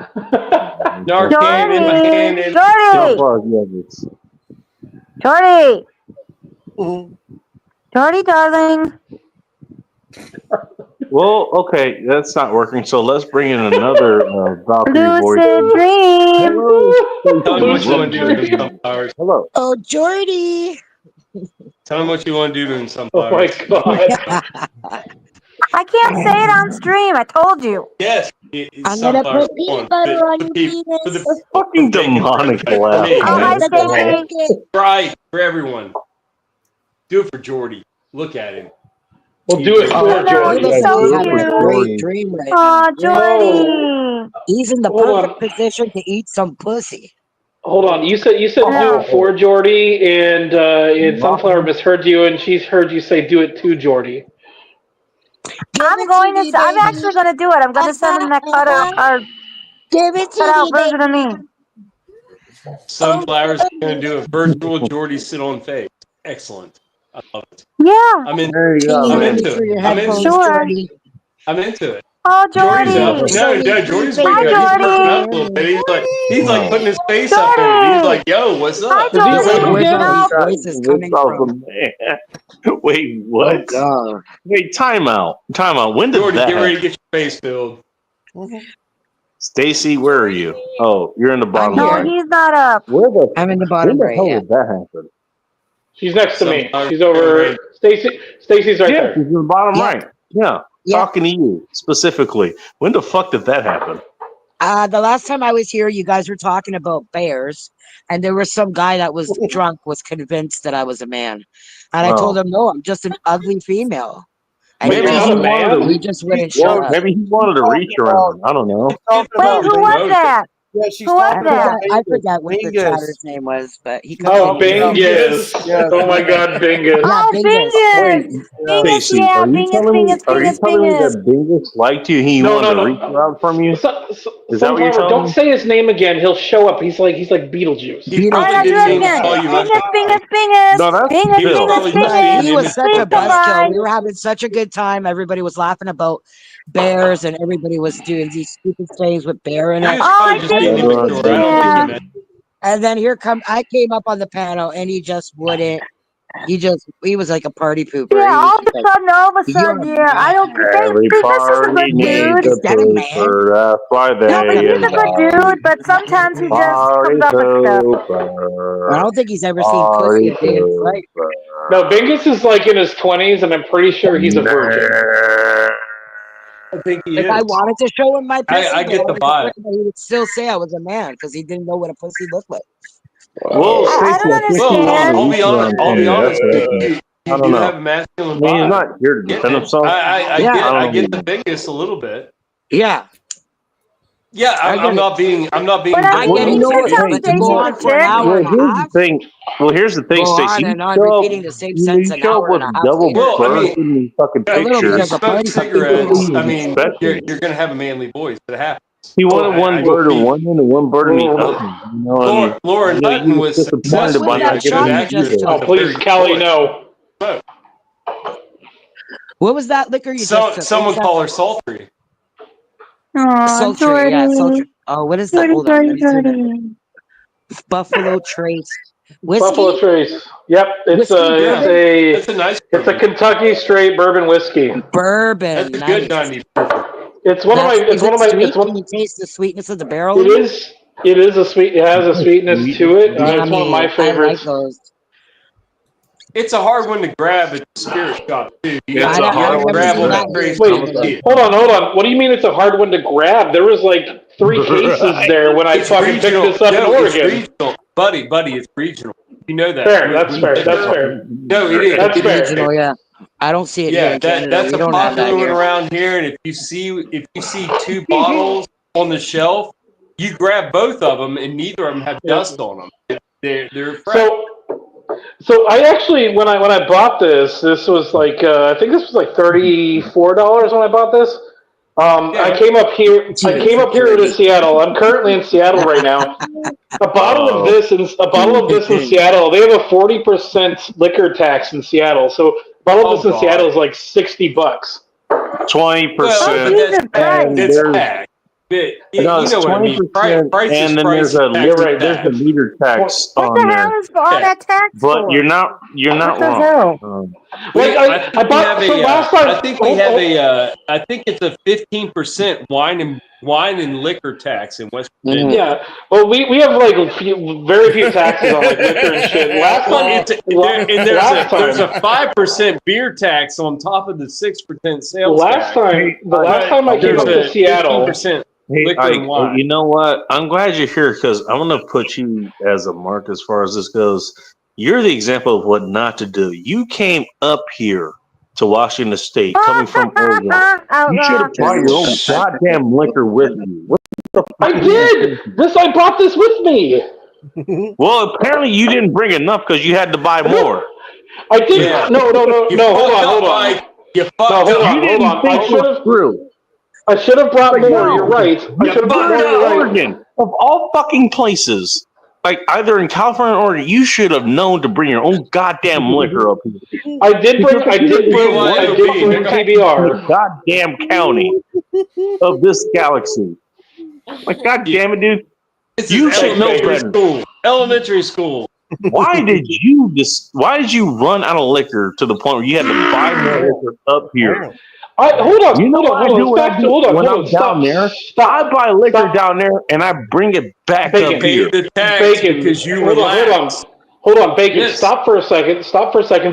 Narcan in my hand. Jordy, darling. Well, okay, that's not working. So let's bring in another Valkyrie voice. Lucid dream. Tell him what you want to do to him, Sunflowers. Hello. Oh, Jordy. Tell him what you want to do to him, Oh my Sunflowers. God. I can't say it on stream. I told you. Yes. I'm gonna put peanut butter on your penis. That's fucking demonic laugh. Hi, Stacy. Try for everyone. Do it for Jordy. Look at him. We'll do it for Jordy. He's so He's having a cute. great dream right now. Oh, Jordy. He's in the perfect position to eat some pussy. Hold on. You said do it for Jordy, and Sunflower misheard you, and she's heard you say do it to Jordy. I'm actually going to do it. I'm going to send him that cutout version of me. Sunflowers going to do a virtual Jordy sit on face. Excellent. I love it. Yeah. I'm into it. Oh, Jordy. Jordy's pretty good. He's perking up a little bit. He's like putting his face up in it. He's like, yo, what's up? Hi, Jordy. Wait, what? Oh, Wait, time out. When did Jordy, that get ready to happen? get your face filled. Stacy, where are you? Oh, you're in the bottom No, right. he's not up. I'm in the bottom When the right. hell Yeah. did that happen? She's next to me. She's over. Stacy's right Yeah, there. she's in the bottom Yeah. right. Yeah. Yeah. Talking to you specifically. When the fuck did that happen? The last time I was here, you guys were talking about bears, and there was some guy that was drunk, was convinced that I was a man, and I told him, no, I'm just an ugly female. And Maybe he just wouldn't shut up. Maybe he wanted to reach around. I don't know. Wait, who was that? Yeah, she's Who was talking about that? I forgot what the Bingus. chatter's name was, but he comes Oh, in here. Bingus. Yes. Oh my God, Bingus. Oh, Bingus. Bingus. Bingus, Stacy, yeah, are you Bingus, telling me? Bingus, Are you Bingus, telling me Bingus. that Bingus liked you? He No, wanted no, to reach no. out from you. Is that what you're Sunflower, telling don't me? say his name again. He'll show up. He's like Beetlejuice. He All right, probably I'll do didn't it even again. call you Bingus, up. Bingus, Bingus. No, that's Bingus, He was Bill. Bingus, probably just But seeing Bingus. he him was as such Please a the guy. come buzzkill. by. We were having such a good time. Everybody was laughing about bears, and everybody was doing these stupid things with bear in He it. was Oh, probably I just think, being immature. I don't think yeah. he meant. And then I came up on the panel, and he just wouldn't. He was like a party pooper. Yeah, He was all just of a like, sudden, you're a yeah, I man. don't think Every this is a party good needs dude. Is a that a man? paper. That's why No, but they he's a good invite dude, but sometimes he just party comes up with stuff. I pooper. don't think he's ever seen pussy Party a day in his life. pooper. No, Bingus is like in his 20s, and I'm pretty sure he's a virgin. I think he If I is. wanted to show him my pussy, I then get I the would just vibe. let him, he would still say I was a man because he didn't know what a pussy looked like. Well, I Stacey, don't I think he Well, wanted to understand. I'll reach be honest. around I'll from be you. That's honest. what I You, think. you, I you don't do know. have a I masculine mean, he's vibe. not here to defend himself. I Yeah. get. I I don't get the know. biggest a little bit. Yeah, Yeah, I get I'm it. not being. I'm not being But I I Well, get mean, you it you know can what? too. tell Hey, But to you go Stacy's know. on a for an chick. hour Well, and a here's the half, thing. Well, here's the thing, go Stacey. on You and on, show up. repeating the same You sentence an show up hour and with a half double later. Well, I birth mean, in these fucking It's a little you because pictures. of smoke party I think pooper. that's what cigarettes. he I was mean, expecting. you're gonna have a manly voice. It happens. He So wanted one I will bird in be. one hand and one bird in the other. You know, and Lauren you Hutton was was What disappointed was by successfully not a that getting good shot to you see just actress that. Oh, with took? a please, very Kelly, voice. no. So, What was that liquor you just took? What was someone that? call her sultry. Oh, Sultry, yeah, sultry. Jordy. Oh, what is that? Jordy, Hold on, Jordy, let me see that. Jordy. Buffalo Trace Buffalo whiskey, Trace. Yep, whiskey Yeah, bourbon, that's a nice it's a bourbon. Kentucky straight bourbon whiskey. bourbon. That's a good Nice. 90 proof. It's one of my. It's Is one it of my. sweet? It's one. Can you taste the sweetness of the barrel It in it? is. It is a sweet. It has a sweetness to it. It's one of my Yummy. I like favorites. those. It's a hard one to grab at the spirit shop too. You It's got a you got hard to one to grab on grab. that trace Wait, till you see it. hold on. What do you mean it's a hard one to grab? There was like 3 cases Right. there when I It's fucking picked regional. this up in No, it's Oregon. regional, buddy. It's regional. You know that. Fair. That's With fair. That's liquor. fair. No, it is. That's It is fair. Regional, yeah. I don't see it here Yeah, in Canada. that's We a don't have that popular one here. around here. And if you see 2 bottles on the shelf, you grab both of them, and neither of them have dust on them. They're fresh. So I actually when I bought this was like I think this was like $34 when I bought this. I came up here to Seattle. I'm currently in Seattle right now. A bottle of this in Seattle. They have a 40% liquor tax in Seattle. So a bottle of this in Seattle is like $60. 20%, and It's there's tax. You no, it's know what I mean. 20%, Price is and then price. there's a Tax is there's a tax. liter tax What on the hell there. is all that tax But for? you're not What the wrong. hell? I think it's a 15% wine and liquor tax in West Virginia. Yeah, well, we have like very few taxes on like liquor and shit. There's a 5% beer tax on top of the 6% sales tax. The last time I came up to Seattle, 15% Hey, liquor and wine. you know what? I'm glad you're here because I'm going to put you as a mark as far as this goes. You're the example of what not to do. You came up here to Washington State, coming from Oregon. You should have brought your own goddamn liquor with you. What the fuck I did. I brought this with me. Well, apparently you didn't bring enough because you had to buy more. I did. Yeah. No. You Hold fucked on. up, Mike. You fucked No, hold up. on. You didn't think it through. I should have brought more. No. You're right. I should have brought more. You're right. Oregon, of all fucking places, like either in California or Oregon, you should have known to bring your own goddamn liquor up here. I did bring PBR. Goddamn county of this galaxy. Like, goddamn it, dude. This You is should know elementary better. school. Elementary school. Why did you run out of liquor to the point where you had to buy more liquor up here? Hold on. You know hold what I on, do when I do hold on, when hold I'm on, down there? I buy liquor down there and I bring it back up Pay here. the tax because you relax. Hold on, Bacon. Yes. Stop for a second.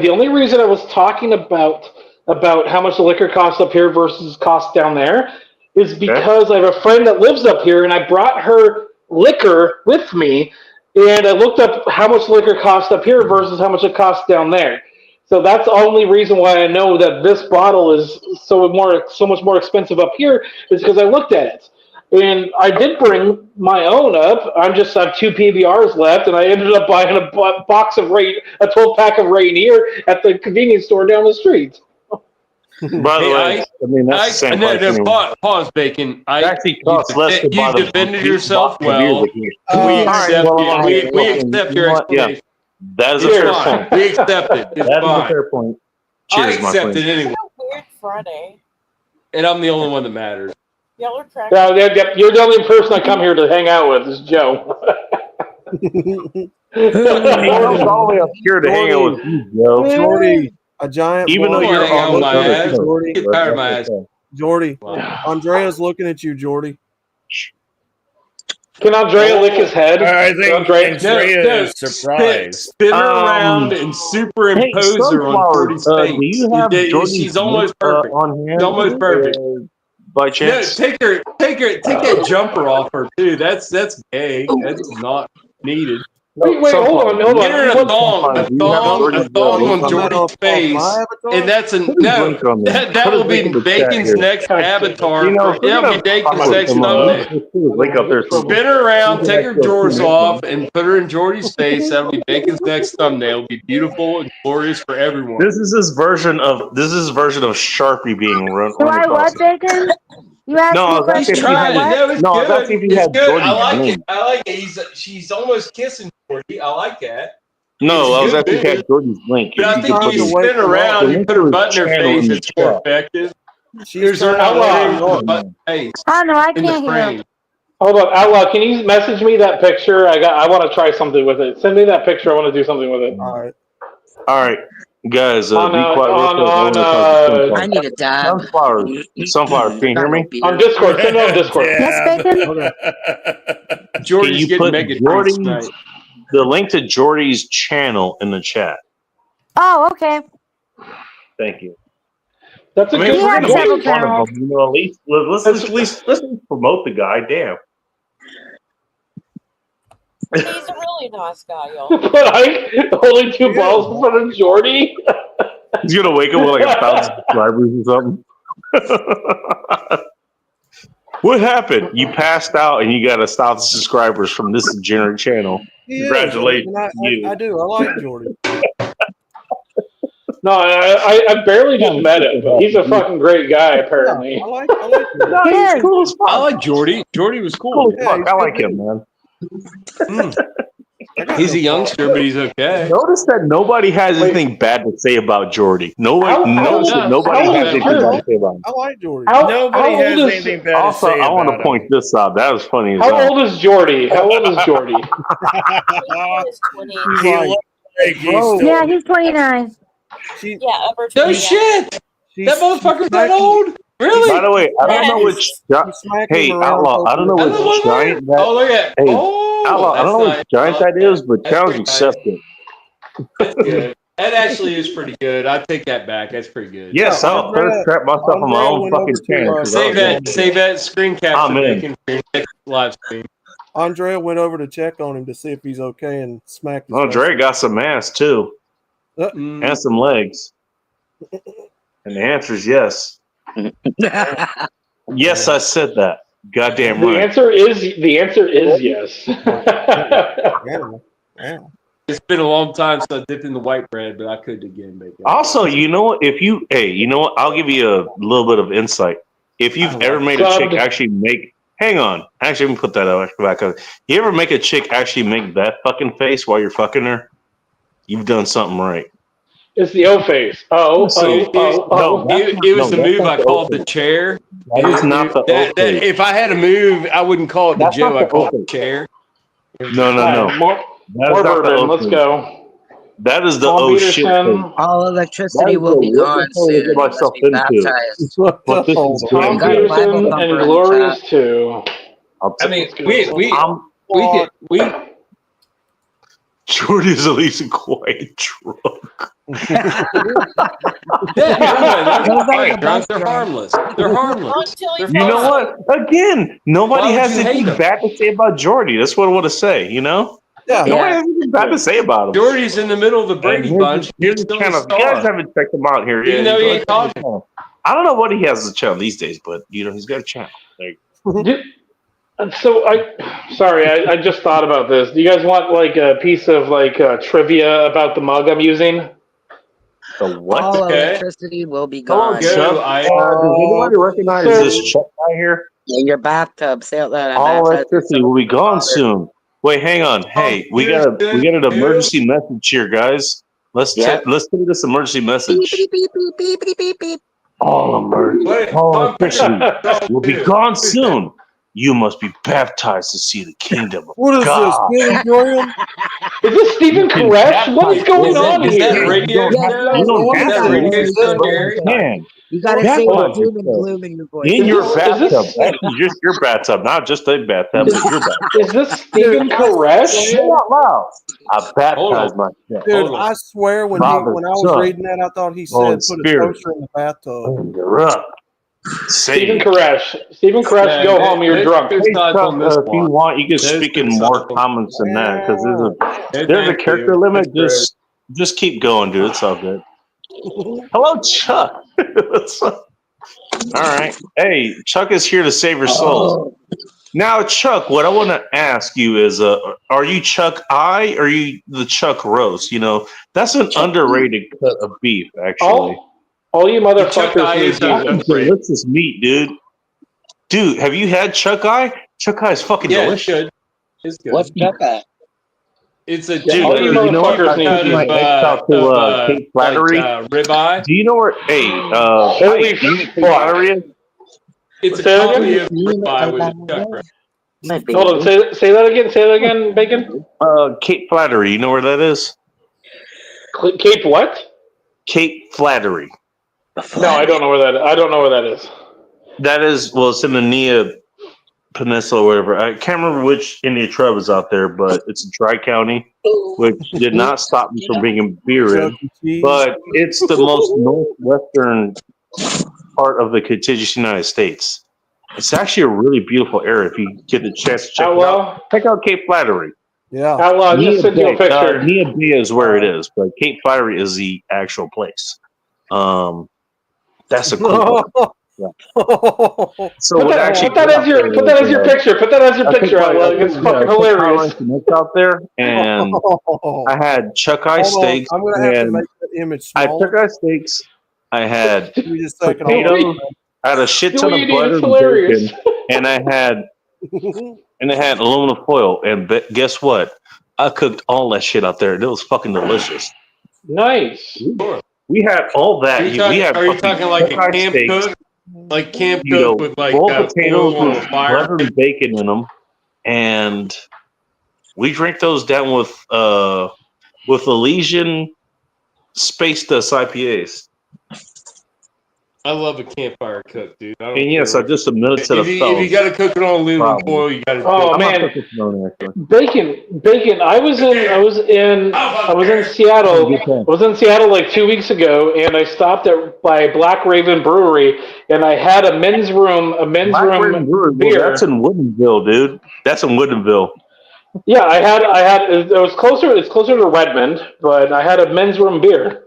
The only reason I was talking about how much the liquor costs up here versus costs down there is because I have a friend that lives up here, and I brought her liquor with me, and I looked up how much liquor costs up here versus how much it costs down there. So that's the only reason why I know that this bottle is so much more expensive up here is because I looked at it. And I did bring my own up. I have 2 PBRs left, and I ended up buying a box of a 12-pack of Rainier at the convenience store down the street. By the way, that's the same price anyway. Pause, Bacon. It actually costs less to buy the defended big yourself box of beer well. that you- We All right, accept well, we accept your explanation. That is a It's fair fine. point. We accept it. It's That is fine. a fair point. I Cheers, my accept friend. it anyway. Weird Friday. And I'm the only one that matters. Y'all are cracking. You're the only person I come here to hang out with is Joe. I'm all the way up here to hang out with you, Joe. Jordy, a giant. Even though you're on the other coast. Jordy, Get tired of my ass. Jordy, Andrea's looking at you, Jordy. Can Andrea lick his head? I think Andrea is surprised. Spin her around and superimpose her on Jordy's face. Do you have Jordy's She's almost perfect. on hand? She's almost perfect. By chance? No, take that jumper off her too. That's gay. That's not needed. Wait, hold on. Get her a thong on Jordy's face, and that's that will be Bacon's next avatar. That'll be Bacon's next thumbnail. Spin her around, take her drawers off, and put her in Jordy's face. That'll be Bacon's next thumbnail. It'll be beautiful and glorious for everyone. This is his version of Sharpie being run. Do I what, Bacon? You asked No, me a question. he's trying. No, I was asking if you had good. Jordy's I like name. it. I like it. She's almost kissing Jordy. I like that. No, I was asking if you had Jordy's link. But I think you spin around, you put her butt in her face, it's more effective. Here's her outlaw face. Oh no, I can't hear him. Hold on, Outlaw, can you message me that picture? I want to try something with it. Send me that picture. I want to do something with it. All right, guys. Be quiet. I need a dab. Sunflower. Can you hear me? On Discord. Send it on Discord. Yes, Bacon. Jordy's Can you getting put mega Jordy's, tonight. the link to Jordy's channel in the chat? Oh, okay. Thank you. That's a good we're gonna several make fun of him, at least let's promote the guy. Damn. He's a really nice guy, y'all. But holding 2 balls in front of Jordy. He's gonna wake up with like 1,000 subscribers or something. What happened? You passed out and you got 1,000 subscribers from this degenerate channel. Congratulations, I do. I like Jordy. No, I barely just met him, but he's a fucking great guy, apparently. I like him. No, he's cool as fuck. I like Jordy. Jordy was cool. Cool as fuck. I like him, man. He's a youngster, but he's okay. Notice that nobody has anything bad to say about Jordy. Nobody has anything bad to say about him. I like Jordy. Nobody has anything bad to say I want to about point this out. That was funny as How well. old is Jordy? How old is Jordy? Yeah, he's 29. Yeah, upper 29. No shit. That motherfucker's that old? Really? By the way, I don't know which. Hey, Outlaw, I don't know which giant that. Oh, look at. Hey, Oh, Outlaw, I don't know which giant that is, but challenge accepted. That's good. That actually is pretty good. I take that back. That's pretty good. Yes, I'll thirst trap myself on my own fucking channel. Save that screen capture Bacon for your next live stream. Andrea went over to check on him to see if he's okay and smacked his Dre got some ass too, and some legs. And the answer is yes. Yes, I said that. Goddamn right. The answer is yes. It's been a long time since I dipped in the white bread, but I could again, Bacon. Also, you know what? You know what? I'll give you a little bit of insight. If you've ever made a chick actually make, hang on, actually, let me put that back up. You ever make a chick actually make that fucking face while you're fucking her? You've done something right. It's the O face. It was the move I called the chair. That is not the O face. If I had a move, I wouldn't call it the Joe. I call it the chair. No. More bourbon. Let's go. That is the O shit thing. All electricity will be gone soon. Myself Be baptized. But this is Tom Peterson and Glorious too. I mean, we Jordy is at least quite drunk. They're harmless. They're harmless. You know what? Again, nobody has anything bad to say about Jordy. That's what I want to say. You know, nobody has anything bad to say about him. Jordy's in the middle of the Brady Bunch. Here's the channel. You guys haven't checked him out here. Even though he ain't talking. I don't know what he has as a channel these days, but he's got a channel. So I just thought about this. Do you guys want like a piece of like trivia about the mug I'm using? The what? All electricity will be Hello, gone. Chuck. Does anybody recognize this Chuck guy here? In your bathtub. Say out loud. All electricity will be gone soon. Wait, hang on. Hey, we got an emergency message here, guys. Let's send this emergency message. Beep, beep, beep, beep, beep, beep, beep. All electricity will be gone soon. You must be baptized to see the kingdom of What is God. this, Billy Graham? Is this Stephen Koresh? What is going on Is here? that radio? You don't have to. You can. You gotta say with doom and gloom in your voice. In your bathtub. Actually, just your bathtub, not just a bathtub, but your bathtub. Is this Stephen Koresh? Say it out loud. I baptized myself. Dude, I swear when I was Son, reading that, I thought he Holy said put Spirit. a toaster in the bathtub. You're up. Stephen Koresh. Stephen Koresh, go home. You're drunk. Hey, Chuck, if you want, you can speak in more comments than that because there's a character limit. Just keep going, dude. It's all good. Hello, Chuck. What's up? All right. Hey, Chuck is here to save your souls. Now, Chuck, what I want to ask you is, are you Chuck I or are you the Chuck roast? You know, that's an underrated cut of beef, actually. All you motherfuckers need delicious meat, dude. Dude, have you had Chuck Eye? Chuck Eye is fucking delicious. It's good. What's Chuck Eye? It's a Dude, you know what? I took my ex out to Cape Flattery. Ribeye. Do you know where? Hey, holy do you know what Cape Flattery is? It's a copy of ribeye with a chuck. Right? Hold on. Say that again. Say that again, Bacon. Cape Flattery. You know where that is? Cape what? Cape Flattery. No, I don't know where that. I don't know where that is. That is, well, it's in the Nia Peninsula or whatever. I can't remember which Indian tribe is out there, but it's a dry county, which did not stop me from bringing beer in. But it's the most northwestern part of the contiguous United States. It's actually a really beautiful area if you get the chance to check it out. Check out Cape Flattery. Yeah. Outlaw, just send you a picture. Nia Bay is where it is, but Cape Flattery is the actual place. That's a cool one. Yeah. So put that as your picture. Put that as your picture. It's fucking hilarious. It's out there, and I had Chuck Eye steaks. I'm gonna have to make that image I had smaller. Chuck Eye steaks. I had Just a second. potatoes. I had a shit ton of butter and bacon, and I had aluminum foil. And guess what? I cooked all that shit out there, and it was fucking delicious. Nice. We had all that. Are you talking like a camp cook? Like camp cook with like potatoes on with the fire, butter and bacon in them, and we drink those down with Elysian Space Dust IPAs. I love a campfire cook, dude. And yes, I just admitted to the if you got to cook it on aluminum foil, you got to. Oh man, bacon! I was in Seattle. I was in Seattle like 2 weeks ago, and I stopped by Black Raven Brewery, and I had a men's room beer. That's in Woodinville, dude. That's in Woodinville. Yeah, I had. It was closer. It's closer to Redmond, but I had a men's room beer.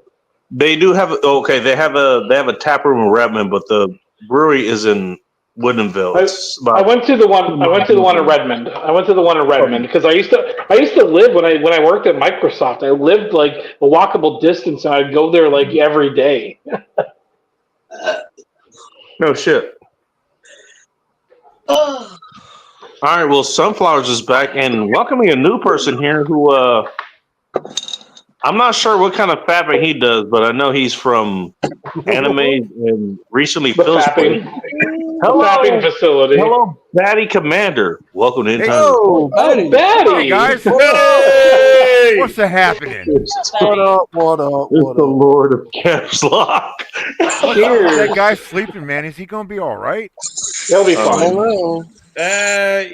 They do have they have a tap room in Redmond, but the brewery is in Woodinville. I went to the one in Redmond. I went to the one in Redmond because I used to live when I worked at Microsoft. I lived like a walkable distance, and I'd go there like every day. No shit. All right, well, Sunflowers is back and welcoming a new person here who I'm not sure what kind of fapping he does, but I know he's from anime and recently Phil's played. Hello, fapping facility. Hello, Batty Commander. Welcome to Hello, Batty. Hey guys. Hey! What's happening? What up? It's the Lord of Caps Lock. That guy's sleeping, man. Is he gonna be all right? He'll be fine.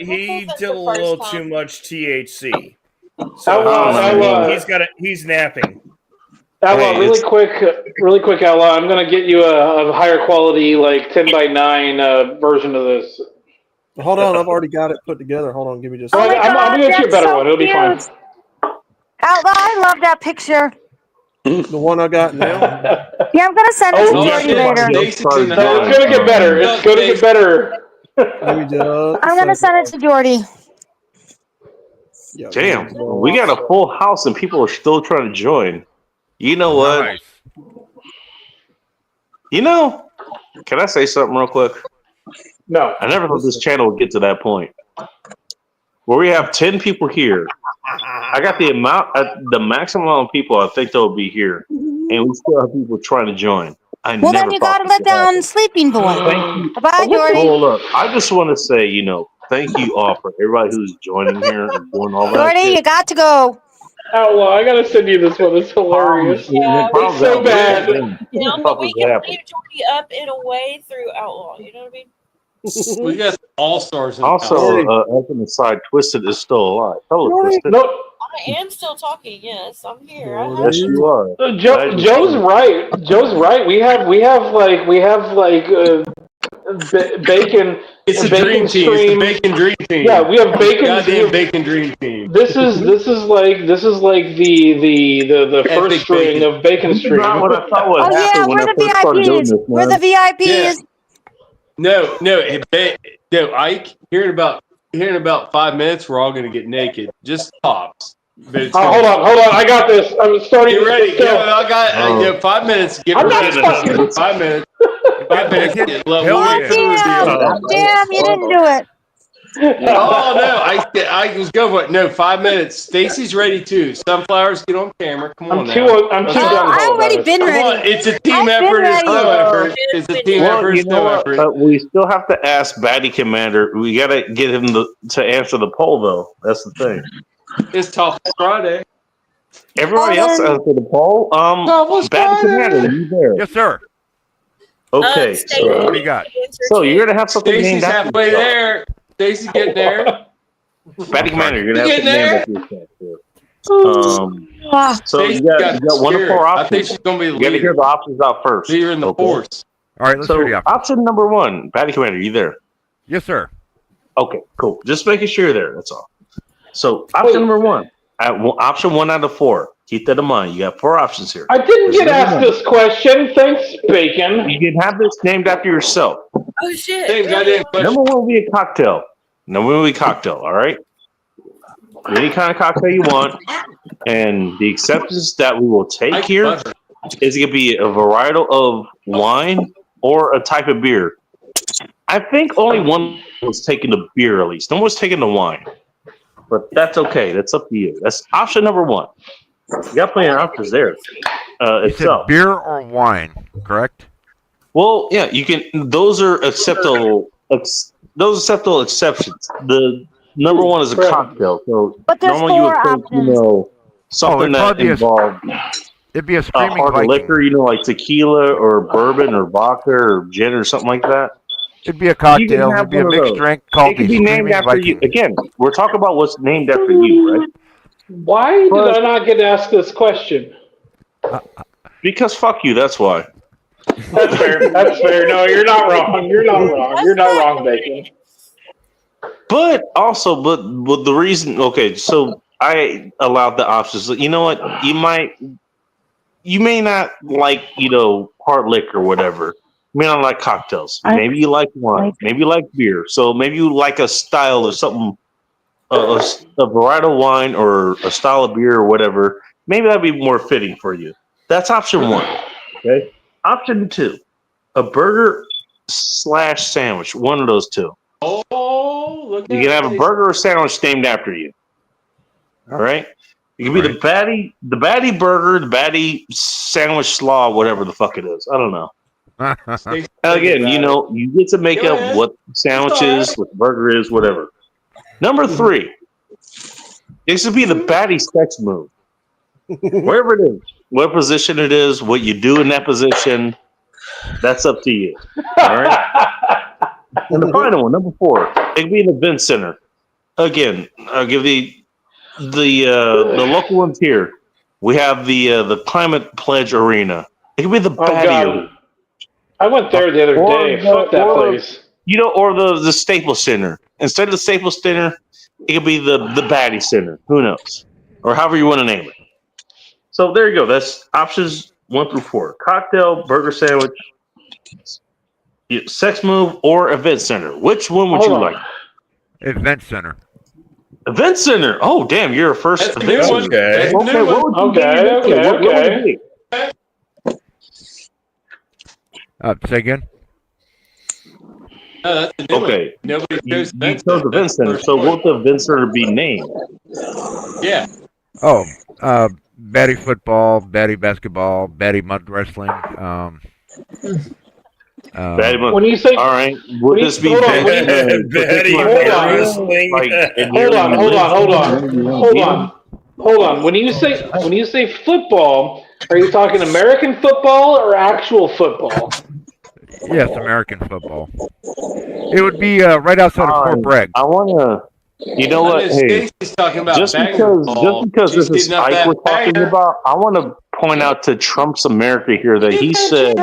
He did a little too much THC. So he's napping. Outlaw, Hey, really quick, Outlaw. I'm gonna get you a higher quality, like 10x9 version of this. Hold on, I've already got it put together. Hold on, give me just. Oh my I'm God, gonna get you a that's better so one. It'll be fine. cute. Outlaw, I love that picture. The one I got now. Yeah, I'm gonna send it to Jordy later. Stacy's in the No, house. it's gonna get better. It's gonna get better. Give me just. I'm gonna send it to Jordy. Yeah, Damn, we got a full house and people are still trying to join. You know what? Nice. You know, can I say something real quick? No. I never thought this channel would get to that point where we have 10 people here. I got the maximum amount of people I think that will be here, and we still have people trying to join. Well, then you gotta let down Sleeping Boy. Thank you. Bye, Jordy. Hold up. I just want to say, thank you all for everybody who's joining here and doing all that Jordy, shit. you got to go. Outlaw, I gotta send you this one. It's hilarious. It's so bad. But we can leave Jordy up in a way through Outlaw. You know what I mean? We got all stars. Also, as an aside, Twisted is still alive. Hello, Twisted. No, I am still talking. Yes, I'm here. yes, you are. Joe's right. Joe's right. We have bacon. It's a bacon dream team. It's the stream. bacon dream team. Yeah, we have bacon. Goddamn bacon dream team. This is like the first Epic string bacon. of bacon This is stream. not what I thought would Oh yeah, happen when we're I the first started doing VIPs. this, We're man. the VIPs. Yeah. No, Ike. Here in about 5 minutes, we're all gonna get naked, just tops. But it's Hold on. I got this. I'm starting. Get ready. Let's go. Yeah, I got 5 minutes. Get I'm ready. not fucking. 5 minutes. 5 minutes. Hell We'll wait for the reveal. Damn, you didn't do it. Oh no, I was going for it. No, 5 minutes. Stacy's ready too. Sunflowers, get on camera. Come on I'm now. too Let's done. go. I already been Come on, ready. it's a team I've been effort. It's ready. no effort. It's a team effort. Well, you It's know no what? effort. We still have to ask Batty Commander. We got to get him to answer the poll, though. That's the thing. It's Top Friday. Everybody else answered the poll. Batty Commander, are you there? Yes, sir. Okay, so What do you got? you're gonna have something Stacy's named after halfway yourself. there. Stacy's getting there. Batty Commander, you're gonna You have getting something named after yourself. So Stacy's you got one of spirit. four I think options. she's gonna be the You got to leader. hear the options out first. Leader in the force. All right, let's hear the So options. option number one, Batty Commander, you there? Yes, sir. Okay, cool. Just making sure you're there. That's all. So option number one, option 1 out of 4. Keep that in mind. You got 4 options here. I didn't get asked this question. Thanks, Bacon. You can have this named after yourself. Oh shit! Same goddamn question. Number one will be a cocktail. Number one will be a cocktail. All right. Any kind of cocktail you want, and the acceptance that we will take here is going to be a variety of wine or a type of beer. I think only one was taking the beer, at least. No one was taking the wine. But that's okay. That's up to you. That's option number one. You got plenty of options there. You said beer or wine, correct? Well, yeah, you can. Those are acceptable. Those acceptable exceptions. The number one is a cocktail. So But there's normally you would 4 think, options. something it'd that probably be involved It'd be a screaming hard Viking. liquor, like tequila or bourbon or vodka or gin or something like that. It'd be a You cocktail. can have It'd be a one of mixed those. drink called It could the be named Screaming after Viking. you. Again, we're talking about what's named after you, right? Why did I not get asked this question? Because fuck you. That's why. That's fair. That's fair. No, you're not wrong. You're not wrong. You're not wrong, Bacon. But also, but the reason. Okay, so I allowed the options. You know what? You may not like hard liquor or whatever. You may not like cocktails. Maybe you like wine. Maybe you like beer. So maybe you like a style or something, a variety of wine or a style of beer or whatever. Maybe that'd be more fitting for you. That's option one. Okay. Option two, a burger / sandwich. One of those two. Oh, look You can have a burger or sandwich named after you. All right. It can be the Batty burger, the Batty sandwich slaw, whatever the fuck it is. I don't know. Again, you get to make up what sandwich is, what the burger is, whatever. Number 3, this would be the Batty sex move. Wherever it is, what position it is, what you do in that position, that's up to you. All right. And the final one, number 4, it could be an event center. Again, I'll give the local ones here. We have the Climate Pledge Arena. It could be the Batty Arena. I went there the other day. Fuck that place. You know, or the Staples Center. Instead of the Staples Center, it could be the Batty Center. Who knows? Or however you want to name it. So there you go. That's options 1 through 4. Cocktail, burger sandwich, sex move, or event center. Which one would you like? Event center. Event center. Oh, damn! You're a first event center. Okay. Okay. Say again. Okay. Nobody chose you chose event center. So what the event center be named? Yeah. Oh, Betty football, Betty basketball, Betty mud wrestling. When you say, all right, would this be Betty wrestling? Hold on. When you say football, are you talking American football or actual football? Yes, American football. It would be right outside of Fort Bragg. I want to. You know what? Hey, just because this is Ike we're talking about, I want to point out to Trump's America here that he said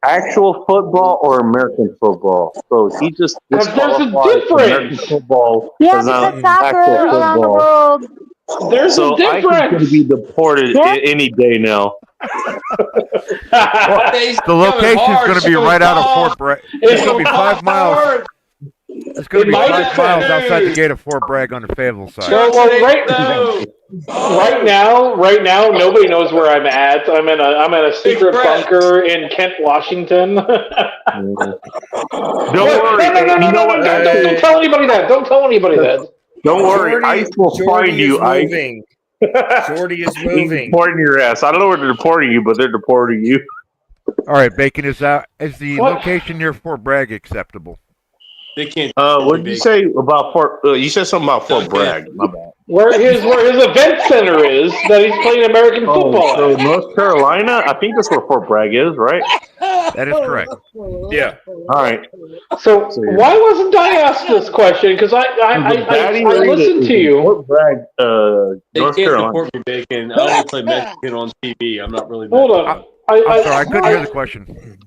actual football or American football. So he just disqualified American football. Yeah, because soccer around the world. There's a difference. Ike is going to be deported any day now. The location is going to be right out of Fort Bragg. It's going to be 5 miles. It's going to be 5 miles outside the gate of Fort Bragg on the Fayetteville side. Right now, nobody knows where I'm at. I'm in a secret bunker in Kent, Washington. Don't worry. Don't tell anybody that. Don't tell anybody that. Don't worry. ICE will find you. Moving. Jordy is moving. He's deporting your ass. I don't know where they're deporting you, but they're deporting you. All right, Bacon, is the location near Fort Bragg acceptable? They can't. What did you say about Fort? You said something about Fort Bragg. My bad. Where his event center is that he's playing American football. So North Carolina, I think that's where Fort Bragg is, right? That is correct. Yeah. All right. So why wasn't I asked this question? Because I listened to you. Fort Bragg, They North can't Carolina. support me, Bacon. I only play Mexican on TV. I'm not really. Hold on. I'm sorry, I couldn't hear the question.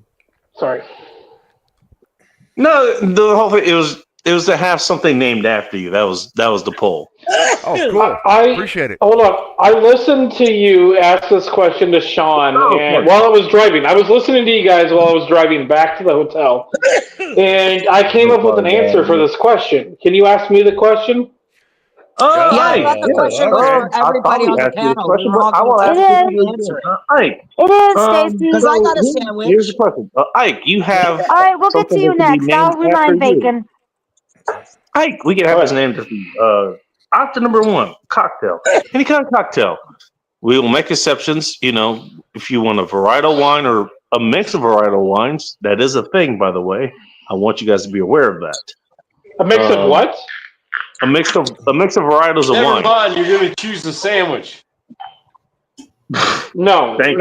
Sorry. No, the whole thing it was to have something named after you. That was the poll. Oh, cool. I appreciate it. Hold on. I listened to you ask this question to Sean and while I was driving. I was listening to you guys while I was driving back to the hotel. And I came up with an answer for this question. Can you ask me the question? I got the question for everybody on the panel. I will ask you the answer. Ike. It is, Stacy. Because I got a sandwich. Here's the question. Ike, you have. All right, we'll get to you next. I'll remind Bacon. Ike, we can have his name. Option number 1, cocktail. Any kind of cocktail. We will make exceptions. You know, if you want a varietal wine or a mix of varietal wines, that is a thing, by the way. I want you guys to be aware of that. A mix of what? A mix of varietals of wine. Never mind. You're going to choose the sandwich. No. I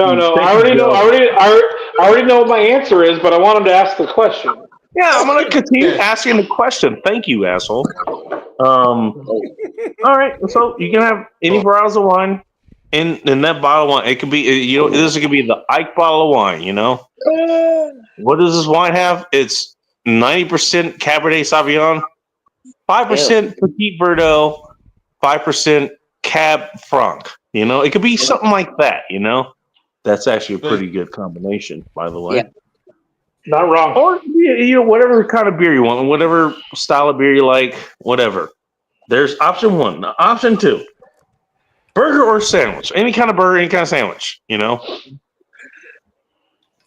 already know what my answer is, but I want him to ask the question. Yeah, I'm going to continue asking the question. Thank you, asshole. All right, so you can have any varietals of wine in that bottle of wine. It could be, this could be the Ike bottle of wine. What does this wine have? It's 90% Cabernet Sauvignon, 5% Petit Verdot, 5% Cab Franc. It could be something like that. That's actually a pretty good combination, by the way. Yeah. Not wrong. Or whatever kind of beer you want, whatever style of beer you like, whatever. There's option 1. Option 2, burger or sandwich. Any kind of burger, any kind of sandwich.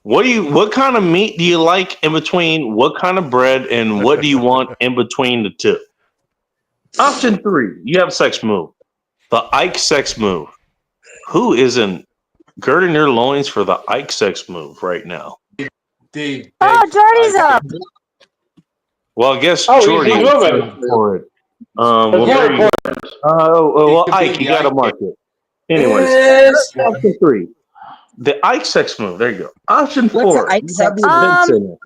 What kind of meat do you like in between? What kind of bread, and what do you want in between the two? Option 3, you have a sex move. The Ike sex move. Who isn't girding their loins for the Ike sex move right now? Jordy's up. Well, I guess Jordy is for it. Ike, you got to mark it. Anyways, option 3, the Ike sex move. There you go. Option 4,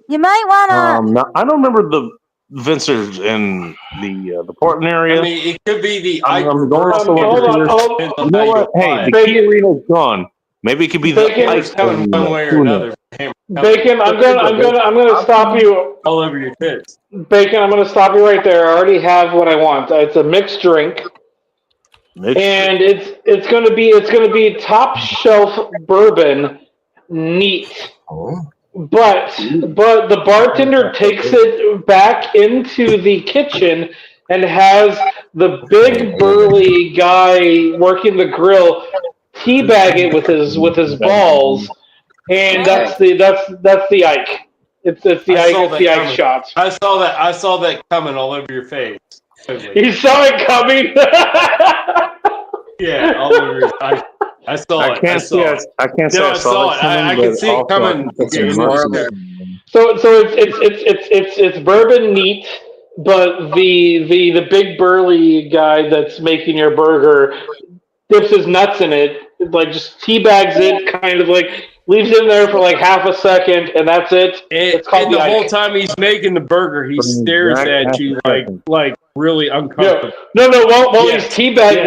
you might want to. I don't remember Vincent in the Portland area. I mean, it could be the I'm Ike going reverse. off the Depends on You know how what? you Hey, apply the it. key arena's gone. Maybe it could be the Hammer's coming one way or another. Bacon, I'm gonna stop you. All over your tits. Bacon, I'm gonna stop you right there. I already have what I want. It's a mixed drink. And it's gonna be top shelf bourbon, neat. But the bartender takes it back into the kitchen and has the big burly guy working the grill teabag it with his balls, and that's the Ike. It's the Ike shot. I saw that coming all over your face. You saw it coming. Yeah, all over your. I saw it. I saw it. I can't say No, I saw it coming, I can see it also I coming. think that's a mercy. So it's bourbon neat, but the big burly guy that's making your burger dips his nuts in it, like just teabags it, kind of like leaves it in there for like half a second, and that's it. It's called And the whole Ike. time he's making the burger, he stares at you like really uncomfortable. No. While he's teabagging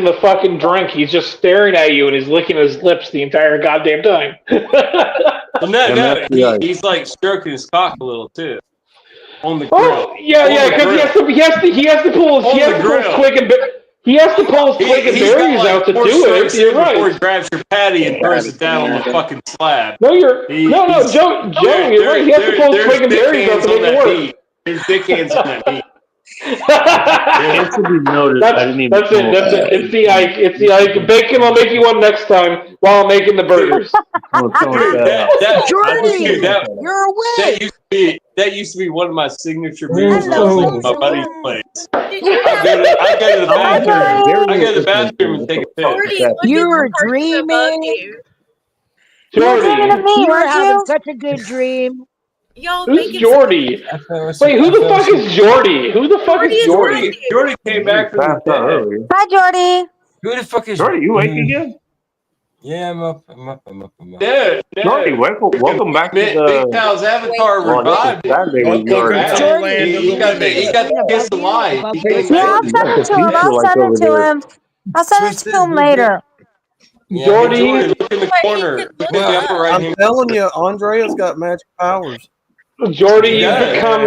the fucking drink, he's just staring at you and he's licking his lips the entire goddamn time. Well, no, he's like stroking his cock a little too on the grill. Oh, yeah, because he has to pull his quick and berries out to do it. You're right. Before he grabs your patty and throws it down on the fucking slab. No, Joe, you're right. He has to pull his quick and berries out to make it work. There's dick hands on that meat. It should be noted. That's it. It's the Ike. It's the Ike. Bacon, I'll make you one next time while I'm making the burgers. Jordy, you're away. That used to be one of my signature moves when I was at my buddy's place. I go to the bathroom and take a piss. You were dreaming. Jordy, you were having such a good dream. Who's Jordy? Wait, who the fuck is Jordy? Who the fuck is Jordy? Jordy came back from the dead. Hi, Jordy. Who the fuck is Jordy? You awake again? Yeah, I'm up. Dude, Jordy, welcome back to the Big Pal's avatar revived. He got the kiss of life. Yeah, I'll send it to him later. Jordy, look in the corner. Look in the upper right I'm hand. telling you, Andrea's got magic powers. Jordy, you've become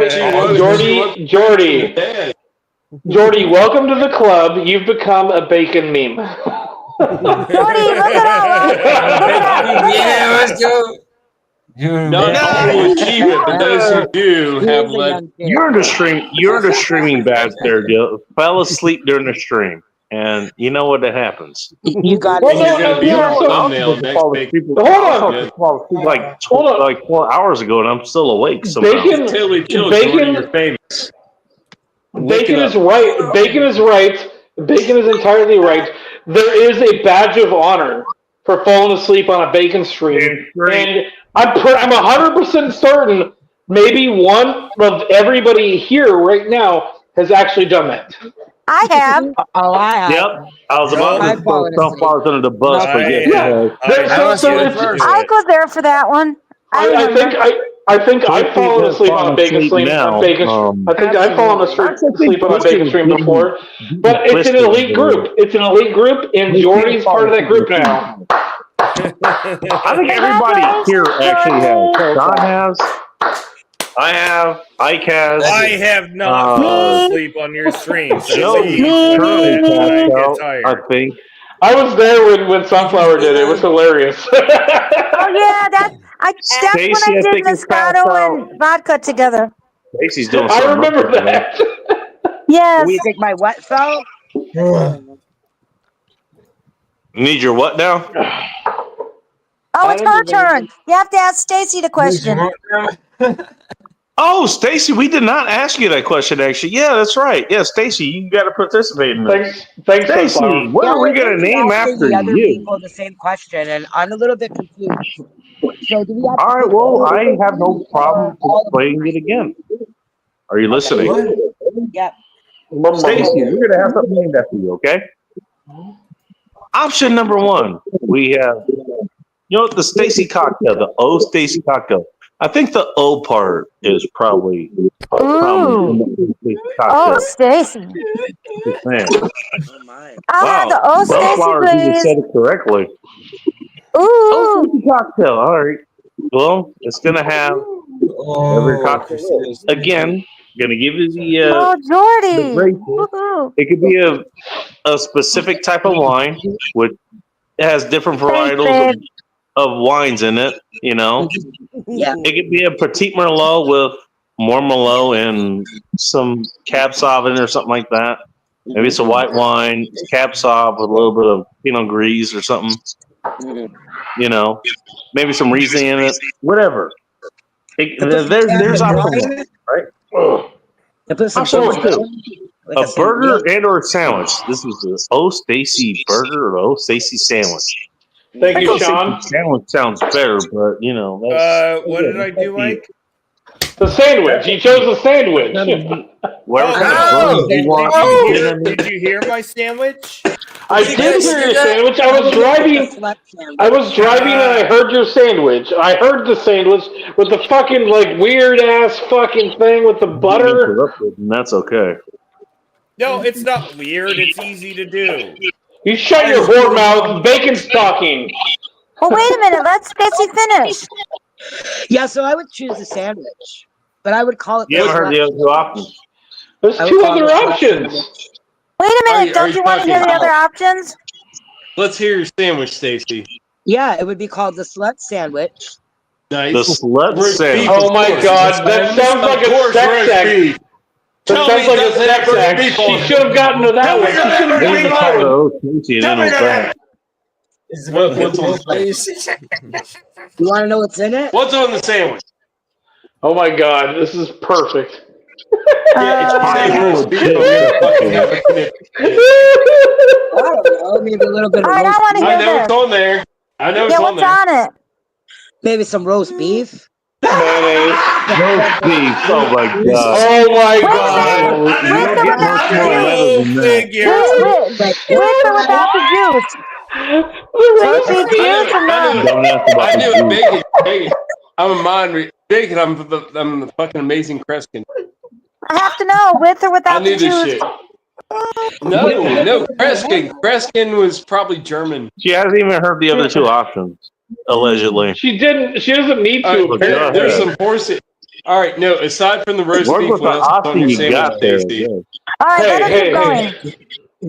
Jordy, welcome to the club. You've become a bacon meme. Jordy, look it up. Yeah, let's go. Not all will achieve it, but those who do have led. You earned a streaming badge there, Gil. Fell asleep during the stream. And you know what that happens. You got You're going to be on the thumbnail next week. Hold on. Like 4 hours ago, and I'm still awake somehow. Bacon you're famous. Bacon is right. Bacon is right. Bacon is entirely right. There is a badge of honor for falling asleep on a bacon stream, and I'm 100% certain maybe one of everybody here right now has actually done that. I have. Oh, I have. Yep. I was about to throw sunflowers under the bus, but I was there for that one. I think I've fallen asleep on a bacon stream. I think I've fallen asleep on a bacon stream before. But it's an elite group. It's an elite group, and Jordy's part of that group now. I think everybody here actually has. Don has. I have. Ike has. I have not fallen asleep on your stream. Joe currently passed out, I think. I was there when Sunflower did it. It was hilarious. Oh yeah, that's when I did Moscato and vodka together. Stacey's doing I remember that. Yes. Will you take my what fell? Need your what now? Oh, it's her turn. You have to ask Stacy the question. Oh, Stacy, we did not ask you that question, actually. Yeah, that's right. Yeah, Stacy, you got to participate in this. Thanks, Stacy. What are we going to name after the other you? people the same question, and I'm a little bit confused. So do we have All right, well, I have no problem playing it again. Are you listening? Yep. Stacy, we're going to have something named after you, okay? Option number one, we have, the Stacy cocktail, the O Stacy cocktail. I think the O part is probably. Oh, Stacy. Wow, The O, Stacy, Sunflower even please. said it correctly. Ooh. Stacy cocktail. All right. Well, it's gonna have every cocktail. Again, gonna give you Oh, the Jordy. graces. Woohoo. It could be a specific type of wine, which has different varietals of wines in it. You know, Yeah. it could be a Petit Merlot with more Merlot and some Cab Sauvignon or something like that. Maybe it's a white wine, it's Cab Sauv with a little bit of Pinot Gris or something. You know, maybe some Riesling in it. Whatever. There's option one, right? Option number two. A burger and or a sandwich. This is the O Stacy burger or O Stacy sandwich. Thank you, Sean. Sandwich sounds better, but you know. What did I do, Mike? The sandwich. You chose the sandwich. Did you hear my sandwich? I did hear your sandwich. I was driving and I heard your sandwich. I heard the sandwich with the fucking like weird ass fucking thing with the butter. And that's okay. No, it's not weird. It's easy to do. You shut your whore mouth. Bacon's talking. Well, wait a minute. Let Stacy finish. Yeah, so I would choose a sandwich, but I would call it. You haven't heard the other two options. There's two other options. Wait a minute. Don't you want to hear the other options? Let's hear your sandwich, Stacy. Yeah, it would be called the slut sandwich. Nice. The slut sandwich. Oh my god, that sounds like a sex act. That sounds like a sex act. She should have gotten to that one. She should have gotten to that one. What's on the sandwich? You want to know what's in it? What's on the sandwich? Oh my god, this is perfect. I don't know, maybe a little bit of All right, I want to hear I know this. it's on there. I know it's on what's there. on it? Maybe some roast beef. Mayonnaise. Roast beef. Oh my god. Oh my god. With or without the juice? With or without the juice? Roast beef juice or none? I do it bacon. I'm a mind reader. Bacon, I'm the fucking amazing Kreskin. I have to know, with or I without knew the this juice. shit. No, Kreskin. Kreskin was probably German. She hasn't even heard the other two options, allegedly. She didn't. She doesn't need to. There's some horsey. All right, no. Aside from the roast Work beef, with what the else is on option your you sandwich, got there. Stacy? All right, let us keep going.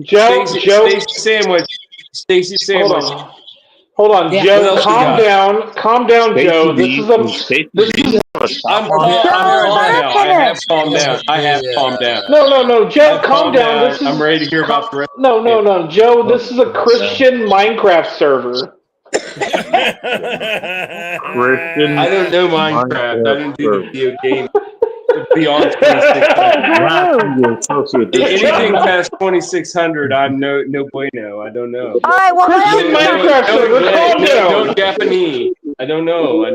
Joe. Stacy sandwich. Stacy sandwich. Hold on, Yeah. Joe. Calm down. Calm down, Joe. This is I'm calmed down. I have calmed down. No, Joe, calm down. This is, I'm ready to hear about the rest. No, Joe. This is a Christian Minecraft server. Christian. I don't know Minecraft. I don't do the video game. Beyond 2600. Anything past 2600, I'm no bueno. I don't know. All right, well, Christian Minecraft server. Calm down. No Japanese. I don't know.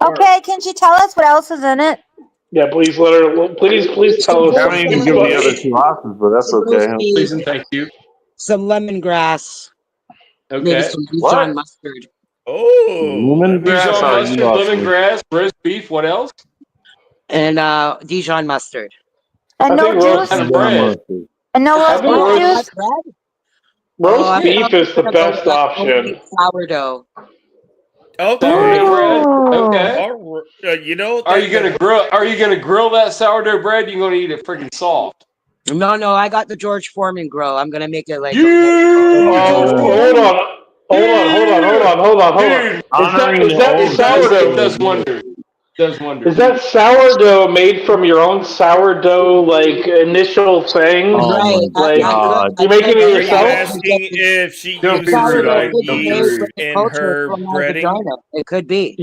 Okay, can she tell us what else is in it? Yeah, please let her. Please tell us. I don't even give the other two options, but that's okay. Please and thank you. Some lemongrass. Okay. Maybe some Dijon mustard. Oh, lemongrass, roast beef. What else? And Dijon mustard. And no juice? And bread. And no roast beef juice? Roast beef is the best option. Sourdough. Okay. Okay. You know, Are you gonna grill? Are you gonna grill that sourdough bread? You're gonna eat it freaking soft. No, I got the George Foreman grill. I'm gonna make it like. Hold on. Is that sourdough? Does wonders. Is that sourdough made from your own sourdough initial thing? Right. You're making it Are you yourself? asking if she Don't be uses rude. yeast in her breading? It could be.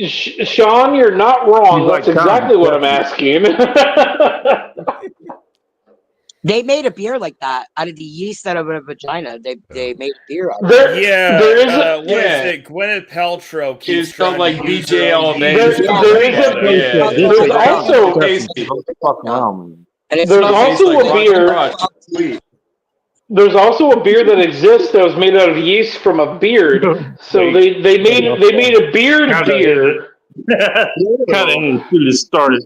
Sean, you're not wrong. That's exactly what I'm asking. They made a beer like that out of the yeast out of a vagina. They made beer out of There it. What is it? Gwyneth Paltrow keeps It's called like trying to use BJ her all own day. yeast. There's also a beer that exists that was made out of yeast from a beard. So they made a beard beer. Kind of ain't it started.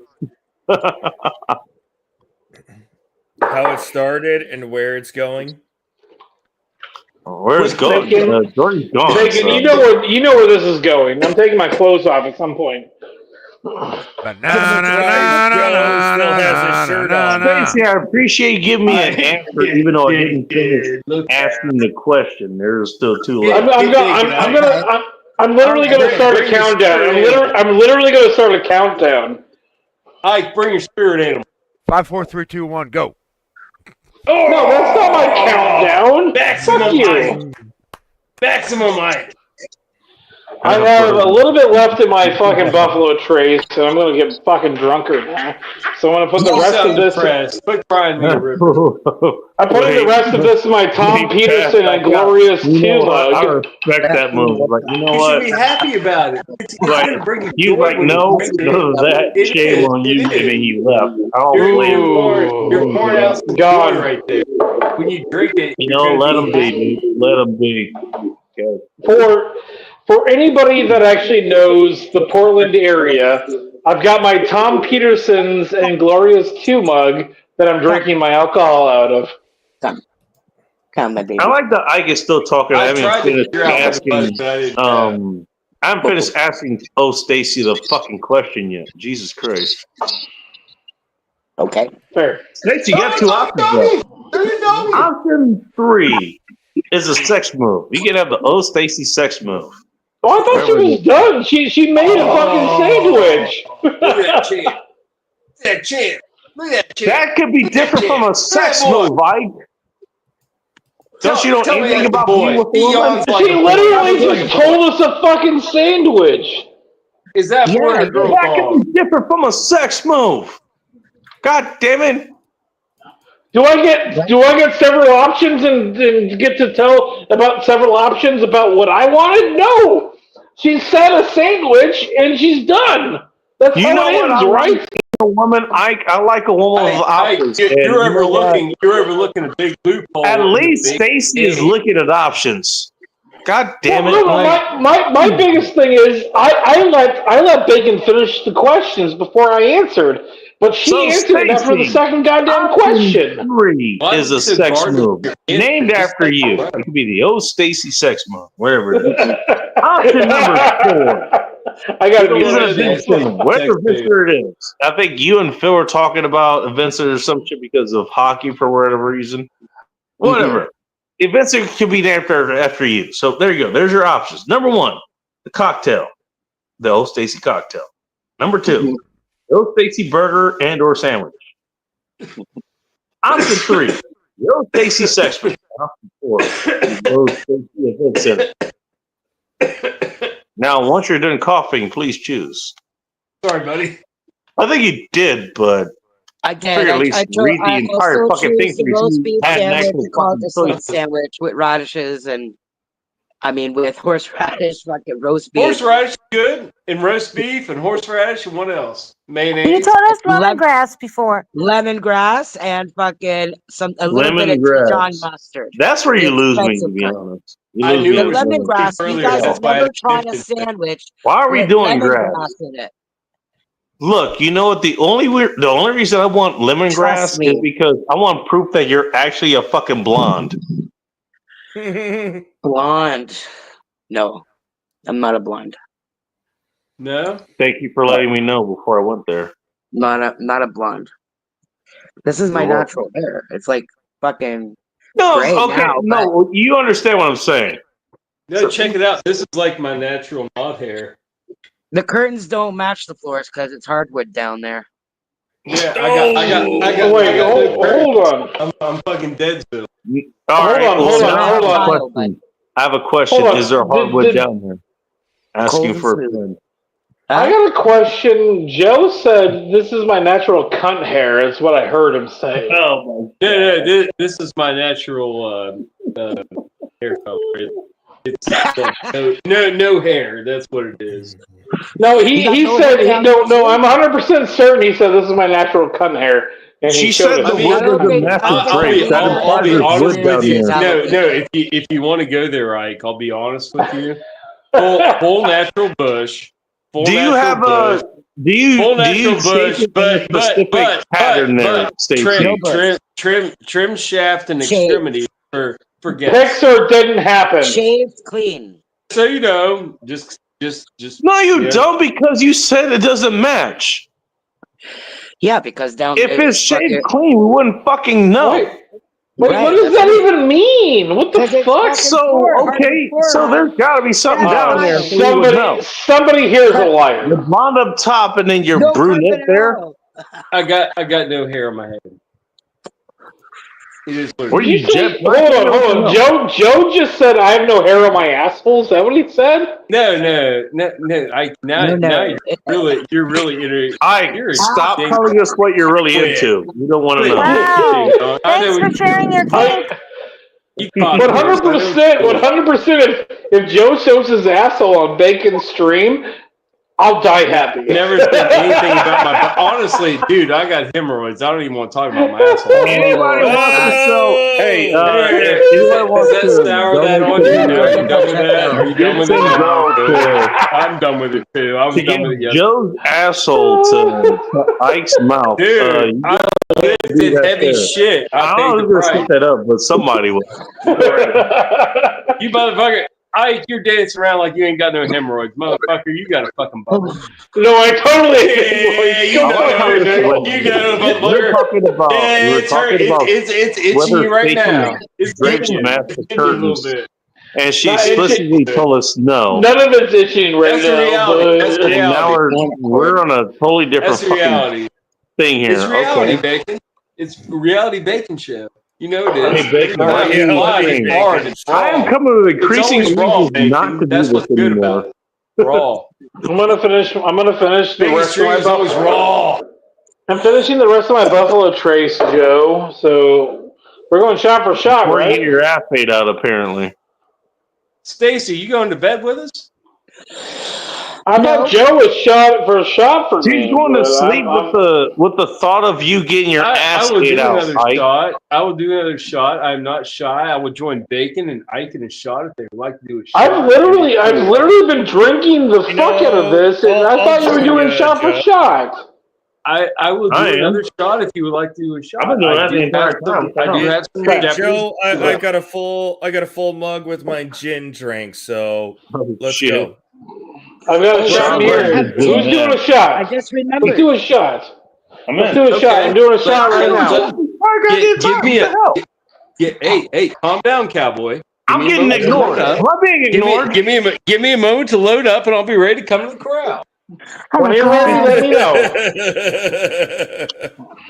How it started and where it's going. Where it's going? Jordan's gone. Bacon, So. you know where this is going. I'm taking my clothes off at some point. Stacey, I appreciate you giving me an answer, even though I didn't finish asking the question. There's still too late. I'm literally going to start a countdown. I'm literally going to start a countdown. Ike, bring your spirit animal. 5, 4, 3, 2, 1, go. Oh, no, that's not my countdown. Maximum Ike. Maximum Ike. I have a little bit left in my fucking Buffalo Trace, so I'm going to get fucking drunker now. So I'm going to put the rest of this. Quit crying me a river. I put in the rest of this in my Tom Peterson and Glorious 2 mug. I respect that move. Like, you know what? You should be happy about it. He's like, no, that shame on you, and then he left. I don't blame him. You're pouring out some joy right there. When you drink it, let him be, dude. Let him be. Okay. For anybody that actually knows the Portland area, I've got my Tom Peterson's and Glorious 2 mug that I'm drinking my alcohol out of. Come, my baby. I like that Ike is still talking. I haven't finished asking Stacey the fucking question yet. Jesus Christ. Okay. Fair. Stacey, you got two options. Option 3 is a sex move. You can have the Stacey sex move. Oh, I thought she was done. She made a fucking sandwich. Look at that champ. That champ. Look at that champ. That could be different from a sex move, Ike. Don't you know anything about being with a woman? She literally just told us a fucking sandwich. Is that boy or girl? That could be different from a sex move. God damn it. Do I get several options and get to tell about several options about what I wanted? No. She said a sandwich and she's done. That's how it ends, right? A woman, I like a woman with options. You're overlooking a big loophole. At least Stacey is looking at options. God damn it! My biggest thing is I let Bacon finish the questions before I answered, but she answered after the second goddamn question. 3 is a sex move named after you. It could be the Stacey sex move, wherever it is. Option number 4. I got to be whatever Vincer it is. I think you and Phil were talking about Vincer or some shit because of hockey for whatever reason. Whatever. Vincer could be named after you. So there you go. There's your options. Number 1, the cocktail, the Stacey cocktail. Number 2, the Stacey burger and or sandwich. Option 3, the Stacey sex move. Option 4, the Stacey event center. Now, once you're done coughing, please choose. Sorry, buddy. I think you did, but I did. at least read the entire fucking thing. The roast beef sandwich called the salt sandwich with radishes and, with horseradish, fucking roast beef. Horseradish is good, and roast beef, and horseradish, and what else? Mayonnaise. You told us lemongrass before. Lemongrass and fucking a little bit of Dijon mustard. That's where you lose me, to be honest. The lemongrass. You guys have never tried a sandwich. Why are we doing grass grass? in it? Look, you know what? The only reason I want lemongrass is because I want proof that you're actually a fucking blonde. Blonde? No, I'm not a blonde. No. Thank you for letting me know before I went there. Not a blonde. This is my natural hair. It's like fucking. No, gray okay, now, no, you understand what I'm saying. No, check it out. This is like my natural mod hair. The curtains don't match the floors because it's hardwood down there. Yeah, I got. Wait, hold on. I'm fucking Deadsville. Hold on. I have a question. Is there hardwood down there? Asking for a friend. I got a question. Joe said, "This is my natural cunt hair." Is what I heard him say. Oh my! No, this is my natural hair color. It's no hair. That's what it is. No, he said no. I'm 100% certain. He said this is my natural cunt hair. And she said the wood was a massive trait. That implies there's wood down there. No. If you want to go there, Ike, I'll be honest with you. Full natural bush, Do you have a? Do you shape it in a specific pattern there, Stacy? Trim shaft and Shaved. extremity for guests. Pixar didn't happen. Shaved clean. So you know, just. No, you don't, because you said it doesn't match. Yeah, because down if it's shaved clean, we wouldn't fucking know. Wait, what does that even mean? What the fuck? So okay, so there's got to be something down there. So Somebody here's a liar. Your blonde up top, and then your brunette there. I got no hair on my head. It is what Were it you is. jet? Hold on. Joe just said I have no hair on my asshole. Is that what he said? No. Now you're really stop telling us what you're really into. We don't want to know. Wow. Thanks for sharing your cake. 100%. If Joe shows his asshole on Bacon's stream, I'll die happy. Never said anything about my. Honestly, dude, I got hemorrhoids. I don't even want to talk about my asshole. Anybody wants to sell? Hey, if anyone wants to sour that on you? Are you done with that? Are you done with it? I'm done with it too. I'm done with it. Yesterday. Joe's asshole to Ike's mouth. Dude, I lifted heavy shit. I don't know who's gonna set that up, but somebody will. You motherfucker. Ike, you're dancing around like you ain't got no hemorrhoids. Motherfucker, you got a fucking bubble. No, I totally motherfucker. We're talking about it's itching right now. It's itching a little bit. And she explicitly told us no. None of it's itching right That's now. reality. That's reality. And now we're on a totally different reality. Thing here. It's reality, okay. Bacon. It's reality bacon show. You know it is. Hey, Bacon, I am coming with increasing reasons not to do this anymore. Raw. I'm gonna finish the rest of my always raw. I'm finishing the rest of my Buffalo Trace, Joe. So we're going shot for shot, Before right? you get your ass paid out, apparently. Stacy, you going to bed with us? I thought Joe was shot for me. She's going to sleep with the thought of you getting your ass paid out. I will do another shot. I'm not shy. I will join Bacon and Ike in a shot if they would like to do a shot. I've literally been drinking the fuck out of this, and I thought you were doing shot for shot. I will do another shot if you would like to do a shot. I've been doing that the entire time. I do have some Joe, I got a full mug with my gin drink, so let's go. I've got a shot here. Who's doing a shot? I just remembered. Let's do a shot. Let's do a shot. I'm doing a shot right now. Give me hey, calm down, cowboy. I'm getting ignored. Am I being ignored? Give me a moment to load up, and I'll be ready to come to the corral. When you're ready, let me know.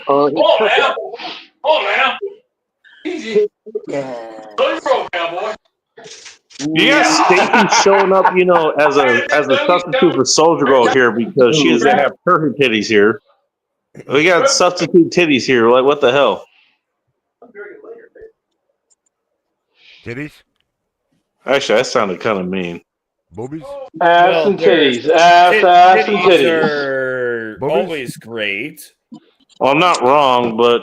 Hold on now. Easy. Load roll, cowboy. You got Stacy showing up, as a substitute for Soldier Girl here because she doesn't have perfect titties here. We got substitute titties here. Like, what the hell? Titties? Actually, that sounded kind of mean. Boobies? Ass and titties. Ass and titties. Are always great. Well, I'm not wrong, but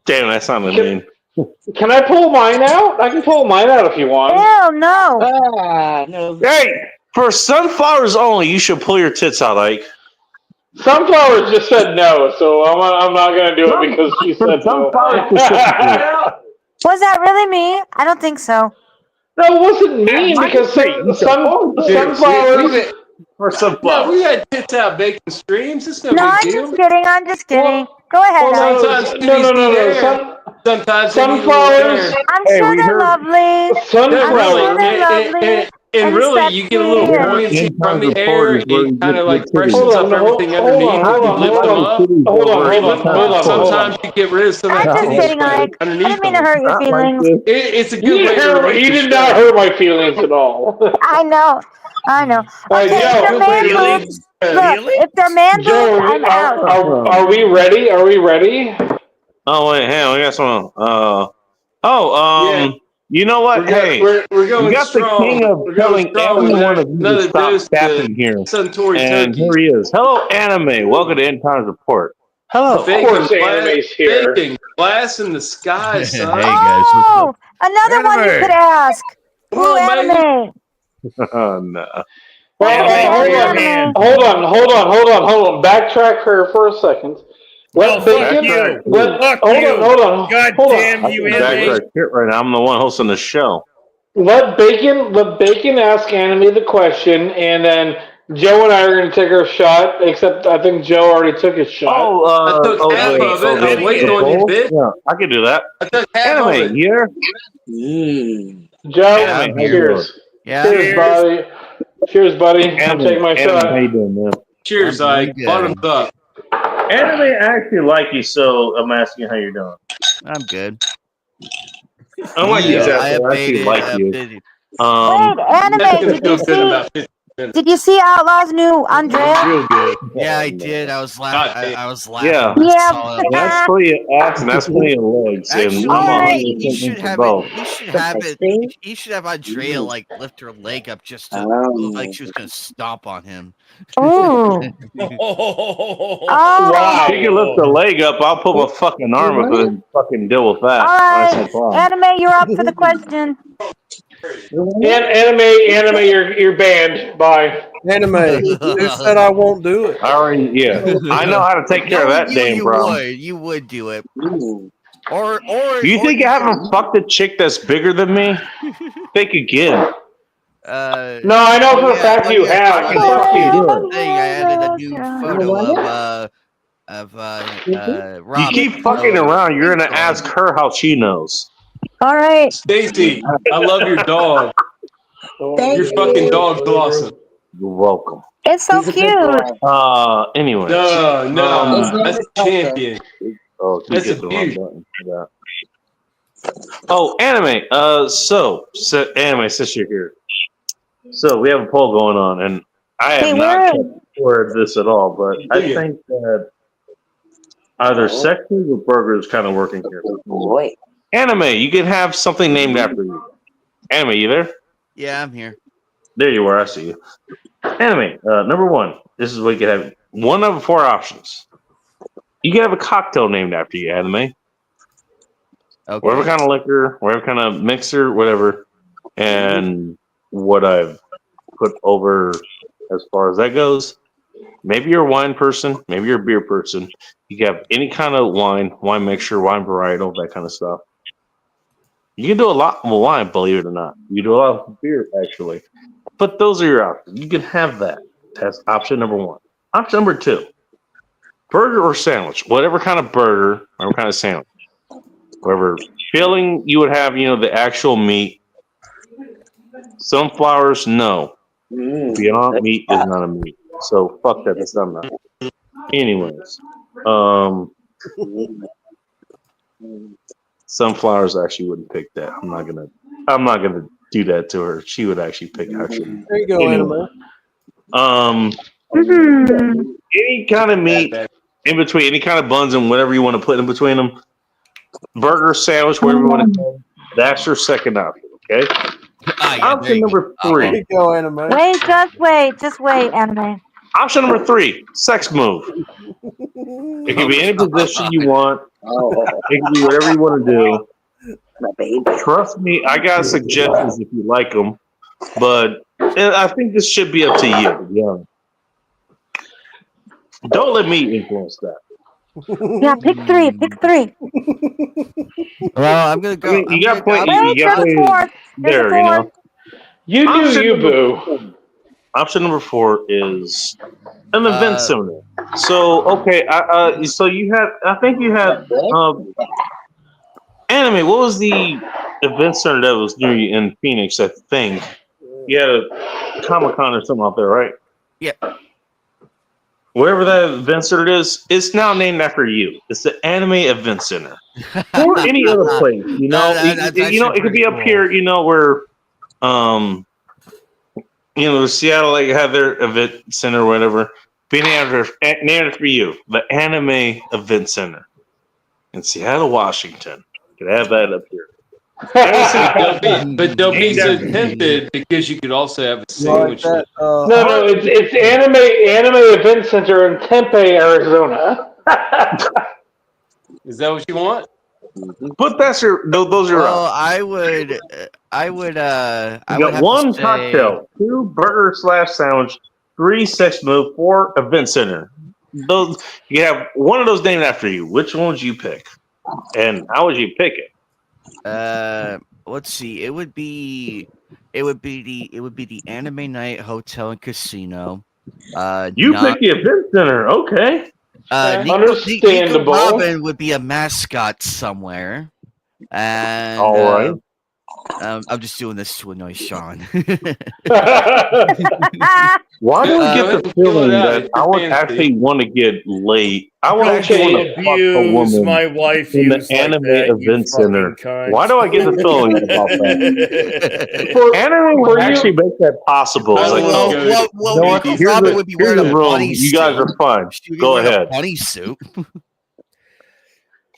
damn, that sounded mean. Can I pull mine out? I can pull mine out if you want. Hell no. No. Hey, for sunflowers only, you should pull your tits out, Ike. Sunflowers just said no, so I'm not going to do it because she said no. Was that really me? I don't think so. No, it wasn't mean because sunflowers. For sunflowers. No, we had tits out Bacon streams. It's no I'm big deal. just kidding. Go ahead, Sometimes no. Sometimes sunflowers. I'm sure they're lovely. Sunflowers. And really, you get a little buoyancy from the air. It kind of like freshens up everything underneath. Hold on. Sometimes you get rid of some of that underneath. I didn't mean to hurt your feelings. It's a good way to He did not hurt my feelings at all. I know. Okay, if they're man boobs, I'm out. Are we ready? Oh wait, hang on, we got someone. You know what? We're going you got strong. the king of telling everyone of you to stop tapping here. And here he is. Hello, Anime. Welcome to End Times Report. Hello. Of course, Anime's here. Glass in the sky, son. Hey guys, Oh, another one you could ask. Ooh, Anime. Oh no. Hold on. Backtrack for a second. Let Bacon. Hold on. God Hold damn on. you, Backtrack shit right now. I'm the one hosting the show. Let Bacon ask Anime the question, and then Joe and I are going to take our shot. Except I think Joe already took his shot. I took half of it. I'm waiting on you, bitch. Yeah, I can do that. I took half of Anime, it. here. Joe, Anime, how you doing? cheers, buddy. Cheers, buddy. I'm Anime, taking my shot. how you doing, man? Cheers, Ike. Bottoms up. Anime, I actually like you, so I'm asking how you're doing. I'm good. Unlike these assholes, I actually like you. Wait, Anime, did you see Outlaw's new Andrea? Real good. Yeah, I did. I was laughing. I was laughing. Yeah, when I Yeah. saw it. that's plenty of ass and that's plenty of legs, and Actually, I'm he should have it. He should have it. He should have Andrea like lift her leg up just to look like she was gonna stomp on him. Oh. Wow. If you can lift the leg up, I'll put my fucking arm up and fucking deal with that. All That's right, no problem. Anime, you're up for the question. Anime, you're banned. Bye. Anime, who said I won't do it? I already, yeah. I know how to take care of that damn problem. You would do it. You think I haven't fucked a chick that's bigger than me? Think again. No, I know for a fact you have. I can fucking do it. I added a new photo of Rob. You keep fucking around. You're gonna ask her how she knows. All right. Stacy, I love your dog. Your fucking dog's awesome. You're welcome. It's so cute. Anyway. No, that's champion. Oh, That's hit a the wrong beaut. button for that. Oh, Anime. So Anime, since you're here. So we have a poll going on, and I have not kept for this at all, but I think that either Sexers or Burgers kind of working here. Boy. Anime, you can have something named after you. Anime, you there? Yeah, I'm here. There you are. I see you. Anime, number one. This is what you can have. One of 4 options. You can have a cocktail named after you, Anime. Okay. Whatever kind of liquor, whatever kind of mixer, whatever. And what I've put over as far as that goes, maybe you're a wine person, maybe you're a beer person. You can have any kind of wine mixture, wine varietal, that kind of stuff. You can do a lot with wine, believe it or not. You do a lot of beer, actually. But those are your options. You can have that. That's option number 1. Option number 2, burger or sandwich. Whatever kind of burger, whatever kind of sandwich. Whatever filling you would have, the actual meat. Sunflowers, no. Beyond meat is not a meat. So fuck that. That's not enough. Anyways, sunflowers actually wouldn't pick that. I'm not gonna do that to her. She would actually pick actually. There you go, anyway. Anime. Any kind of meat in between, any kind of buns and whatever you want to put in between them. Burger, sandwich, whatever you want to call it. That's your second option. Okay. Option number 3. There you go, Anime. Wait, just wait, Anime. Option number 3, sex move. It can be any position you want. It can be whatever you want to do. Trust me, I got suggestions if you like them, but I think this should be up to you, to be honest. Don't let me influence that. Yeah, pick 3. Pick 3. Well, I'm gonna go. You got point. Wait, You got there's a point fourth. there. There's a fourth. You do Option you, number boo. 4. Option number 4 is an event center. So okay, so you had. I think you had. Anime. What was the event center that was near you in Phoenix? I think you had a Comic-Con or something out there, right? Yeah. Wherever that event center is, it's now named after you. It's the Anime Event Center. Or any other place, it could be up here, where, Seattle like have their event center or whatever. Be named after you, the Anime Event Center in Seattle, Washington. You could have that up here. But don't be so tempted because you could also have a sandwich. No, it's Anime Event Center in Tempe, Arizona. Is that what you want? But those are your Well, options. I would You would got have 1 to say, cocktail, 2 burger / sandwich, 3 sex move, 4 event center. Those you have one of those named after you. Which one would you pick? And how would you pick it? let's see. It would be the Anime Night Hotel and Casino. You Not pick the event center, okay. Nico Understandable. Robin would be a mascot somewhere. And All right. I'm just doing this to annoy Sean. Why do I get the feeling that I would fancy. actually want to get laid? I would Don't actually want to fuck a abuse woman my wife in the like anime that, you event center. fucking cunt. Why do I get the feeling about that? For- Anime would for you- actually make that possible. It's like, Well, oh, well, you know what? Nico Here's Robin a, would be here's wearing a a room. bunny You guys suit. are fine. She'd be Go wearing ahead. a bunny suit.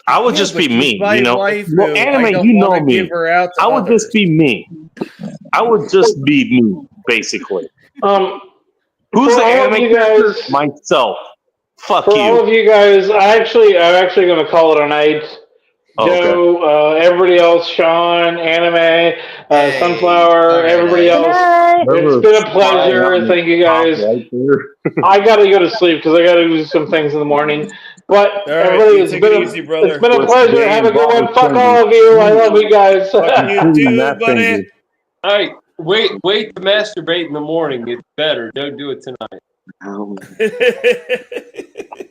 I would Yeah, just but be she's me. my You know, waifu. well, I anime, don't you know wanna me. give her out to I would others. just be me. I would just be me, basically. Who's for the all of anime you character? guys- Myself. Fuck For all you. of you guys, I'm actually going to call it a night. Oh, okay. Joe, everybody else, Sean, Anime, Sunflower, all right, everybody else. It's been a pleasure. Thank you guys. I gotta go to sleep because I gotta do some things in the morning. But All right, everybody, you it's take been it easy, brother. it's been a What's pleasure. today Have a good one. involves Fuck Sunday? all of you. I love you guys. Fuck you Including too, that buddy. finger. All right, wait to masturbate in the morning. It's better. Don't do it tonight.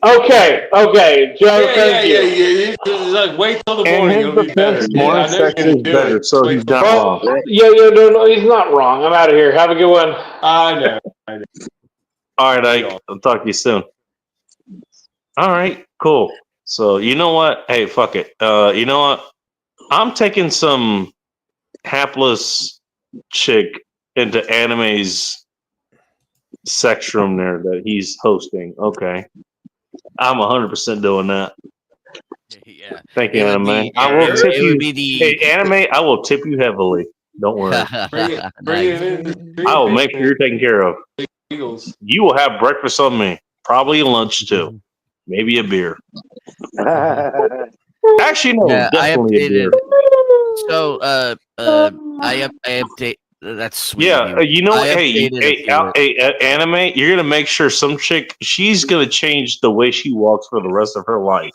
Okay, Joe. Thank you. Yeah. It's like, wait till the And morning. his It'll be better. defense, Yeah, I morning know you're section gonna is do better, it. so Wait he's till not the wrong. No, he's not wrong. I'm out of here. Have a good one. I know. All right, Ike. I'll talk to you soon. All right, cool. So you know what? Hey, fuck it. You know what? I'm taking some hapless chick into Anime's sex room there that he's hosting. Okay, I'm 100% doing that. Yeah. Thank you, It would Anime. be- I will it- tip it you. would be the- Hey, Anime, I will tip you heavily. Don't worry. Bring it in. I will make sure you're taken care of. Eagles. You will have breakfast on me. Probably lunch too. Maybe a beer. Actually, no, Yeah, I definitely a beer. updated. So, I update. That's sweet. Yeah, of you know what? I Hey, updated a few- Anime, you're gonna make sure some chick, she's gonna change the way she walks for the rest of her life,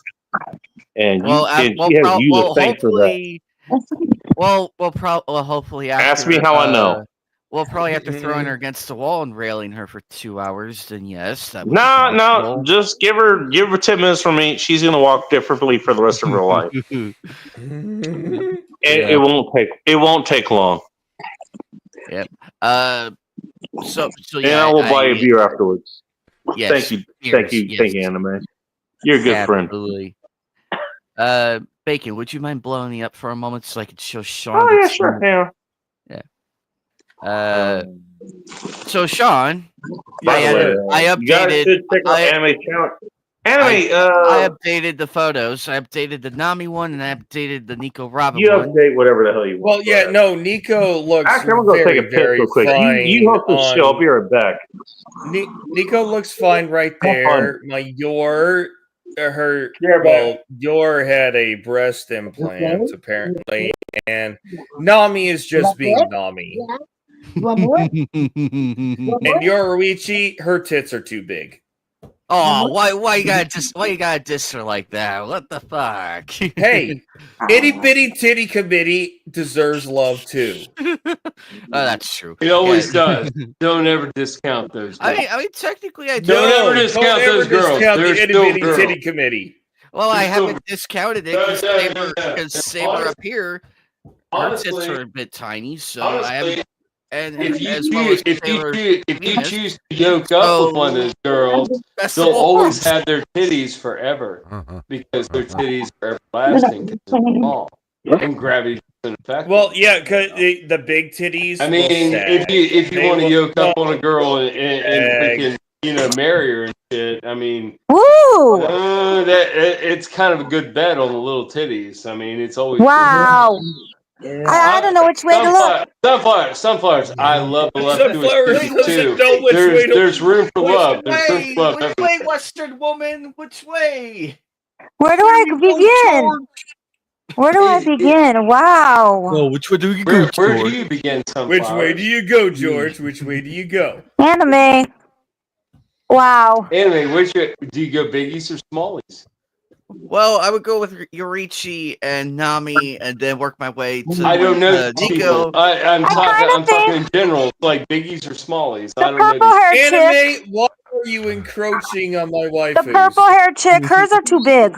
and Well, she has you to thank for that. hopefully after. Ask me how I know. Well, probably after throwing her against the wall and railing her for 2 hours, then yes, that would be No, possible. just give her 10 minutes from me. She's gonna walk differently for the rest of her life, and it won't take long. Yep. So And yeah, I will buy a beer afterwards. Yes, Thank you, cheers, thank you, Anime. You're a good friend. Absolutely. Bacon, would you mind blowing me up for a moment so I could show Sean? Oh that yeah, sure. Yeah. So Sean, By the way, I you guys updated. should check out Anime channel. Anime, I updated the photos. I updated the Nami one, and I updated the Nico Robin you one. update whatever the hell you want. Well, yeah, no, Nico looks Actually, I'm gonna go very, take a piss very real quick. fine. You host the show. I'll be right back. Nico looks fine right there. Your had a breast implant apparently, and Nami is just being Nami. And Yoruichi, her tits are too big. Oh, why you gotta diss her like that? What the fuck? Hey, itty bitty titty committee deserves love too. Oh, that's true. It always does. Don't ever discount those. I mean, technically, I Don't ever discount those girls. Discount They're the itty still bitty girls. titty committee. Well, I haven't discounted it because Saber Honest- up here, her honestly- tits are a bit tiny, so honestly, I haven't. And If you as well as if Saber's you penis. choose to yoke up with one of those girls, That's they'll the whole always point. have their titties forever because their titties are everlasting because they're small and gravity doesn't affect. Well, yeah, because the big titties. I mean, if you want to yoke up on a girl and freaking marry her and shit, I mean, it's kind of a good bet on the little titties. I mean, it's always Wow. I don't know which way to look. Sunflowers. I love the love Sunflowers too. doesn't know which way to There's room for love. There's room Way, for love. which way, Western woman? Which way? Where do I begin? Where do I begin? Wow. Oh, which way do you go, Where do George? you begin, Sunflowers? Which way do you go, George? Which way do you go? Anime. Wow. Anime, which way, do you go biggies or smallies? Well, I would go with Yorichi and Nami, and then work my way to I don't know Nico. people. I'm talking in general, like biggies or smallies. I don't purple know. hair Anime, why are you encroaching on my wife? The purple hair chick, hers are too big.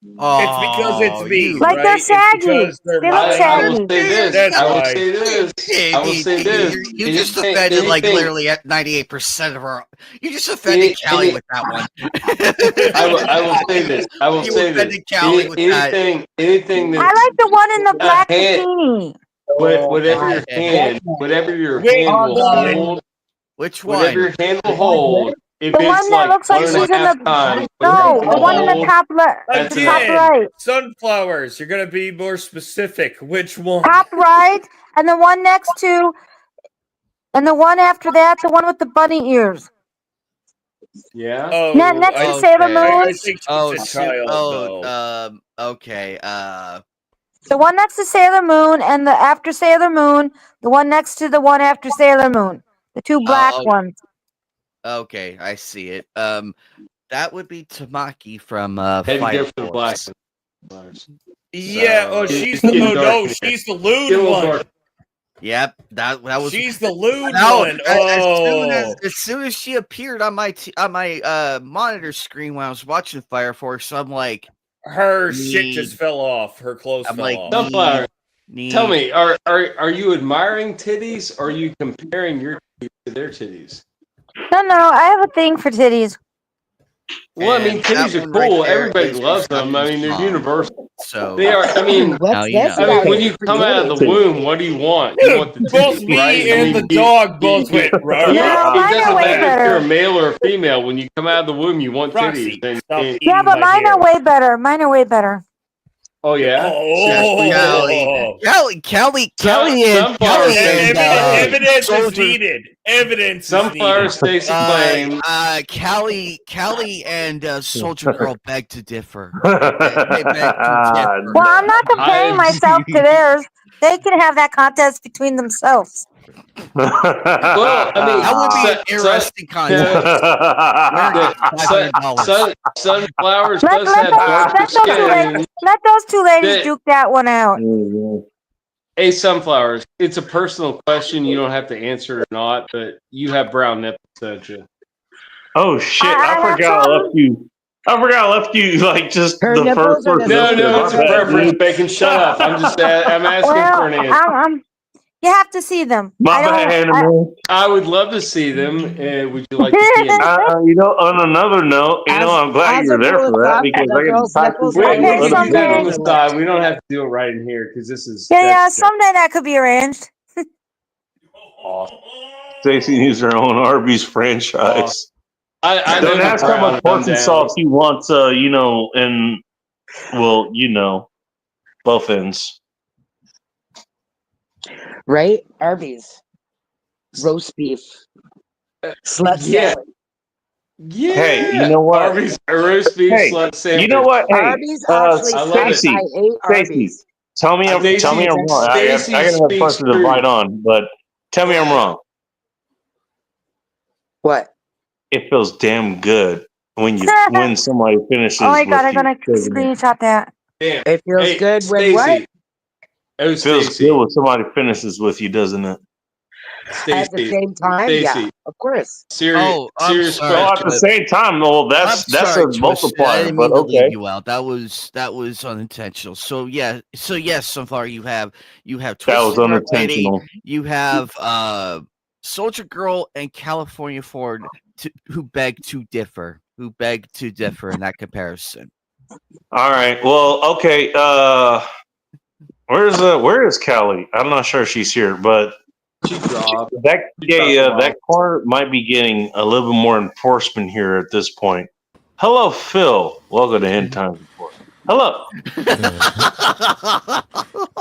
It's because it's me, Like right? they're It's saggy. because they're They look my wife. I will saggy. say this. That's I will why. say this. I will say this. You just Anything- offended like anything- literally at 98% of our. You just offended Callie with that one. I will say this. I will You say this. offended Callie with that. Anything I that like the one in the black hand- bikini. whatever your Wait, hand will hold on. hold, Which whatever your one? hand will hold. If The it's one that like looks like one she's and a in half the times, no, the one in the hold, top left, that's the top Again, right, sunflowers. You're gonna be more specific. Which one? top right, and the one next to, and the one after that, the one with the bunny ears. Yeah. Oh, Next to Sailor Moon. I think she's Oh, a child, though. Okay. The one next to Sailor Moon and the after Sailor Moon, the one next to the one after Sailor Moon. The two black ones. Okay, I see it. That would be Tamaki from Had to Fire go for the black Force. Yeah. Oh, she's the. Oh no, she's the lewd one. Yep, that was. She's the lewd No, one. Oh. as soon as she appeared on my monitor screen when I was watching Fire Force, I'm like, her shit just fell off. Her clothes I'm fell like, off. Sunflower, tell me, are you admiring titties, or are you comparing your titties to their titties? No, I have a thing for titties. Well, I mean, And titties that are one right cool. there Everybody is loves them. I mean, they're Mom. universal. So They are. I mean, now you know. I mean, when you come out of the womb, what do you want? You want the Both titties, me right? and the dog both went. It mine are doesn't way matter if better. you're a male or a female. When you come out of the womb, you want titties. Yeah, but mine are way better. Mine are way better. Oh yeah. Kelly, Evidence is needed. Evidence. Sunflower Stacy claim. Callie and Soldier Girl beg to differ. Well, I'm not comparing myself to theirs. They can have that contest between themselves. Well, I mean, that would be an interesting contest. Sunflowers Let those two ladies duke that one out. Hey, Sunflowers, it's a personal question. You don't have to answer it or not, but you have brown nipples, don't you? Oh shit! I forgot I left you. I left you like just Her the nipples first or person. No, it's a preference. Bacon, shut up. I'm asking for an answer. You have to see them. My bad, Anime. I would love to see them. Would you like to see them? You know, on another note, I'm glad you're there for that because I can talk to Wait, we can do that on the side. We don't have to do it right in here because this is. Yeah, someday that could be arranged. Awesome. Stacey needs her own Arby's franchise. I don't know ask the how much brown pork and down. sauce he wants. And well, both ends. Right? Arby's. Roast beef. Slut Yeah. salad. Yeah. Hey, you know what? Arby's roast beef slut sandwich. You know what? Hey, Arby's actually Stacey, I ate Arby's. tell me I'm wrong. I gotta have a question to fight on, but tell me I'm wrong. What? It feels damn good when somebody finishes. Oh my god, I'm with gonna you. screenshot that. Damn. It feels good when what? It feels good when somebody finishes with you, doesn't it? At the same time, yeah, of course. Serious Well, at the same time, well, that's a multiplier. But okay, you out. That was unintentional. So yes, Sunflower, you have that was unintentional. You have Soldier Girl and California Ford who beg to differ in that comparison. All right. Well, okay. Where is Callie? I'm not sure she's here, but that corner might be getting a little bit more enforcement here at this point. Hello, Phil. Welcome to End Time Report. Hello.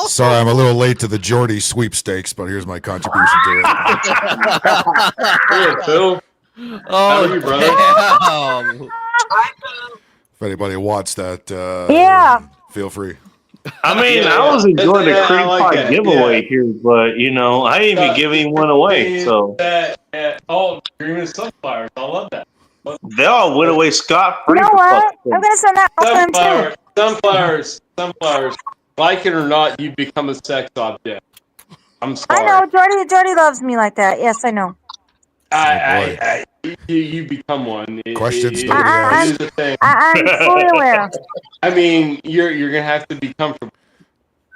Sorry, I'm a little late to the Geordie sweepstakes, but here's my contribution to it. Hey, Phil. How are you, brother? If anybody wants that, Yeah. feel free. I mean, Yeah, I was enjoying the I cream like pie that, giveaway here, but I didn't even give anyone away. So Green sunflowers. I love that. they all went away scot You free know for what? fuck's I'm sake. gonna send that out to them too. Sunflowers. Like it or not, you become a sex object. I'm I sorry. know Jordy loves me like that. Yes, I know. You become one. Questions It nobody is asked. a thing. I'm fully aware. I mean, you're gonna have to be comfortable.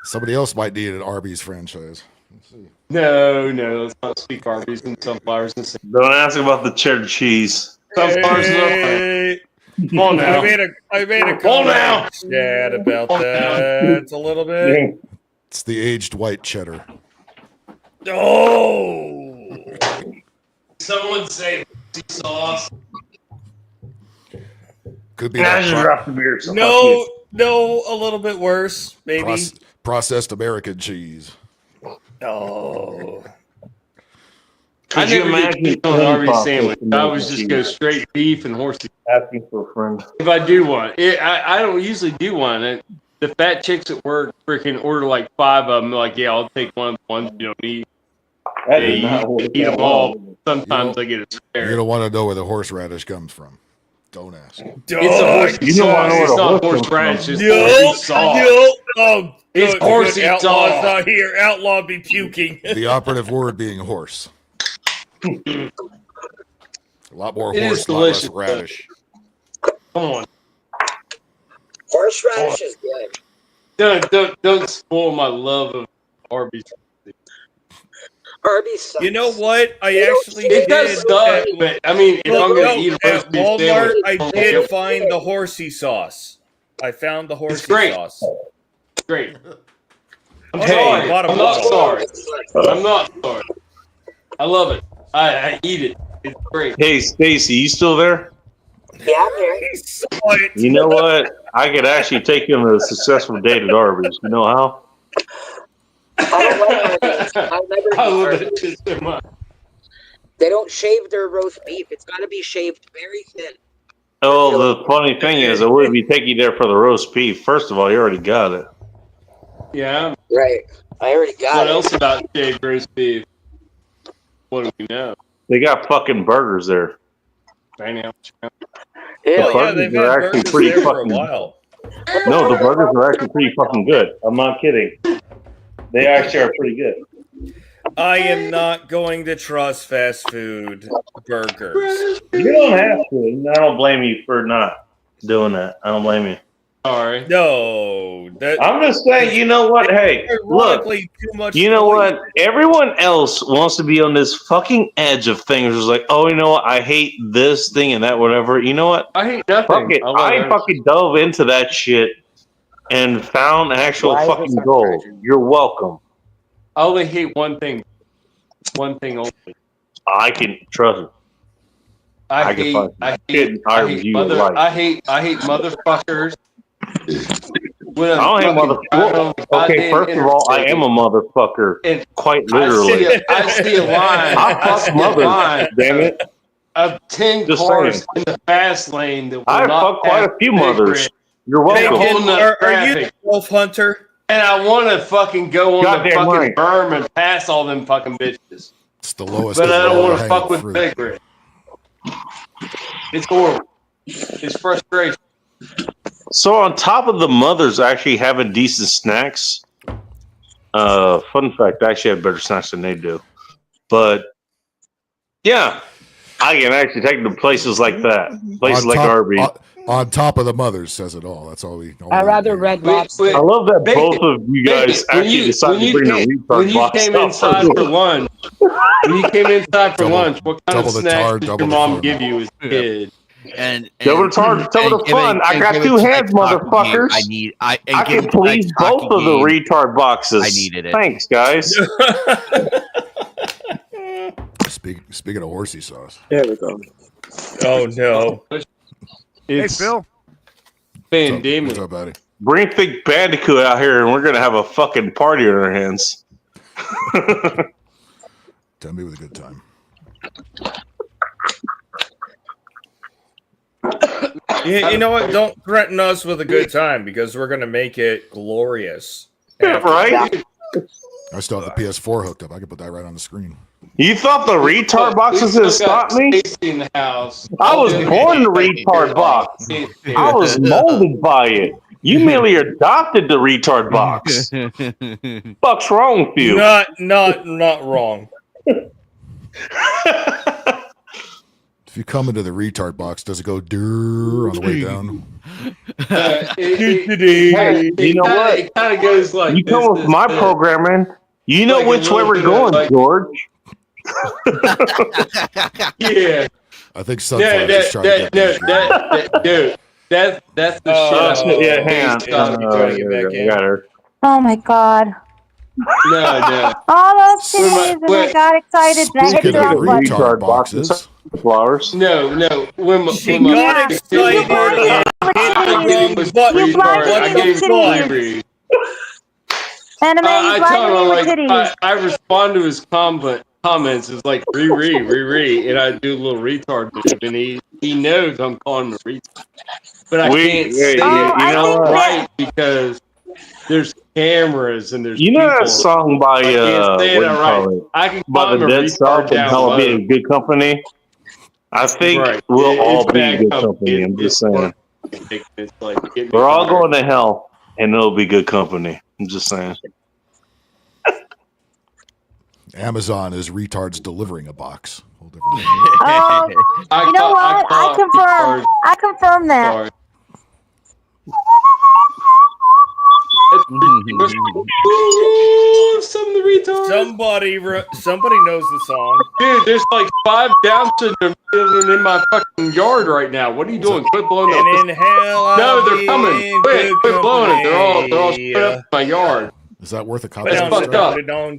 Somebody else might need an Arby's franchise. Let's see. No, let's not speak Arby's and sunflowers and Don't ask about the cheddar cheese. sunflowers. Hey, Come on now. I made a Come on now. comment chat about that a little bit. It's the aged white cheddar. Oh, Someone say sauce. Could be I that just dropped the beer. So fuck no, you. a little bit worse, maybe. Processed American cheese. Oh, Could you imagine on an Arby's sauce sandwich? with I was American just go cheese? straight beef and horsey. Asking for a friend. If I do one, I don't usually do one. The fat chicks at work freaking order like 5 of them. They're like, yeah, I'll take one of the ones you don't need. That did not work Eat that them all. well. Sometimes I get a You're spare. gonna want to know where the horseradish comes from. Don't ask. It's a horsey You don't want sauce. to know It's where the not horse horseradish. comes It's horsey sauce. Oh, It's good, horsey good. Outlaw's sauce. not here. Outlaw be puking. The operative word being horse. A lot more It horse, is a lot less delicious. radish. Come on. Horseradish is good. Don't spoil my love of Arby's. Arby's sucks. You know what? I They don't actually It did. does suck, but I mean, if I'm going to eat a at roast beef Walmart, sandwich, I did find the horsey sauce. I found the horsey great. sauce. Great. I'm Oh, sorry. no, I'm not sorry. I'm not sorry. I love it. I eat it. It's great. Hey, Stacy, you still there? Yeah, I'm here. You know what? I could actually take you on a successful date at Arby's. You know how? I don't like Arby's. I'll never eat I love Arby's. that shit so much. They don't shave their roast beef. It's got to be shaved very thin. Oh, the funny thing is, I wouldn't be taking you there for the roast beef. First of all, you already got it. Yeah. Right. I already got What it. else about shaved roast beef? What do we know? They got fucking burgers there. Right now. The Oh, yeah, they've burgers are had actually burgers pretty there for a fucking. while. No, the burgers are actually pretty fucking good. I'm not kidding. They actually are pretty good. I am not going to trust fast food burgers. You don't have to. And I don't blame you for not doing that. I don't blame you. Sorry. No, I'm just saying, you know what? Hey, look, ironically too much. you know what? Everyone else wants to be on this fucking edge of things. It's like, oh, you know what? I hate this thing and that, whatever. You know what? I hate nothing. Fuck it. I love I everything. fucking dove into that shit and found actual Why is fucking this gold. You're welcome. I only hate one thing. One thing only. I can trust it. I can hate fucking shit and Arby's you mother. like. I hate motherfuckers. When I don't hate fucking driving on the motherfucker. Okay, goddamn first of all, I am a motherfucker. And quite literally. I see a line. I fuck mothers, damn it. Of 10 Just cars saying. in the fast lane that will I not fuck quite have a few big mothers. red. You're Hey, welcome. Ken, are you the wolf hunter? And I want to fucking go on the Goddamn fucking right. berm and pass all them fucking bitches. It's the lowest. But of I don't low want to fuck hanging with fruit. big red. It's horrible. It's frustration. So on top of the mothers actually having decent snacks, fun fact, I actually have better snacks than they do. But yeah, I can actually take them to places like that. Places On like top- Arby's. on top of the mothers says it all. That's all we. I'd rather Red Lobster. I love that both of you guys actually decided to bring the when retard you box came out inside for lunch, what kind of double the snacks tar, did double your the mom fun. give you as a kid? And Double the tar, double the fun. I got two hands, motherfuckers. I can please both of the retard boxes. I needed it. Thanks, guys. Speaking of horsey sauce. There we go. Oh no! Hey, Phil. Van Diemen. What's up, buddy? Bring Thick Bandicoot out here, and we're gonna have a fucking party on our hands. Tell me with a good time. You know what? Don't threaten us with a good time because we're gonna make it glorious. Right? I still have the PS4 hooked up. I can put that right on the screen. You thought the retard boxes would stop me? In the house. I was born in the retard box. I was molded by it. You merely adopted the retard box. Fuck's wrong with you? Not wrong. If you come into the retard box, does it go on the way down? You know what? It kind of goes like you come with my programming. You know like which way we're going, George. Yeah. I think Sunflower is trying to get dude. That's the shit. Yeah, hang on. I got her. Oh my god. No. All those titties, and I got excited and I hit the wrong button. Retard boxes. Flowers. No. When She my got excited. You blinded me with titties. And I you tell him, blinded me with titties. I respond to his comments. It's like re, and I do a little retard move, and he knows I'm calling him a retard, but I can't say it right because there's cameras and there's You know people. that song by I can't say what it do you right. call it? I can By call the him a Dead retard South and down Hell low. being good company. I think we'll all be good company. I'm just saying. It's like, We're all going to hell, and it'll be good company. I'm just saying. Amazon is retards delivering a box. Oh, you know what? I confirm that. Somebody knows the song. Dude, there's like 5 Down syndrome children in my fucking yard right now. What are you doing? Quit blowing up. And in hell, No, they're coming. Quit blowing it. They're all split up in my yard. Is that worth a copy? That's fucked up.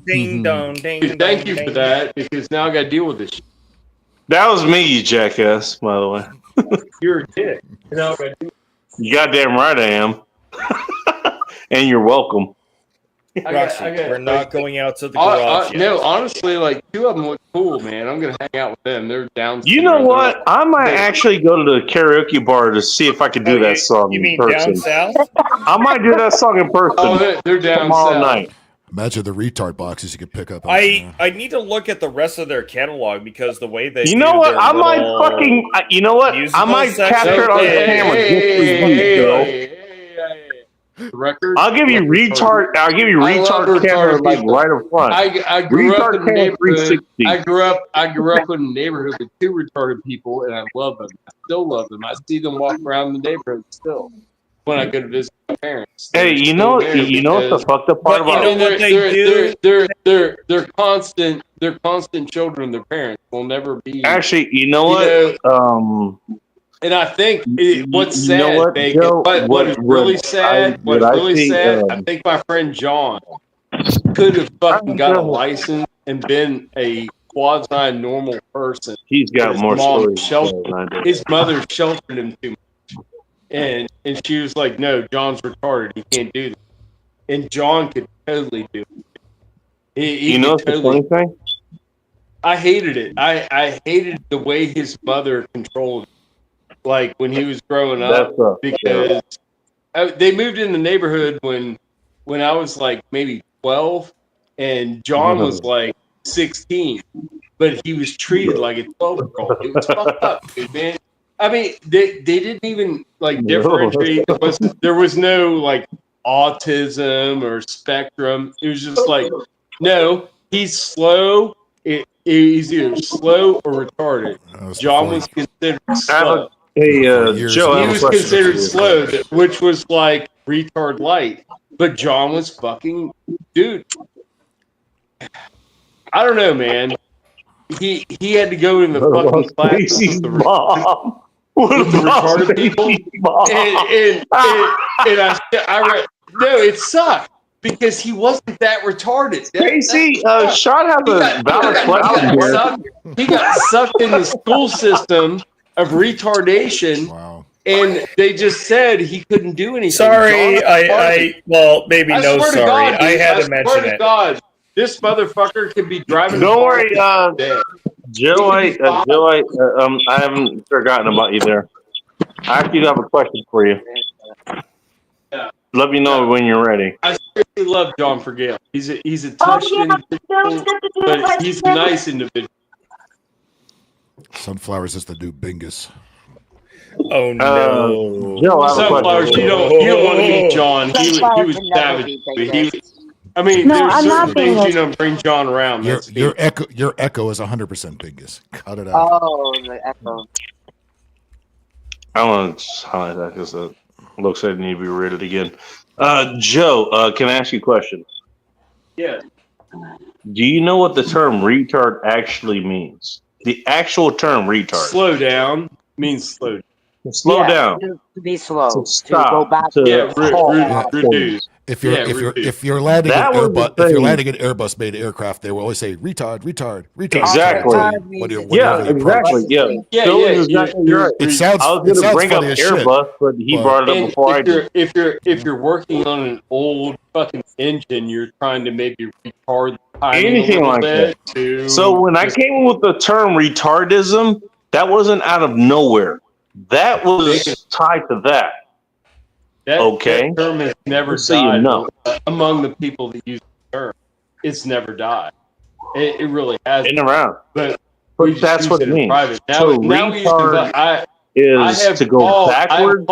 Ding dong, Dude, thank you for that because now I got to deal with this shit. That was me, you jackass, by the way. You're a dick. You know, You goddamn right I am. And you're welcome. Roxy, we're not going out to the garage yet. No, honestly, like 2 of them look cool, man. I'm gonna hang out with them. They're down. You know what? I might actually go to the karaoke bar to see if I can do that song in person. Down south? I might do that song in person. Oh, they're down tomorrow south. night. Imagine the retard boxes you could pick up. I need to look at the rest of their catalog because the way they You know what? I might fucking. You know what? I might capture it on camera just for you, Joe. Record. I'll give you retard. I'll give you retard camera like right up front. I grew up in a Retard camera neighborhood. 360. I grew up in a neighborhood with 2 retarded people, and I love them. I still love them. I see them walk around the neighborhood still when I go to visit my parents. Hey, you know what's the fucked up part about it? They're constant. They're constant children of their parents. Will never be. Actually, you know what? And I think what's you sad, know what, Bacon, Joe? what is really sad, I think my friend John could have fucking got a license and been a quasi-normal person. He's got more stories. His mother sheltered him too much. And she was like, no, John's retarded. He can't do that. And John could totally do it. You know what's the funny thing? I hated it. I hated the way his mother controlled him. Like when he was growing up, because they moved in the neighborhood when I was like maybe 12, and John was like 16, but he was treated like a 12-year-old. It was fucked up, dude, man. I mean, they didn't even like differentiate. There was no like autism or spectrum. It was just like, no, he's slow. He's either slow or retarded. John was considered slow. Hey, Joe, he was considered slow, which was like retard light. But John was fucking dude. I don't know, man. He had to go in the fucking class with the retarded people, and I read. No, it sucked because he wasn't that retarded. Casey, Sean has a valid question here. He got sucked in the school system of retardation, and they just said he couldn't do anything. Sorry, maybe I no swear to sorry. God, I dude, had to mention swear to it. God, this motherfucker could be driving. Don't worry, Joe. I haven't forgotten about you there. I actually have a question for you. Yeah. Let me know when you're ready. I seriously love John Forgale. He's a touched individual, but he's a nice individual. Sunflowers is the new Bingus. Oh no, Joe, I have a Sunflowers. question. You don't want to meet John. He was savage. I mean, No, there's I'm certain not things Bingus. bring John around. Your That's your echo is 100% Bingus. Cut it out. Oh, the echo. I want to highlight that because it looks like it need to be rated again. Joe, can I ask you a question? Yeah. Do you know what the term retard actually means? The actual term retard. Slow down means slow. Slow down. To be slow. To stop. go back. To reduce. If you're landing That an was the Airbus, if you're thing. landing an Airbus made aircraft, they will always say retard, retard, retard. Exactly. Yeah, exactly. Yeah. Phil is exactly right. It sounds. I was It going to sounds bring up funny as shit. Airbus, but he brought it up And before I did. if you're working on an old fucking engine, you're trying to maybe retard the timing Anything a little like bit that. to So when I came with the term retardism, that wasn't out of nowhere. That was tied to that. Okay. That term has never Just so you died know. among the people that use the term. It's never died. It really hasn't. Been around. But that's what it means. Now, So now we use retard I is have to go called, backwards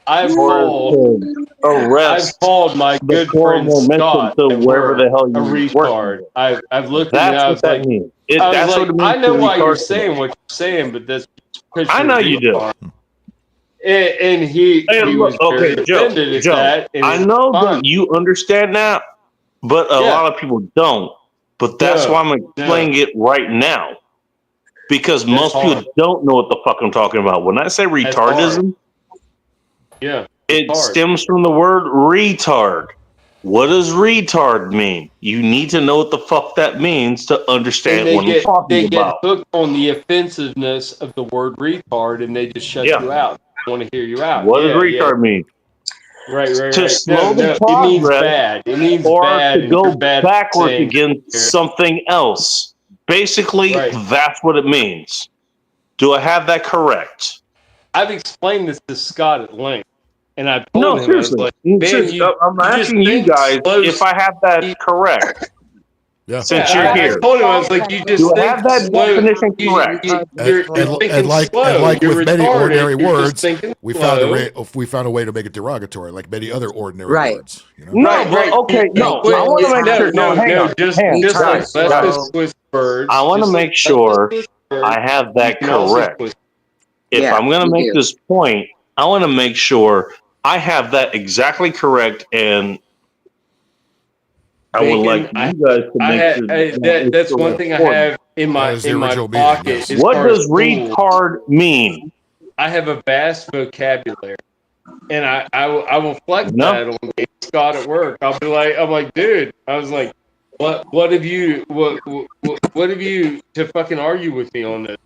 I've or to arrest I've called my the good core friend momentum Scott to at wherever work the hell a you retard. I've looked at him and That's I what was that like, means. that's what it means I know to why you're retard saying someone. what you're saying, but that's because I you're know a you do. retard. And he was very offended at that. And I it's know fine. that you understand that, but a lot of people don't. But that's why I'm explaining it right now. Because most people don't know what the fuck I'm talking about. When I say retardism, it stems from the word retard. What does retard mean? You need to know what the fuck that means to understand what I'm talking about. Get hooked on the offensiveness of the word retard, and they just shut you out. They want to hear you out. What does retard mean? Right. To slow the It means progress, bad. It means or bad. to and go you're bad at backwards saying against something else. Basically, that's what it means. Do I have that correct? I've explained this to Scott at length, and I told No, him, seriously. I was like, man, I'm asking you guys if I have that correct. Yeah. Since you're here. I told him, I was like, you just Do I think have that slow. definition correct? You're thinking And like slow. You're with many retarded. ordinary You're just words, thinking we slow. found a way to make it derogatory, like many other ordinary words. You know? No, but okay, no. I want to make sure. No, hang on. Just like Lesbos Swiss birds. I want to make sure I have that correct. If I'm going to make this point, I want to make sure I have that exactly correct, and I would like you guys to make sure. That's one thing I have in my pocket. What does retard mean? I have a vast vocabulary, and I will flex that on Scott at work. I'm like, dude. I was like, what have you to fucking argue with me on this?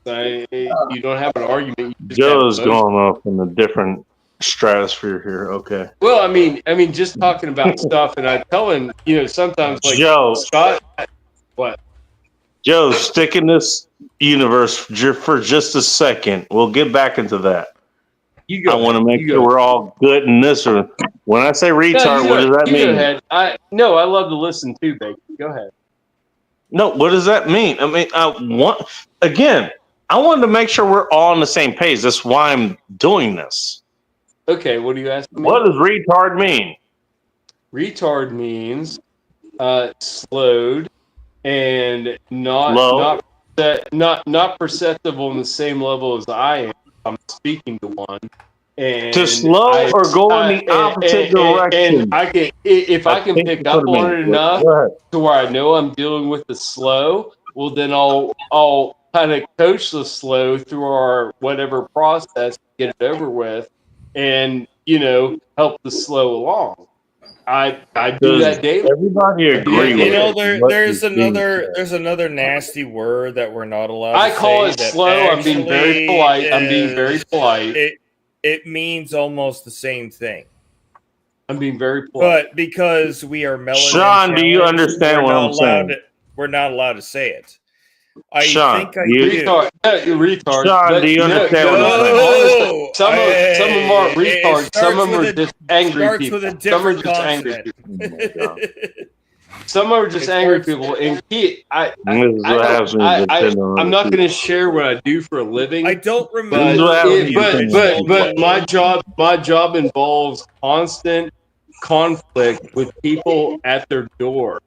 You don't have an argument. You just Joe's have going off in a different stratosphere here. Okay. Well, I mean, just talking about stuff, and I tell him, sometimes like Joe, Scott, what? Joe, stick in this universe for just a second. We'll get back into that. I want to make sure we're all good in this. Or when I say retard, what does that mean? Go ahead. I love to listen too, baby. Go ahead. No, what does that mean? I mean, I wanted to make sure we're all on the same page. That's why I'm doing this. Okay, what do you ask me? What does retard mean? Retard means slowed and not perceptible on the same level as I am. I'm speaking to one. And to slow or go in the opposite direction. And I can, if I can pick up on it enough to where I know I'm dealing with the slow, well then I'll kind of coach the slow through our whatever process to get it over with, and help the slow along. I do that daily. Everybody agree with there's another nasty word that we're not allowed to say. I call it slow. I'm being very polite. It means almost the same thing. I'm being very polite. But because we are melanin Sean, do you understand what I'm saying? We're not allowed to say it. I Sean, think I you- do. Retard. Sean, do you understand what I'm saying? Honestly, some of them aren't It retards. Some of them are starts just angry starts people. with a Some are different just angry consonant. people. Some are just It angry starts- people. And Keith, This is what happens when you depend on I'm other not going to people. share what I do for a living. I don't But remember. but my job involves constant conflict with people at their door.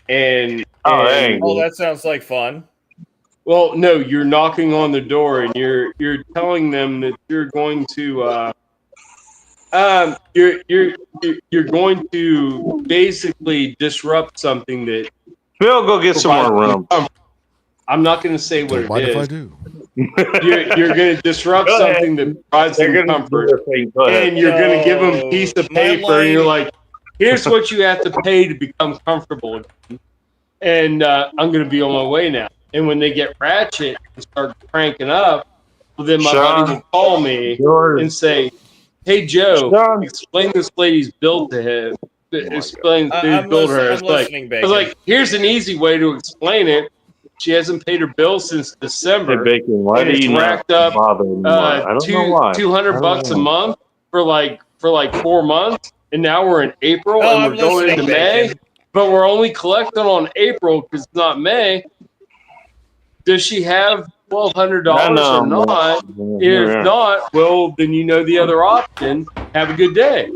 And that sounds like fun. well, no, you're knocking on the door and you're telling them that you're going to you're going to basically disrupt something that Phil, go get some more rum. I'm not going to say what Don't mind it if I is. do. You're going to disrupt Go ahead. something that provides They're them gonna do comfort, their thing. Go ahead. and you're going to give them a piece of my paper, and you're line- like, "Here's what you have to pay to become comfortable again." And I'm going to be on my way now. And when they get ratchet and start cranking up, well, then my buddy will call me and say, "Hey Joe, explain this lady's bill to him. Explain I'm bill to her." I'm listening, I was Bacon. like, "Here's an easy way to explain it. She hasn't paid her bill since December, Hey, Bacon, why and do it's you not racked up bother anymore? I don't know why. I $200 don't a know. month for like 4 months, and now we're in April No, and I'm we're going listening, into May, Bacon. but we're only collecting on April because it's not May. Does she have $1,200 or not? If not, well, then you know the other option. Have a good day.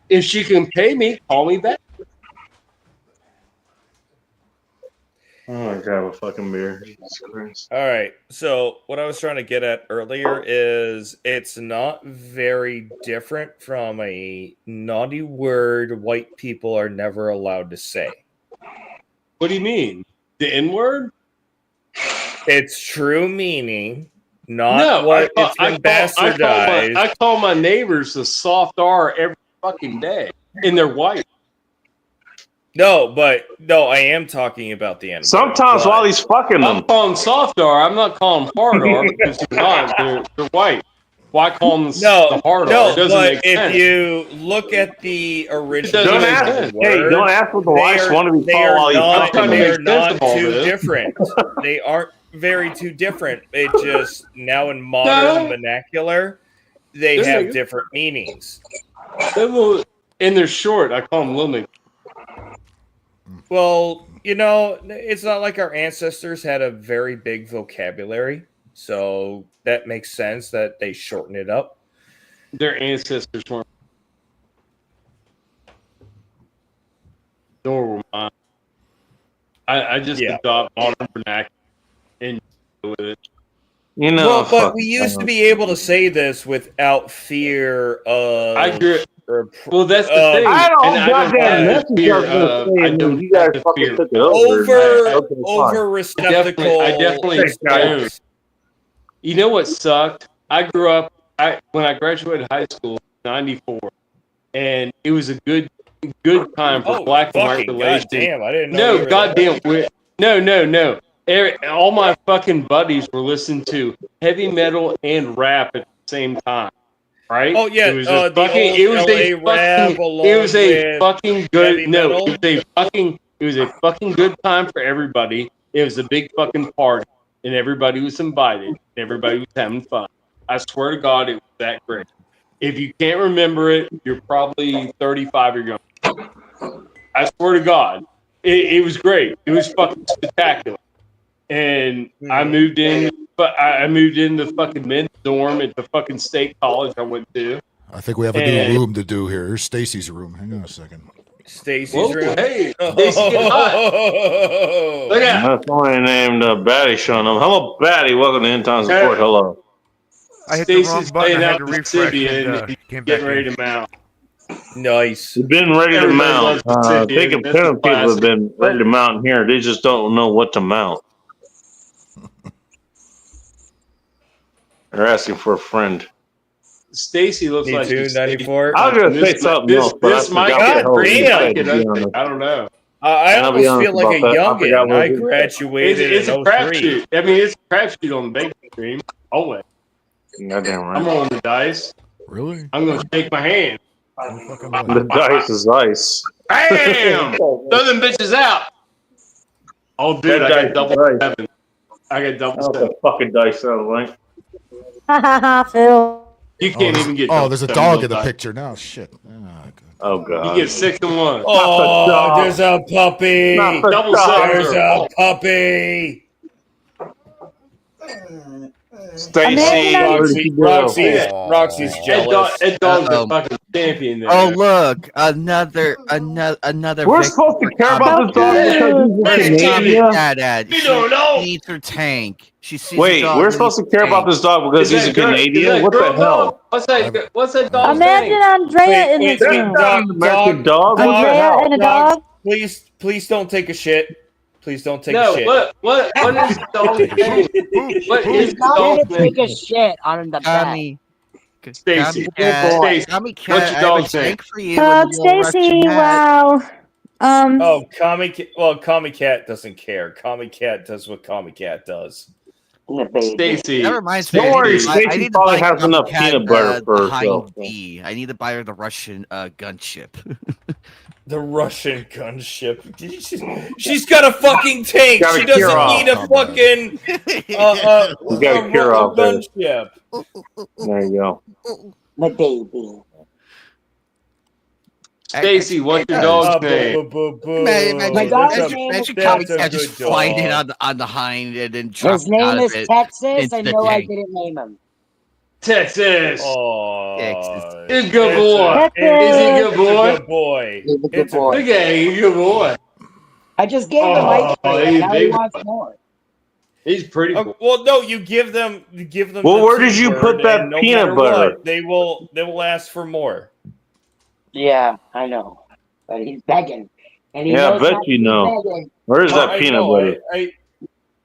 If she can pay me, call me back." Oh, grab a fucking beer. Jesus Christ. All right. So what I was trying to get at earlier is it's not very different from a naughty word white people are never allowed to say. What do you mean? The N word? It's true meaning, not what it's been bastardized. I call my neighbors the soft R every fucking day, and they're white. No, I am talking about the N-word. Sometimes while he's fucking them. I'm calling soft R. I'm not calling hard R because they're not. They're white. Why call them the hard R? It doesn't make if sense. you look at the original Don't ask. Hey, don't ask what the whites want to be called while you fucking They are them. not too different. They aren't very too different. It just now in modern vernacular, they They're have niggas. different meanings. And they're short. I call them little niggas. Well, it's not like our ancestors had a very big vocabulary, so that makes sense that they shorten it up. Their ancestors weren't. Nor were mine. I just adopt modern vernacular and go with it. But we used to be able to say this without fear of. I agree. Well, that's the thing. I don't And goddamn message I was gonna say, and then you guys fucking took it over. Over receptacle. I definitely experienced. You know what sucked? I grew up. When I graduated high school in '94, and it was a good time for black and white relations. Goddamn, I didn't know. No, goddamn. No. All my fucking buddies were listening to heavy metal and rap at the same time. Right? Oh yeah, it was a fucking good. No, it was a fucking good time for everybody. It was a big fucking party, and everybody was invited. And everybody was having fun. I swear to God, it was that great. If you can't remember it, you're probably 35 or younger. I swear to God, it was great. It was fucking spectacular. And I moved in, but I moved in the fucking men's dorm at the fucking state college I went to. I think we have a new room to do here. Here's Stacy's room. Hang on a second. Stacy's room. Hey, Stacy's getting hot. Look at somebody named Batty showing up. Hello, Batty. Welcome to End Time Support. Hello. I hit the wrong Stacy's button. playing I had out to the refresh city and and came back getting ready in. to mount. Nice. We've been ready to Everybody mount. loves the city. Thinking That's Penn the people have classic. been ready to mount here. They just don't know what to mount. They're asking for a friend. Stacy looks Me like too, 94. I was going to say something else, but this I might forgot get the hell pretty you said, like to it. be honest. I don't know. I And I'll be almost honest feel like a about that. I forgot youngin. what I it is. graduated It's a in 03. crapshoot. I mean, it's a crapshoot on the bacon stream. Always. Goddamn I'm right. rolling the dice. Really? I'm going to shake my hand. The dice is ice. Bam! Throw them bitches out. Oh, dude, I got double 7. I got double 7. The fucking dice out of the way. Ha ha ha, Phil. You can't even get. Oh, there's a dog in the picture now. Shit. Oh god. You get 6 and 1. Oh, there's a puppy. Double 7. There's a puppy. Stacy, Roxy's jealous. That dog's a fucking champion there. Oh look, another. We're supposed to care about this dog because he's in Canada. You don't know. She needs her tank. She sees Wait, a dog we're and supposed to needs her care about tank. this dog because he's a Canadian? What the hell? What's that dog's Imagine name? Andrea in this room. An American dog? What the Andrea hell? and a dog. Please don't take a shit. Please don't take a No, shit. what is the dog's name? What is the Not dog's gonna take name? a shit on the bed. Tommy. Stacy. Tommy What's Cat, your I have a dog's name? tank for you. and a little Stacy, Russian hat. wow. Oh, Commie Cat doesn't care. Commie Cat does what Commie Cat does. Stacy. That reminds me. Don't worry, I Stacy need to probably buy has Tommy enough Cat, peanut butter for the herself. Hind B. I need to buy her the Russian gunship. The Russian gunship. She's got a fucking tank. Gotta She doesn't cure need a off. fucking You gotta cure off there. gunship. There you go. My baby. Stacy, what's your dog's name? My dog's name is Imagine Tommy Texas. Cat just flying in on the hind and then dropping His name out is of it Texas. into I the know I tank. didn't name him. Texas. Oh, He's a good boy. Is he a good boy? Good boy. He's a good boy. Okay, he's a good boy. I just gave him ice cream. he's Now big he wants boy. more. He's pretty cool. Well, no, you give them. Well, the where did you T-word, put that and no peanut matter butter? what, they will ask for more. Yeah, I know. But he's begging. And he Yeah, I knows bet not to you be know. begging. Where's that I peanut know, butter?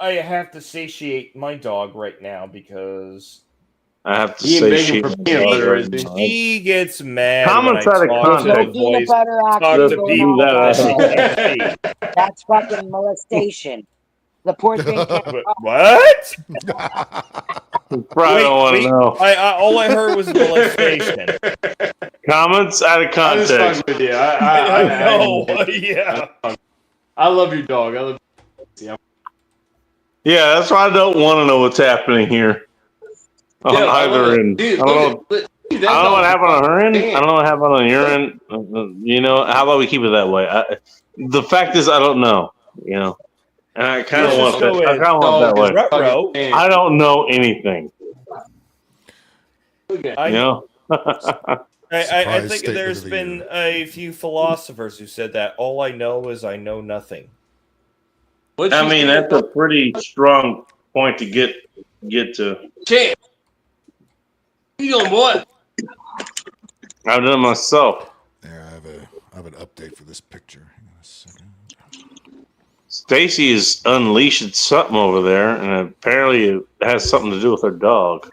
I have to satiate my dog right now because I have to He ain't say begging she. for peanut butter, is he? he gets mad Comments when I out of talk context. to No the peanut voice. butter Talk actually to going people on that with that. she can't see. That's fucking molestation. The poor thing can't What? Probably don't want to know. All I heard was molestation. Comments out of I'm just context. fucking with you. I know. Yeah. I love your dog. I love. Yeah, that's why I don't want to know what's happening here. On Yeah, I love either it. end. Dude, I don't know. dude, I don't know what happened on her end. I don't know what happened on your end. You know, how about we keep it that way? The fact is, I don't know. You know, and I kind of want that. I kind of want that way. I don't know anything. You know. I think there's been a few philosophers who said that all I know is I know nothing. I mean, that's a pretty strong point to get to. Champ. You doing, boy? I've done it myself. There, I have an update for this picture. Hang on a second. Stacy is unleashed something over there, and apparently it has something to do with her dog.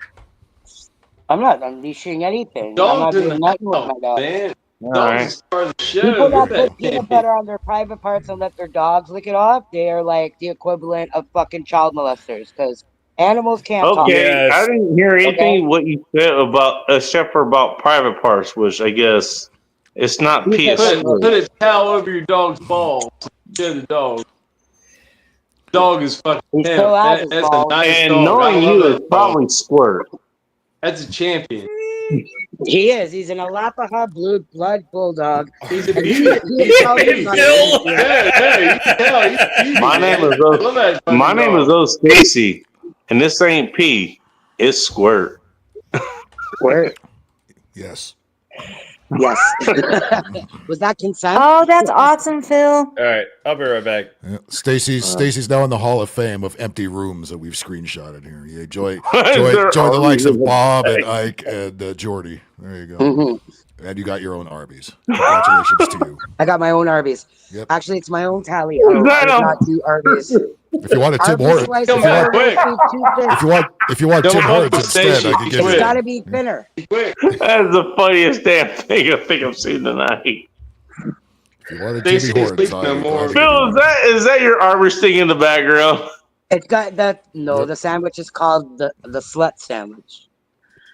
I'm not unleashing anything. Dogs I'm in not the doing nothing with my dog. Man, All dogs right. is the star of the show. People that Look at put that peanut champion. butter on their private parts and let their dogs lick it off, they are like the equivalent of fucking child molesters because animals can't talk. Okay, I didn't hear anything Okay? what you said about except for about private parts, which I guess it's not Put PS3. a towel over your dog's balls. Show the dog. Dog is fucking He him. still has his That's a balls. nice And dog. knowing I you love is that probably dog. Squirt. That's a champion. He is. He's an Alapaha blue blood bulldog. He's a And beauty. he's telling you about it. Yeah, you can tell. He's a beauty, My name man. is I love that fucking my name dog. is O Stacy, and this ain't P. It's Squirt. Squirt. Yes. Yes. Was that consent? Oh, that's awesome, Phil. All right, I'll be right back. Yeah. Stacy's now in the Hall of Fame of empty rooms that we've screenshotted here. Yeah, enjoy There the likes are of Bob and things. Ike and Jordy. There you go. Mm-hmm. And you got your own Arby's. Congratulations to you. I got my own Arby's. Yep. Actually, it's my own tally. Oh, I did not do Arby's. If you wanted Tim Arby's Hortons, slices if you are want, roast beef, 2 fish. if you want Tim Hortons instead, I can give you. It's got to be thinner. That's the funniest damn thing I think I've seen tonight. If you wanted Jimmy Hortons, Phil, is that your Arby's thing in the background? It's got that. No, the sandwich is called the slut sandwich.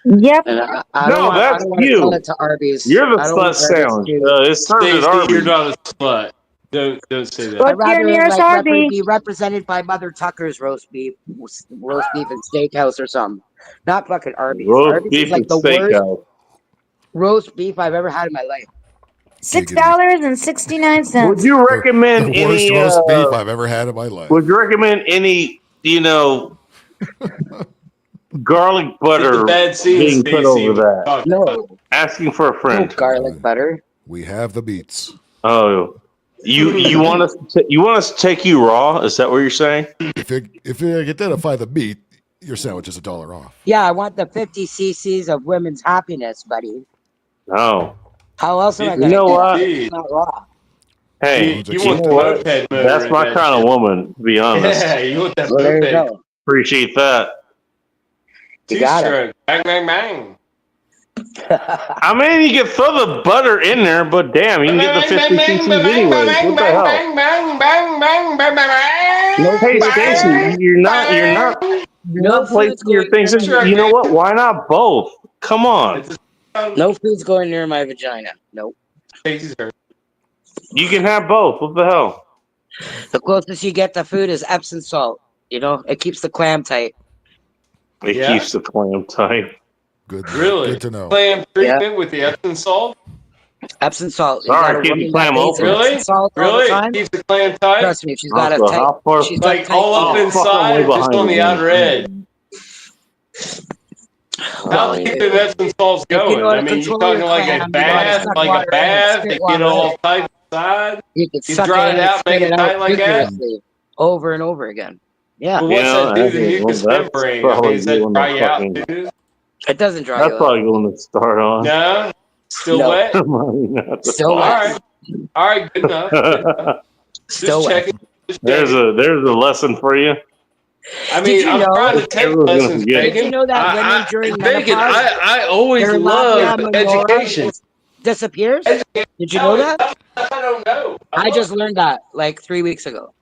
Yep. And I No, don't want, that's I don't want to you. tell it to Arby's. You're the I don't slut want Arby's sandwich. to- It's served at Stacy, Arby's. you're not a slut. Don't say that. Go I'd to your rather nearest Arby's. be represented by Mother Tucker's roast beef and steakhouse or something. Not fucking Arby's. Roast Arby's beef is like and the worst steakhouse. roast beef I've ever had in my life. $6.69. Would you recommend The worst any? roast beef I've ever had in my life. Would you recommend any? Garlic butter bad scene, being put Stacey. over that? No. Asking for a friend. No garlic butter. We have the beets. Oh, you want us to take you raw? Is that what you're saying? If you identify the meat, your sandwich is $1 off. Yeah, I want the 50 cc's of women's happiness, buddy. No. How else am I You gonna know get what? it? It's not raw. Hey, You want the moped motor that's in my that kind of shit. woman, to be honest. Yeah, you want that Well, there you moped. go. Appreciate that. You got it. Two-stroke. Bang, bang, bang. I mean, you can throw the butter in there, but damn, you can get the 50 cc's anyways. What the hell? Bang, bang, bang, bang, bang, bang. No Hey, food Stacy, going- you're not no food's placing your going things near in. You know what? Why not both? Come on. No food's going near my vagina. Nope. You can have both. What the hell? The closest you get to food is Epsom salt. You know, it keeps the clam tight. It keeps the clam tight. Good. Really? Good to know. Clam treatment with the Epsom salt? Epsom salt. You Sorry, got a keep the woman clam that bathes in open. Really? Epsom salt all the Really? time. Keeps the clam tight? Trust me, she's got a Also, tight. how far- She's got Like tight all up clam. inside, way or just behind on the you. outer edge? How deep do Epsom salts If you going? know how I to mean, you control your talking like clam, a you know how to bath, suck like water a in, bath, spit they get water all out. tight inside? You can You suck dry it it in out, and make spit it it tight out like that? vigorously over and over again. Yeah. But what's that do to the that's mucous membrane? I mean, does that dry you out too? It doesn't dry That's you out. probably going to start on. No? Still No. wet? Still All wet. right. All right, good enough. Good enough. Still Just wet. checking. Just There's checking. a lesson for you. I Did mean, you I'm know? trying to take Everyone's gonna lessons, forget. Did you Bacon. know that women during Bacon, menopause, I always their love labia minora education. disappears? Did you know that? I don't know. I just learned that like 3 weeks ago.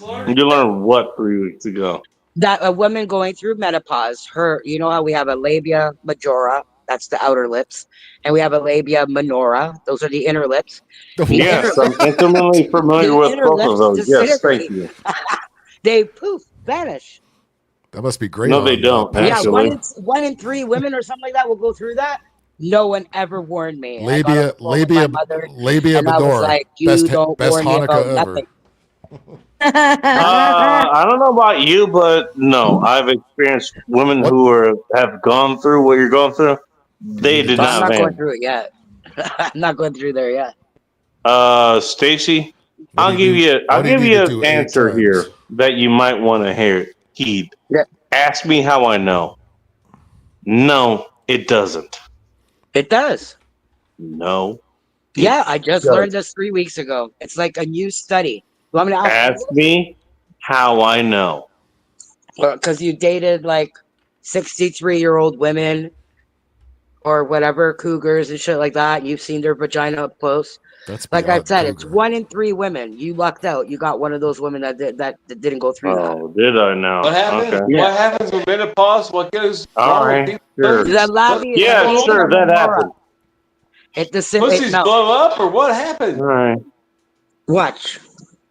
You learned what 3 weeks ago? That a woman going through menopause, you know how we have a labia majora, that's the outer lips, and we have a labia minora, those are the inner lips. The Yes, I'm intimately familiar with inner both of lips those. Yes, thank disintegrate. you. They poof, vanish. That must be great. No, they on, don't, past- Yeah, actually. one in 3 women or something like that will go through that. No one ever warned me. And I got on Labia, the phone with my labia, mother, labia and I was minora. like, "You Best don't best warn me about Hanukkah ever. nothing." I don't know about you, but no, I've experienced women who have gone through what you're going through. They did I'm not not going vanish. through it yet. I'm not going through there yet. Stacy, What I'll do give you you do- I'll what do you give need you to an do 8 answer times? here that you might want to heed. Yeah. Ask me how I know. No, it doesn't. It does. No. Yeah, I just does. learned this 3 weeks ago. It's like a new study. You want me to Ask me how I know. because you dated like 63-year-old women or whatever, cougars and shit like that. You've seen their vagina up close. That's Like I beyond said, it's cougar. 1 in 3 women. You lucked out. You got one of those women that didn't go through that. Oh, did I now? What happens? Okay. What happens with menopause? What goes All wrong with right. people's Sure. pussies? The labia, Yeah, labia sure, that minora. happened. Pussies No. blow up, or what happened? All right. Watch.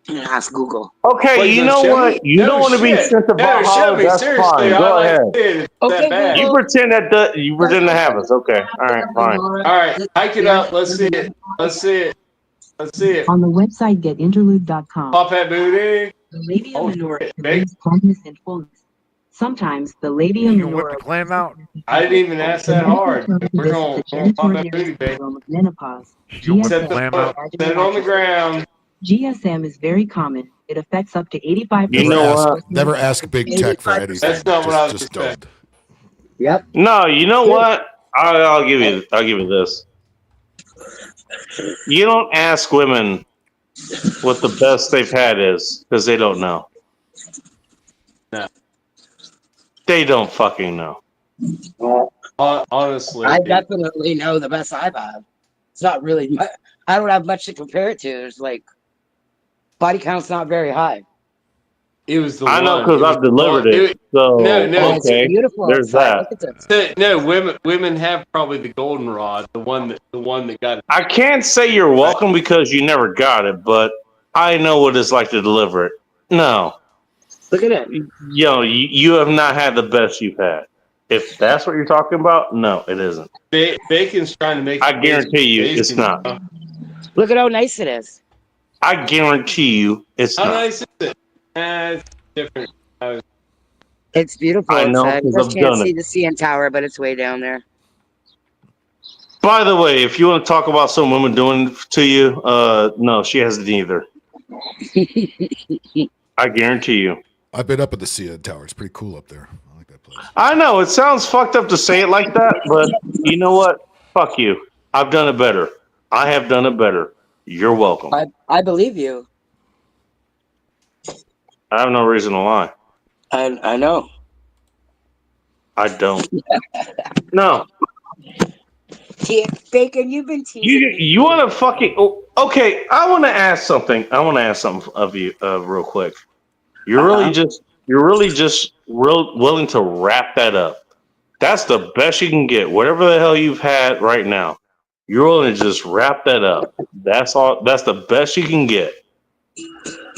Ask Google. Okay, What, you gonna know show what? me? You No don't want to be shit. sent to No, show Valhalla. me. That's Seriously, fine. I Go like ahead. it. It's Okay, that bad. You pretend that you pretend to have us. Okay. All right. Fine. All right, hike it up. Let's see it. Let's see it. Let's see it. On the website getinterlude.com, Pop that booty. the labia Oh, minora shit, big. conveys plumpness and fullness. Sometimes the labia You gonna whip the minora. clam out? I didn't even ask that hard. We're This gonna is the pop that genitourinary booty, baby. syndrome of menopause. You gonna whip Set the the clam out? set it on the ground. GSM is very common. It affects up to 85%. You know what? Never ask big tech for anything. That's not what I was Just expecting. don't. Yep. No, you know what? I'll give you this. You don't ask women what the best they've had is because they don't know. No. They don't fucking know. Honestly, I definitely know the best I've had. It's not really much. I don't have much to compare it to. There's like body count's not very high. it was the I one. know because It was I've the delivered one. it. So No, no. It's okay, beautiful there's outside. that. Look at this. No, women have probably the goldenrod, the one that got it. I can't say you're welcome because you never got it, but I know what it's like to deliver it. No. Look at it. You have not had the best you've had. If that's what you're talking about, no, it isn't. Bacon's trying to make. I guarantee you, it's not. Look at how nice it is. I guarantee you, it's How not. nice is it? It's different. It's beautiful. I know You because just I've can't done see it. the CN Tower, but it's way down there. By the way, if you want to talk about some woman doing it to you, no, she hasn't either. I guarantee you. I've been up at the CN Tower. It's pretty cool up there. I like that place. I know it sounds fucked up to say it like that, but you know what? Fuck you. I've done it better. I have done it better. You're welcome. I believe you. I have no reason to lie. I know. I don't. No. Bacon, you've been teasing. You want to fucking okay? I want to ask something. I want to ask something of you, real quick. You're really just willing to wrap that up. That's the best you can get. Whatever the hell you've had right now, you're willing to just wrap that up. That's all. That's the best you can get.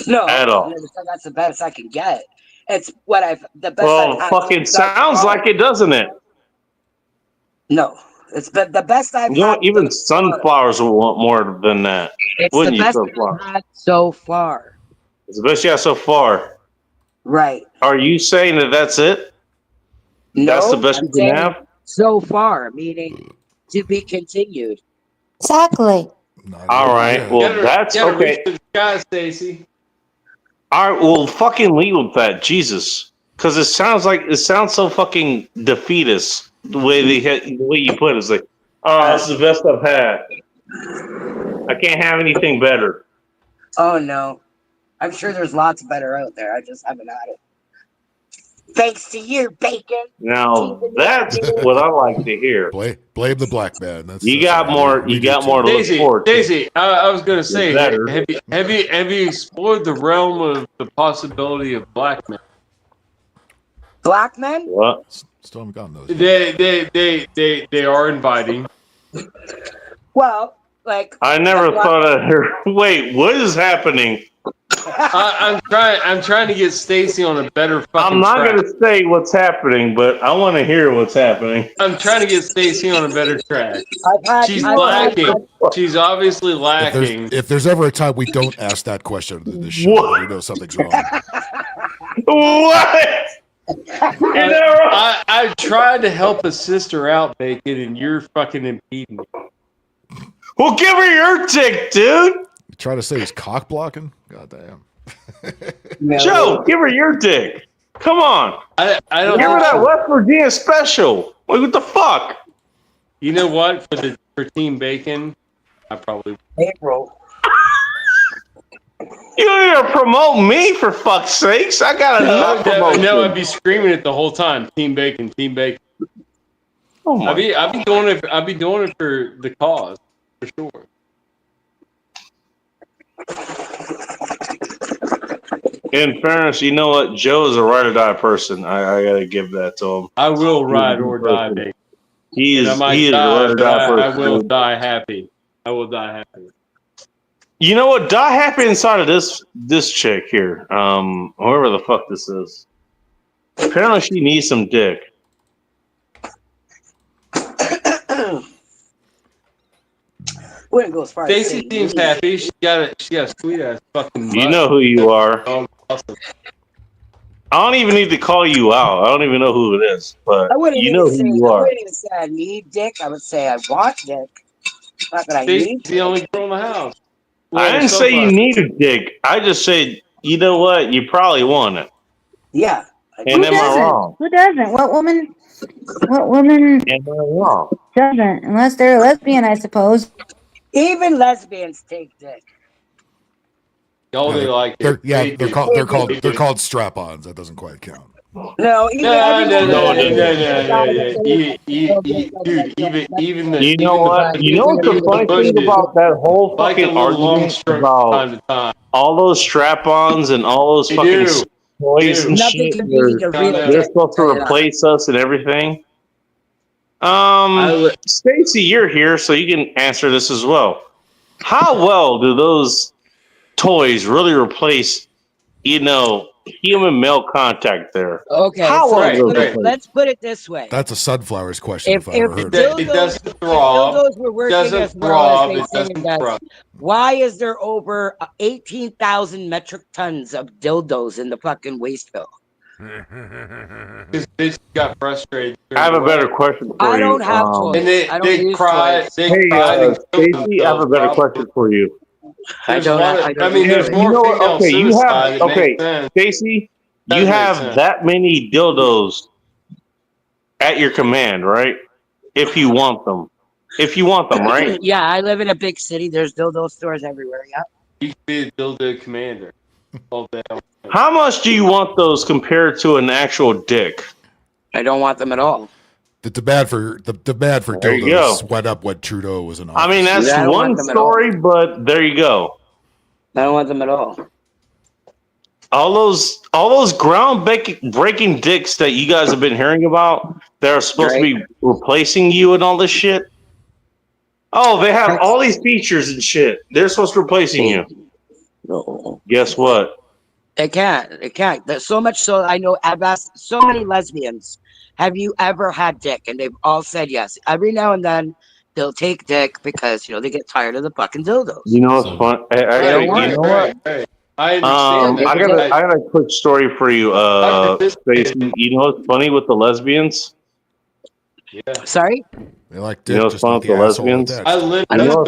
No, at all. That's the best I can get. It's the best. Well, fucking sounds like it, doesn't it? No, it's the best I've You know, had. even sunflowers will want more than that. It's Wouldn't the you? best Sunflower? I've had so far. It's the best you had so far. Right. Are you saying that that's it? No, That's the best I'm you can saying have? so far, meaning to be continued. Exactly. All right. Well, that's okay. Reach for the sky, Stacy. All right. Well, fucking leave with that, Jesus, because it sounds so fucking defeatist the way you put it. It's like, oh, this is the best I've had. I can't have anything better. Oh no, I'm sure there's lots better out there. I just haven't had it. Thanks to you, Bacon. Now that's what I like to hear. Blame the black man. You got more to look forward to. Daisy, I was going to say, better. have you explored the realm of the possibility of black men? Black men? What? Still haven't gotten those. They are inviting. Well, like I never thought I'd hear. Wait, what is happening? I'm trying to get Stacy on a better fucking I'm not track. going to say what's happening, but I want to hear what's happening. I'm trying to get Stacy on a better track. She's I've lacking. She's obviously lacking. If there's ever a time we don't ask that question on this show, we know something's wrong. What? I tried to help a sister out, Bacon, and you're fucking impeding me. Well, give her your dick, dude. You try to say he's cock blocking? God damn. Joe, give her your dick. Come on. I don't give her that West Virginia special. Like, what the fuck? You know what? For Team Bacon, I probably April. You don't need to promote me, for fuck's sakes. I got enough promotion. No, I'd be screaming it the whole time. Team Bacon, Team Bacon. Oh my! I'd be doing it. I'd be doing it for the cause, for sure. In fairness, you know what? Joe is a ride or die person. I gotta give that to him. I will ride or die, Bacon. He is. I might He is die, a ride or but die person. I will die happy. I will die happy. You know what? Die happy inside of this chick here. Whoever the fuck this is. Apparently, she needs some dick. Wouldn't go as far. Stacy seems happy. She got a sweet ass fucking butt. You know who you are. Oh, awesome. I don't even need to call you out. I don't even know who it is, but you know who you I are. wouldn't even say I need dick. I would say I want dick. Not that I Stacy's need. the only girl in the house. I didn't say you needed dick. I just said, you know what? You probably want it. Yeah. And am I wrong? Who doesn't? What woman? What woman Am I wrong? doesn't? Unless they're a lesbian, I suppose. Even lesbians take dick. Oh, they like it. They're called strap-ons. That doesn't quite count. No, Dude, even the. You know what? You know what's the funny thing about that whole fucking argument about all those strap-ons and all those fucking toys and shit? They're supposed to replace us and everything. Stacey, you're here, so you can answer this as well. How well do those toys really replace, human male contact there. Okay, How so well does it replace? let's put it this way. That's a Sunflowers question if I If ever heard dildos, one. if dildos were working as well as they say it does, why is there over 18,000 metric tons of dildos in the fucking waste bill? Because bitches got frustrated. I have a better question for I you. don't have toys. And they, I don't they use cried. toys. They Hey, cried and killed Stacy, I have a themselves. better Probably. question for you. There's a lot of, I don't mean, use there's toys. more female Okay, you have suicide. It makes sense. Stacy, you Does make have sense. that many dildos at your command, right? If you want them, right? Yeah, I live in a big city. There's dildo stores everywhere. Yeah. You could be a dildo commander all day. How much do you want those compared to an actual dick? I don't want them at all. The demand for There you go. dildos went up when Trudeau was in office. I mean, that's I don't one want them at all. story, but there you go. I don't want them at all. All those ground-breaking dicks that you guys have been hearing about that are supposed to be replacing you and all this shit. Oh, they have all these features and shit. They're supposed to be replacing you. No. Guess what? It can't. It can't. There's so much so I know I've asked so many lesbians, have you ever had dick? And they've all said yes. Every now and then they'll take dick because they get tired of the fucking dildos. You know what's fun? Actually, you know what? I understand. I got a quick story for you, Stacey. You know what's funny with the lesbians? Yeah. Sorry? They like You know what's fun with the lesbians? I live You know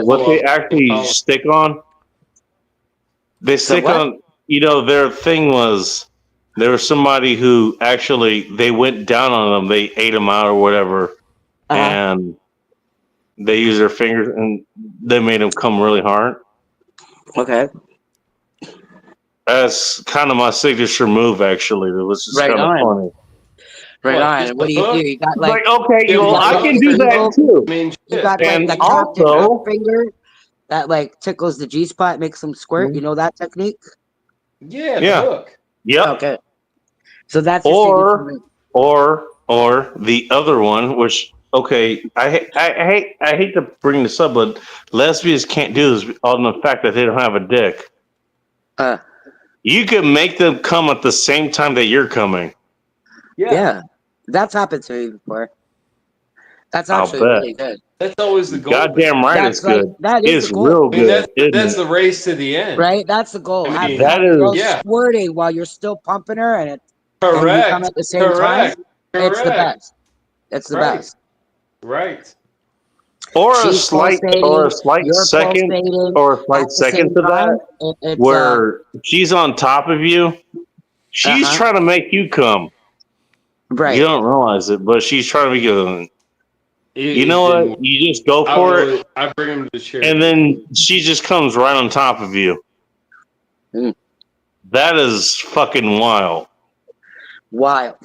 what they actually stick on? They stick on, their thing was, there was somebody who actually, they went down on them, they ate them out or whatever, and they used their fingers and they made them come really hard. Okay. That's kind of my signature move, actually. It was just kind of funny. Right on. And what do? You got okay, I can do that too. You got and the also, Captain Hook finger that tickles the G spot, makes them squirt. You know that technique? Yeah. Yeah. Hook. Yep. Okay. So that's or the other one, which I hate to bring this up, but lesbians can't do this on the fact that they don't have a dick. You can make them come at the same time that you're coming. Yeah. That's happened to me before. That's actually really good. That's always the goal. Goddamn right, it's good. That is It's the goal. real good. That's the race to the end. Right? That's the goal. I mean, have the girl squirting while you're still pumping her and you come at the same time. It's the best. It's the best. Right. Or a slight second to that, where she's on top of you. She's trying to make you come. Right. You don't realize it, but she's trying to make you. You know what? You just go for it. I bring him to the chair. And then she just comes right on top of you. That is fucking wild. Wild.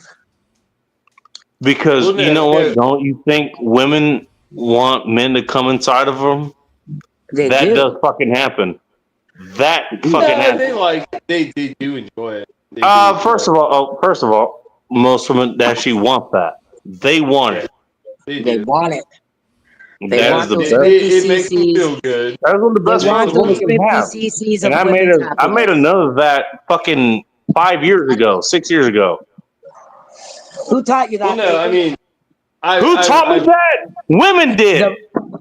Because you know what? Don't you think women want men to come inside of them? That does fucking happen. That fucking happens. They do enjoy it. First of all, most women actually want that. They want it. They want it. That is the best. It makes them feel good. That's one of the best ones women can have. And I made a note of that fucking 6 years ago. Who taught you that? Well, no, I mean, who taught me that? Women did.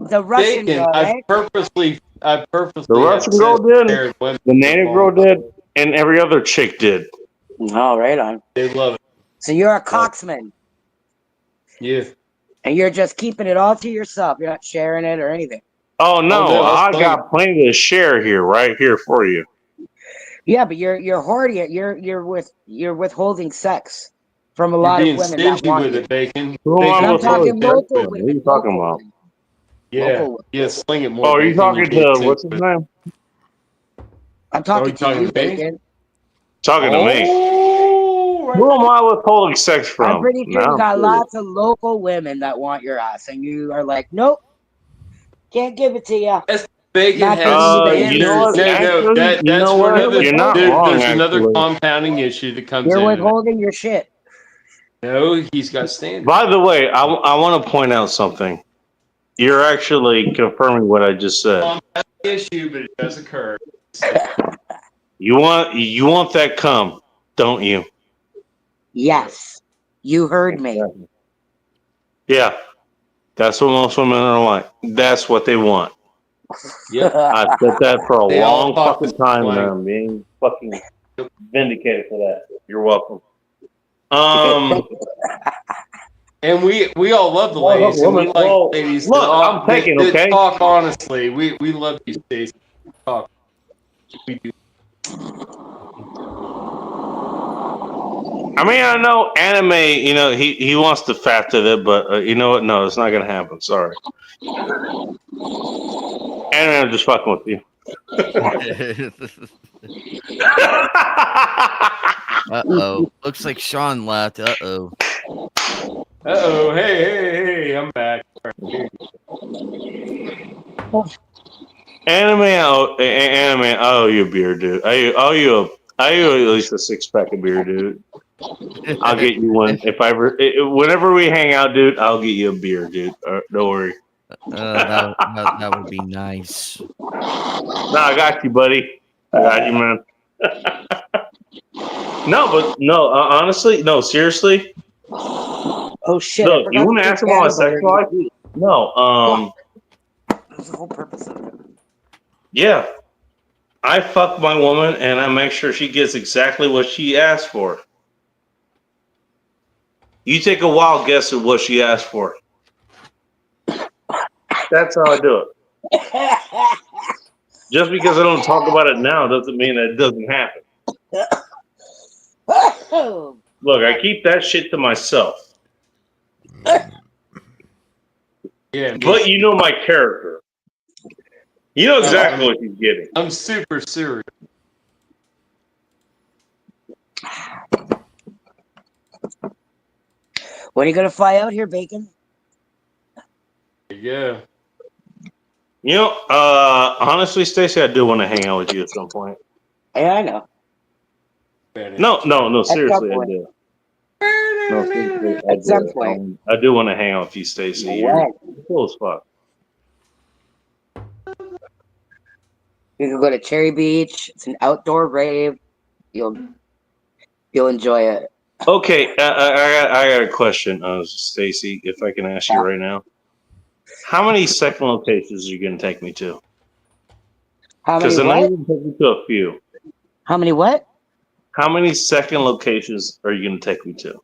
The Russian girl, right? I purposely. The Russian girl did. The native girl did, and every other chick did. Oh, right on. They love it. So you're a coxman. Yeah. And you're just keeping it all to yourself. You're not sharing it or anything. Oh no, I got plenty to share here, right here for you. Yeah, but you're hoarding it. You're withholding sex from a lot of women that want with you. it, Bacon. I'm talking local women. What are you talking about? Yeah, sling it more. Oh, are you talking to what's his name? I'm talking to you, Bacon. Talking to me. Who am I withholding sex from? I'm pretty sure you got lots of local women that want your ass, and you are like, nope, can't give it to you. Bacon has you know what? You're not wrong. There's another compounding issue that comes in. You're withholding your shit. No, he's got standards. By the way, I want to point out something. You're actually confirming what I just said. Compounding issue, but it does occur. You want that cum, don't you? Yes, you heard me. Yeah, that's what most women are like. That's what they want. Yep. I've said that for a They all long talk the fucking time, same and language. I'm being fucking vindicated for that. You're welcome. And we all love the ladies, and we like Well, ladies look, I'm taking, that okay? talk honestly. We love you, Stacey. Talk. We do. I mean, I know anime, he wants to fat to it, but you know what? No, it's not going to happen. Sorry. Anime, I'm just fucking with you. Uh-oh. Looks like Sean left. Uh-oh. Uh-oh. Hey, I'm back. Anime, I owe you a beer, dude. I owe you at least a 6-pack of beer, dude. I'll get you one whenever we hang out, dude. I'll get you a beer, dude. Don't worry. That would be nice. No, I got you, buddy. I got you, man. Honestly, no, seriously. Oh shit! Look, you want to ask about my sex life? No, That's the whole purpose of it. yeah. I fuck my woman and I make sure she gets exactly what she asked for. You take a wild guess at what she asked for. That's how I do it. Just because I don't talk about it now doesn't mean that it doesn't happen. Look, I keep that shit to myself. Yeah, but you know my character. You know exactly what he's getting. I'm super serious. When are you gonna fly out here, Bacon? Yeah. Honestly, Stacey, I do want to hang out with you at some point. Yeah, I know. No, seriously, I point. do. No, seriously, I At some do. point. I do want to hang out with you, Stacey. You're cool as fuck. You can go to Cherry Beach. It's an outdoor rave. You'll enjoy it. Okay, I got a question, Stacey, if I can ask you right now. How many second locations are you going to take me to? How many Because I know what? you're going to take me to a few. How many what? How many second locations are you going to take me to?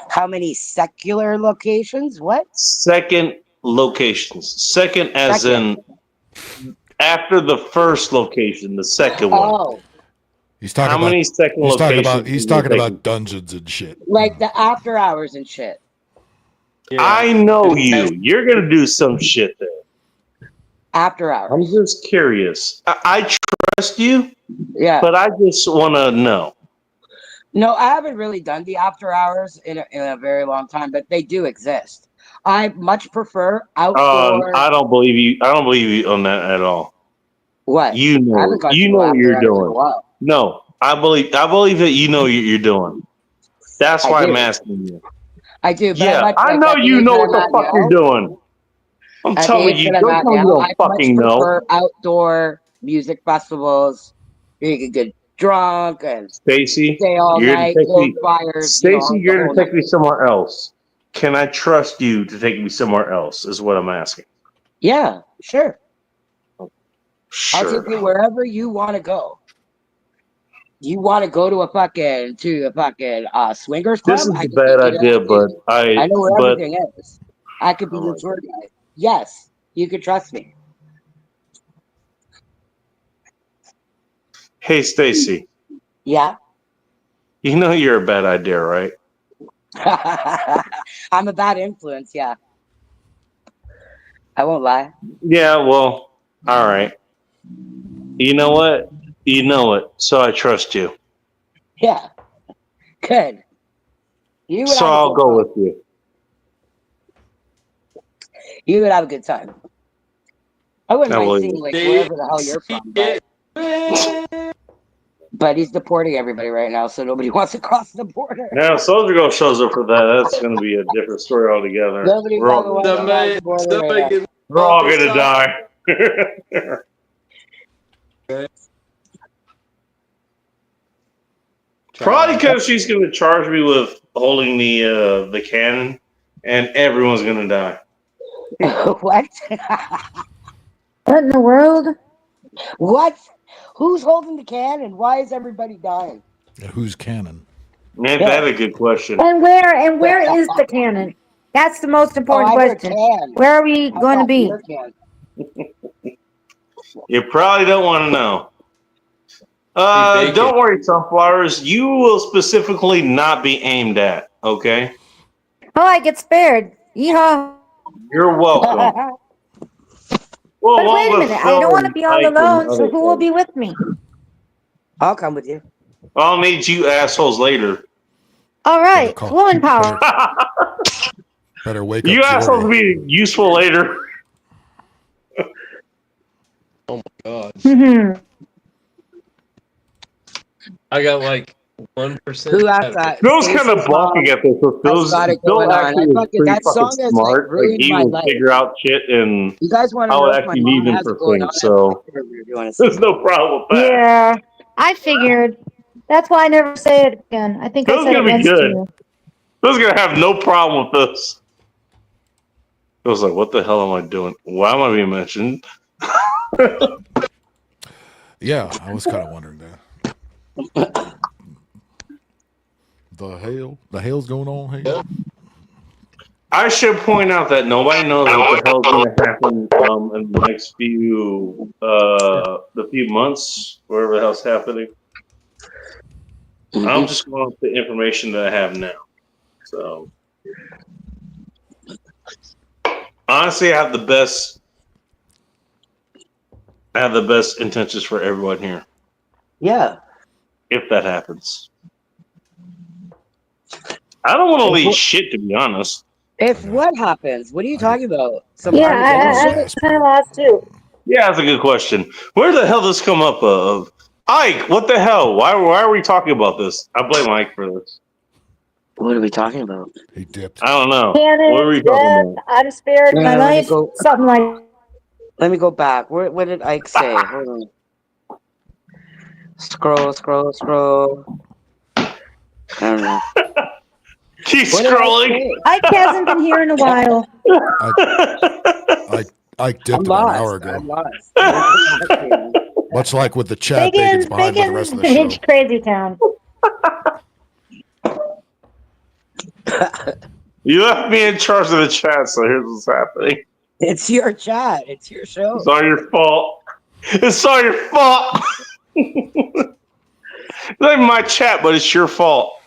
How many secular locations? What? Second locations. Second as in after the first location, the second one. Oh, He's talking How about many second he's talking locations about he's are you talking taking? about dungeons and shit. like the after hours and shit. I know you. You're going to do some shit there. After hours. I'm just curious. I trust you. Yeah. But I just want to know. No, I haven't really done the after hours in a very long time, but they do exist. I much prefer outdoor. I don't believe you. I don't believe you on that at all. What? You I know. haven't gone You to know what after you're hours in a doing. while. No, I believe that you know what you're doing. That's why I'm do. asking you. I do, but Yeah, much I like know at the you age know that what I'm the at fuck you're now, doing. I'm at the telling age you. that I'm Don't at tell me you now, don't I much fucking know. prefer outdoor music festivals. You can get drunk and Stacy, stay all you're gonna night, take build me. fires. Stacy, The you're whole gonna night. take me somewhere else. Can I trust you to take me somewhere else? Is what I'm asking. Yeah, sure. I'll Sure. take you wherever you want to go. You want to go to a fucking swingers This club? is I a can take bad you there idea, too. but I know where but everything is. I could be oh your my tour guide. Yes, you can trust me. Hey, Stacy, Yeah, you know you're a bad idea, right? I'm a bad influence. Yeah, I won't lie. Yeah, well, all right. You know what? You know it, so I trust you. Yeah, good. You would So have a I'll good go time. with you. You would have a good time. I wouldn't I mind believe seeing it. like wherever the hell you're from, but he's deporting everybody right now, so nobody wants to cross the border. Now, if Soldier Girl shows up for that, that's going to be a different story altogether. Nobody We're all fucking going wants to cross the border right now. to die. Okay. Probably because she's going to charge me with holding the cannon, and everyone's going to die. What? What in the world? What? Who's holding the cannon? Why is everybody dying? Yeah, who's cannon? Ain't that a good question? And where is the cannon? That's the most important I heard question. can. Where are we going to thought be? beer can. You probably don't want to know. Don't worry, Sunflowers. You will specifically not be aimed at, okay? Oh, I get spared. Yeehaw. You're welcome. Well, But wait a minute. I don't want to be all alone, so who will be with me? I'll come with you. I'll need you assholes later. All right. Woman power. Better wake You up. assholes will be useful later. Oh my god. Mhm. I got like 1%. Who asked that? Phil's kind of Stacy's balking mom at this. So Phil's got it Phil going on. actually I is fucking, pretty that song fucking has smart. Like ruined he my will life. figure out shit and You guys want to how know it if my actually mom needs him has for it going on? things. So there's no problem with that. Yeah, I figured. That's why I never say it again. I think I Phil's said it gonna be once to good. you. Phil's gonna have no problem with this. Phil's like, what the hell am I doing? Why am I being mentioned? Yeah, I was kind of wondering that. The hell's going on here? I should point out that nobody knows what the hell's going to happen in the next few months, whatever the hell's happening. I'm just going with the information that I have now. So, honestly, I have the best intentions for everyone here. Yeah. If that happens, I don't want to lead shit, to be honest. If what happens? What are you talking about? Some Yeah, Armageddon I shit? kind of lost too. Yeah, that's a good question. Where the hell does this come up of? Ike, what the hell? Why are we talking about this? I blame Ike for this. What are we talking about? He dipped. I don't know. Cannon, What are we talking death, I'm spared my life, something like. Let me go back. What did Ike say? Hold on. Scroll. I don't know. Keep What did Ike scrolling. say? Ike hasn't been here in a while. Ike dipped about an hour ago. I'm lost. Much like with the chat, Bacon's behind with the rest of the show. It's crazy town. You left me in charge of the chat, so here's what's happening. It's your chat. It's your show. It's all your fault. It's all your fault. It's not even my chat, but it's your fault.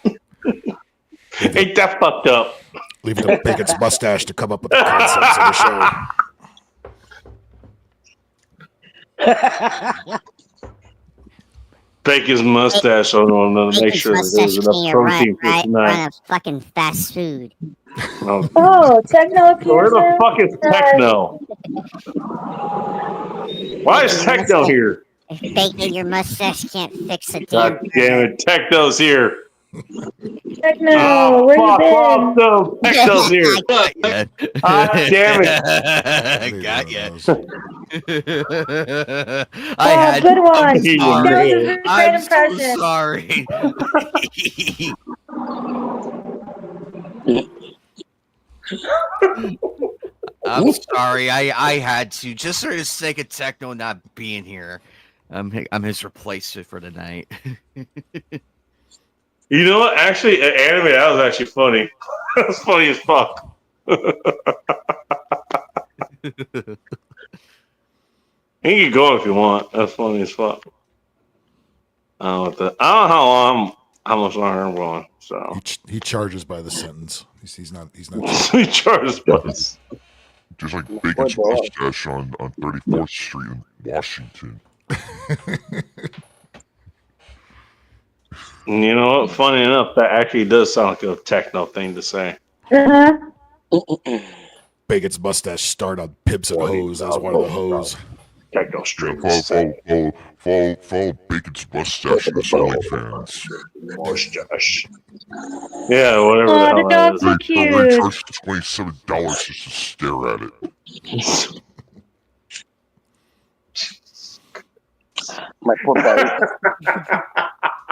Ain't that fucked up? Leave it to Bacon's mustache to come up with the concepts of the show. Bacon's mustache on to make sure that there's enough protein for tonight. Run a fucking fast food. Oh, Techno Where appears the there? fuck is Techno? Why is Techno here? If Bacon, your mustache can't fix a damn God damn it, Techno's here. Techno, where you been? No, Techno's here. Yeah. God damn it. Got ya. Oh, good one. I'm That was a sorry. really great I'm impression. so sorry. I'm sorry. I had to, just for the sake of Techno not being here. I'm his replacement for tonight. You know what? Actually, anime, that was actually funny. That was funny as fuck. You can keep going if you want. That's funny as fuck. I don't know how much longer I'm going. So he charges by the sentence. He's not. he charges by the Just like Bacon's mustache on 34th Street in Washington. You know what? Funny enough, that actually does sound like a Techno thing to say. Bacon's mustache starred on Pimps and Hoes as one of the hoes. Techno stream. Follow Bacon's mustache in his OnlyFans. Mustache. Yeah, whatever Oh, the hell the dog's so that is. cute. Charge $27 just to stare at it. My poor buddy.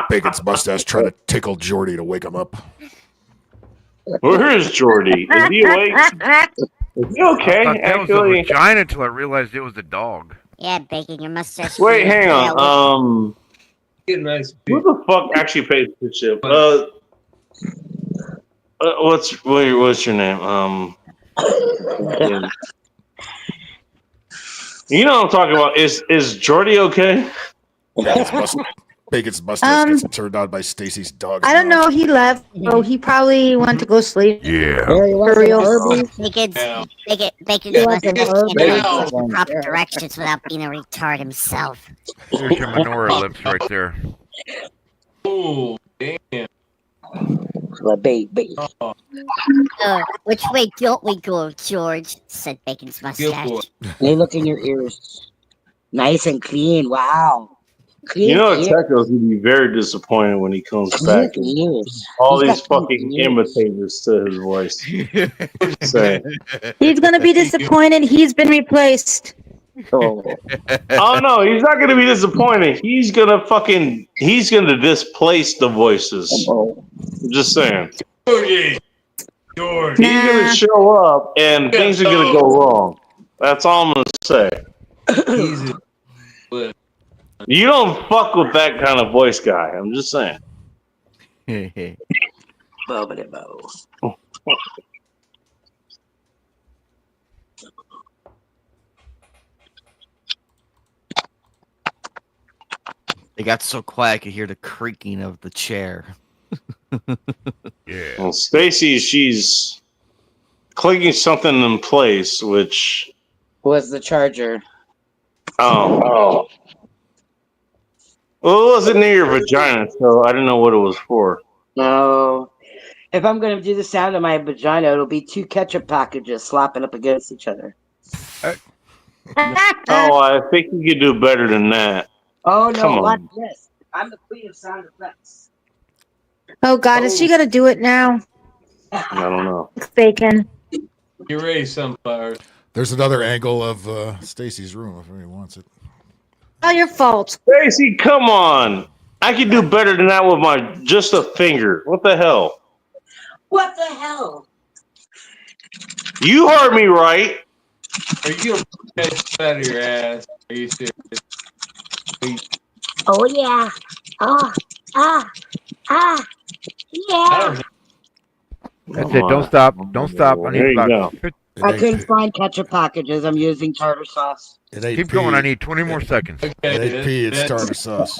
Bacon's mustache trying to tickle Jordy to wake him up. Where is Jordy? Is he awake? Is he okay? I thought that was a vagina until I realized it was a dog. Yeah, Bacon, your mustache. Wait, queen. hang Yeah, on. Who the fuck actually pays for shit? What's your name? You know what I'm talking about. Is Jordy okay? Bacon's mustache gets turned on by Stacy's dog. I don't know. He left, so he probably went to go sleep. Yeah. For real. Bacon's mustache can't give the proper directions without being a retard himself. There's your menorah lips right there. Oh, damn. Which way don't we go, George? Said Bacon's mustache. They look in your ears. Nice and clean. Wow. Clean You know, ears. Techo's gonna be very disappointed when he comes Clean back. And ears. all He's these got fucking clean ears. imitators to his voice. Saying, He's gonna be disappointed. He's been replaced. oh no, he's not gonna be disappointed. He's gonna displace the voices. I'm just saying. Georgie. George. He's gonna show up and things are gonna go wrong. That's all I'm gonna say. You don't fuck with that kind of voice guy. I'm just saying. It got so quiet I could hear the creaking of the chair. Yeah. Well, Stacy, she's clicking something in place, which was the charger. Oh. Well, it wasn't near your vagina, so I didn't know what it was for. No. If I'm going to do the sound of my vagina, it'll be 2 ketchup packages slapping up against each other. Oh, I think you could do better than that. Oh, no. Come on. Watch this. I'm the queen of sound effects. Oh God, is she gonna do it now? I don't know. Bacon. You raised sunflowers. There's another angle of Stacy's room if anybody wants it. All your fault. Stacy, come on. I can do better than that with my just a finger. What the hell? What the hell? You heard me right. Are you gonna piss out of your ass? Are you serious? Oh, yeah. Yeah. That's it. Don't stop. Don't stop. I There need you about. I couldn't find ketchup packages. I'm using tartar sauce. Keep going. I need 20 more seconds. It ain't pee, it's tartar sauce.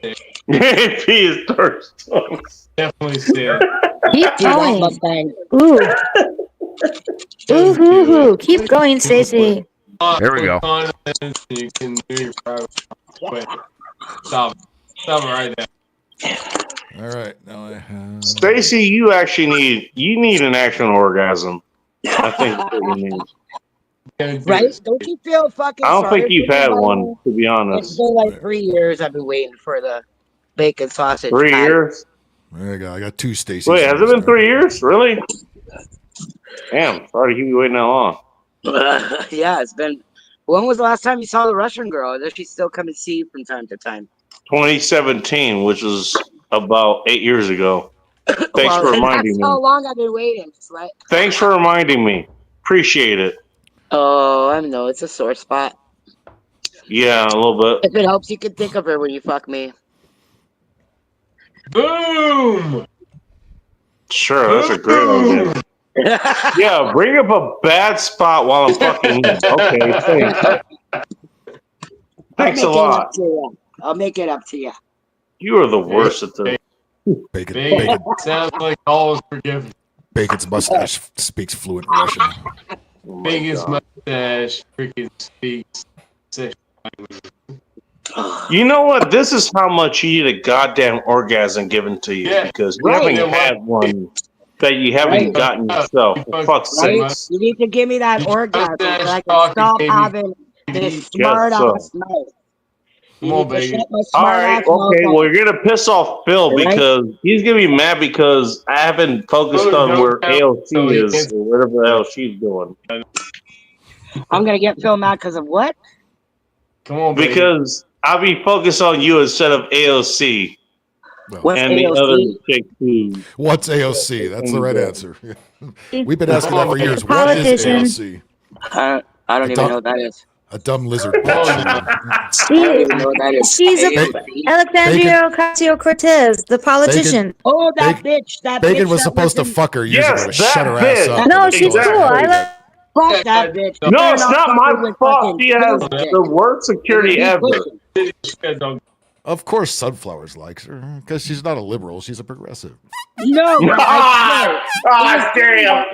Pee is tartar sauce. Definitely still. Keep going. Ooh. Ooh. Keep going, Stacy. There we go. You can do your private. Wait. Stop right there. All right, now I have. Stacy, you actually need an actual orgasm. I think that's what you need. Right? Don't you feel fucking I don't sorry think you've for me, had by the one, way? to be It's honest. been like 3 years I've been waiting for the bacon sausage. 3 patty. years? There you go. I got 2 Stacy's. Wait, has it been 3 years? Really? Damn, sorry to keep you waiting that long. Yeah, it's been. When was the last time you saw the Russian girl? Does she still come and see you from time to time? 2017, which was about 8 years ago. Thanks Well, for reminding that's me. how long I've been waiting. Right? Thanks for reminding me. Appreciate it. Oh, I know it's a sore spot. Yeah, a little bit. If it helps, you can think of her when you fuck me. Boom! Sure, that's a great idea. Yeah, bring up a bad spot while I'm fucking you. Okay, thanks. Thanks a lot. I'll make it up to you. You are the worst at this. Bacon. Sounds like all is forgiven. Bacon's mustache speaks fluent Russian. Biggest mustache freaking speaks. You know what? This is how much you need a goddamn orgasm given to you because you haven't had one that you haven't gotten yourself. For fuck's Right? sakes. You need to give me that orgasm so I can stop having this smart ass mouth. Come on, baby. All right, okay. Well, you're gonna piss off Phil because he's gonna be mad because I haven't focused on where ALC is or whatever the hell she's doing. I'm gonna get Phil mad because of what? Come on, because I'll be focused on you instead of AOC. What's And the AOC? other chick too. What's AOC? That's the right answer. We've been Oh, asking that for years. What is politician. AOC? I don't even know what that is. A dumb lizard bitch. I don't even know what that is. She's AOC. Alexandria Ocasio-Cortez, the politician. Oh, that bitch. That Bacon bitch was that supposed to in- fuck her years Yes, ago to that shut her bitch. ass up. No, and she's that's cool. all I she love. Fuck that bitch. No, They're it's not not my fucking with fault. fucking She has Phil's dick. the worst security They're ever. pushing. Of course, Sunflowers likes her because she's not a liberal; she's a progressive. No, but I Ah, damn.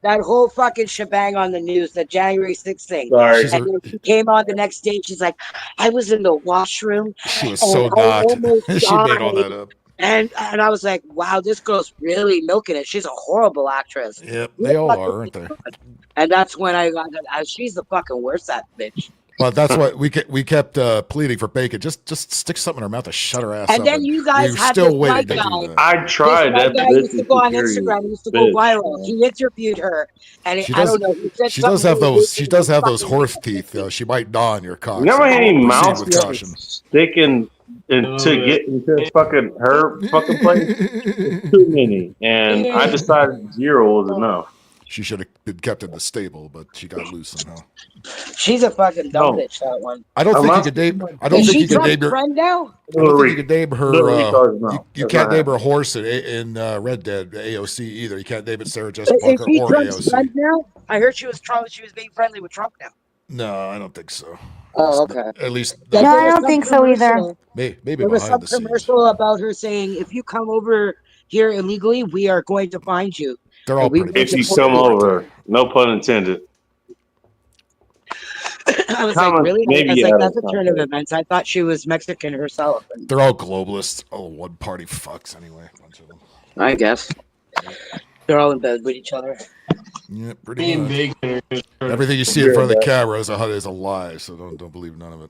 that whole fucking shebang on the news, the January 6th thing. Sorry. And then she came on the next day. She's like, I was in the washroom. She was and so I not. almost She made all died." that up. And I was like, wow, this girl's really milking it. She's a horrible actress. Yep, they all are, aren't they? And that's when I got that. She's the fucking worst, that bitch. But that's what we kept pleading for Bacon. Just stick something in her mouth to shut her ass And up. then you guys we're had still this waiting white to guy. do that. I tried. This That white guy bitch used to is go on security Instagram. He used to go bitch. viral. He interviewed her, and She I does. don't know. He said She does something have really those. She weird does and have those fucking- horse teeth. She might gnaw on your cock. You never so had any proceed mouse with you had caution. to stick in to get into fucking her fucking place? It's too many, and I decided 0 was enough. She should have been kept in the stable, but she got loose somehow. She's a fucking dumb No. bitch. That one. I don't think you could name. I don't Is think she you could name Trump's her. friend now? I don't think you could name her. Little retard, no. You That's can't not name her horse in Red Dead AOC either. You can't name it Sarah Jessica Is Parker she or Trump's AOC. friend now? I heard she was being friendly with Trump now. No, I don't think so. Oh, okay. At least Yeah, No, there I was don't some think so either. commercial- maybe There was some behind the scenes. commercial about her saying, "If you come over here illegally, we are going to find you." They're all And we pretty will If you deport come over, no pun intended. I was Comment, like, really? maybe I was you like, had that's a a turn of comment. events. I thought she was Mexican herself. They're all globalists. All one party fucks anyway. Bunch of them. I guess they're all in bed with each other. Yeah, pretty much. Everything you see in front of the camera is a lie, so don't believe none of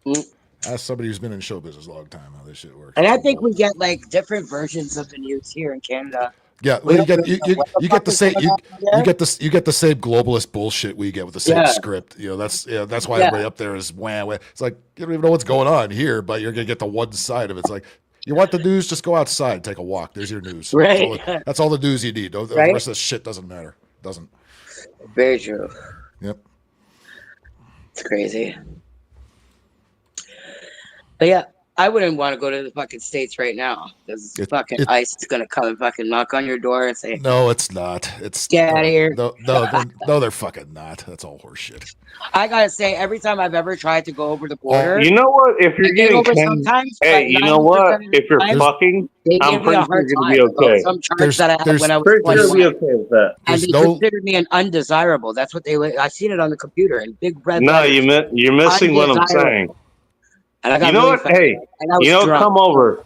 it. Ask somebody who's been in show business a long time how this shit works. And I think we get like different versions of the news here in Canada. Yeah, We well, don't really know what the you fuck get the is same going on there. you get the same globalist bullshit we get with the same Yeah. script. That's why Yeah. everybody up there is wah. It's like you don't even know what's going on here, but you're gonna get the one side of it. It's like you want the news, just go outside, take a walk. There's your news. Right. That's all the news you need. The Right. rest of the shit doesn't matter. Doesn't. Very true. Yep. It's crazy. But yeah, I wouldn't want to go to the fucking States right now. Because fucking ICE is going to come and fucking knock on your door and say, No, it's not. It's Get out of here. No, they're fucking not. That's all horseshit. I got to say, every time I've ever tried to go over the border, You know what? If I you're get getting over Ken- sometimes, hey, but you know 90% what? of the If you're time, fucking, they I'm give me pretty a sure hard you're gonna be time about okay. some charge that I had when I was pretty sure you'll be 21. okay with that. And they considered me an undesirable. That's what I seen it on the computer in big red No, letters. you're missing what I'm Undesirable. saying. And I got You know really what? fed Hey, up, and I was you know, drunk. come over.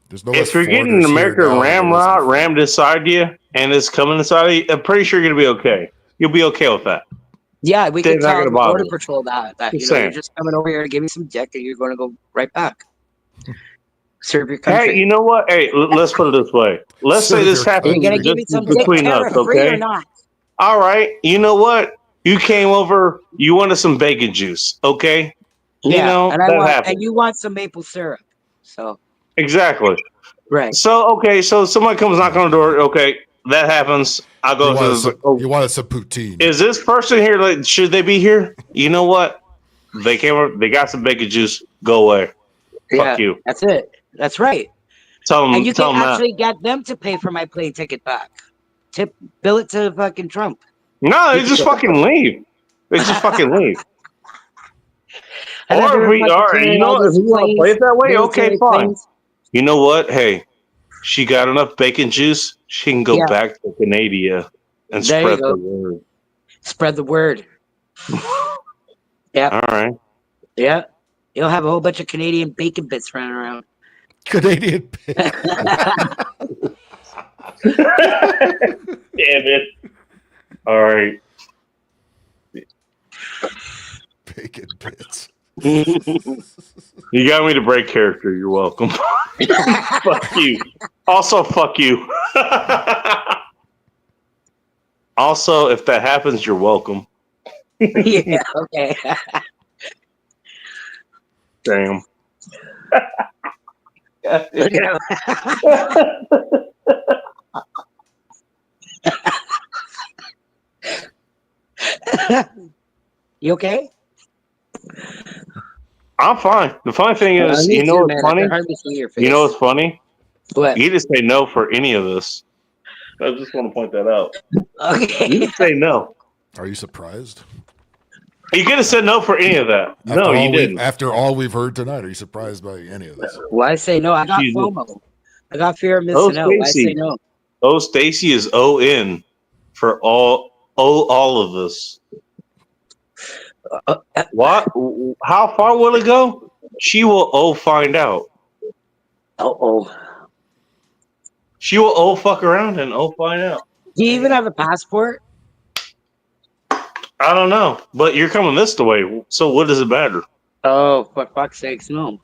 There's no If less you're getting foreigners an here American now than there was before. rammed inside you and it's coming inside of you, I'm pretty sure you're gonna be okay. You'll be okay with that. Yeah, we They're could not tell gonna the bother border you. patrol that Just you know saying. you're just coming over here to give me some dick, and you're going to go right back. Serve your country. Hey, you know what? Hey, let's put it this way. Let's say this Are you happens gonna give me just some dick between us, terror free or okay? not? All right. You know what? You came over. You wanted some bacon juice, okay? Yeah, You know and I that want happens. and you want some maple syrup. So Exactly. right. So okay. So somebody comes knock on the door. Okay, that happens. I'll go to the. You wanted some poutine. Is this person here? Like, should they be here? You know what? They came over. They got some bacon juice. Go away. Yeah, Fuck you. that's it. That's right. Tell them. And you Tell can them actually get them to pay for my plane ticket back. Bill it to fucking Trump. No, they just fucking leave. They just fucking leave. And then Or they if were we fucking are, carrying you know all what? If these we want to play it that way, military okay, fine. planes. You know what? Hey, she got enough bacon juice. She can go Yeah. back to Canada and There you spread go. the word. Spread the word. Yeah. All right. Yeah. You'll have a whole bunch of Canadian bacon bits running around. Canadian bacon. Damn it. All right. Bacon bits. You got me to break character. You're welcome. Fuck you. Also, fuck you. Also, if that happens, you're welcome. Yeah, okay. Damn. Look at him. You okay? I'm fine. The funny thing is, Me you know too, what's man. I funny? can hardly see your face. You know what's funny? What? You didn't say no for any of this. I just want to point that out. Okay. You didn't say no. Are you surprised? You could have said no for any of that. No, you didn't. After all we've heard tonight, are you surprised by any of this? Why say no? I got Jesus. FOMO. I got fear of Oh, missing out. Why say Stacy. no? Oh, Stacy is O-N for all of this. What? How far will it go? She will find out. She will fuck around and find out. Do you even have a passport? I don't know, but you're coming this way, so what does it matter? Oh, for fuck's sakes, no.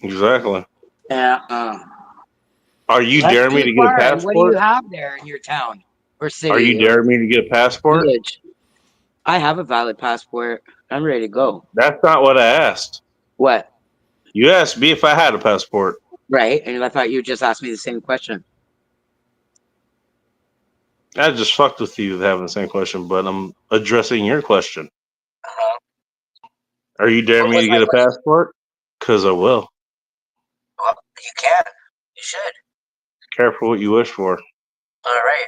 Exactly. Yeah. Are you That's daring me too to get a far. And what do you passport? have there in your town or city? Are you daring me to get a passport? Village? I have a valid passport. I'm ready to go. That's not what I asked. What? You asked me if I had a passport. Right, and I thought you just asked me the same question. I just fucked with you having the same question, but I'm addressing your question. Are you daring me to get a passport? Because I will. Well, you can. You should. Careful what you wish for. All right.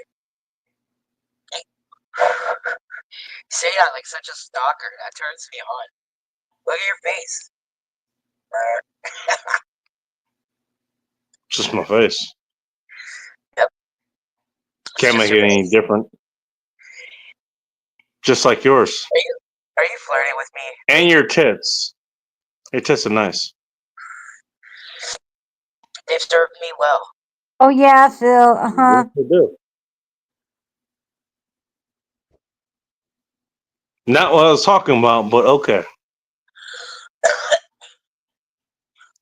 Say that like such a stalker. That turns me on. Look at your face. Just my face. Yep. Can't make it any different. Just like yours. Are you flirting with me? And your tits. Your tits are nice. They've served me well. Oh yeah, Phil. Uh-huh. They do. Not what I was talking about, but okay.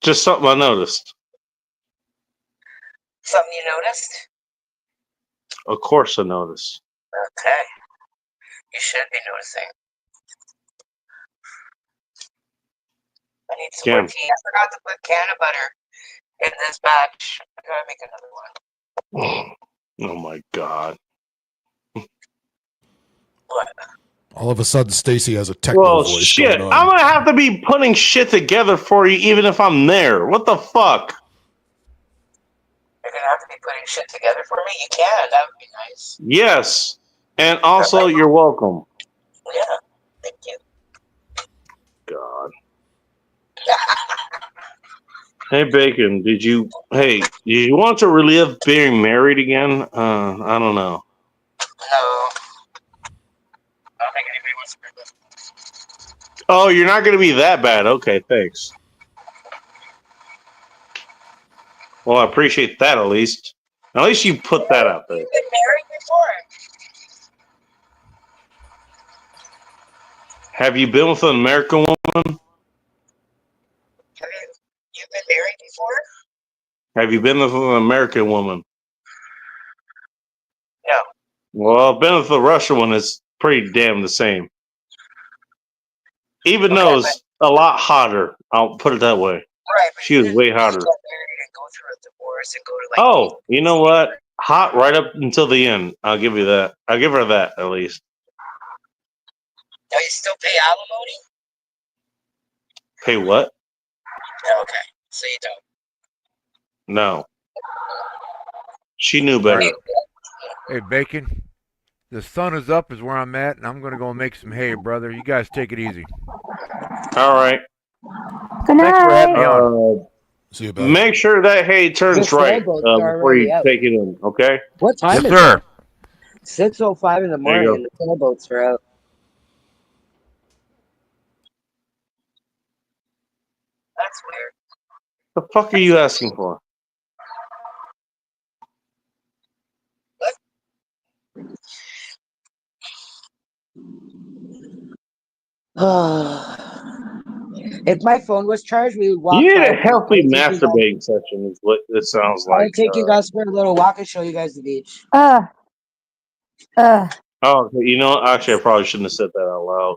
Just something I noticed. Something you noticed? Of course I noticed. Okay. You should be noticing. I need some more tea. I forgot to put can of butter in this batch. I gotta make another one. Oh my god. What? All of a sudden, Stacy has a techno Well, voice shit. going on. I'm gonna have to be putting shit together for you, even if I'm there. What the fuck? You're gonna have to be putting shit together for me? You can. That would be nice. Yes. And also, you're welcome. Yeah. Thank you. God. Hey, Bacon, did you want to relive being married again? I don't know. No. I don't think anybody wants to relive. Oh, you're not going to be that bad. Okay, thanks. Well, I appreciate that at least. At least you put that out there. You've been married before. Have you been with an American woman? You've been married before? Have you been with an American woman? No. Well, I've been with the Russian one. It's pretty damn the same. Even though it's a lot hotter. I'll put it that way. Right. She was way hotter. Get married and go through a divorce and go to like. Oh, you know what? Hot right up until the end. I'll give you that. I'll give her that at least. Do you still pay alimony? Pay what? Okay. So you don't. No. She knew better. Hey, Bacon. The sun is up is where I'm at, and I'm going to go make some hay, brother. You guys take it easy. All right. Good Thanks for having me night. on. See you, buddy. Make sure that hay turns The right sailboats are before you already out. take it in, okay? What time Yes, is sir. it? 6:05 in the There you morning, and the sailboats are out. That's weird. The fuck are you asking for? If my phone was charged, we would walk. You need a 5 healthy minutes. masturbating session is what it sounds I'll like. take you guys for a little walk and show you guys the beach. Oh, okay. You know, actually, I probably shouldn't have said that out loud.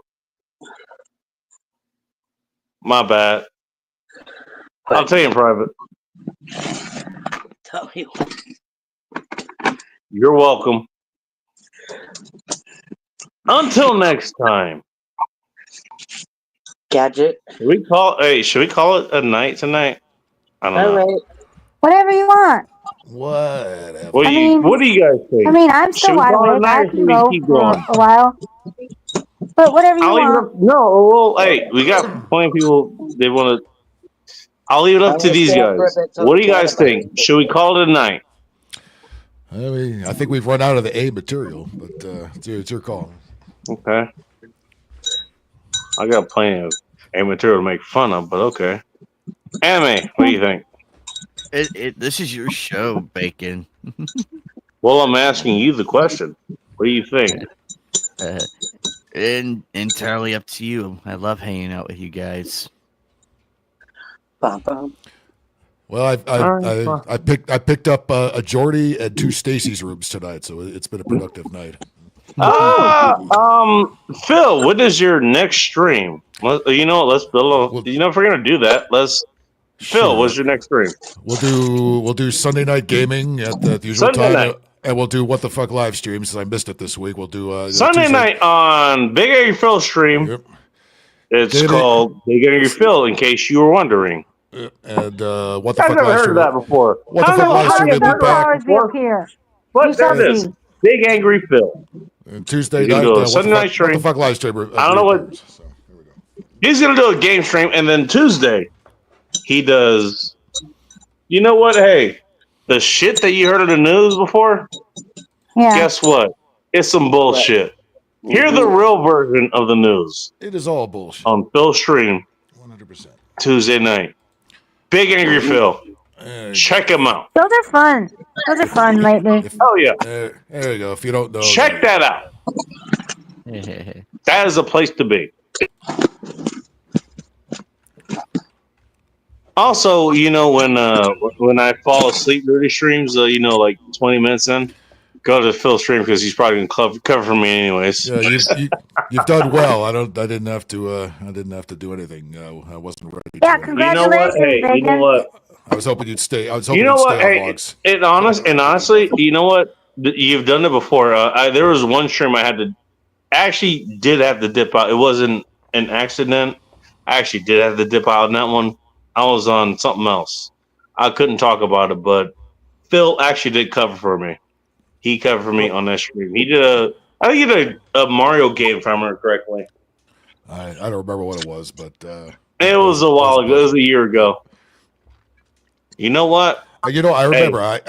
My bad. I'll tell you in private. Tell me. You're welcome. Until next time. Gadget. Should we call it a night tonight? I don't know. Whatever you want. Whatever. What do you guys think? I'm Should still we wide call it a awake. night I or should can we go keep for going? a while. But whatever you I'll leave it want. up. No, well, hey, we got plenty of people. They want to. I'll leave it up I'm to gonna these stay up for a guys. bit till What the do you guys cannabis think? Should we call it a night? I think we've run out of the A material, but it's your call. Okay. I got plenty of A material to make fun of, but okay. Anime, what do you think? This is your show, Bacon. Well, I'm asking you the question. What do you think? Entirely up to you. I love hanging out with you guys. Well, I picked up a Jordy and 2 Stacy's rooms tonight, so it's been a productive night. Phil, what is your next stream? You know, let's build. You know, if we're gonna do that, Phil, what's your next stream? We'll do Sunday night gaming at the usual Sunday time, night. and we'll do What the Fuck live stream since I missed it this week. We'll do Sunday Tuesday night on Big Angry Phil stream. Yep. It's called Big Angry Phil, in case you were wondering. And What the I've Fuck never live heard stream. of that before. What the Fuck live stream will be back. Up here. But there it is. Big Angry Phil. And Tuesday He's gonna night, do a Sunday night stream. What the Fuck live stream. I don't know what. He's gonna do a game stream, and then Tuesday he does. You know what? Hey, the shit that you heard in the news before. Yeah. Guess what? It's some bullshit. Hear the real version of the news. It is all bullshit. On Phil's stream. 100%. Tuesday night. Big Angry Phil. Check him out. Those are fun. Those are fun lately. Oh yeah. There you go. If you don't know, Check that out. That is a place to be. Also, you know, when I fall asleep during the streams, you know, like 20 minutes in, go to Phil's stream because he's probably gonna cover for me anyways. Yeah, you've done well. I didn't have to do anything. I wasn't ready. Yeah, congratulations, Bacon. You know what? I was hoping you'd stay. I was hoping You know you'd what? stay on Hey, logs. honestly, you know what? You've done it before. There was one stream I did have to dip out. It wasn't an accident. I actually did have to dip out in that one. I was on something else. I couldn't talk about it, but Phil actually did cover for me. He covered for me on that stream. I think he did a Mario game, if I remember correctly. I don't remember what it was, but it was a while ago. It was a year ago. You know what? I remember. I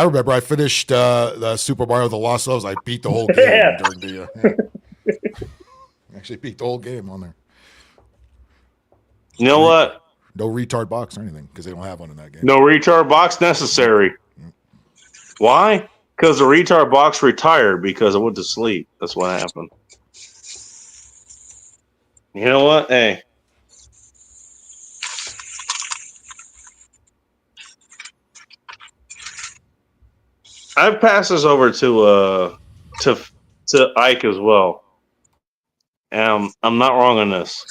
remember. I finished the Super Mario: The Lost Levels. I beat the whole game during the. Actually, beat the whole game on there. You know what? No retard box or anything because they don't have one in that game. No retard box necessary. Why? Because the retard box retired because I went to sleep. That's what happened. You know what? Hey. I've passed this over to Ike as well. I'm not wrong on this.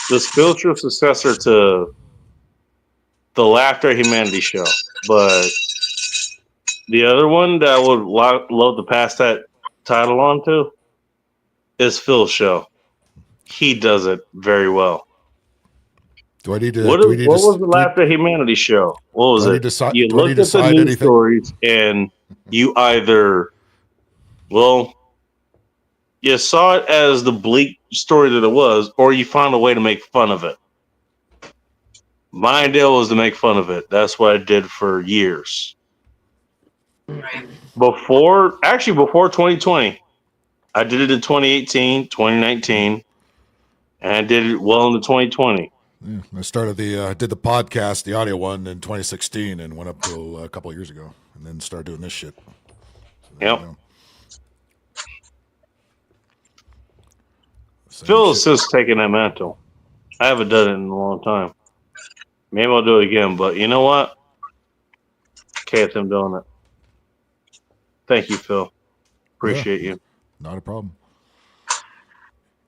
The spiritual successor to the Laughter Humanity show, but the other one that I would love to pass that title on to is Phil's show. He does it very well. Do I need to? What was the Laughter Humanity show? What was it? You looked at the news stories and you either, you saw it as the bleak story that it was, or you found a way to make fun of it. My idea was to make fun of it. That's what I did for years. Before 2020. I did it in 2018, 2019, and I did it well into 2020. Yeah, I started did the podcast, the audio one, in 2016, and went up till a couple of years ago, and then started doing this shit. Yep. Phil is just taking that mantle. I haven't done it in a long time. Maybe I'll do it again, but you know what? Can't him doing it. Thank you, Phil. Appreciate you. Not a problem.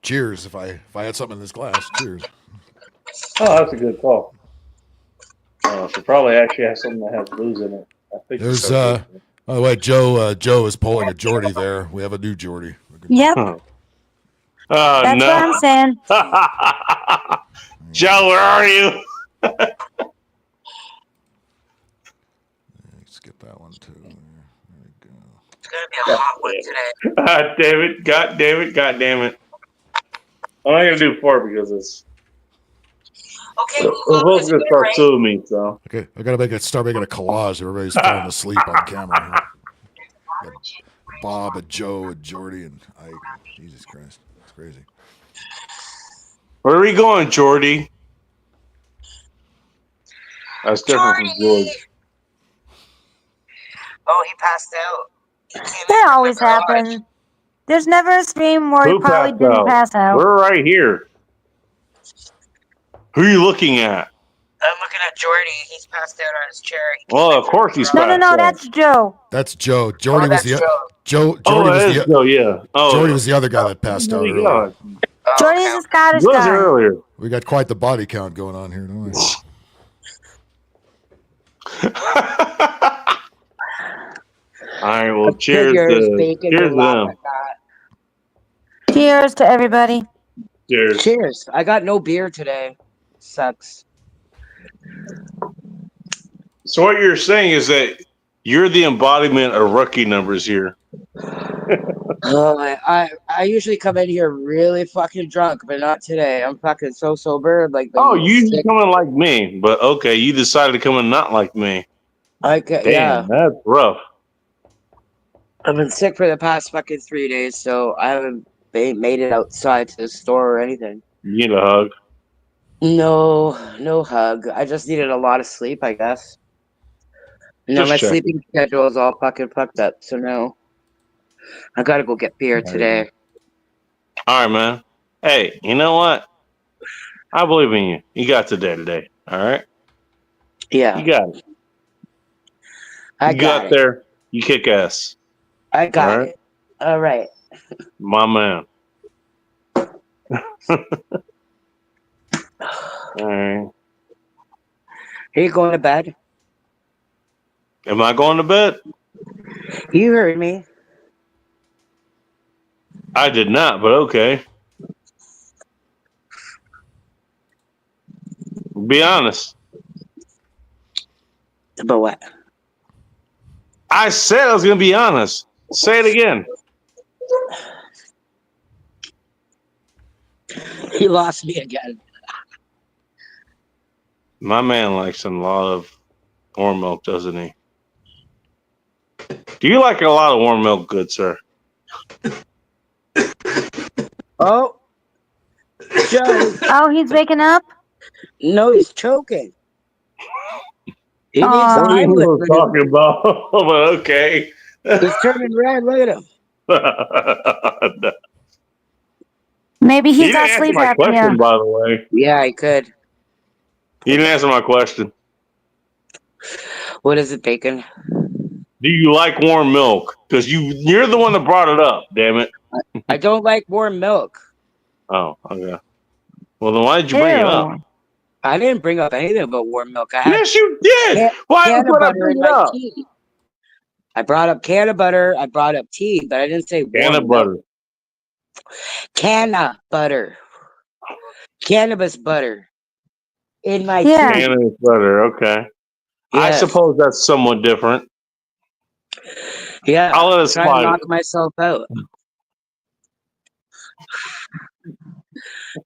Cheers. If I had something in this glass, cheers. Oh, that's a good call. Should probably actually have something that has booze in it. I think There's by the way, Joe is pulling a Geordie there. We have a new Geordie. Yep. That's no. what I'm saying. Joe, where are you? Skip that one too. There we go. It's gonna be a hot one today. God damn it! God damn it! God damn it! I'm not gonna do 4 because it's. Okay, We're both gonna start suing me, so. Okay, I gotta start making a collage. Everybody's falling asleep on camera. Bob and Joe and Jordy and Ike. Jesus Christ, it's crazy. Where are we going, Jordy? That's different from George. Oh, he passed out. That always happens. There's never a stream where he Who probably passed didn't out? pass out. We're right here. Who are you looking at? I'm looking at Jordy. He's passed out on his chair. Well, of course he's No, passed out. that's Joe. That's Joe. Jordy was the Joe. Oh, Jordy was that is the Joe. Yeah. Oh, Jordy was the other guy that passed out earlier. Jordy's a Scottish He was guy. earlier. We got quite the body count going on here, don't we? All right. Well, cheers to them. Cheers to everybody. Cheers. Cheers. I got no beer today. Sucks. So what you're saying is that you're the embodiment of rookie numbers here. Oh, I usually come in here really fucking drunk, but not today. I'm fucking so sober. Like, Oh, you come in like me, but okay, you decided to come in not like me. Okay, Damn, yeah. that's rough. I've been sick for the past fucking 3 days, so I haven't made it outside to the store or anything. You need a hug. No hug. I just needed a lot of sleep, I guess. No, Just my checking. sleeping schedule is all fucking fucked up, so no. I gotta go get beer today. All right, man. Hey, you know what? I believe in you. You got today. All right? Yeah. You got it. I got got it. there. You kick ass. I got All right? it. All right. My man. All right. Are you going to bed? Am I going to bed? You heard me. I did not, but okay. Be honest. But what? I said I was going to be honest. Say it again. He lost me again. My man likes a lot of warm milk, doesn't he? Do you like a lot of warm milk, good sir? Oh. Joe. Oh, he's waking up? No, he's choking. He needs Aw. some What are you Heimlich. talking about? But okay. He's turning red. Look at him. Maybe You he's didn't got answer sleep my question, apnea. by the way. Yeah, he could. You didn't answer my question. What is it, Bacon? Do you like warm milk? Because you're the one that brought it up, damn it. I don't like warm milk. Oh, okay. Well, then why did you bring it up? I didn't bring up anything about warm milk. I had Yes, you did. Why can would of I butter bring in it my up? tea. I brought up can of butter. I brought up tea, but I didn't say Can warm of butter. milk. Canna butter. Cannabis butter. In my tea. Can of butter, okay. I Yes. suppose that's somewhat different. Yeah. I'll let it Trying to slide. knock myself out.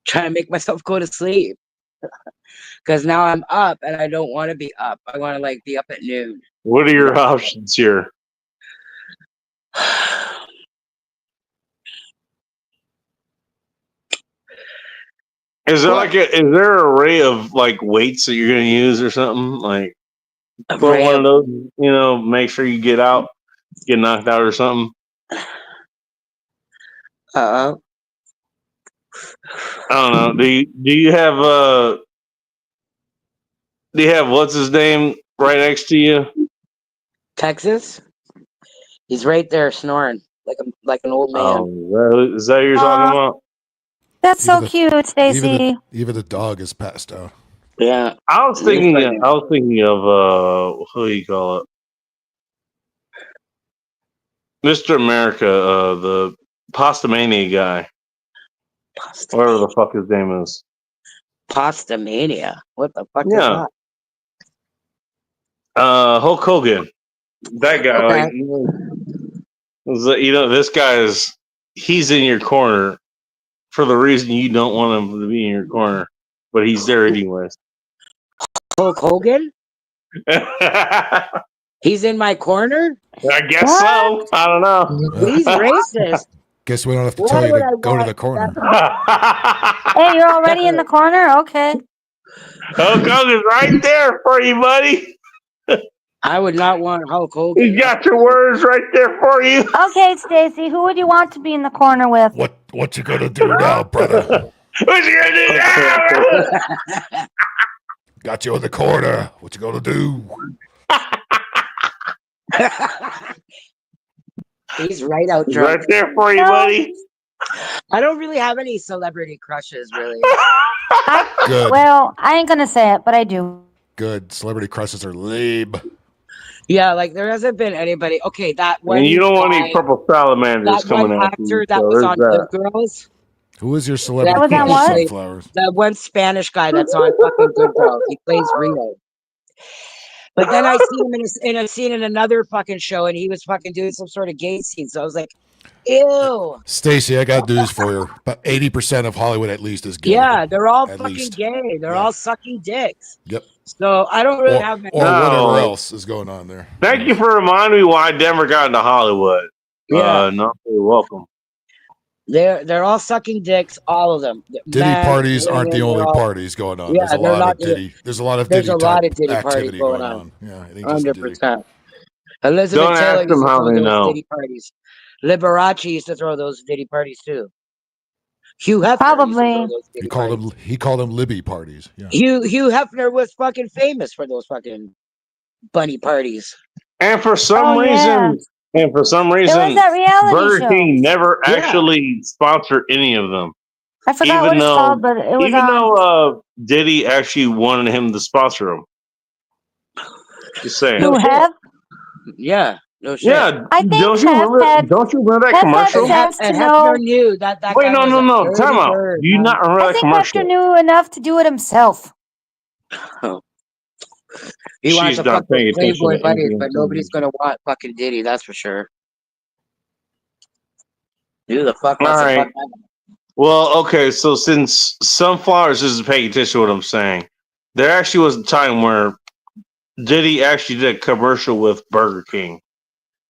Trying to make myself go to sleep. Because now I'm up and I don't want to be up. I want to be up at noon. What are your options here? Is there an array of weights that you're gonna use or something? Like put Array one of- of those, make sure you get knocked out or something. Uh-oh. I don't know. Do you have what's his name right next to you? Texas? He's right there snoring. like an old man. Oh, is that what you're talking about? That's so cute, Stacy. Even the dog is passed out. Yeah. I was thinking of who do you call it? Mr. America, the Pasta Mania guy. Whatever the fuck his name is. Pasta Mania. What the fuck is Yeah. that? Hulk Hogan. That guy, Okay. like, this guy he's in your corner for the reason you don't want him to be in your corner, but he's there anyways. Hulk Hogan? He's in my corner? I guess so. I don't know. He's racist. Guess we don't have to Why tell you would to I go to want the corner. Hey, you're already in the corner? Okay. Hulk Hogan's right there for you, buddy. I would not want Hulk Hogan. He's got your words right there for you. Okay, Stacy, who would you want to be in the corner with? What you gonna do now, brother? What you gonna do now? Got you in the corner. What you gonna do? He's right out He's drunk. right there for you, buddy. I don't really have any celebrity crushes, really. Good. Well, I ain't gonna say it, but I do. Good. Celebrity crushes are lame. Yeah, like there hasn't been anybody. Okay, that one. And you don't want any purple salamanders that coming one after you. actor that So was there's on that. Good Girls. Who is your celebrity That was crush? on what? Sunflowers. That one Spanish guy that's on fucking Good Girls. He plays Rio. But then I see him in a scene in another fucking show, and he was fucking doing some sort of gay scene. So I was like, ew. Stacy, I got news for you. About 80% of Hollywood at least is gay. Yeah, they're all At fucking least. gay. They're all sucking dicks. Yep. So I don't really Or, have many. or whatever else is going on there. Thank you for reminding me why I never got into Hollywood. Yeah. Not very welcome. They're all sucking dicks, all of them. Diddy Men, parties aren't the women, only they're all- parties going on. Yeah, There's a they're lot not of Diddy. There's a lot of There's Diddy a lot type of Diddy parties activity going going on. on. Yeah, it ain't just the Diddy. 100%. Elizabeth Don't Taylor ask used them to how throw they those know. Diddy parties. Liberace used to throw those Diddy parties too. Hugh Hefner Probably. used to throw those Diddy parties. He called them Libby parties. Yeah. Hugh Hefner was fucking famous for those fucking bunny parties. And for some reason, that reality Burger show. King never Yeah. actually sponsored any of them. I forgot what it's called, but it was even on. though Diddy actually wanted him to sponsor them. Just saying. Who have? Yeah. No shit. Yeah, I think don't you Hef remember? had- Don't you remember that Hef had commercial? sense And to Hefner know. knew that Wait, guy no, was no, a no. dirty Time out. bird, Do you man. not remember I that think commercial? Hector knew enough to do it himself. He wants She's to not fuck with paying attention Playboy to buddies, anything but I'm nobody's saying. gonna want fucking Diddy, that's for sure. Who the fuck All wants to right. fuck that? Well, okay. So since Sunflowers isn't paying attention to what I'm saying, there actually was a time where Diddy actually did a commercial with Burger King,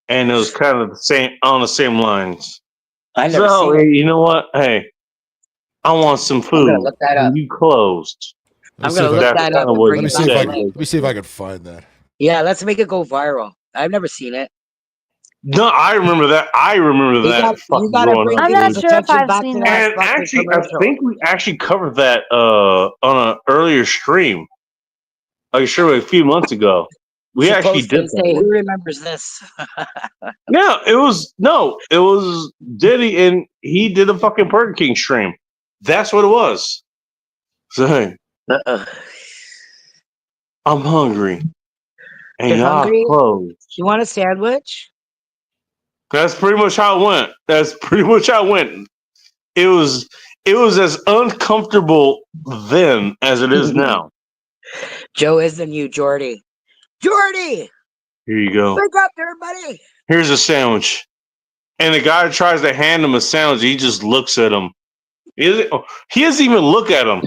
and it was kind of the same on the same lines. I never So seen it. you know what? Hey, I want some I'm gonna food. look that up. And you closed. I'm gonna look That's that kind up of and what bring you it back said. to me. Let me see if I can find that. Yeah, let's make it go viral. I've never seen it. No, I remember that. I remember You that got- you fucking gotta growing bring up. I'm people's not sure if attention I've back seen to that. that And fucking actually, I commercial. think we actually covered that on an earlier stream. Like sure, a few months ago. We She actually posted did and say, that. "Who remembers this?" Yeah, it was Diddy, and he did a fucking Burger King stream. That's what it was. So hey, I'm hungry, and You're y'all hungry? closed. You want a sandwich? That's pretty much how it went. It was as uncomfortable then as it is now. Joe is the new Jordy. Jordy, Here you go. wake up, everybody! Here's a sandwich. And the guy tries to hand him a sandwich. He just looks at him. He doesn't even look at him.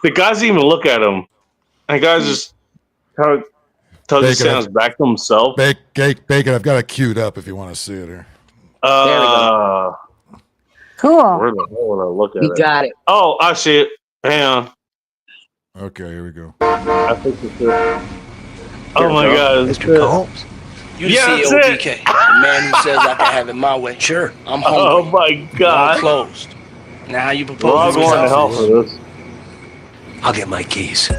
The guy doesn't even look at him. And the guy's just kind of tugs the Bacon, sandwich back to himself. Bacon, I've got it queued up if you want to see it here. Cool. Where the hell would I look at You it? got it. Oh, I see it. Hang on. Okay, here we go. I think it's it. Oh my God. Mr. Combs? You the Yeah, CEO that's of it. DK, the man who says I can have it my way. Sure, I'm hungry. Oh my God. I'm closed. Now how you We're all propose going to hell for this. I'll get my keys.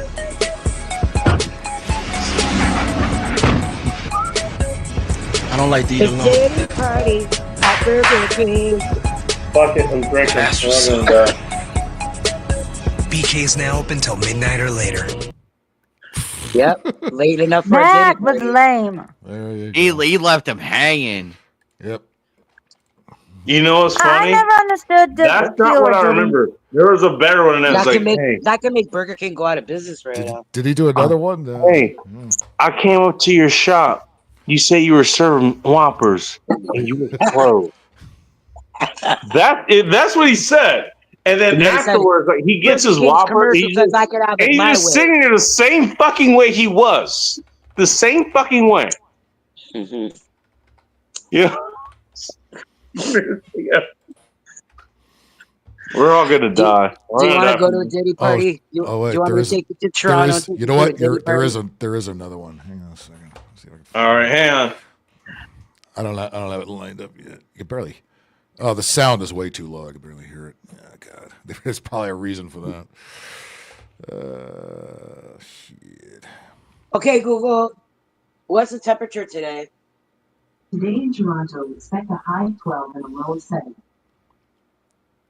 I don't like to eat It's alone. Diddy party at Burger King. Fuck it, I'm drinking. Fast I'm food not gonna die. BK's now open till midnight or later. Yep, late enough for a That diddy was party. lame. There you He, go. he left him hanging. Yep. You know what's I funny? never understood the That's not appeal what of I Diddy. remember. There was a better one, and it was like, hey, That can make Burger King go out of business right Did now. did he do another one? hey, I came up to your shop. You say you were serving Whoppers, and you were closed. That's what he said. And then And then he said, afterwards, like, he gets Burger his King's Whopper, commercial says I could have and it he's my just way. sitting there the same fucking way he was. The same fucking way. Mm-hmm. Yeah. We're all gonna die. Do you want to go to a Diddy party? do you wait, want there me is to take you to there Toronto? is. And take You know to a what? Diddy party? There is another one. Hang on a second. Let's see if I can All right, hang on. I don't have it lined up yet. You can barely. Oh, the sound is way too low. I can barely hear it. Oh, God, there's probably a reason for that. Shit. Okay, Google. What's the temperature today? Today in Toronto, expect a high of 12 and a low of 7.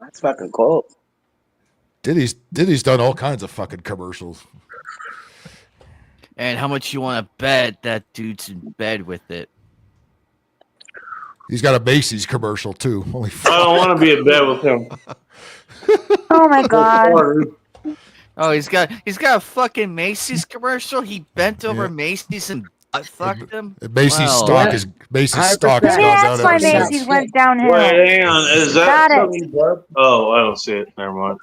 That's fucking cold. Diddy's done all kinds of fucking commercials. And how much you want to bet that dude's in bed with it? He's got a Macy's commercial too. Holy fuck. I don't want to be in bed with him. Oh my god. Oh, he's got a fucking Macy's commercial. He bent over Macy's and butt fucked him. Macy's stock has gone Maybe down that's why ever since. Macy's went downhill. Wait, hang on. Is that Got it. something? Oh, I don't see it. Never mind.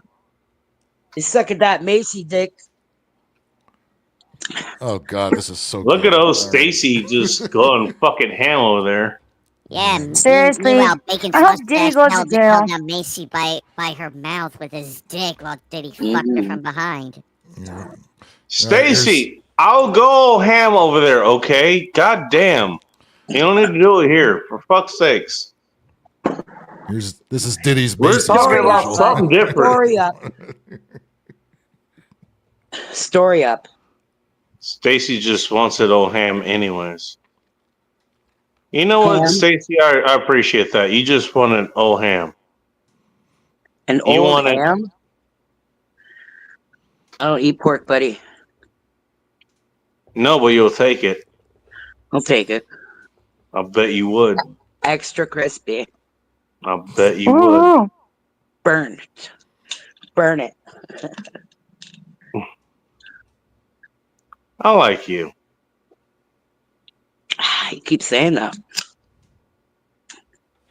He's sucking that Macy dick. Oh God, this is so. Look at old Stacy just going fucking ham over there. Yeah, Seriously, meanwhile, Bacon's I hope mustache Diddy goes to held jail. down Macy by her mouth with his dick while Diddy fucked her from behind. Stacy, I'll go ham over there, okay? God damn. You don't need to do it here, for fuck's sakes. This is Diddy's We're Macy's talking about commercial. something different. Story up. Story up. Stacy just wants it old ham anyways. You know what, Ham? Stacy? I appreciate that. You just want an old ham. An You old want it- ham? I don't eat pork, buddy. No, but you'll take it. I'll take it. I bet you would. Extra crispy. I bet you would. Burn. Burn it. I like you. You keep saying that.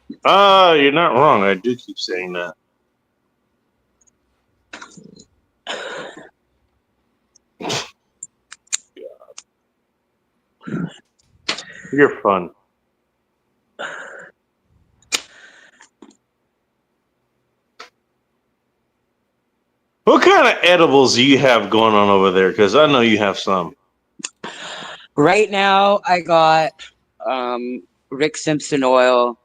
You're not wrong. I do keep saying that. You're fun. What kind of edibles do you have going on over there? Because I know you have some. Right now, I got Rick Simpson oil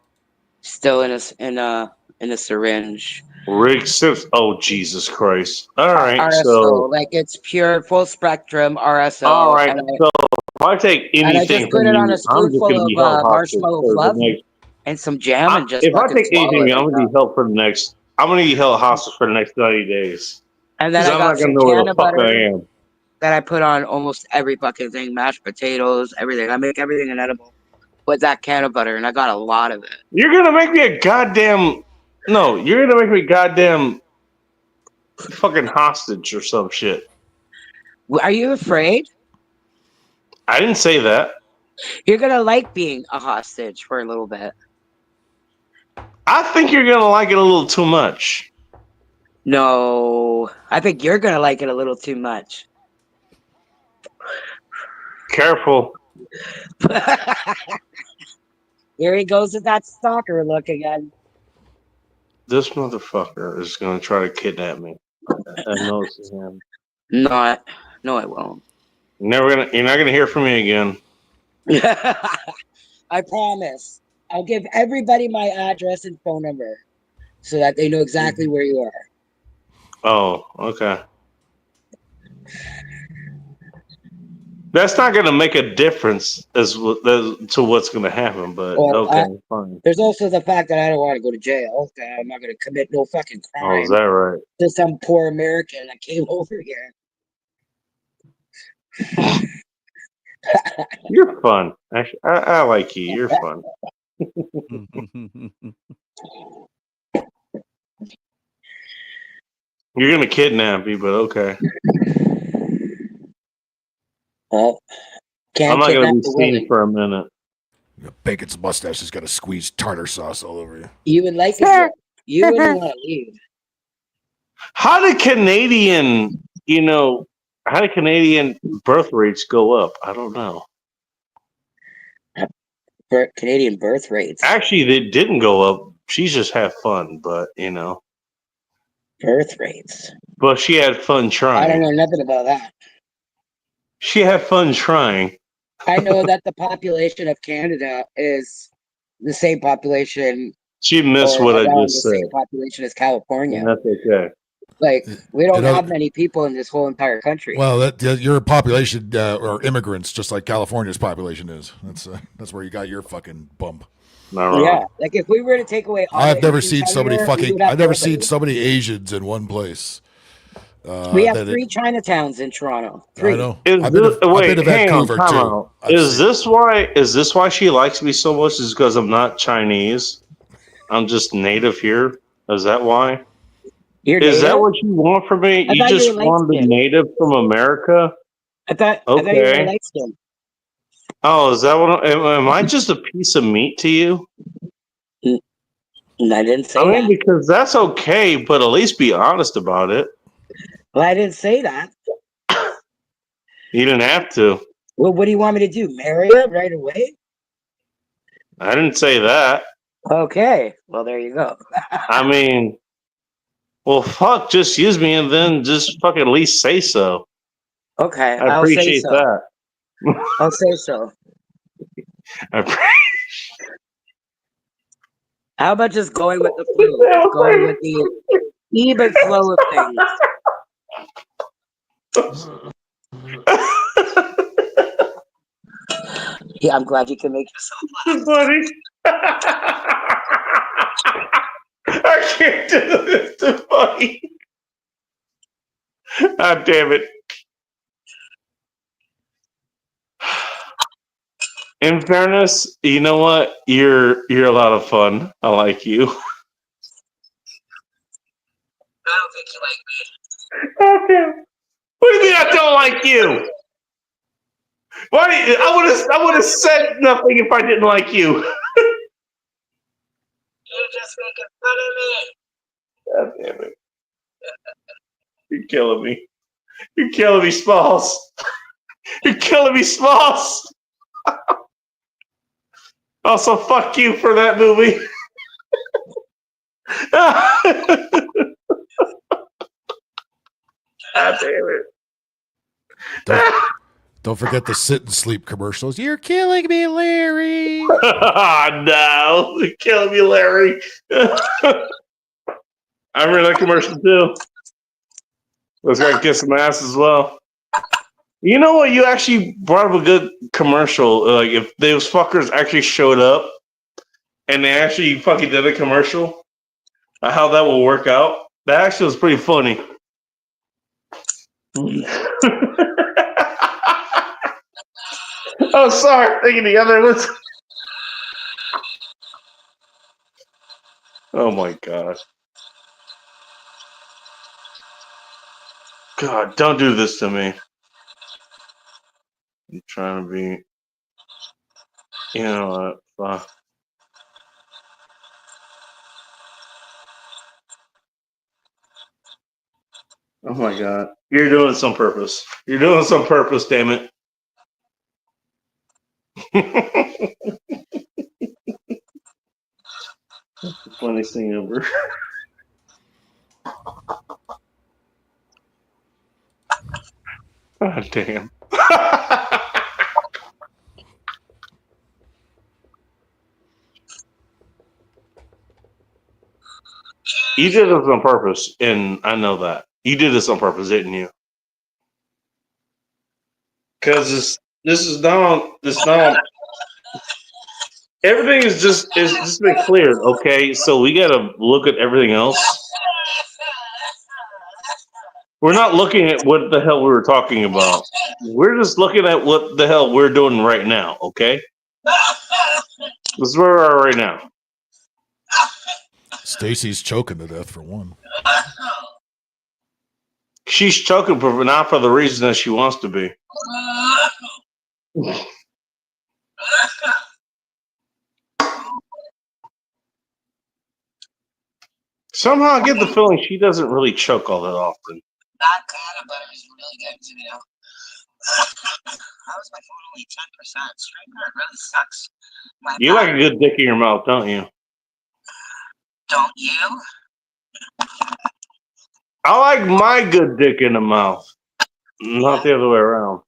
still in a syringe. Rick Simpson. Oh, Jesus Christ. All right. RSO, So, like it's pure full spectrum RSO. all right. And So, if I take I anything just put from it you, on a I'm just spoonful going to be held of hostage marshmallow for fluff the next. and some jam and just If I fucking take swallow anything, it. I'm going to be held for the next. I'm going to be held hostage for the next 30 days. And then Because I I'm got not going some to know where can the of fuck I butter am. that I put on almost every fucking thing, mashed potatoes, everything. I make everything an edible with that can of butter, and I got a lot of it. You're going to make me a goddamn. No, you're going to make me goddamn fucking hostage or some shit. Are you afraid? I didn't say that. You're gonna like being a hostage for a little bit. I think you're going to like it a little too much. No, I think you're gonna like it a little too much. Careful. Here he goes with that stalker look again. This motherfucker is going to try to kidnap me. I know it's him. No, I won't. You're not gonna hear from me again. I promise. I'll give everybody my address and phone number so that they know exactly where you are. Oh, okay. That's not going to make a difference to what's going to happen. But Well, okay, fine. there's also the fact that I don't want to go to jail. Okay, I'm not going to commit no fucking Oh, is crime that right? to some poor American that came over here. You're fun. Actually, I like you. You're fun. You're going to kidnap me, but okay. Well, I'm can't not going kidnap to be the seen willing. for a minute. Bacon's mustache has got to squeeze tartar sauce all over you. You would like it. You wouldn't want to leave. How did Canadian birth rates go up? I don't know. Canadian birth rates. Actually, they didn't go up. She's just had fun, but birth rates. But she had fun trying. I don't know nothing about that. She had fun trying. I know that the population of Canada is the same population. She missed what I just the said. same population as California. And that's okay. Like we don't You know- have many people in this whole entire country. Well, your population are immigrants, just like California's population is. That's where you got your fucking bump. Yeah, like if we were to take away, all I've the never Asians seen out so many here, we fucking. would have I've never nobody. seen so many Asians in one place. We have that 3 Chinatowns in Toronto. 3. I know. Is I've been this, to, I've wait, been to hang on, Vancouver time too. out. I've Is seen- this why she likes me so much? Is because I'm not Chinese? I'm just native here. Is that why? Is that what you want from me? I You thought you just were want a light-skinned. native from America? I thought you were Okay. light skinned. Oh, is that what? Am I just a piece of meat to you? I didn't say I mean, that. because that's okay, but at least be honest about it. Well, I didn't say that. You didn't have to. Well, what do you want me to do? Marry her right away? I didn't say that. Okay. Well, there you go. I mean, well, fuck, just use me and then just fucking at least say so. Okay, I I'll say appreciate so. that. I'll say so. How about just going with the flow? Going with the even flow of things. Yeah, I'm glad you can make yourself laugh. Buddy. I can't do this to funny. God damn it. In fairness, you know what? You're a lot of fun. I like you. I don't think you like me. Okay. What do you mean I don't like you? Why? I would have said nothing if I didn't like you. You're just making fun of me. God damn it. You're killing me. You're killing me, Smalls. You're killing me, Smalls. Also, fuck you for that movie. God damn it. Don't forget the sit and sleep commercials. You're killing me, Larry. No, you're killing me, Larry. I remember that commercial too. Let's go kiss some ass as well. You know what? You actually brought up a good commercial. Like if those fuckers actually showed up and they actually fucking did a commercial, how that will work out. That actually was pretty funny. Oh, sorry. Thinking the other ones. Oh my god. God, don't do this to me. I'm trying to be. You know what? Oh my god. You're doing this on purpose. You're doing this on purpose, damn it. That's the funniest thing ever. God damn. You did this on purpose, and I know that. You did this on purpose, didn't you? Because this is not. Everything is just been cleared. Okay, so we gotta look at everything else. We're not looking at what the hell we were talking about. We're just looking at what the hell we're doing right now. Okay, this is where we are right now. Stacy's choking to death for one. She's choking, but not for the reason that she wants to be. Somehow I get the feeling she doesn't really choke all that often. Not kind of, but it was really good too, you know. How was my phone only 10%? Straight it really sucks. You like a good dick in your mouth, don't you? Don't you? I like my good dick in the mouth, not the other way around.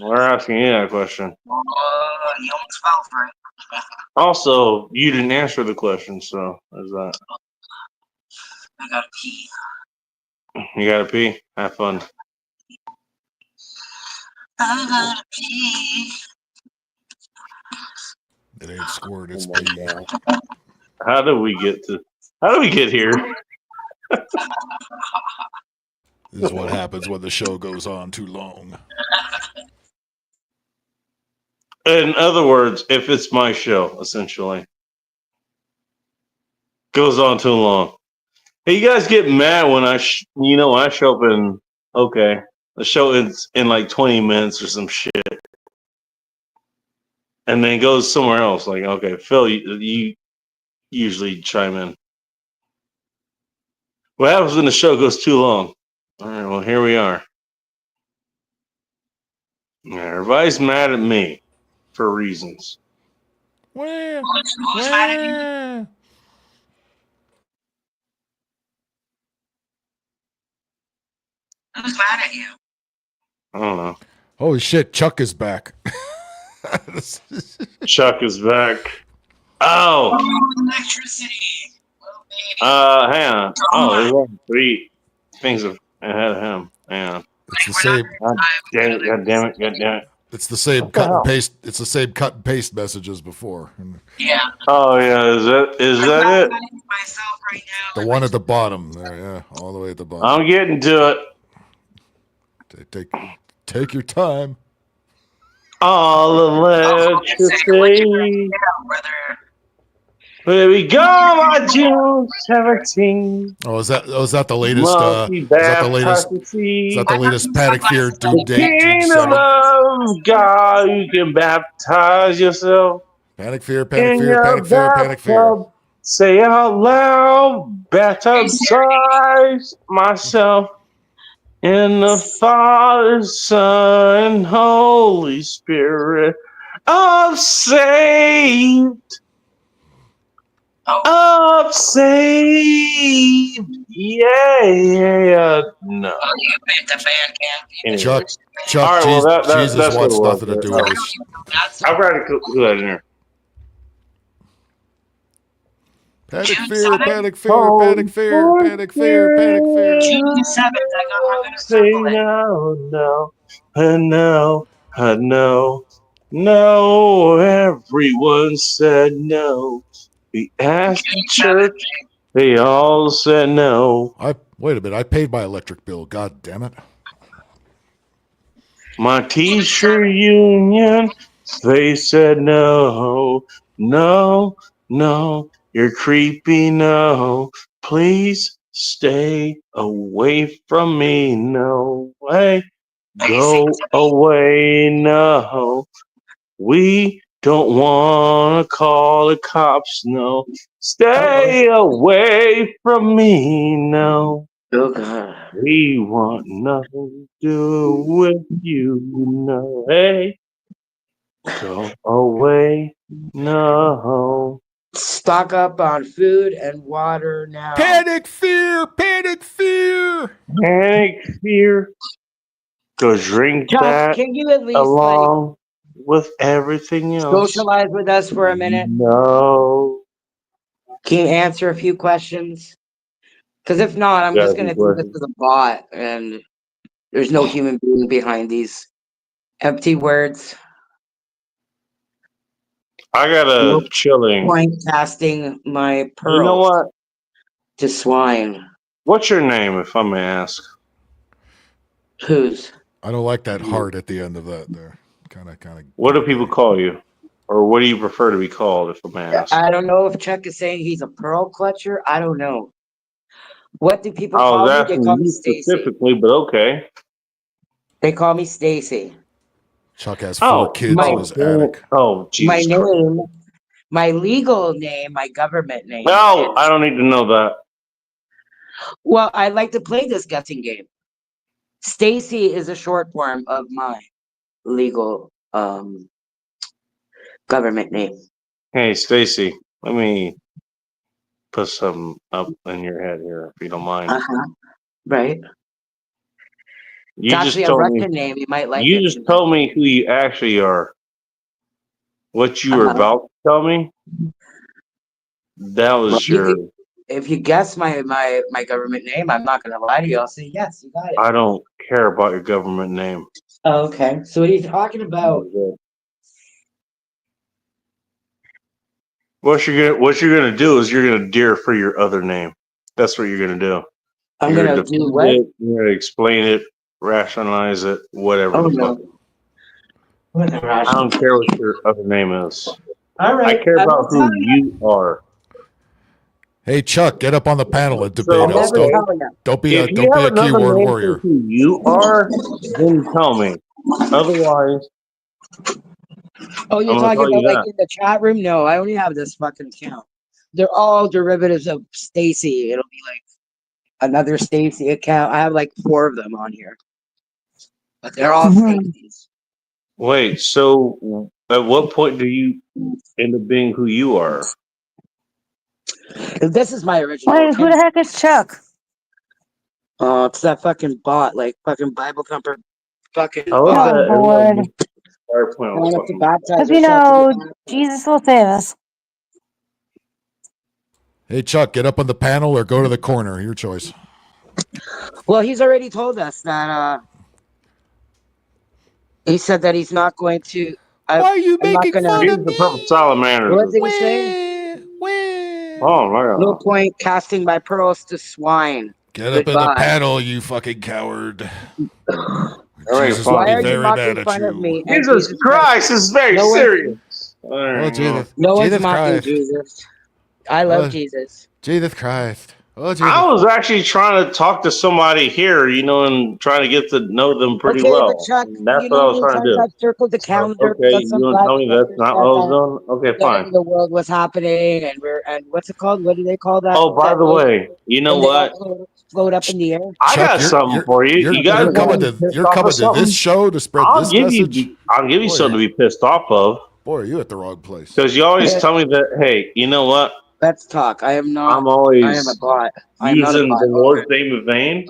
We're asking you that question. You almost fell for it. Also, you didn't answer the question, so there's that. I gotta pee. You gotta pee. Have fun. I gotta pee. It ain't squirt, it's Oh pee. How did we get here? This is what happens when the show goes on too long. In other words, if it's my show, essentially. Goes on too long. Hey, you guys get mad when I show up in, okay, the show is in like 20 minutes or some shit. And then it goes somewhere else. Like, okay, Phil, you usually chime in. What happens when the show goes too long? All right, well, here we are. Everybody's mad at me for reasons. Where? Who's mad at you? Who's mad at you? I don't know. Holy shit, Chuck is back. Chuck is back. Oh! Electricity. Hang on. Oh, there's only 3 things ahead of him. Hang on. It's the same. God damn it. It's the same What the cut and hell? paste. It's the same cut and paste messages before. Yeah. Oh yeah, is that it? Myself right now. The one at the bottom there, yeah, all the way at the bottom. I'm getting to it. Take your time. All electricity. Here we go on June 17. Oh, is that the latest? Is that the latest Panic Fear Doom Date? June Kingdom 7th? of God, you can baptize yourself. Panic Fear, Panic in Fear, your Panic Fear, Panic Fear. bathtub. Say out loud, baptize myself in the Father, Son, and Holy Spirit. I'm saved. I'm saved. Yeah. No. Anyways. Chuck, All right, well, Jesus that's what wants it was. nothing to do with this. I'll try to do that in here. Panic Fear, Panic Fear, Panic Fear, Panic Fear, Panic Fear. June 7th, I'm gonna Say circle it. no. Everyone said no. We asked the church, they all said no. Wait a minute, I paid my electric bill. God damn it. My teacher union, they said no. You're creepy, no. Please stay away from me, no. Hey, go away, no. We don't want to call the cops, no. Stay away from me, no. Oh, God. We want nothing to do with you, no. Hey, go away, no. Stock up on food and water now. Panic Fear, Panic Fear. Panic Fear. Go drink Chuck, that can you at least along with everything else. socialize with us for a minute? No. Can you answer a few questions? Because if not, I'm Got just a few gonna do this questions. to the bot and There's no human being behind these empty words. I got No a chilling. point casting my pearls You know what? to swine. What's your name, if I may ask? Whose? I don't like that heart at the end of that there. Kind of. What do people call you? Or what do you prefer to be called, if I may ask? I don't know if Chuck is saying he's a pearl clutcher. I don't know. What do people I call was me? They asking call me you Stacy. specifically, but okay. They call me Stacy. Chuck has 4 kids in his attic. Oh, Jesus My Christ. name, my legal name, my government name. No, I don't need to know that. Well, I like to play this guessing game. Stacy is a short form of my legal government name. Hey, Stacy, let me put something up in your head here, if you don't mind. Right. You It's just actually a told Russian me. name. You might like You it. just told me who you actually are. What you were about to tell me. That Well, was your. if you guess my government name, I'm not gonna lie to you. I'll say yes, you got it. I don't care about your government name. Oh, okay. So what are you talking about? What you're gonna do is you're gonna dare for your other name. That's what you're gonna do. I'm You're gonna do defend what? it, you're gonna explain it, rationalize it, whatever the fuck. I don't care what your other name is. All right. I care I about won't who tell you. you are. Hey, Chuck, get up on the panel and debate I'll us. never tell you. Don't be If a you have another keyword name warrior. for who you are, then tell me. Otherwise, Oh, you're I'm gonna talking tell you about like that. in the chat room? No, I only have this fucking account. They're all derivatives of Stacy. It'll be like another Stacy account. I have like 4 of them on here, but they're all Stacy's. Wait, so at what point do you end up being who you are? This is my original Wait, who the account. heck is Chuck? Oh, it's that fucking bot, like fucking Bible comfort, fucking I love bot. that Lord. Going up to baptize Because you yourself. know, Jesus will save us. Hey, Chuck, get up on the panel or go to the corner. Your choice. Well, he's already told us that. He said that he's not going to. Why are you I'm not making gonna. fun of He's the purple salamander. What did he say? Oh my No god. point casting my pearls to swine. Get up in the Goodbye. panel, you fucking coward. Jesus Why will be are you very mocking mad at fun of you. me? And Jesus Christ, this is very No one- serious. Oh, Jesus. No one's Jesus mocking Christ. Jesus. I love Oh, Jesus. Jesus Christ. Oh, Jesus. I was actually trying to talk to somebody here, and trying to get to know them pretty Okay, but well. Chuck, And that's you what I know was how many trying to times do. I've circled the calendar Okay, because you some want to black tell me that's professor not said what I was that doing? Okay, the end fine. of the world was happening, and what's it called? What do they call that? Oh, by that the boat? way, you know And they all what? float up in the air. I Chuck, got something for you. You guys you're coming want to to be pissed you're off coming of to this something? show to spread I'll this give message. you Boy, something to be pissed off of. Boy, are you at the wrong place. Because you always tell me that, hey, you know what? Let's talk. I am not. I'm I am a always bot. I am not a using bot. the Lord's name in vain.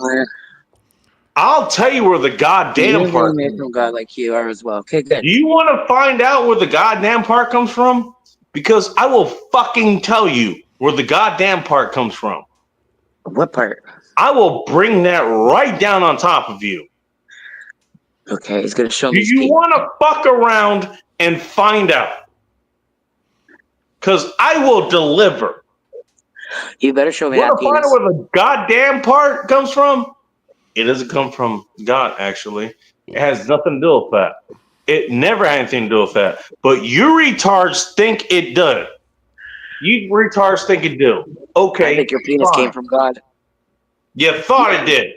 I'll tell you where the goddamn Usually part made comes from God like you are as well. Okay, good. Do you want to find out where the goddamn part comes from? Because I will fucking tell you where the goddamn part comes from. What part? I will bring that right down on top of you. Okay, he's gonna show Do me. you want to fuck around and find out? Because I will deliver. You better show me Want that to find penis. out where the goddamn part comes from? It doesn't come from God, actually. It has nothing to do with that. It never had anything to do with that. But you retards think it does. You retards think it do. Okay. I think your penis came from God. You thought it did.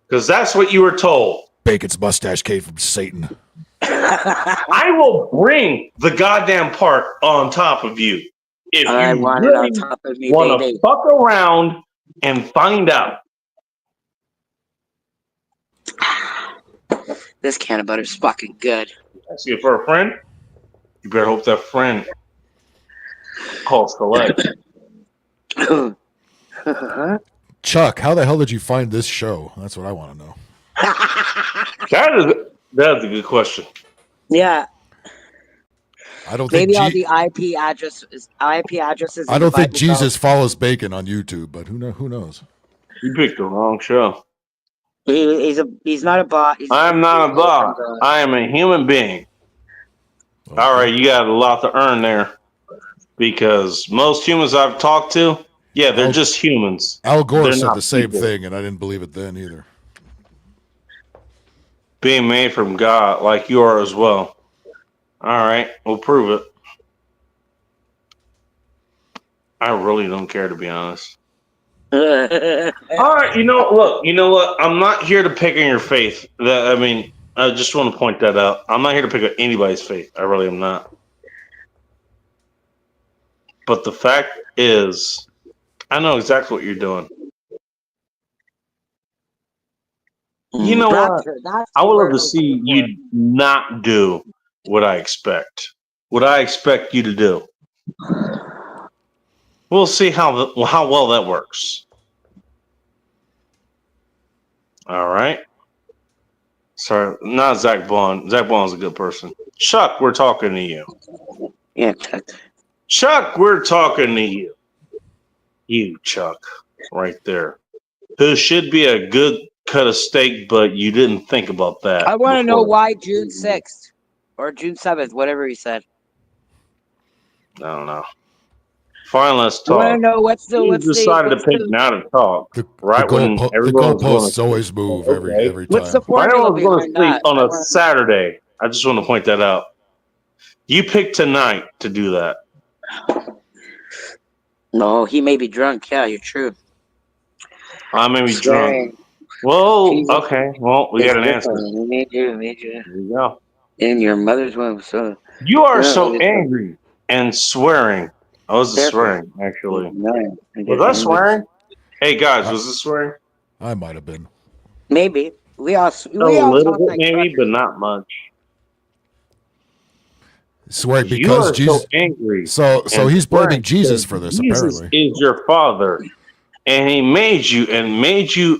Because that's what you were told. Bacon's mustache came from Satan. I will bring the goddamn part on top of you. If I you want it really on top of me, want to baby. fuck around and find out. This can of butter is fucking good. See it for a friend? You better hope that friend calls Select. Chuck, how the hell did you find this show? That's what I want to know. That's a good question. Yeah. I don't think Maybe all the IP addresses. I don't think Jesus follows Bacon on YouTube, but who knows? You picked the wrong show. He's not a bot. I'm not a bot. I am a human being. Okay. All right, you got a lot to earn there. Because most humans I've talked to, yeah, they're just humans. Al Gore They're said not the same people. thing, and I didn't believe it then either. Being made from God, like you are as well. All right, we'll prove it. I really don't care, to be honest. All right, you know what? I'm not here to pick on your faith. I just want to point that out. I'm not here to pick on anybody's faith. I really am not. But the fact is, I know exactly what you're doing. You know what? I would love to see you not do what I expect. What I expect you to do. We'll see how well that works. All right. Sorry, not Zach Bond. Zach Bond's a good person. Chuck, we're talking to you. Yeah, Chuck. Chuck, we're talking to you. You, Chuck, right there. Who should be a good cut of steak, but you didn't think about that. I want to know before. why June 6th or June 7th, whatever he said. I don't know. Fine, let's I want to talk. know what's You decided to pick now to talk, right when The everyone was going goalposts to always move every What's time. the formula Everyone was going to behind sleep that? on a Saturday. I just want to point that out. You picked tonight to do that. No, he may be drunk. Yeah, you're true. I may be Swearing. drunk. Well, Jesus okay. Well, we is got an answer. different. He made you. There you go. In your mother's womb. So You are yeah, so it's angry and swearing. I was swearing, actually. Was I swearing? Hey, guys, was this swearing? I might have been. Maybe we all A little talk bit, like maybe, truckers. but not much. Swear You because are Jesus. so angry. So and he's blaming swearing Jesus because for this. Jesus Apparently, is your father, and he made you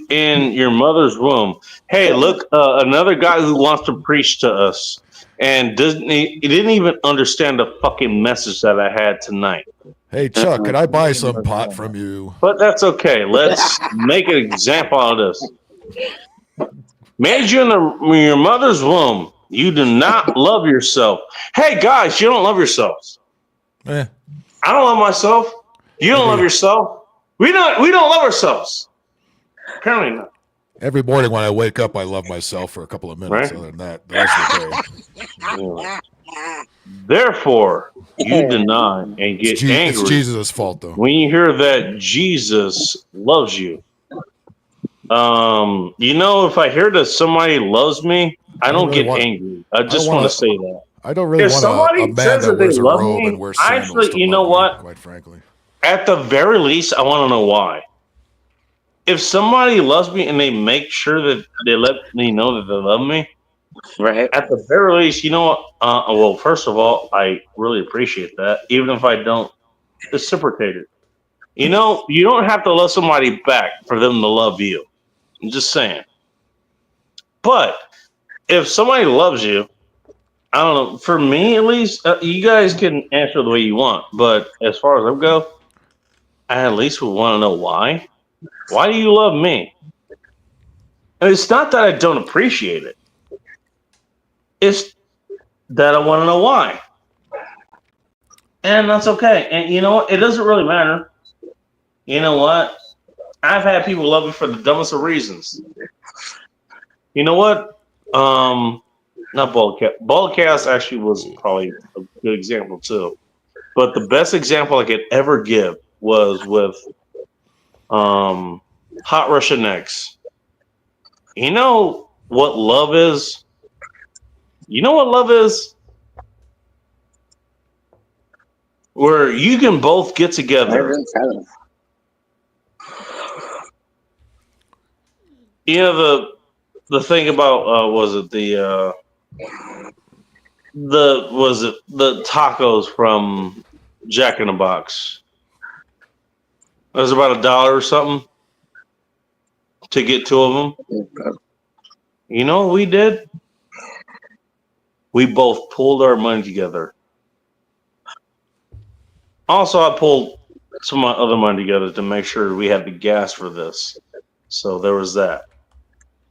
in your mother's womb. Hey, look, another guy who wants to preach to us and he didn't even understand the fucking message that I had tonight. hey Chuck, can I buy some pot from you? But that's okay. Let's make an example out of this. Made you in your mother's womb. You do not love yourself. Hey guys, you don't love yourselves. Eh. I don't love myself. You don't love yourself. We don't love ourselves. Apparently not. Every morning when I wake up, I love myself for a couple of minutes. Right. Other than that, the rest of the day. Therefore, you deny and get It's angry Jesus' fault, though. when you hear that Jesus loves you. If I hear that somebody loves me, I don't get angry. I just want to say that. I don't really If want somebody a man says that that they wears a love robe me, and wears I sandals actually, to you know love what? me, quite frankly. At the very least, I want to know why. If somebody loves me and they make sure that they let me know that they love me, right? At the very least, you know what? Well, first of all, I really appreciate that, even if I don't reciprocate it. You don't have to love somebody back for them to love you. I'm just saying. But if somebody loves you, I don't know. For me, at least, you guys can answer the way you want. But as far as I go, I at least would want to know why. Why do you love me? And it's not that I don't appreciate it. It's that I want to know why. And that's okay. And you know what? It doesn't really matter. You know what? I've had people love me for the dumbest of reasons. You know what? Not Bald Cat. Bald Chaos actually was probably a good example too. But the best example I could ever give was with Hot Russian X. You know what love is? You know what love is? Where you can both get together. You know the thing about was it the tacos from Jack in the Box? It was about $1 or something to get 2 of them. You know what we did? We both pulled our money together. Also, I pulled some of my other money together to make sure we had the gas for this. So there was that.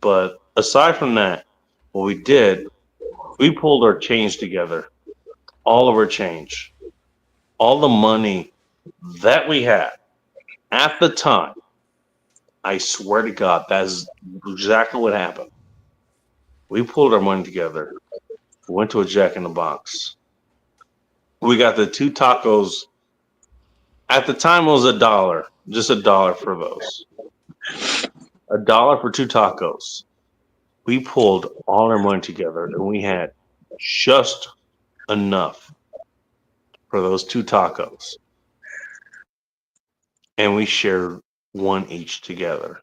But aside from that, what we did, we pulled our change together. All of our change. All the money that we had at the time. I swear to God, that's exactly what happened. We pulled our money together. Went to a Jack in the Box. We got the 2 tacos. At the time, it was $1, just $1 for those. $1 for 2 tacos. We pulled all our money together, and we had just enough for those 2 tacos, and we shared one each together.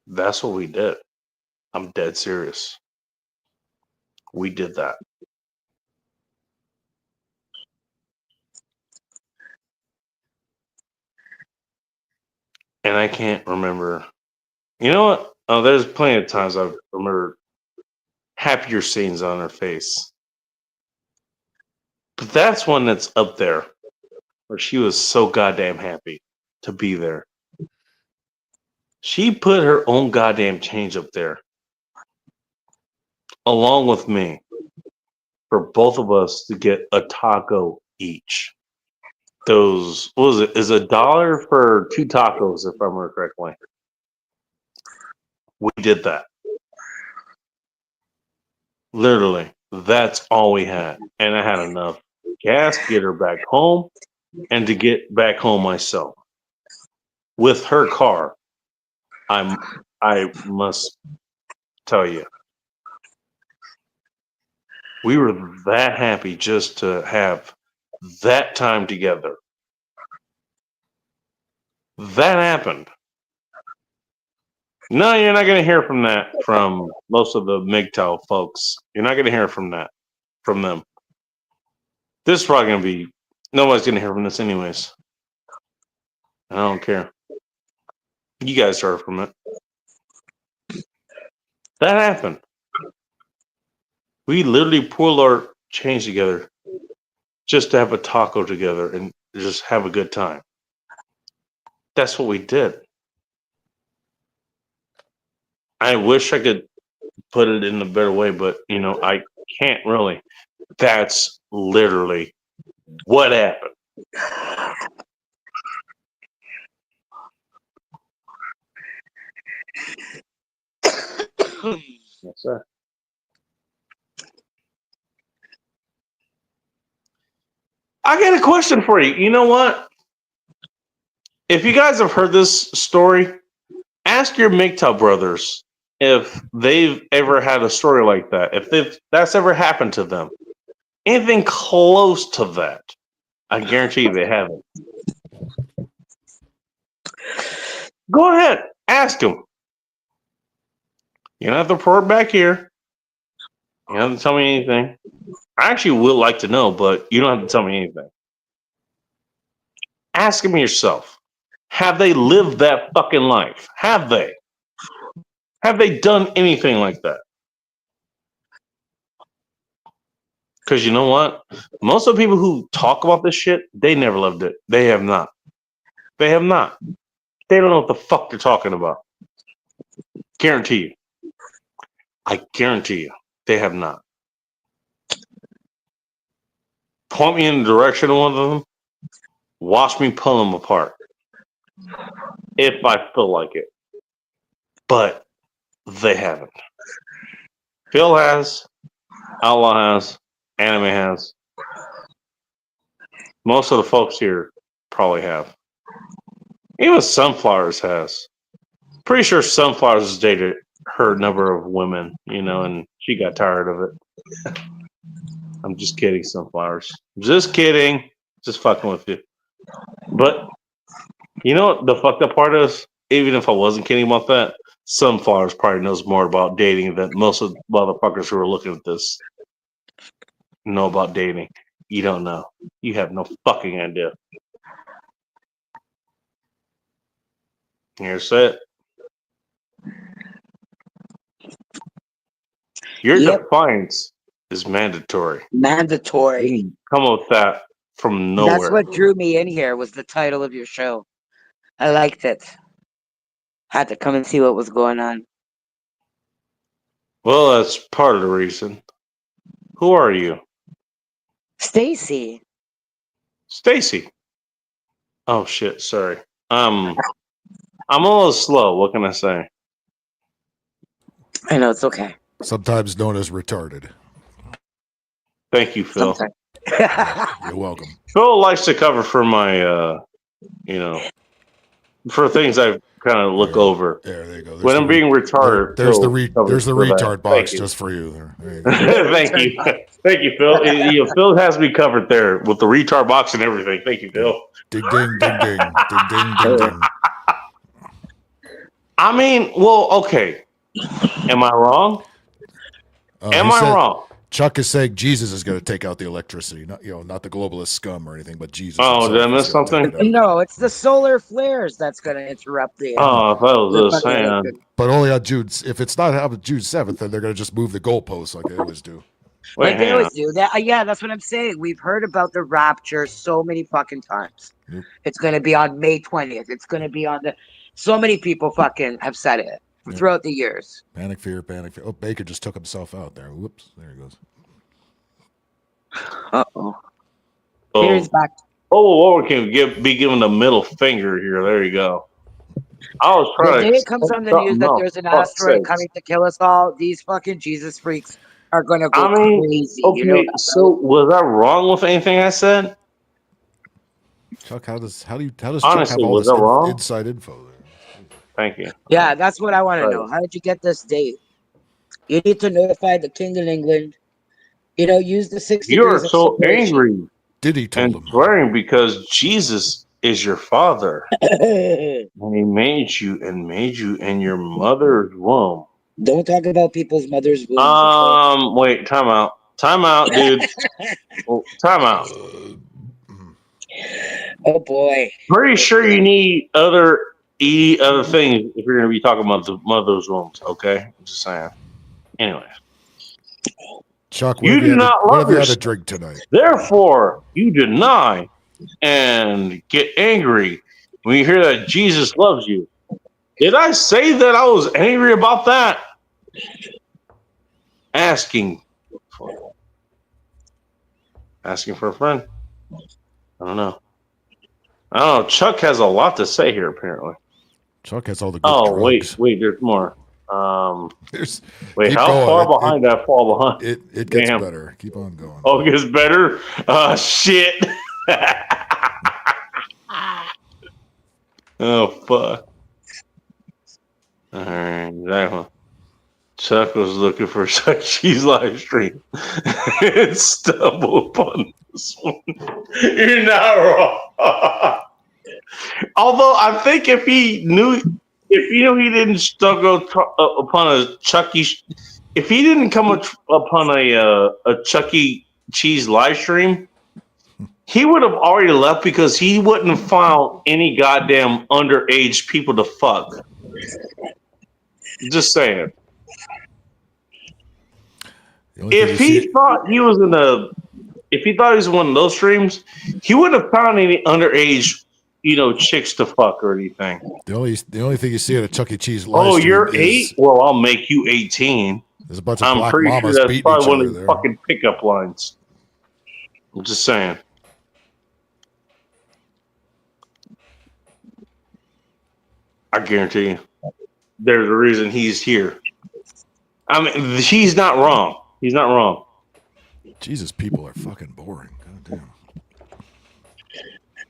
That's what we did. I'm dead serious. We did that. And I can't remember. You know what? Oh, there's plenty of times I remember happier scenes on her face. But that's one that's up there where she was so goddamn happy to be there. She put her own goddamn change up there along with me for both of us to get a taco each. Those, what was it? Is $1 for 2 tacos, if I remember correctly. We did that. Literally, that's all we had. And I had enough gas to get her back home and to get back home myself. With her car, I must tell you, we were that happy just to have that time together. That happened. No, you're not going to hear from that from most of the MGTOW folks. You're not going to hear from that from them. This is probably going to be, nobody's going to hear from this anyways. I don't care. You guys heard from it. That happened. We literally pulled our change together just to have a taco together and just have a good time. That's what we did. I wish I could put it in a better way, but you know, I can't really. That's literally what happened. Yes, sir. I got a question for you. You know what? If you guys have heard this story, ask your MGTOW brothers if they've ever had a story like that. If that's ever happened to them. Anything close to that. I guarantee you they haven't. Go ahead. Ask them. You don't have to report back here. You don't have to tell me anything. I actually would like to know, but you don't have to tell me anything. Ask them yourself. Have they lived that fucking life? Have they? Have they done anything like that? Because you know what? Most of the people who talk about this shit, they never lived it. They have not. They have not. They don't know what the fuck they're talking about. Guarantee you. I guarantee you. They have not. Point me in the direction of one of them. Watch me pull them apart. If I feel like it. But they haven't. Phil has. Outlaw has. Anime has. Most of the folks here probably have. Even Sunflowers has. Pretty sure Sunflowers has dated her number of women, you know, and she got tired of it. I'm just kidding, Sunflowers. Just kidding. Just fucking with you. But you know what the fucked up part is? Even if I wasn't kidding about that, Sunflowers probably knows more about dating than most of the motherfuckers who are looking at this know about dating. You don't know. You have no fucking idea. Here's it. Your defiance is mandatory. Mandatory. Come up with that from nowhere. That's what drew me in here was the title of your show. I liked it. Had to come and see what was going on. Well, that's part of the reason. Who are you? Stacy. Stacy. Oh shit, sorry. I'm a little slow. What can I say? I know, it's okay. Sometimes known as retarded. Thank you, Phil. You're welcome. Phil likes to cover for my, for things I kind of look over. There you go. When I'm being retarded, there's the Phil covers for that. retard box Thank you. just for you. There you go. Thank you. Thank you, Phil. Phil has me covered there with the retard box and everything. Thank you, Phil. Ding, ding, ding, ding. Ding, ding, ding, ding. I mean, well, okay. Am I wrong? Am I wrong? Chuck is saying Jesus is going to take out the electricity, not the globalist scum or anything, but Jesus. Oh, did I miss something? No, it's the solar flares that's going to interrupt the. Oh, I thought it was a fan. But only on June. If it's not on June 7th, then they're going to just move the goalposts like they always do. Like they always do. That, yeah, that's what I'm saying. We've heard about the rapture so many fucking times. Yep. It's going to be on May 20th. It's going to be on the. So many people fucking have said it throughout the years. Panic fear, panic fear. Oh, Baker just took himself out there. Whoops, there he goes. Uh-oh. Oh. Here's back. Oh, can be given a middle finger here. There you go. I was The trying day it comes on the news that there's an asteroid coming to kill us all, these fucking Jesus freaks are going to go crazy. Okay, you know that, so was I wrong with anything I said? Chuck, how does Chuck Honestly, have all was this I wrong? inside info there? Thank you. Yeah, that's what I want to know. How did you get this date? You need to notify the King of England. Use the 6 You are degrees of so separation. angry and swearing because Jesus is your father. And he made you in your mother's womb. Don't talk about people's mother's wombs. Wait, time out, dude. Time out. Oh boy. Pretty sure you need other things if you're going to be talking about the mother's wombs. Okay, I'm just saying. Anyway, Chuck, you do not what love have you had to yourself. drink tonight? Therefore, you deny and get angry when you hear that Jesus loves you. Did I say that I was angry about that? Asking for a friend. I don't know. Chuck has a lot to say here, apparently. Chuck has all the good drugs. Wait, there's more. Wait, keep how going. far behind did I fall behind? It gets better. Keep on going. Oh, it gets better? Shit. Oh, fuck. All right, that one. Chuck was looking for Chuck Cheese live stream and stumbled upon this one. You're not wrong. Although I think if he knew he didn't stumble upon a Chucky, if he didn't come upon a Chucky Cheese live stream, he would have already left because he wouldn't have found any goddamn underage people to fuck. Just saying. If he thought he was in one of those streams, he wouldn't have found any underage, chicks to fuck or anything. The only thing you see at a Chuck E. Cheese live Oh, stream you're is 8? Well, I'll make you 18. There's a bunch of I'm black pretty mamas sure that's beating probably each one other of the there. fucking pickup lines. I'm just saying. I guarantee you, there's a reason he's here. I mean, he's not wrong. He's not wrong. Jesus, people are fucking boring. God damn.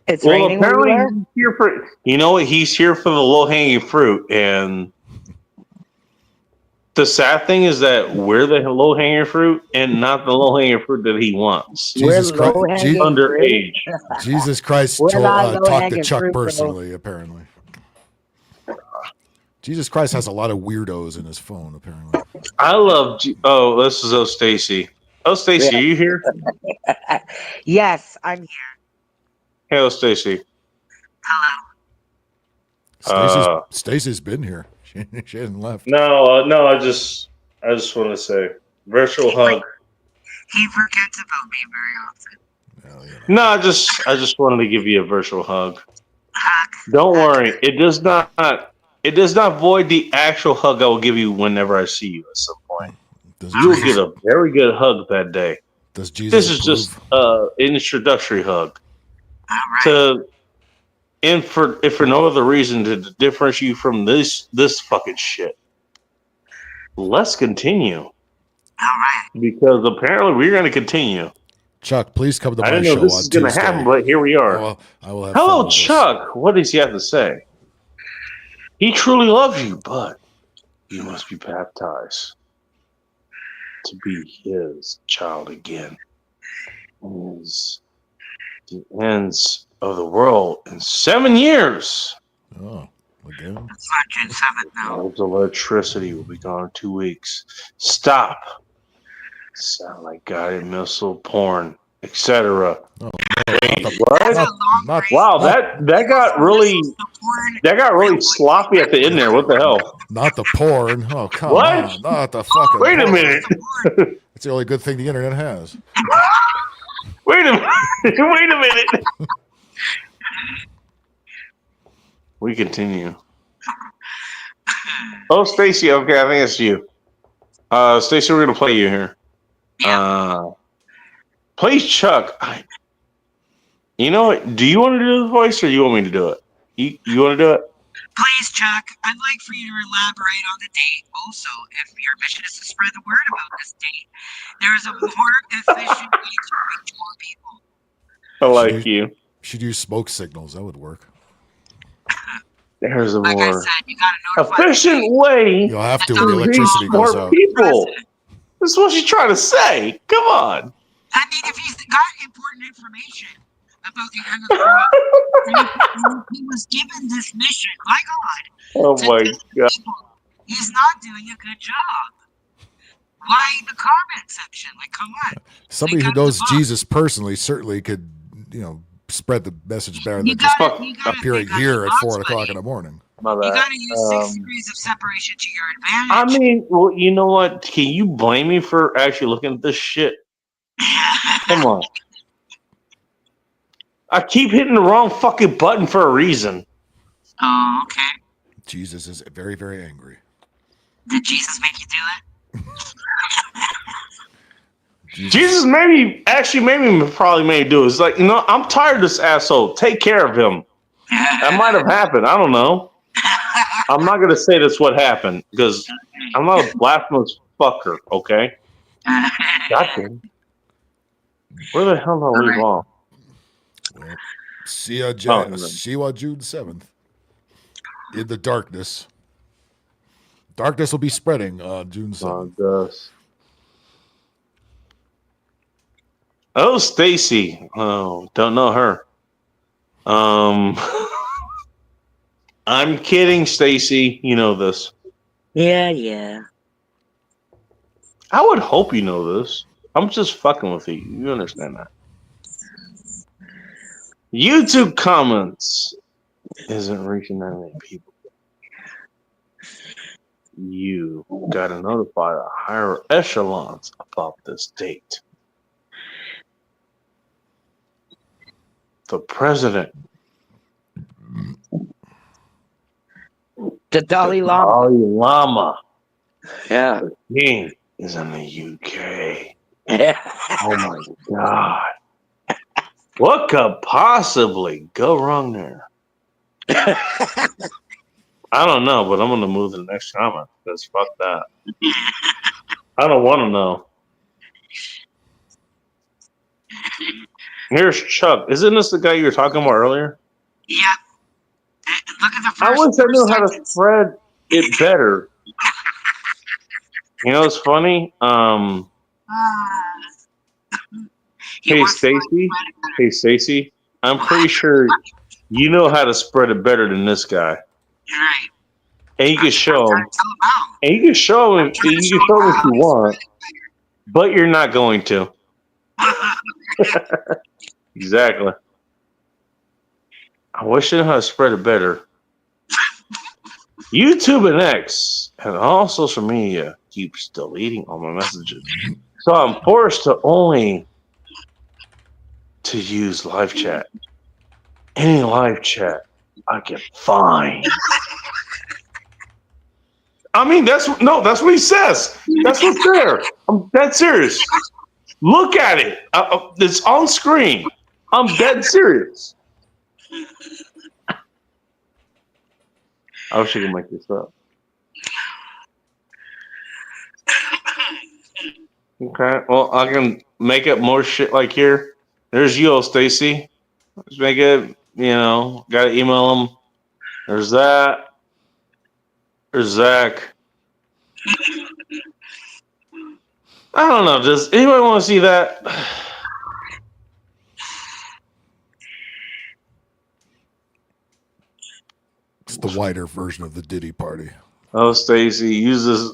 It's raining where you are? He's here for, he's here for the low-hanging fruit. And the sad thing is that we're the low-hanging fruit and not the low-hanging fruit that he wants. Jesus Christ, Underage. Jesus Christ We're not talked to low-hanging Chuck fruit, bro. personally, apparently. Jesus Christ has a lot of weirdos in his phone, apparently. I love. This is Stacy. Stacy, are you here? Yes, I'm here. Hey, Stacy. Hello. Stacy's been here. She hasn't left. No. I just want to say virtual hug. He forgets about me very often. No, I just wanted to give you a virtual hug. Don't worry, it does not it does not void the actual hug I will give you whenever I see you at some point. You will get a very good hug that day. Does Jesus This is approve? just an introductory hug. To and for if for no other reason to differentiate you from this fucking shit. Let's continue. All right. Because apparently we're going to continue. Chuck, please come to I my didn't know show this on is going to Tuesday. happen, but here we are. I will have fun Hello, with this. Chuck. What does he have to say? He truly loves you, but you must be baptized to be his child again. It is the ends of the world in 7 years. Oh, again? It's not June 7th now. All the electricity will be gone in 2 weeks. Stop. Sound like guided missile porn, etc. Oh, Wait, what? Wow, that got really sloppy at the end there. What the hell? Not the porn. Oh, come What? on. Not the fucking Wait a porn. minute. It's the only good thing the internet has. Wait a minute. Wait a minute. We continue. Oh, Stacy. Okay, I think it's you. Stacy, we're gonna play you here. Play Chuck. You know what? Do you want to do the voice, or you want me to do it? You want to do it? Please, Chuck, I'd like for you to elaborate on the date. Also, if your mission is to spread the word about this date, there is a more efficient way to reach more people. I like you. Should use smoke signals. That would work. There's a Like more I said, you gotta notify efficient way. You'll have to to when the reach electricity goes more out. people. That's what she's trying to say. Come on. I mean, if he's got important information about the end of the world, he was given this mission, my God. Oh to my tell god. people he's not doing a good job. Why the comment section? Like, come on. Somebody who knows Jesus personally certainly could, spread the message better than just appearing here at 4 o'clock in the morning. My bad. You gotta use 6 degrees of separation to your advantage. I mean, well, you know what? Can you blame me for actually looking at this shit? Come on. I keep hitting the wrong fucking button for a reason. Oh, okay. Jesus is very, very angry. Did Jesus make you do it? Jesus probably made me do it. It's like, I'm tired of this asshole. Take care of him. That might have happened. I don't know. I'm not going to say that's what happened because I'm not a blasphemous fucker, okay? Goddamn. Where the hell did I leave off? Well, see ya June 7th. In the darkness. Darkness will be spreading on June 7th. Oh, Stacy. Oh, don't know her. I'm kidding, Stacy. You know this. Yeah. I would hope you know this. I'm just fucking with you. You understand that? YouTube comments isn't reaching that many people. You gotta notify the higher echelons about this date. The president. The Dalai Lama. Dalai Lama. Yeah. The king is in the UK. Oh my god. What could possibly go wrong there? I don't know, but I'm going to move to the next comment because fuck that. I don't want to know. Here's Chuck. Isn't this the guy you were talking about earlier? Yeah. Look at the first. I wish I knew how to spread it better. You know, it's funny. Hey Stacy. I'm pretty sure you know how to spread it better than this guy. Right. And you can show him. And you can show him. You can show him if you want, but you're not going to. Exactly. I wish I knew how to spread it better. YouTube and X and all social media keeps deleting all my messages, so I'm forced to only use live chat. Any live chat, I get fined. I mean, that's what he says. That's what's there. I'm dead serious. Look at it. It's on screen. I'm dead serious. I wish I could make this up. Okay. Well, I can make up more shit like here. There's you, Stacy. Let's make it. Gotta email him. There's that. There's Zach. I don't know. Does anybody want to see that? It's the wider version of the Diddy party. Oh, Stacy, use this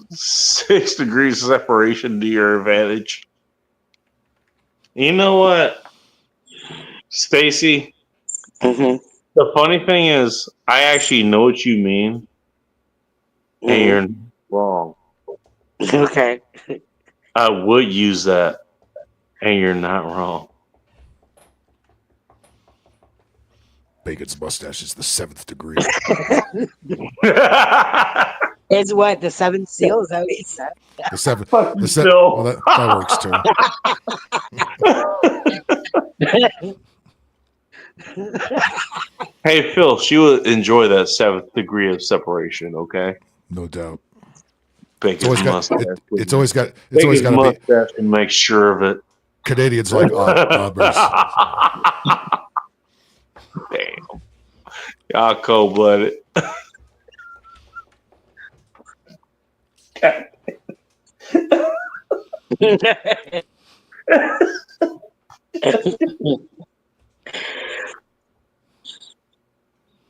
6 degrees separation to your advantage. You know what, Stacy? Mm-hmm. The funny thing is, I actually know what you mean, and you're wrong. Okay. I would use that, and you're not wrong. Bacon's mustache is the 7th degree. It's what, the 7th seal? Is that what he said? The 7th. Well, that works too. Hey, Phil, she would enjoy that 7th degree of separation. Okay. No doubt. Bacon's mustache. It's always got Bacon's to be. Mustache and make sure of it. Canadians like oddbers. Damn. Y'all cold-blooded.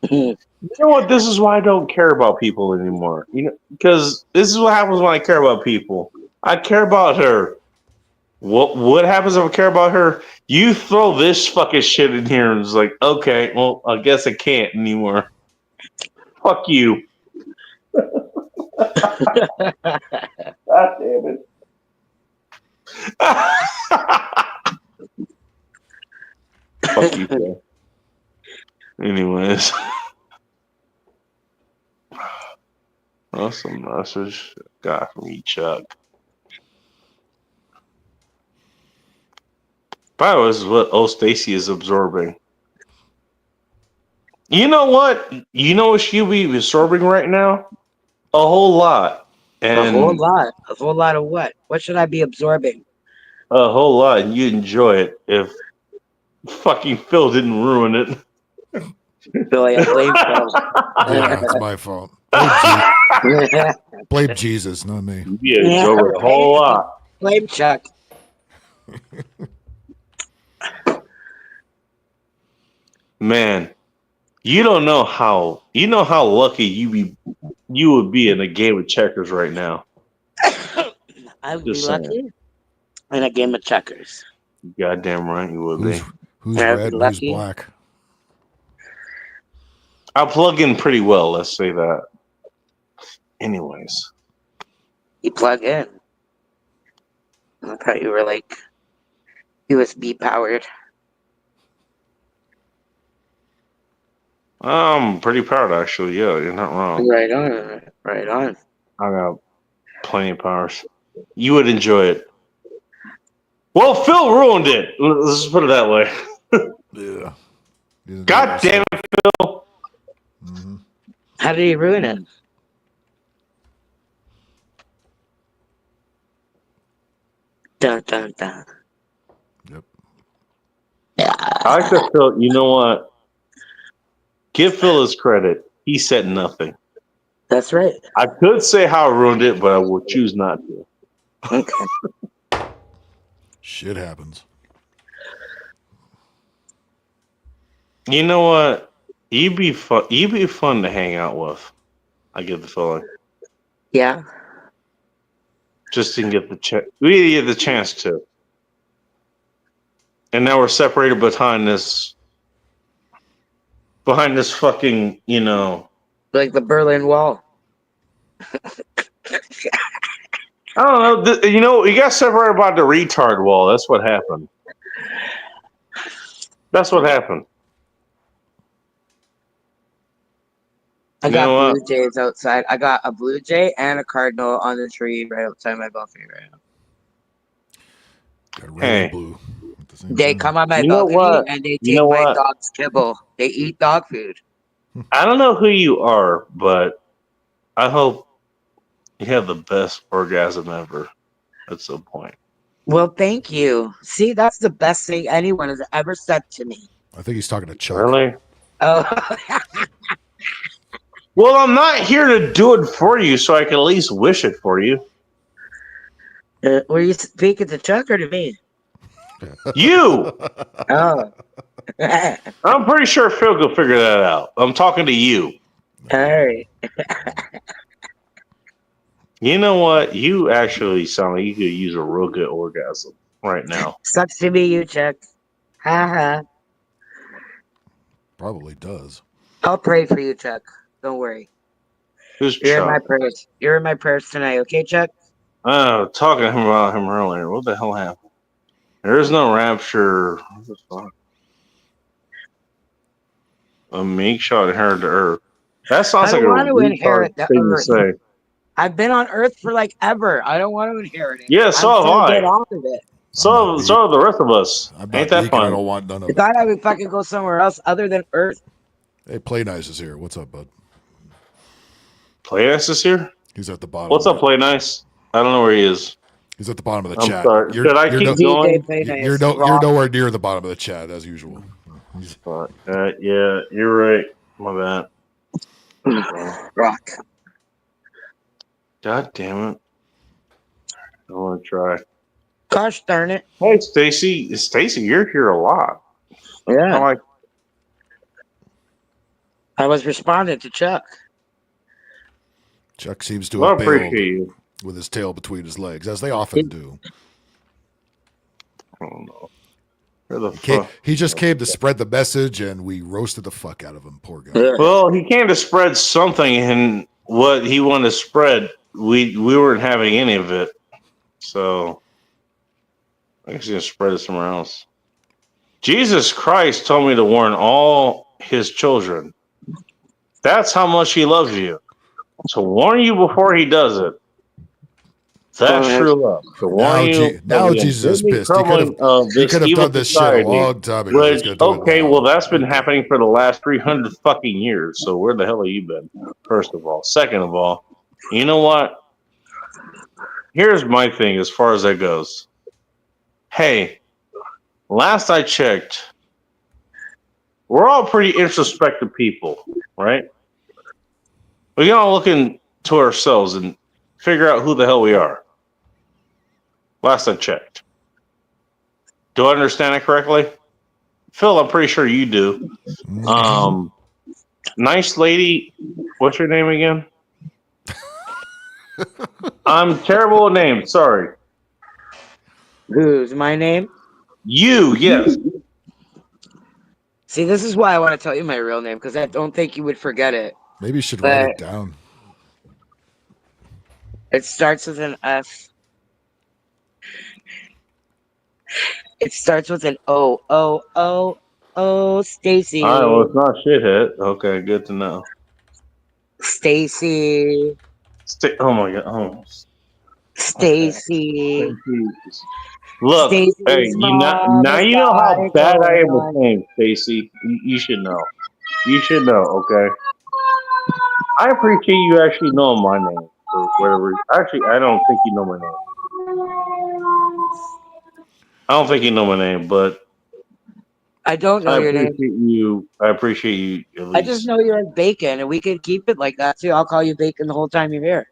You know what? This is why I don't care about people anymore. Because this is what happens when I care about people. I care about her. What happens if I care about her? You throw this fucking shit in here and it's like, okay, well, I guess I can't anymore. Fuck you. God damn it. Fuck you, bro. Anyways. That's some message got from you, Chuck. By the way, this is what old Stacy is absorbing. You know what? You know what she'll be absorbing right now? A whole lot. And A whole lot. A whole lot of what? What should I be absorbing? a whole lot, and you'd enjoy it if fucking Phil didn't ruin it. Billy, I blame Phil. Yeah, it's my fault. Blame Jesus, not me. Yeah, over a whole lot. Blame Chuck. Man, you don't know how lucky you would be in a game of checkers right now. I would Just be saying. lucky in a game of checkers. Goddamn right you would be. Who's I'd red be and who's lucky. black? I plug in pretty well, let's say that. Anyways. You plug in. I thought you were like USB powered. I'm pretty proud, actually. Yeah, you're not wrong. Right on. Right on. I got plenty of powers. You would enjoy it. Well, Phil ruined it. Let's just put it that way. Yeah. God damn it, Phil. Mm-hmm. How did he ruin it? Dun, dun, dun. I like that, Phil. You know what? Give Phil his credit. He said nothing. That's right. I could say how I ruined it, but I will choose not to. Okay. Shit happens. You know what? You'd be fun. You'd be fun to hang out with. I get the feeling. Yeah. Just didn't get the chance. We didn't get the chance to. And now we're separated behind this fucking, like the Berlin Wall. I don't know. You got separated by the retard wall. That's what happened. That's what happened. I got blue jays outside. I got a blue jay and a cardinal on the tree right outside my balcony right now. Got red and blue. They come on my You know balcony what? and they You take know my what? dog's kibble. They eat dog food. I don't know who you are, but I hope you have the best orgasm ever at some point. Well, thank you. See, that's the best thing anyone has ever said to me. I think he's talking to Chuck. Really? Oh, Well, I'm not here to do it for you, so I can at least wish it for you. were you speaking to Chuck or to me? You! Oh. I'm pretty sure Phil could figure that out. I'm talking to you. All right. You know what? You actually sound like you could use a real good orgasm right now. Sucks to be you, Chuck. Ha ha. Probably does. I'll pray for you, Chuck. Don't worry. Who's You're Chuck? in my prayers. You're in my prayers tonight, okay, Chuck? Talking to him about him earlier. What the hell happened? There is no rapture. What the fuck? A meek shall inherit the earth. That sounds I like don't a want to retard inherit the thing to earth. say. I've been on earth for like ever. I don't want to inherit it. Yeah, so I'm have trying to get I. off of it. So have the rest of us. Ain't that I fun? don't want none of I it. thought I would fucking go somewhere else other than Earth. Hey, Play Nice is here. What's up, bud? Play Nice is here? He's at the bottom. What's up, Play Nice? I don't know where he is. He's at the bottom of the I'm chat. sorry. Should I keep going? You're nowhere near the bottom of the chat as usual. Yeah, you're right. My bad. Rock. God damn it. I want to try. Gosh darn it. Hey, Stacy. Stacy, you're here a lot. Yeah. I was responding to Chuck. Chuck seems to Well, have I bailed appreciate you. with his tail between his legs, as they often do. I don't know. Where the fuck? He just came to spread the message, and we roasted the fuck out of him. Poor guy. Well, he came to spread something, and what he wanted to spread, we weren't having any of it. So I guess he's gonna spread it somewhere else. Jesus Christ told me to warn all his children. That's how much he loves you. To warn you before he does it. That's true love. To warn you. Now Jesus is pissed. He could have done this shit a long time ago. He's gonna do it Okay, now. well, that's been happening for the last 300 fucking years. So where the hell have you been? First of all. Second of all, you know what? Here's my thing as far as that goes. Hey, last I checked, we're all pretty introspective people, right? We gotta look into ourselves and figure out who the hell we are. Last I checked. Do I understand it correctly? Phil, I'm pretty sure you do. Nice lady, what's your name again? I'm terrible at names, sorry. Who's my name? You, yes. See, this is why I want to tell you my real name, because I don't think you would forget it. Maybe you should write it down. It starts with an F. It starts with an O. Stacy. All right, well, it's not shithead. Okay, good to know. Stacy. Oh my god. Oh. Stacy. Look, Stacey's hey, now you know how bad I am with names, Stacy. You should know. You should know, okay? I appreciate you actually knowing my name or whatever. Actually, I don't think you know my name. I don't think you know my name, but I don't know your name. I appreciate you at least. I just know you're like Bacon, and we can keep it like that too. I'll call you Bacon the whole time you're here.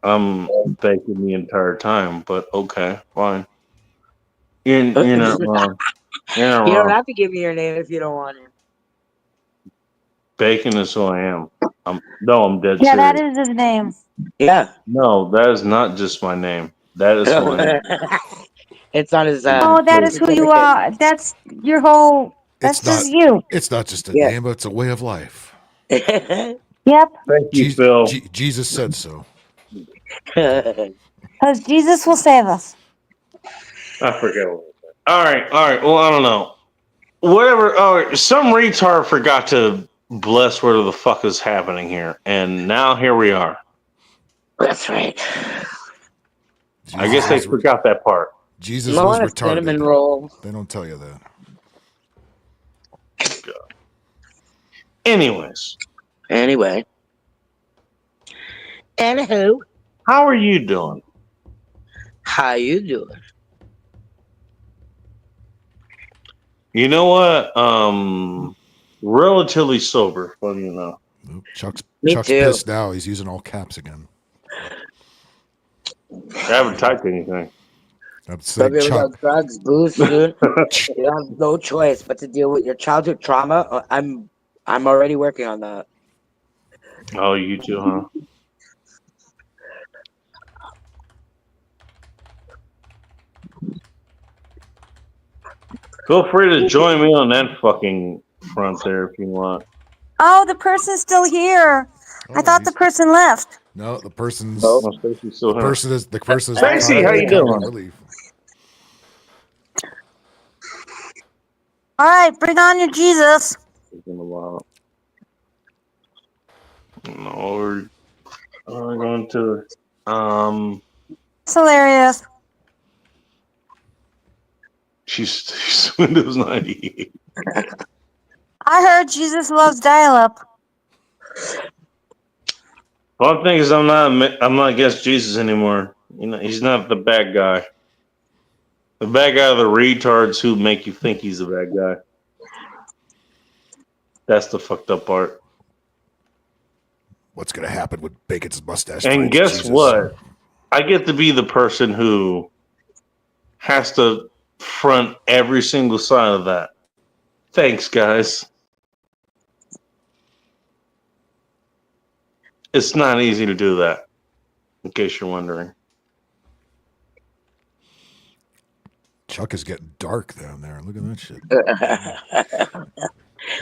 I'm thanking the entire time, but okay, fine. You're not wrong. You're not You don't wrong. have to give me your name if you don't want to. Bacon is who I am. I'm dead Yeah, serious. that is his name. Yeah. No, that is not just my name. That is who I am. It's on his. Oh, that is who you are. That's your whole. That's just you. It's not just a name, but it's a way of life. Yep. Thank you, Phil. Jesus said so. Because Jesus will save us. I forget what I said. All right. Well, I don't know. whatever. Oh, some retard forgot to bless whatever the fuck is happening here, and now here we are. That's right. I guess they forgot that part. Jesus I was want a cinnamon retarded. roll. They don't tell you that. Anyways. Anyway. Anywho. How are you doing? How you doing? You know what? Relatively sober, funny enough. Chuck's Me Chuck's too. pissed now. He's using all caps again. I haven't typed anything. I'm saying Talking Chuck. about drugs, booze, food. You have no choice but to deal with your childhood trauma. I'm already working on that. Oh, you too, huh? Feel free to join me on that fucking front there if you want. Oh, the person's still here. I thought the person left. No, the person's Stacey's still the here. person is Stacey, how you doing? relief. All right, bring on your Jesus. It's been a while. No, we're going to It's hilarious. she's Windows 98. I heard Jesus loves dial-up. One thing is I'm not against Jesus anymore. You know, he's not the bad guy. The bad guy are the retards who make you think he's the bad guy. That's the fucked up part. What's gonna happen with Bacon's mustache? And finds guess Jesus? what? I get to be the person who has to front every single side of that. Thanks, guys. It's not easy to do that, in case you're wondering. Chuck is getting dark down there. Look at that shit.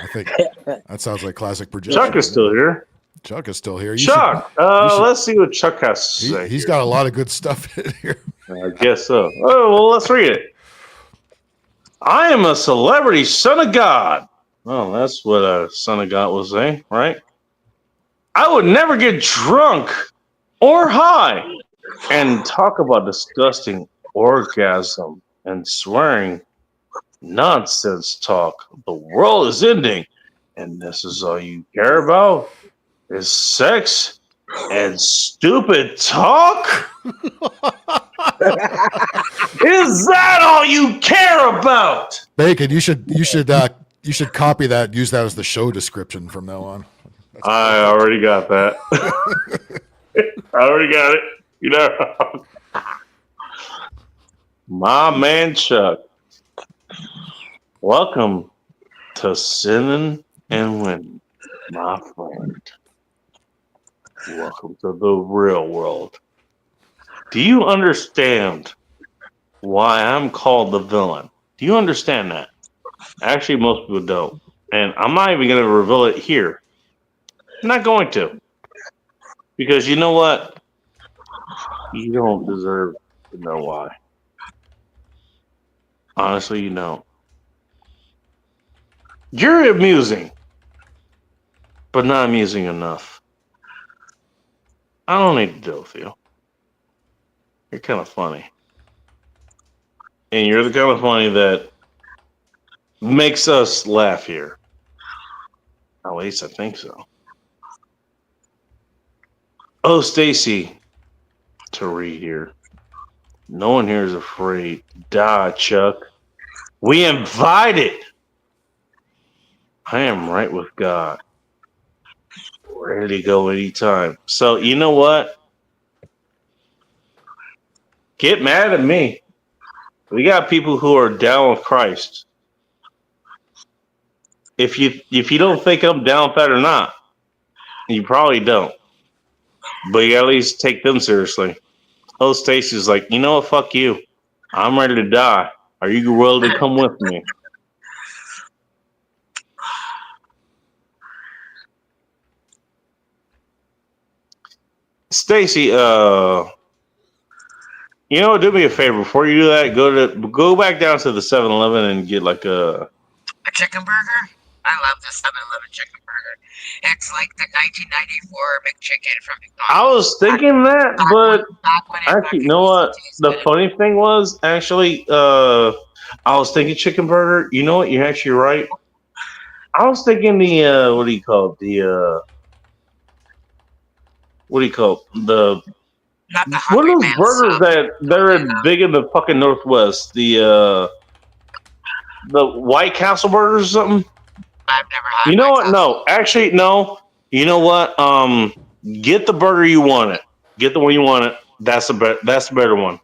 I think that sounds like classic projection. Chuck is still here. Chuck is still here. Chuck, let's see what Chuck has to say. He's got a lot of good stuff in here. I guess so. Oh, well, let's read it. I am a celebrity son of God. Well, that's what a son of God will say, right? I would never get drunk or high and talk about disgusting orgasm and swearing nonsense talk. The world is ending, and this is all you care about is sex and stupid talk? Is that all you care about? Bacon, you should copy that and use that as the show description from now on. I already got that. I already got it. You know, my man Chuck. Welcome to Sinning and Winning, my friend. Welcome to the real world. Do you understand why I'm called the villain? Do you understand that? Actually, most people don't. And I'm not even going to reveal it here. I'm not going to. Because you know what? You don't deserve to know why. Honestly, you don't. You're amusing, but not amusing enough. I don't need to deal with you. You're kind of funny. And you're the kind of funny that makes us laugh here. At least I think so. Oh, Stacy, to read here. No one here is afraid. Die, Chuck. We invited. I am right with God. Ready to go anytime. So, you know what? Get mad at me. We got people who are down with Christ. If you don't think I'm down with that or not, you probably don't. But you at least take them seriously. Oh, Stacy's like, you know what? Fuck you. I'm ready to die. Are you willing to come with me? Stacy, you know, do me a favor. Before you do that, go back down to the 7-Eleven and get like a chicken burger? I love the 7-Eleven chicken burger. It's like the 1994 McChicken from McDonald's. I was thinking that, but actually, you know what? The funny thing was, actually, I was thinking chicken burger. You know what? You're actually right. I was thinking the what do you call it? What do you call it? What are those burgers that they're big in the fucking Northwest? The White Castle burgers or something? I've never had. You know what? No, actually, no. You know what? Get the burger you want it. Get the one you want it. That's the better one.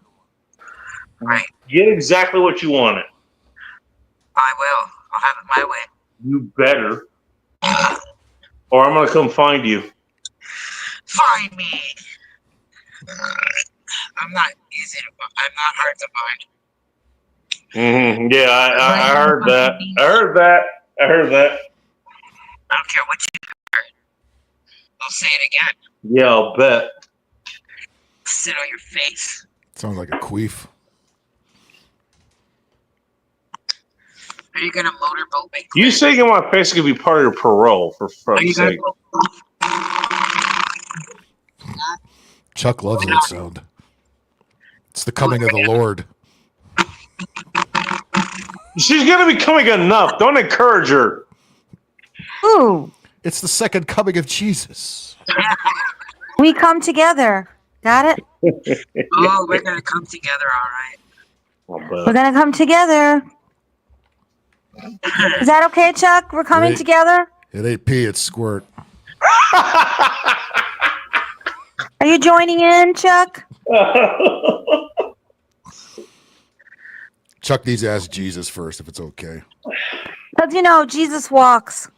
Right. Get exactly what you want it. I will. I'll have it my way. You better, or I'm gonna come find you. Find me. I'm not easy to. I'm not hard to find. Yeah, I heard that. I heard that. I don't care what you heard. I'll say it again. Yeah, I'll bet. Sit on your face. Sounds like a queef. Are you gonna motorboat me? You saying in my face could be part of your parole, for fuck's sake. Chuck loves that sound. It's the coming of the Lord. She's gonna be coming enough. Don't encourage her. Ooh. It's the second coming of Jesus. We come together. Got it? Oh, we're gonna come together, all right. We're going to come together. Is that okay, Chuck? We're coming Right. together? It ain't pee, it's squirt. Are you joining in, Chuck? Chuck needs to ask Jesus first if it's okay. Because, you know, Jesus walks.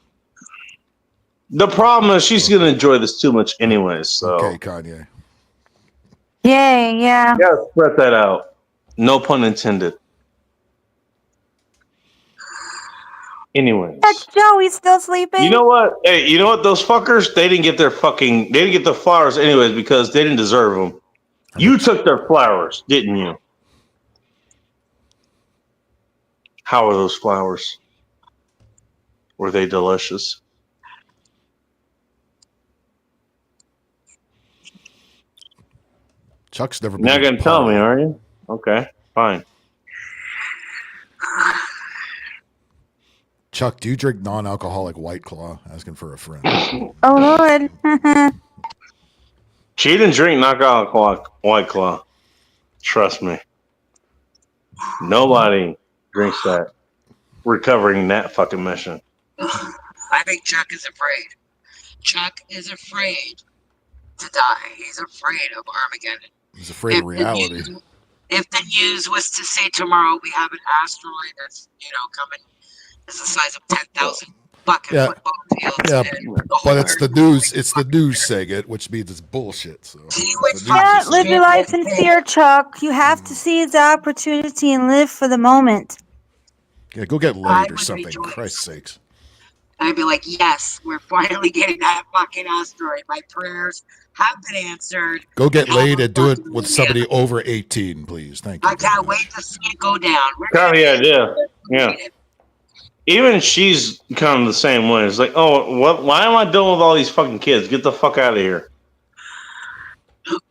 The problem is she's gonna enjoy this too much anyway. So okay, Kanye. Yay, yeah. Yeah, spread that out. No pun intended. Anyways, That's Joey still sleeping. you know what? Hey, you know what? Those fuckers, they didn't get the flowers anyways because they didn't deserve them. You took their flowers, didn't you? How are those flowers? Were they delicious? Chuck's never been. You're not gonna tell me, are you? Okay, fine. Chuck, do you drink non-alcoholic White Claw? Asking for a friend. Oh, Lord. She didn't drink knockout White Claw. Trust me. Nobody drinks that. Recovering that fucking mission. I think Chuck is afraid. Chuck is afraid to die. He's afraid of Armageddon. He's afraid of reality. If the news was to say tomorrow we have an asteroid that's, coming, it's the size of 10,000 fucking football fields. Yeah, but it's the news. It's the news segment, which means it's bullshit. So Yeah, live your life in fear, Chuck. You have to seize the opportunity and live for the moment. Yeah, go get laid or something. Christ's sakes. I'd be like, yes, we're finally getting that fucking asteroid. My prayers have been answered. Go get laid and do it with somebody over 18, please. Thank you. I can't wait to see it go down. Kind of the idea. Yeah. Even she's kind of the same way. It's like, oh, what? Why am I dealing with all these fucking kids? Get the fuck out of here.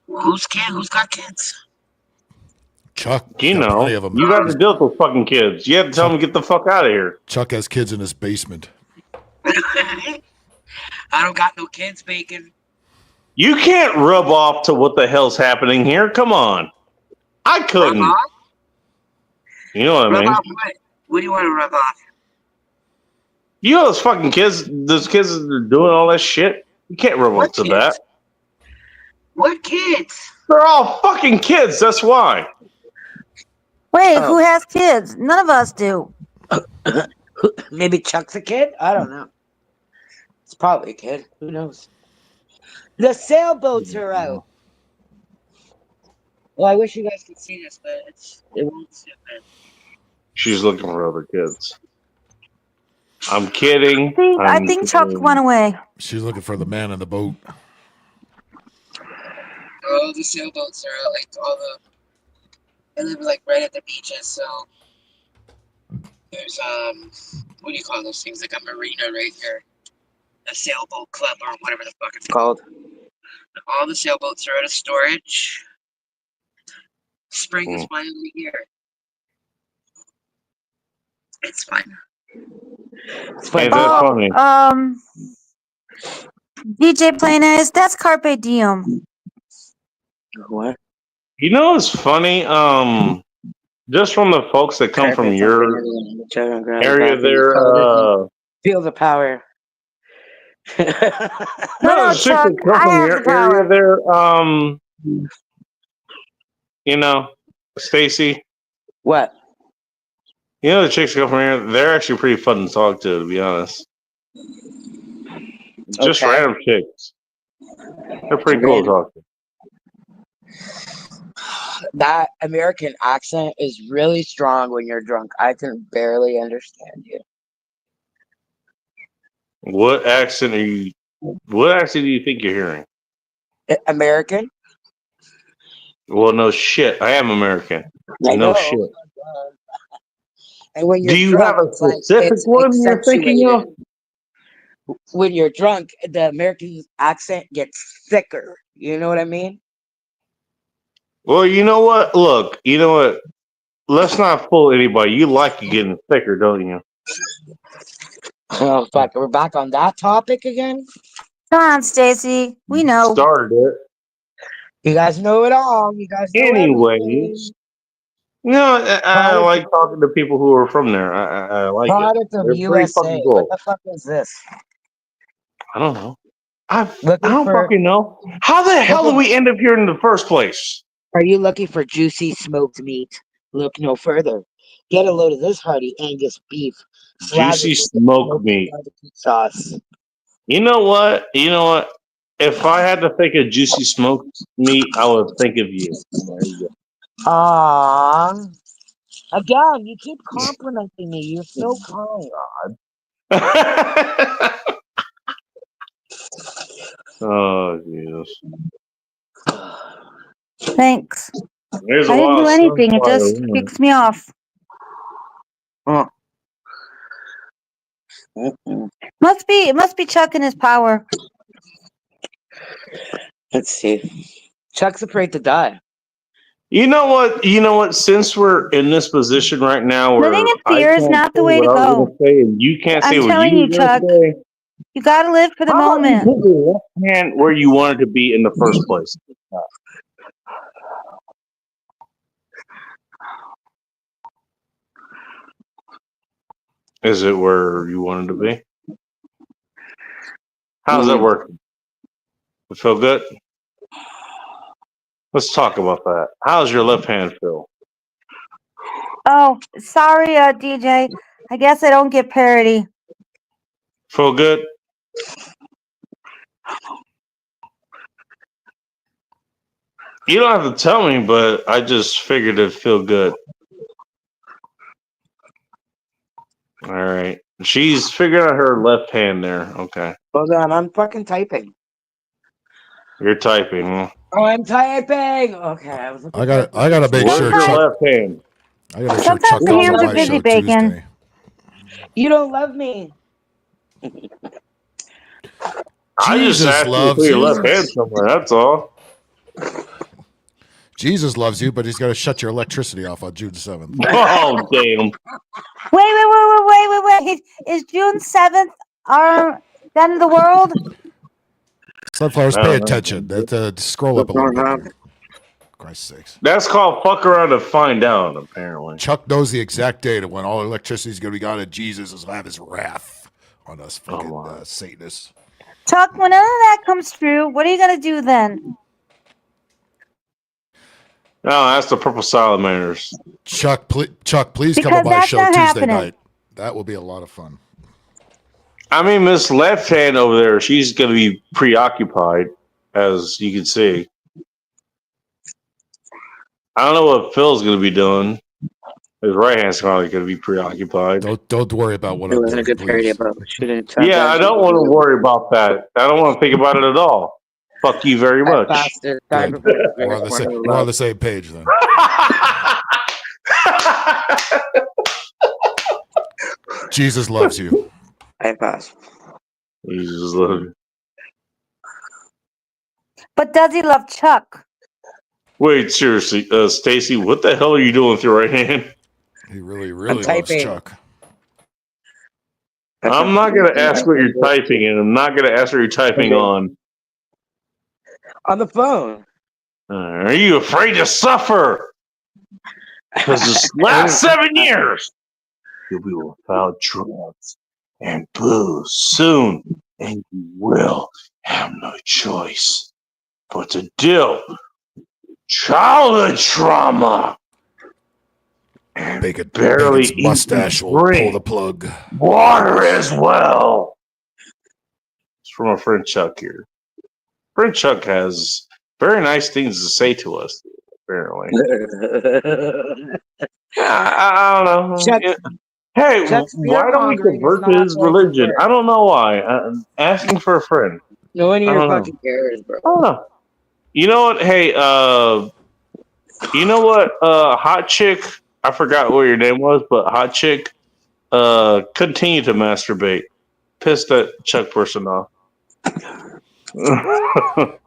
Who's got kids? Chuck. You know, you got to deal with those fucking kids. You have to tell them to get the fuck out of here. Chuck has kids in his basement. I don't got no kids, Bacon. You can't rub off to what the hell's happening here. Come on. I couldn't. Rub off? You know what I mean? Rub off what? What do you want to rub off? You know those fucking kids, those kids that are doing all that shit? You can't rub off to that. What kids? They're all fucking kids. That's why. Wait, who has kids? None of us do. Maybe Chuck's a kid? I don't know. It's probably a kid. Who knows? The sailboats are out. Well, I wish you guys could see this, but it won't sit there. She's looking for other kids. I'm kidding. I think Chuck went away. She's looking for the man in the boat. Oh, the sailboats are like all the. I live like right at the beaches, so There's what do you call those things? Like a marina right here, a sailboat club or whatever the fuck it's called. All the sailboats are out of storage. Spring is finally here. It's fun. It's fun. Ain't that funny? DJ Planes, that's Carpe Diem. What? You know what's funny? Just from the folks that come from your area there, feel the power. No, the chicks Chuck, that come I from have your the power. area there, you know, Stacy. What? You know the chicks that come from here, they're actually pretty fun to talk to be honest. Just Okay. random chicks. They're pretty cool to talk to. That American accent is really strong when you're drunk. I can barely understand you. What accent do you think you're hearing? American? Well, no shit. I am American. I No know. shit. And when you're Do you drunk, have a it's like specific it's one you're thinking of? accentuated. When you're drunk, the American accent gets thicker. You know what I mean? Well, you know what? Look, you know what? Let's not fool anybody. You like it getting thicker, don't you? Oh fuck! We're back on that topic again. Come on, Stacy. We know. Started it. You guys know it all. You guys know everything. Anyways, no, I like talking to people who are from there. I like it. Product of They're pretty USA. fucking What cool. the fuck is this? I don't know. I Looking don't for- fucking know. How the hell did we end up here in the first place? Are you looking for juicy smoked meat? Look no further. Get a load of this hearty Angus beef. Juicy smoked meat. Barbecue sauce. You know what? You know what? If I had to think of juicy smoked meat, I would think of you. There you go. Aww. Again, you keep complimenting me. You're so kind. Oh, Jesus. Thanks. There's a I didn't lot do of anything. It sunflower just in it. kicks me off. It must be Chuck and his power. Let's see. Chuck's afraid to die. You know what? You know what? Since we're in this position right now where Living in I fear is can't not say the way to what I was go. gonna say and you can't say I'm what telling you you, were gonna Chuck. say, You gotta live for the how about you moment. put your left hand where you wanted to be in the first place? Is it where you wanted to be? How's that working? You feel good? Let's talk about that. How's your left hand feel? Oh, sorry, DJ. I guess I don't get parody. Feel good? You don't have to tell me, but I just figured it'd feel good. All right. She's figuring out her left hand there. Okay. Hold on, I'm fucking typing. You're typing, huh? Oh, I'm typing. Okay, I gotta make Where's sure your Chuck. left hand? I gotta make sure Sometimes Chuck the comes hands on are my busy show bacon. Tuesday. You don't love me. I just Jesus asked you to loves put your you. left hand somewhere. That's all. Jesus loves you, but he's got to shut your electricity off on June 7th. Oh, damn. Wait. Is June 7th our the end of the world? Sunflowers, I pay don't know. attention. Scroll up a little bit there. Christ's sakes. That's called fuck around to find out, apparently. Chuck knows the exact date of when all electricity is going to be gone and Jesus will have his wrath on us fucking Satanists. Chuck, when none of that comes true, what are you gonna do then? No, that's the purple salamanders. Chuck, please come Because on my that's show not Tuesday happening. night. That will be a lot of fun. I mean, Miss Left Hand over there, she's going to be preoccupied, as you can see. I don't know what Phil's going to be doing. His right hand's probably going to be preoccupied. Don't worry about what It I'm wasn't doing, a good parody please. about shooting. Yeah, I don't want to worry about that. I don't want to think about it at all. Fuck you very much. Faster. Good. We're on the same page then. Jesus loves you. I pass. Jesus loves you. But does he love Chuck? Wait, seriously, Stacy, what the hell are you doing with your right hand? He really loves typing. Chuck. I'm not going to ask what you're typing, and I'm not going to ask what you're typing on. On the phone. Are you afraid to suffer? Because this last 7 years, you'll be without drugs and booze soon, and you will have no choice but to deal with childhood trauma. Bacon, Barely Bacon's mustache will pull the plug. Water as well. It's from our friend Chuck here. Friend Chuck has very nice things to say to us, apparently. I don't know. Hey, why don't we convert to his religion? I don't know why. I'm asking for a friend. No one I here don't know. fucking cares, bro. I don't know. You know what? Hey, you know what? Hot chick. I forgot what your name was, but hot chick. Continue to masturbate. Piss that Chuck person off.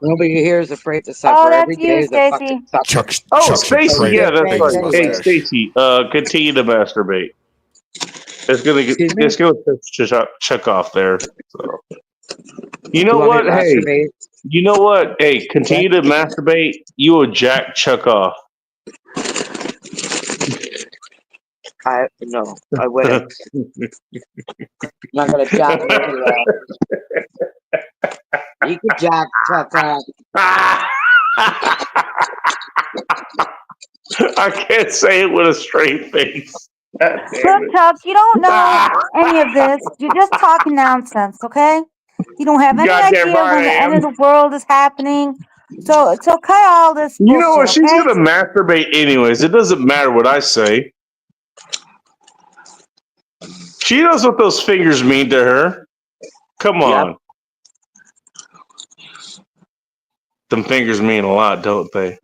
Nobody here is afraid to suffer. Oh, Every that's day you, is a fucking Stacy. suffer. Oh, Stacy, yeah, that's right. Hey, Stacy, continue to masturbate. It's gonna piss Chuck off there. So. You know what? Hey, you know what? Hey, continue to masturbate. You will jack Chuck off. No, I wouldn't. I'm not gonna jack him anyway. You can jack Chuck off. I can't say it with a straight face. Look, Chuck, you don't know any of this. You're just talking nonsense, okay? You don't have any Goddamn idea right when the I end am. of the world is happening. So cut all this You know what? bullshit, She's okay? gonna masturbate anyways. It doesn't matter what I say. She knows what those fingers mean to her. Come on. Them fingers mean a lot, don't they?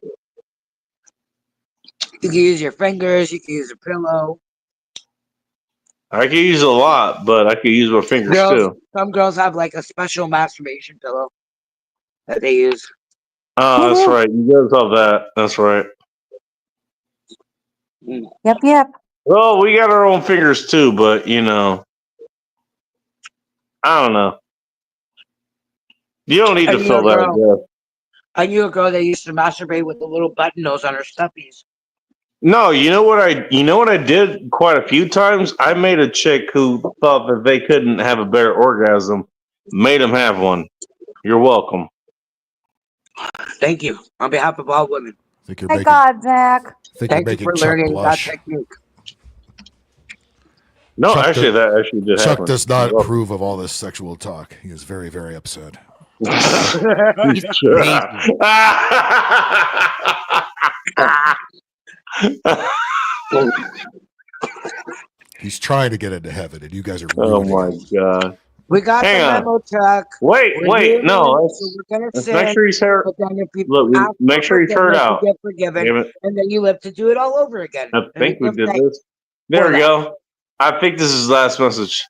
You can use your fingers. You can use a pillow. I can use a lot, but I can use my fingers too. Some girls have like a special masturbation pillow that they use. Oh, that's right. You guys have that. That's right. Yep. Well, we got our own fingers too, but you know, I don't know. You don't need to fill that. I knew a girl that used to masturbate with a little button nose on her stuffies. No, you know what I did quite a few times? I made a chick who thought that they couldn't have a better orgasm, made them have one. You're welcome. Thank you. On behalf of all women. Thank God, Zach. Thank you for learning that technique. No, Chuck actually, that actually did Chuck happen. does not You're welcome. approve of all this sexual talk. He is very, very upset. He's trying to get into heaven, and you guys are ruining Oh my God. We got Hang the on. memo, Chuck. Wait, We're human, no. so we're gonna Let's sin, make sure he's heard. but then if you Look, ask make for sure he's heard forgiveness, out. you get forgiven, Damn it. and then you live to do it all over again. I think we did this. There we go. I think this is his last message.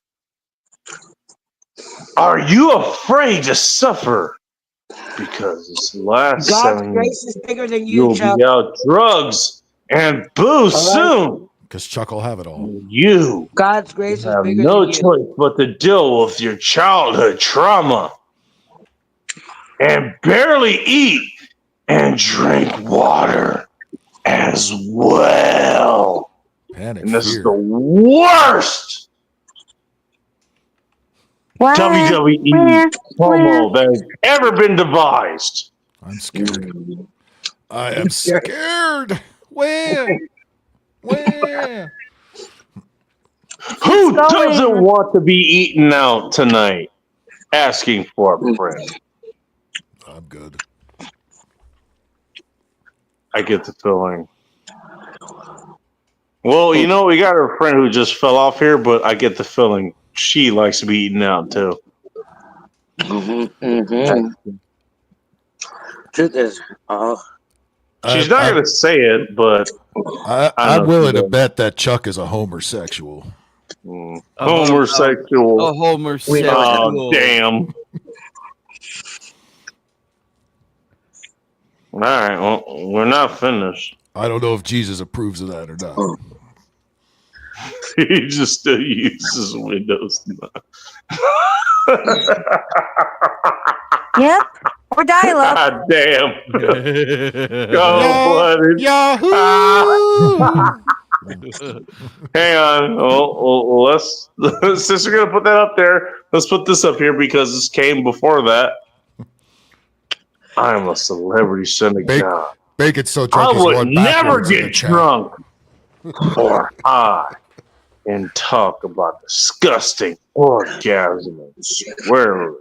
Are you afraid to suffer? Because this last God's 7 grace years, is bigger than you, you'll Chuck. be out drugs and booze soon. Because Chuck will have it all. You God's grace is have bigger no than you. choice but to deal with your childhood trauma and barely eat and drink water as well. Panic, And this is fear. the worst WWE promo that has ever been devised. I'm scared. I am scared. Where? Who doesn't want to be eaten out tonight? Asking for a friend. I'm good. I get the feeling. Well, you know, we got our friend who just fell off here, but I get the feeling she likes to be eaten out too. Truth is, she's not going to say it, but I'm willing to bet that Chuck is a homosexual. Homosexual. A homosexual. Oh, damn. All right, well, we're not finished. I don't know if Jesus approves of that or not. He just still uses Windows 9. Yep. Or dial-up. God damn. Cold-blooded. Yahoo! Hang on. Well, let's since we're gonna put that up there, let's put this up here because this came before that. I'm a celebrity son of God. Bacon's so drunk I he's would going never backwards in the get chat. drunk or high and talk about disgusting orgasm and swear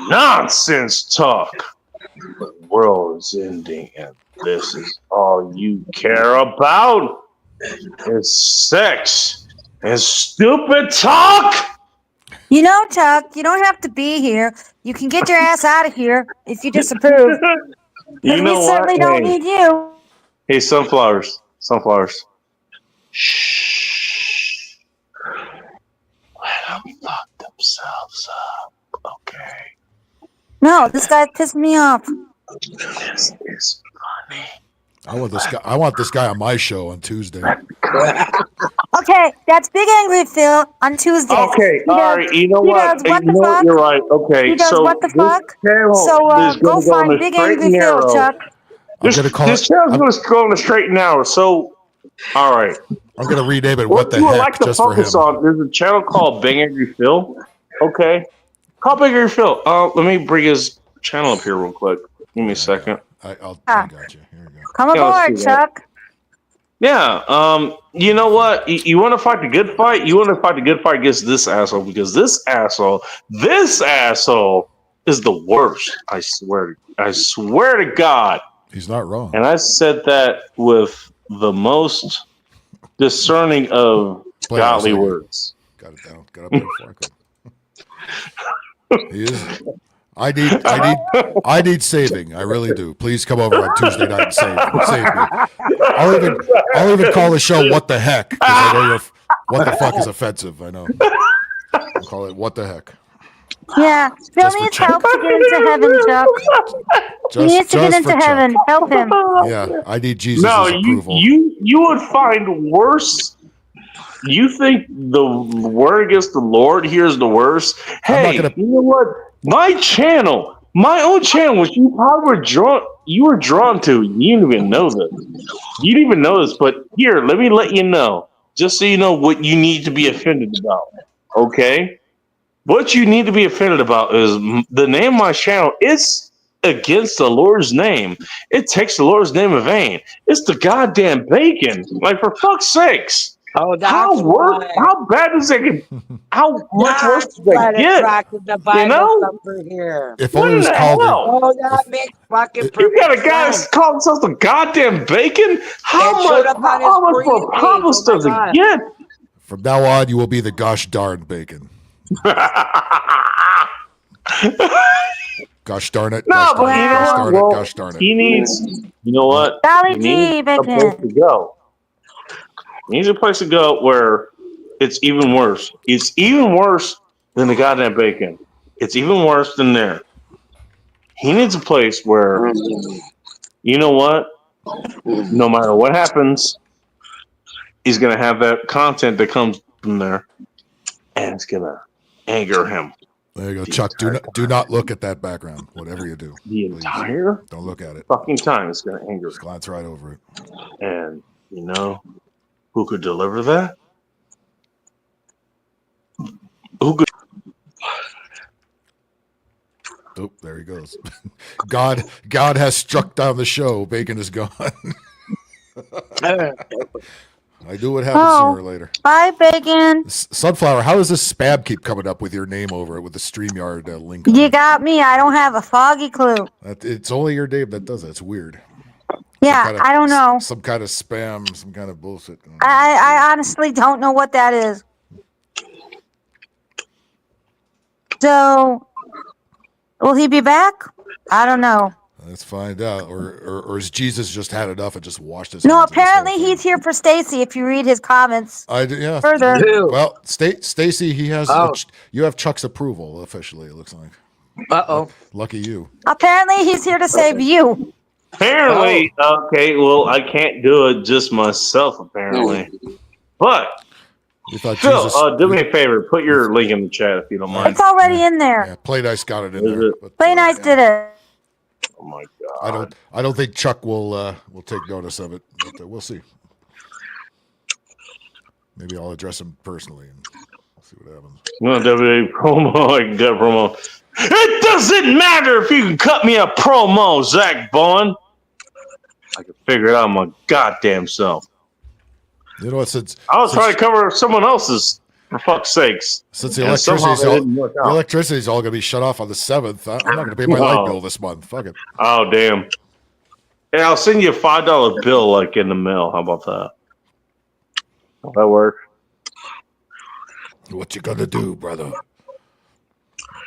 nonsense talk. The world is ending, and this is all you care about. It's sex and stupid talk. You know, Chuck, you don't have to be here. You can get your ass out of here if you disapprove. You know we certainly what? don't need you. Hey, sunflowers. Shh. Let them fuck themselves up, okay? No, this guy pissed me off. This is funny. I want this guy on my show on Tuesday. Okay, that's Big Angry Phil on Tuesdays. Okay, all right. You know what? You're right. Okay, He does so what the fuck? channel So is go gonna go on find a Big straight Angry and Phil, narrow. Chuck. I'm gonna call This channel's going to go on a straight and narrow. So, all right. I'm gonna rename it "What the you would Heck" like to just for him. focus on? There's a channel called Big Angry Phil. Okay, call Big Angry Phil. Let me bring his channel up here real quick. Give me a second. I got you. Here we go. Come Yeah, let's aboard, do that. Chuck. Yeah. You know what? You want to fight the good fight? You want to fight the good fight against this asshole because this asshole is the worst. I swear to God. He's not wrong. And I said that with the most discerning of godly words. Got it down. Got up there before I could. He is. I need saving. I really do. Please come over on Tuesday night and save me. I'll even call the show "What the Heck" because I know what the fuck is offensive. I know. I'll call it "What the Heck." Yeah, Phil needs help to get into heaven, Chuck. He needs to get into heaven. Help him. Yeah, I need Jesus' No, approval. you would find worse. You think the word against the Lord here is the worst? Hey, you know what? My own channel, which you probably were drawn to. You didn't even know this. You didn't even know this, but here, let me let you know, just so you know what you need to be offended about. Okay? What you need to be offended about is the name of my channel is against the Lord's name. It takes the Lord's name in vain. It's the goddamn bacon. Like, for fuck's sakes. Oh, that's how bad does it get? How much worse does it get? You know? Here. If only it was called. Oh, that makes fucking perfect You got a guy sense. calling himself the goddamn bacon? How much more pompous does it get? From now on, you will be the gosh darn bacon. Gosh darn it. No, Gosh but darn it. Gosh darn it. Gosh darn it. He needs, you know what? Golly He gee, needs a place bacon. to go. He needs a place to go where it's even worse. It's even worse than the goddamn bacon. It's even worse than there. He needs a place where, you know what? No matter what happens, he's going to have that content that comes from there, and it's going to anger him. There you go, Chuck. Do not look at that background, whatever you do. The entire Don't look at it. fucking time it's going to anger him. Just glance right over it. And, you know, who could deliver that? Who could? Oh, there he goes. God has struck down the show. Bacon is gone. I knew what happens sooner or later. Bye, bacon. Sunflower, how does this spam keep coming up with your name over it with the StreamYard link? You got me. I don't have a foggy clue. It's only your name that does it. It's weird. Yeah, I don't know. Some kind of spam, some kind of bullshit. I honestly don't know what that is. So, will he be back? I don't know. Let's find out. Or has Jesus just had enough and just washed his No, hands of this whole apparently he's here for Stacy. If you read his comments yeah. further. Well, Stacy, he has. Oh. You have Chuck's approval officially. It looks like. Uh-oh. Lucky you. Apparently he's here to save you. Apparently, okay, well, I can't do it just myself, apparently. But, We thought Phil, Jesus. do me a favor. Put your link in the chat if you don't mind. It's already in there. Yeah, Play Nice got it in there. But, Play Nice did it. Oh my god! I don't think Chuck will take notice of it, but we'll see. Maybe I'll address him personally and we'll see what happens. No WWE promo, I can cut promo. It doesn't matter if you can cut me a promo, Zach Bowen. I can figure it out my goddamn self. You know what? Since I was trying to cover someone else's, for fuck's sakes. Since the And somehow electricity's all going to be shut off on the 7th, I'm not going to pay my light bill this month. Fuck it. Oh damn! Yeah, I'll send you a $5 bill like in the mail. How about that? Will that work? What you gonna do, brother?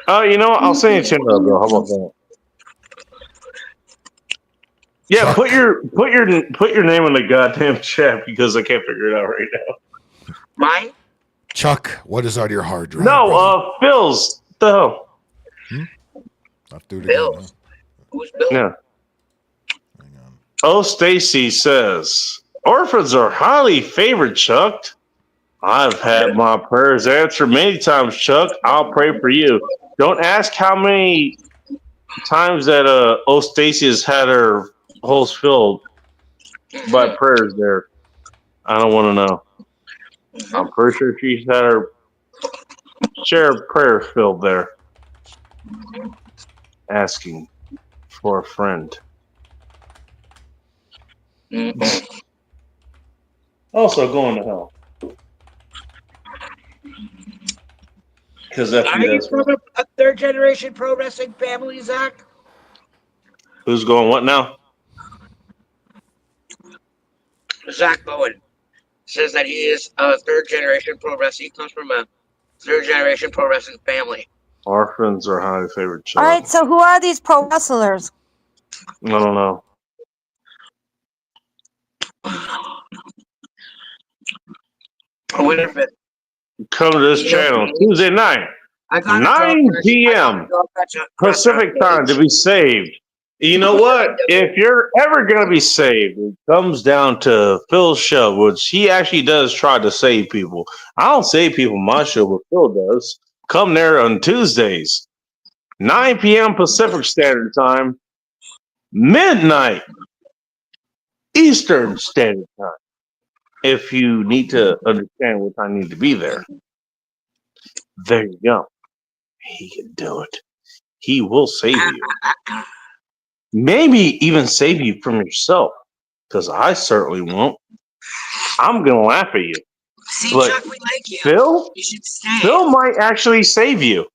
Oh, you know what? I'll send you a $10 bill. How about that? Yeah, Chuck. put your name in the goddamn chat because I can't figure it out right now. Mine? Chuck, what is on your hard drive? No, Phil's. The hell? I'll do it Bill. again. Huh? Who's Bill? Yeah. Oh, Stacy says orphans are highly favored, Chuck. I've had my prayers answered many times, Chuck. I'll pray for you. Don't ask how many times that Stacy has had her holes filled by prayers there. I don't want to know. I'm pretty sure she's had her share of prayers filled there. Asking for a friend. Also going to hell. Because Are you from a third generation pro wrestling family, Zach? Who's going what now? Zach Bowen says that he is a third generation pro wrestling. He comes from a third generation pro wrestling family. Orphans are highly favored All child. right, so who are these pro wrestlers? I don't know. I wonder if it. Come to this channel Tuesday night, 9 p.m. Pacific time to be saved. You know what? If you're ever going to be saved, it comes down to Phil's show, which he actually does try to save people. I don't save people on my show, but Phil does. Come there on Tuesdays, 9 p.m. Pacific Standard Time, midnight Eastern Standard Time. If you need to understand what I need to be there, there you go. He can do it. He will save you. Maybe even save you from yourself, because I certainly won't. I'm going to laugh at you. See, But Chuck, we like you. Phil? You should stay. Phil might actually save you.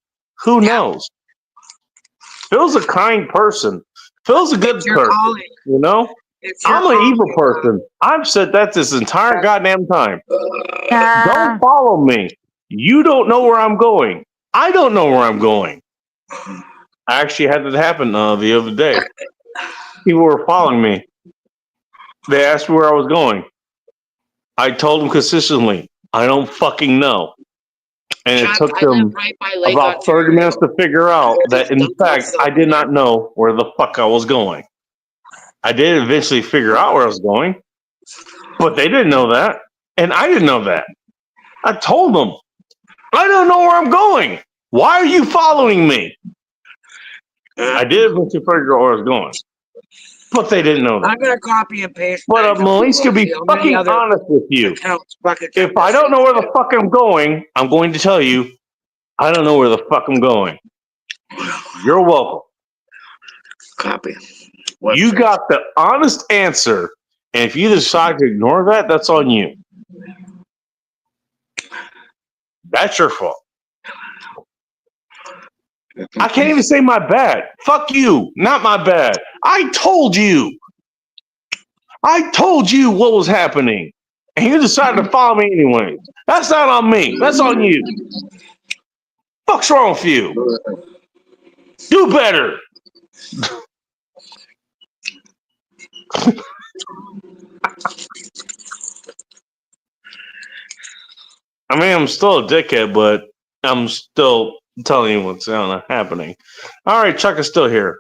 Who knows? Phil's a kind person. Phil's a good It's your person. calling. You know? It's your I'm an calling. evil person. I've said that this entire goddamn time. Don't follow me. You don't know where I'm going. I don't know where I'm going. I actually had that happen the other day. People were following me. They asked me where I was going. I told them consistently, I don't fucking know. And it took them about 30 minutes to figure out that, in fact, I did not know where the fuck I was going. I did eventually figure out where I was going, but they didn't know that, and I didn't know that. I told them, I don't know where I'm going. Why are you following me? I did eventually figure out where I was going, but they didn't know that. I'm gonna copy and paste. But Melise could be fucking honest with you. If I don't know where the fuck I'm going to tell you, I don't know where the fuck I'm going. You're welcome. Copy. You got the honest answer, and if you decide to ignore that, that's on you. That's your fault. I can't even say my bad. Fuck you. Not my bad. I told you. I told you what was happening. And you decided to follow me anyway. That's not on me. That's on you. Fuck's wrong with you? Do better. I mean, I'm still a dickhead, but I'm still telling you what's happening. All right, Chuck is still here.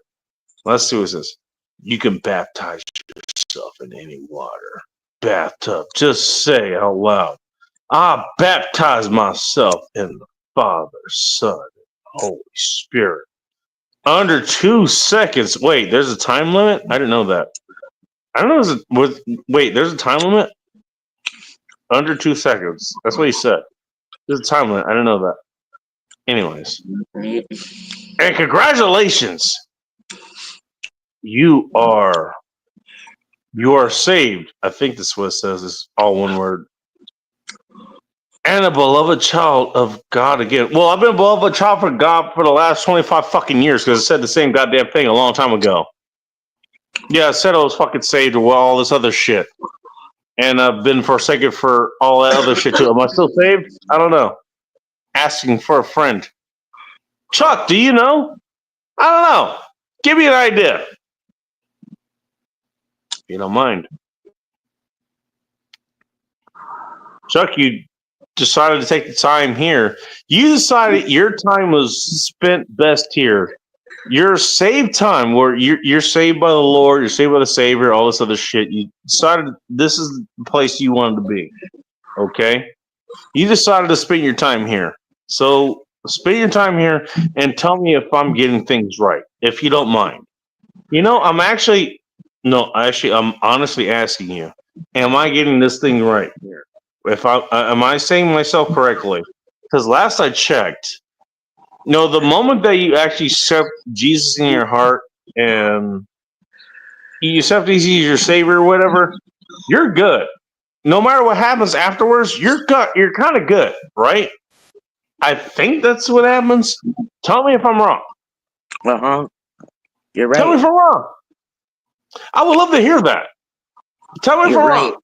Let's see what it says. You can baptize yourself in any water. Bathtub. Just say out loud. I baptize myself in the Father, Son, and Holy Spirit. Under 2 seconds. Wait, there's a time limit? I didn't know that. I don't know. Wait, there's a time limit? Under 2 seconds. That's what he said. There's a time limit. I didn't know that. Anyways. And congratulations. You are saved. I think that's what it says. It's all one word. And a beloved child of God again. Well, I've been a beloved child for God for the last 25 fucking years because I said the same goddamn thing a long time ago. Yeah, I said I was fucking saved or all this other shit. And I've been forsaken for all that other shit too. Am I still saved? I don't know. Asking for a friend. Chuck, do you know? I don't know. Give me an idea. If you don't mind. Chuck, you decided to take the time here. You decided your time was spent best here. Your saved time, where you're saved by the Lord, you're saved by the Savior, all this other shit. You decided this is the place you wanted to be. Okay? You decided to spend your time here. So spend your time here and tell me if I'm getting things right, if you don't mind. You know, I'm honestly asking you, am I getting this thing right here? Am I saying myself correctly? Because last I checked, the moment that you actually accept Jesus in your heart and you accept He's your Savior or whatever, you're good. No matter what happens afterwards, you're kind of good, right? I think that's what happens. Tell me if I'm wrong. You're right. Tell me if I'm wrong. I would love to hear that. Tell me if I'm wrong.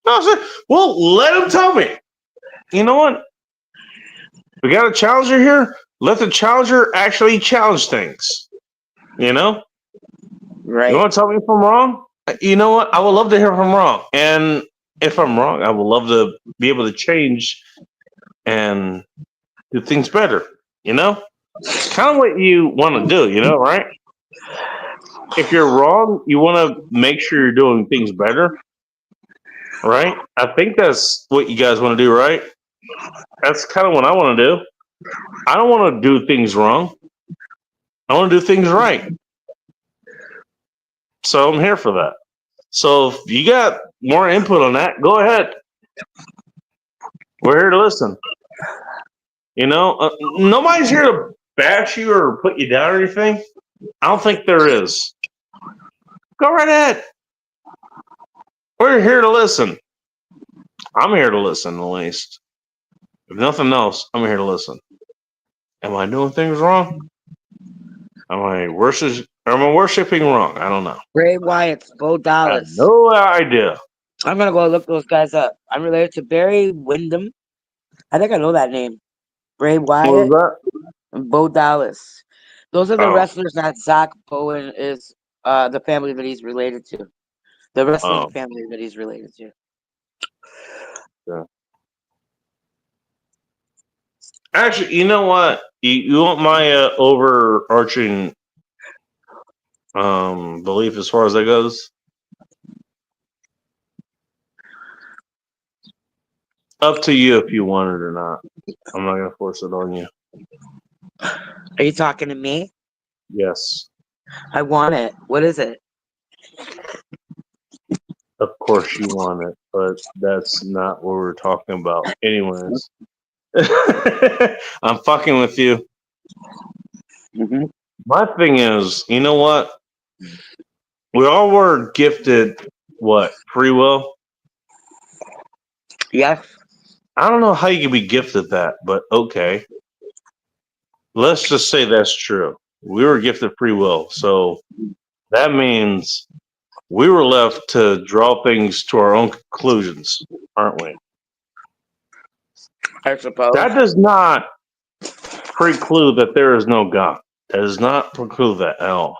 No, sir. Well, let him tell me. You know what? We got a challenger here. Let the challenger actually challenge things. You know? Right. You want to tell me if I'm wrong? You know what? I would love to hear if I'm wrong. And if I'm wrong, I would love to be able to change and do things better. You know? It's kind of what you want to do, right? If you're wrong, you want to make sure you're doing things better. Right? I think that's what you guys want to do, right? That's kind of what I want to do. I don't want to do things wrong. I want to do things right. So I'm here for that. So if you got more input on that, go ahead. We're here to listen. Nobody's here to bash you or put you down or anything. I don't think there is. Go right ahead. We're here to listen. I'm here to listen, at least. If nothing else, I'm here to listen. Am I doing things wrong? Am I worshiping wrong? I don't know. Bray Wyatt, Bo Dallas. No idea. I'm gonna go look those guys up. I'm related to Barry Windham. I think I know that name. Bray Wyatt and Bo Dallas. Those are the wrestlers that Zach Bowen is the family that he's related to. The wrestling family that he's related to. Yeah. Actually, you know what? You want my overarching belief as far as that goes? Up to you if you want it or not. I'm not going to force it on you. Are you talking to me? Yes. I want it. What is it? Of course you want it, but that's not what we're talking about. Anyways. I'm fucking with you. Mm-hmm. My thing is, you know what? We all were gifted, free will? Yes. I don't know how you can be gifted that, but okay. Let's just say that's true. We were gifted free will. So that means we were left to draw things to our own conclusions, aren't we? I suppose. That does not preclude that there is no God. That does not preclude that at all.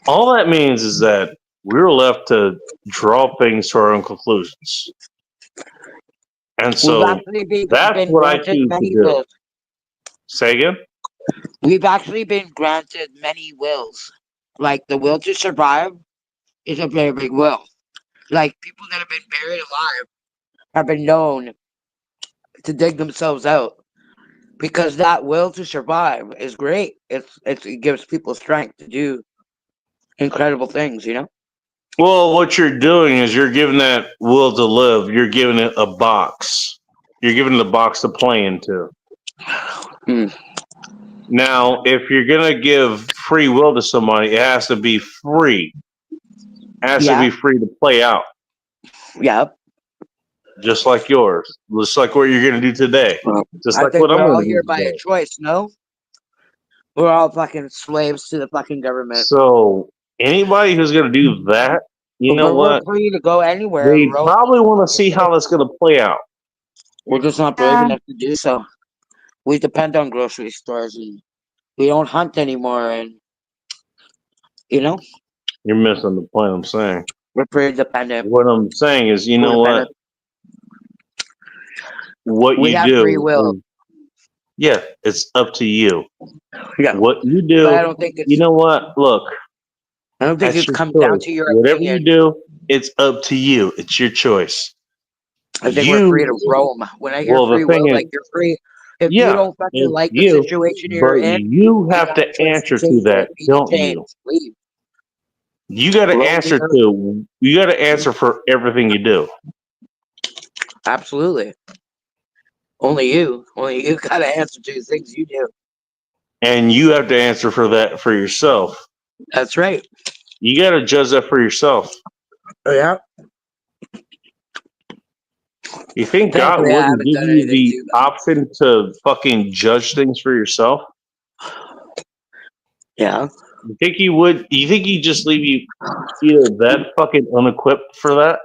All that means is that we're left to draw things to our own conclusions. And We've so actually that's been what I granted choose to many do. wills. Say again? We've actually been granted many wills. Like the will to survive is a very big will. Like people that have been buried alive have been known to dig themselves out because that will to survive is great. It gives people strength to do incredible things, you know? Well, what you're doing is you're giving that will to live, you're giving it a box. You're giving it a box to play into. Now, if you're going to give free will to somebody, it has to be free. It has to be free to play out. Yep. Just like yours. Just like what you're going to do today. Just I like think what I'm we're all going to here do by a today. choice, no? We're all fucking slaves to the fucking government. So, anybody who's going to do that, you know But we're what? free to go anywhere They and roam. probably want to see how that's going to play out. We're just not brave enough to do so. We depend on grocery stores and we don't hunt anymore, and you know, You're missing the point I'm saying. we're pretty dependent. What I'm saying is, you know what? What We you have free do will. is, yeah, it's up to you. Yeah. What you But I do, don't think it's. you know what? Look, I don't think that's it your comes down choice. to your Whatever opinion. you do, it's up to you. It's your choice. I think we're free to roam. When I hear Well, the free thing will, is, like you're free. If you yeah, don't fucking it's like the you, situation you're but in, you you have have to a choice to answer to change that, it, be don't detained, you? leave. You got to Roam the answer earth. to. You got to answer for everything you do. Absolutely. Only you got to answer to the things you do. And you have to answer for that for yourself. That's right. You got to judge that for yourself. Yeah. You think God Thankfully, I wouldn't haven't give done you anything the too bad. option to fucking judge things for yourself? Yeah. You think he would? You think he'd just leave you either that fucking unequipped for that?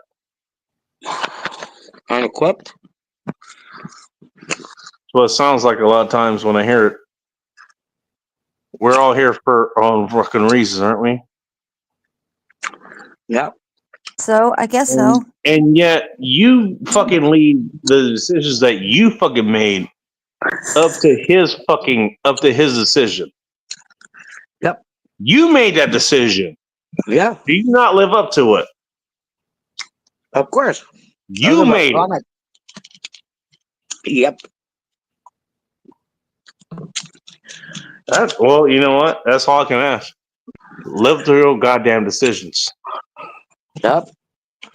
Unequipped? Well, it sounds like a lot of times when I hear it. We're all here for our own fucking reasons, aren't we? Yeah. So I guess so. And yet you fucking leave the decisions that you fucking made up to his decision. Yep. You made that decision. Yeah. Do you not live up to it? Of course. You made it. Yep. Well, you know what? That's all I can ask. Live through your goddamn decisions. Yep.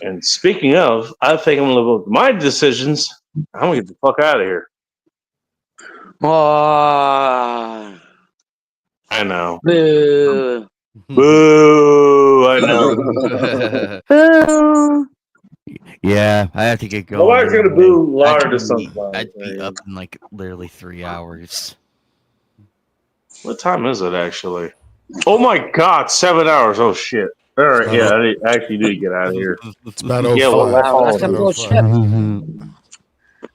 And speaking of, I think I'm gonna live up to my decisions. I'm gonna get the fuck out of here. I know. Boo. Boo! I know. Boo. Yeah, I have to get going. Nobody's gonna boo I'd Lard to be, something. I'd be up in like literally 3 hours. What time is it actually? Oh my god, 7 hours. Oh shit. All right, yeah, I actually need to get out of here. It's about Yeah, 05. well, That's a full shift.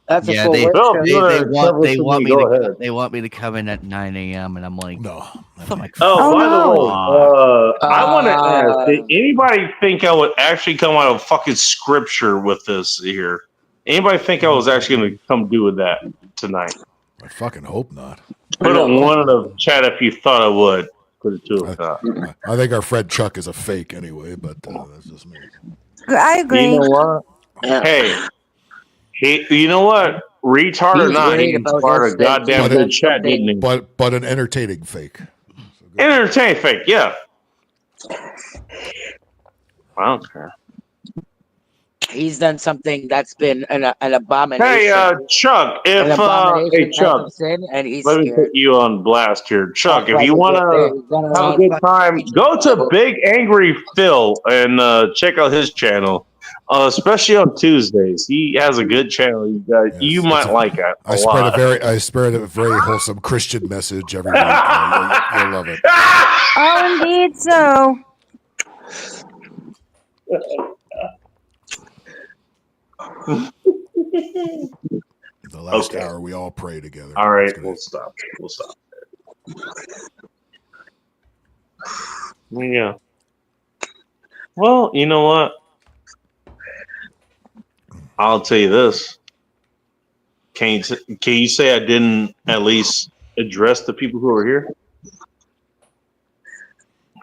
That's a Yeah, full work shift. they want me Go to ahead. they want me to come in at 9 a.m. and I'm like, no. Fuck. Oh, by the way, fuck. I want to ask: did anybody think I would actually come out of fucking scripture with this here? Anybody think I was actually going to come do with that tonight? I fucking hope not. Put a one in the chat if you thought I would. Put a two if not. I think our friend Chuck is a fake anyway, but that's just me. I agree. You know what? Hey, you know what? Retard or He's not, worried he about inspired his a fake. goddamn He's good done chat, didn't he? But an entertaining fake. Entertain fake, yeah. I don't care. He's done something that's been an abomination. Hey, Chuck, an if abomination hey Chuck, of sin, and he's let me scared. put you on blast here, Chuck. That's If why you he's want gonna to have a run good fucking time, preaching go to Bible. Big Angry Phil and check out his channel, especially on Tuesdays. He has a good channel. You might like it a I spread lot. a very wholesome Christian message every week. You'll love it. Oh, indeed so. The last hour, we all pray together. All right, we'll stop. Yeah. Well, you know what? I'll tell you this. Can you say I didn't at least address the people who are here?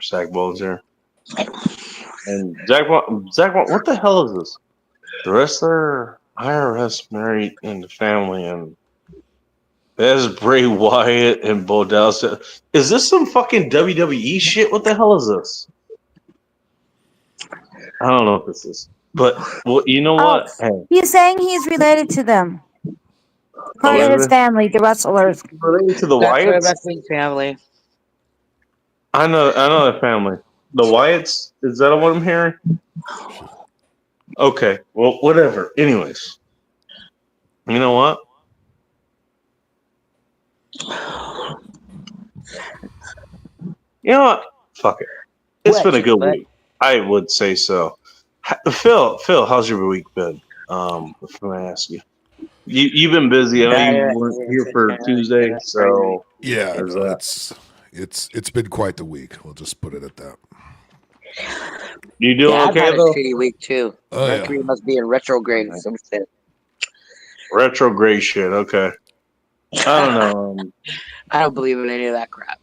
Zach Bowles here. And Zach, what the hell is this? The wrestler IRS married into family, and there's Bray Wyatt and Bo Dallas. Is this some fucking WWE shit? What the hell is this? I don't know what this is. But, well, you know Oh, what? Hey, he's saying he's related to them. Part of his family, the wrestlers. related to the That's their Wyatts? wrestling family. I know that family. The Wyatts? Is that what I'm hearing? Okay, well, whatever. Anyways, you know what? You know what? Fuck it. It's been a good week. I would say so. Phil, how's your week been? If I ask you, you've been busy. I know you weren't here for Tuesday, so Yeah, there's no, that. it's been quite the week. We'll just put it at that. You doing I've okay had a though? shitty week too. Oh, yeah. Mercury must be in retrograde or some shit. Retrograde shit. Okay. I don't know. I don't believe in any of that crap.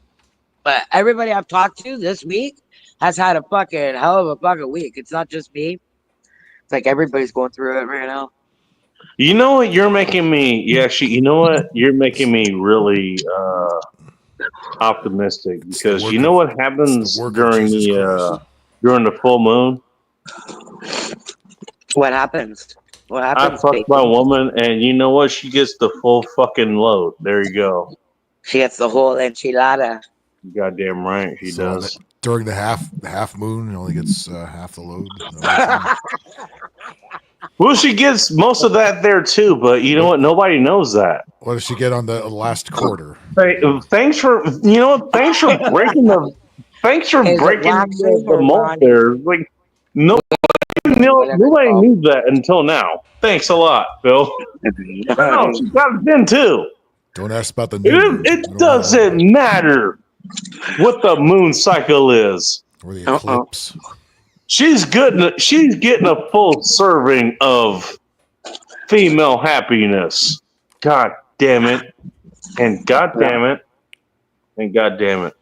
But everybody I've talked to this week has had a fucking hell of a fucking week. It's not just me. It's like everybody's going through it right now. You know what? You're making me. Yeah, actually, you know what? You're making me really optimistic because you know what happens during the full moon? What happens? What I happens, fucked my Bacon? woman, and you know what? She gets the full fucking load. There you go. She gets the whole enchilada. Goddamn right, she So does. during the half moon, it only gets half the load. Well, she gets most of that there too, but you know what? Nobody knows that. What does she get on the last quarter? Thanks for Thanks for breaking the. Thanks for Is it breaking waxing the or mold bonding? there. Like nobody knew that until now. Thanks a lot, Bill. No, she got it then too. Don't ask about the new moon. It doesn't matter what the moon cycle is. Or the eclipse. She's getting a full serving of female happiness. God damn it. And God damn it. And God damn it.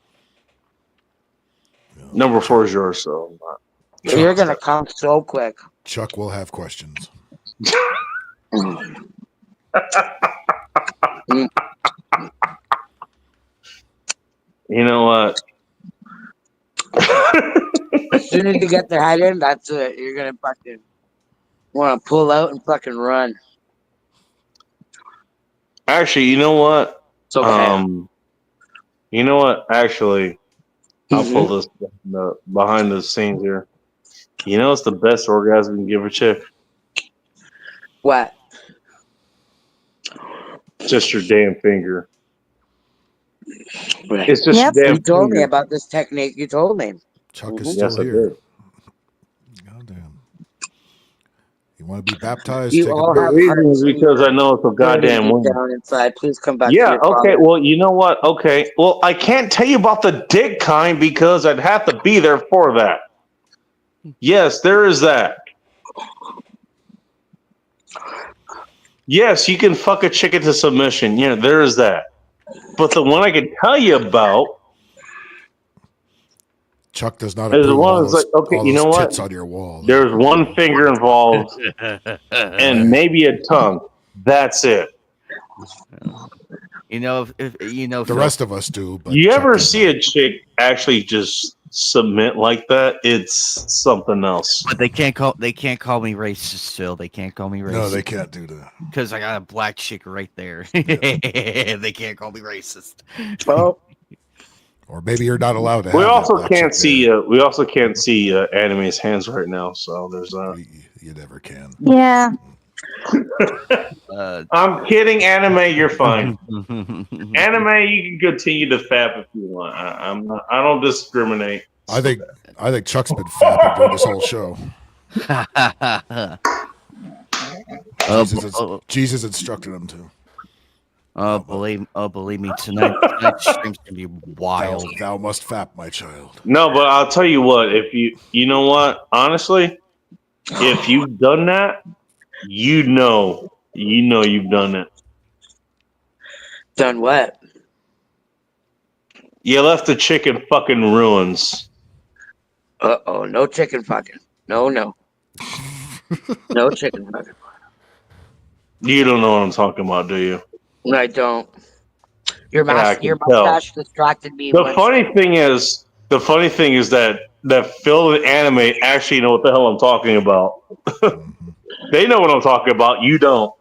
Number 4 is yours, so You're gonna come so quick. Chuck will have questions. You know what? As soon as you get their head in, that's it. You're gonna fucking want to pull out and fucking run. Actually, you know what? It's okay. You know what? Actually, I'll pull this behind the scenes here. You know, it's the best orgasm you can give a chick. What? Just your damn finger. It's just your damn You told me finger. about this technique. You told me. Chuck is still Yes, I here. did. Goddamn. You want to be baptized? You take all a The have reason is hearts because I know it's a goddamn deep woman. down inside. Please come back to Yeah, your okay. father. Well, you know what? Okay. Well, I can't tell you about the dick kind because I'd have to be there for that. Yes, there is that. Yes, you can fuck a chick into submission. Yeah, there is that. But the one I can tell you about Chuck does not is approve the of one all that's those, like, okay, all you those know what? tits on your wall. There's one finger involved and maybe a tongue. That's it. You know, if you know, The rest of us do. But You Chuck ever does see a chick actually just submit like that? It's something else. But they can't call me racist, Phil. They can't call me racist. No, they can't do that. Because I got a black chick right there. They can't call me racist. Oh. Or maybe you're not allowed to have We that also black can't chick see. We also can't see Anime's hands right now. So there's that. You never can. Yeah. I'm kidding, Anime. You're fine. Anime, you can continue to fap if you want. I'm not. I don't discriminate. I think Chuck's been fapping during this whole show. Jesus instructed him to. believe me, tonight's stream's gonna be wild. Thou must fap, my child. No, but I'll tell you what. If you know what, honestly, if you've done that, you know you've done it. Done what? You left the chicken fucking ruins. Uh-oh, no chicken fucking. No. No chicken fucking. You don't know what I'm talking about, do you? I don't. Your Yeah, I can tell. mustache distracted me. The funny thing is that Phil and Anime actually know what the hell I'm talking about. They know what I'm talking about. You don't.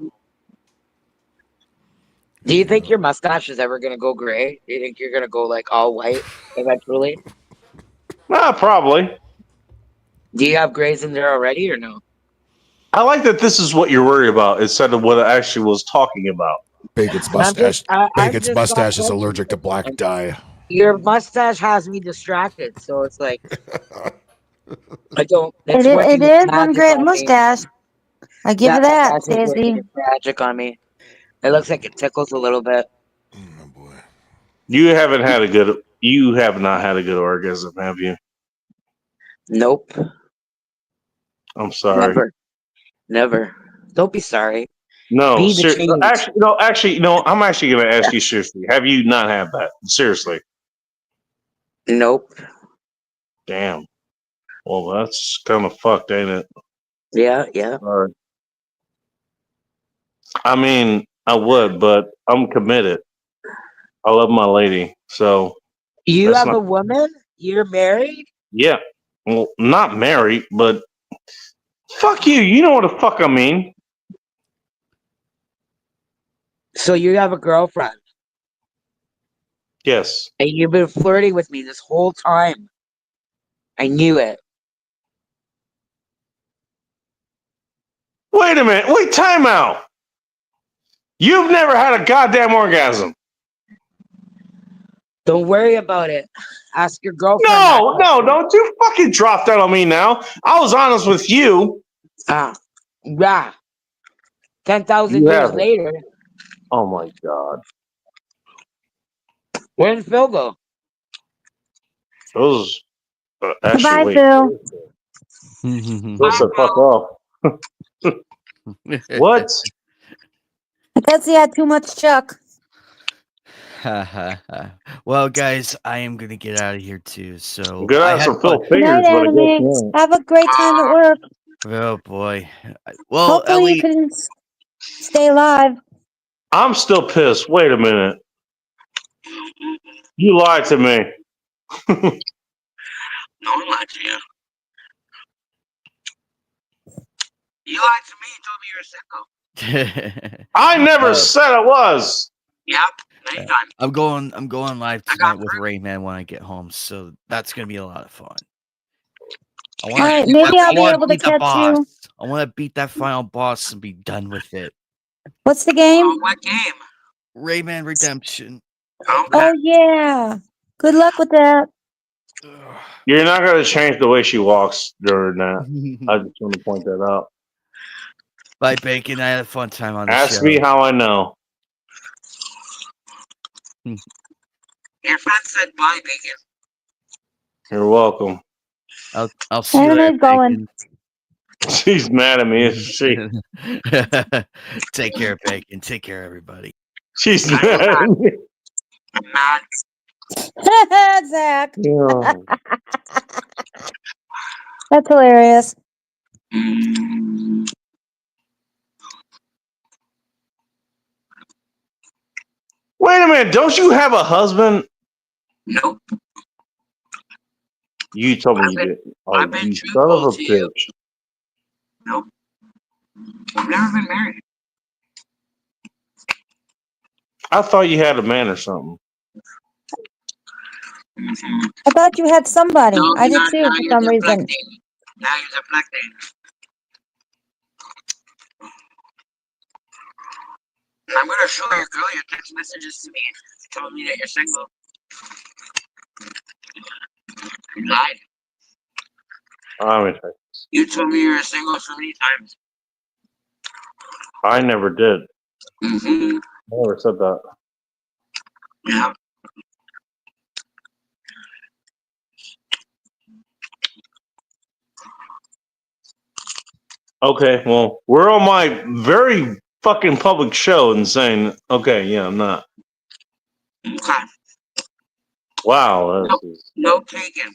Do you think your mustache is ever gonna go gray? Do you think you're gonna go like all white eventually? Probably. Do you have grays in there already or no? I like that this is what you're worried about instead of what I actually was talking about. Bacon's mustache. Bacon's mustache is allergic to black dye. Your mustache has me distracted, so it's like I don't. It's It working is its one magic great on me. mustache. I give you that, mustache is working Stacey. its magic on me. It looks like it tickles a little bit. You have not had a good orgasm, have you? Nope. I'm sorry. Never. Don't be sorry. No, Be the change. actually, I'm actually going to ask you seriously. Have you not had that? Seriously. Nope. Damn. Well, that's kind of fucked, ain't it? Yeah. Sorry. I mean, I would, but I'm committed. I love my lady, so. You have a woman? You're married? Yeah. Well, not married, but fuck you. You know what the fuck I mean. So you have a girlfriend? Yes. And you've been flirting with me this whole time. I knew it. Wait a minute. Wait, time out. You've never had a goddamn orgasm. Don't worry about it. Ask your girlfriend. No, don't you fucking drop that on me now. I was honest with you. Yeah. 10,000 years later. Oh my God. Where did Phil go? Those Goodbye, actually, Phil. Phil said fuck off. What? I guess he had too much Chuck. Well, guys, I am gonna get out of here too. So Good I have had some Phil fun. Good night, fingers, but I guess Anime. not. Have a great time at work. Oh boy. Well, Hopefully you can stay alive. I'm still pissed. Wait a minute. You lied to me. No one lied to you. You lied to me and told me you're a sicko. I never said I was. Yep. Anytime. I'm going live tonight with Rayman when I get home, so that's gonna be a lot of fun. I want Alright, maybe I'll be able to catch you. I want to beat that final boss and be done with it. What's the game? What game? Rayman Redemption. Oh yeah. Good luck with that. You're not going to change the way she walks during that. I just want to point that out. Bye, Bacon. I had a fun time on the Ask show. me how I know. Your friend said bye, Bacon. You're welcome. I'll see you later, Bacon. She's mad at me, isn't she? Take care, Bacon. Take care, everybody. She's mad at me. I'm mad. Zach. Yeah. That's hilarious. Wait a minute. Don't you have a husband? Nope. You told me you did. Oh, you son of a bitch. Nope. I've never been married. I thought you had a man or something. I thought you had somebody. I did too for some reason. Now you're deflecting. I'm gonna show your girl your text messages to me telling me that you're single. You lied. You told me you were single so many times. I never did. Mm-hmm. never said that. Yeah. Okay, well, we're on my very fucking public show and saying, okay, yeah, I'm not. Okay. Wow. No taken.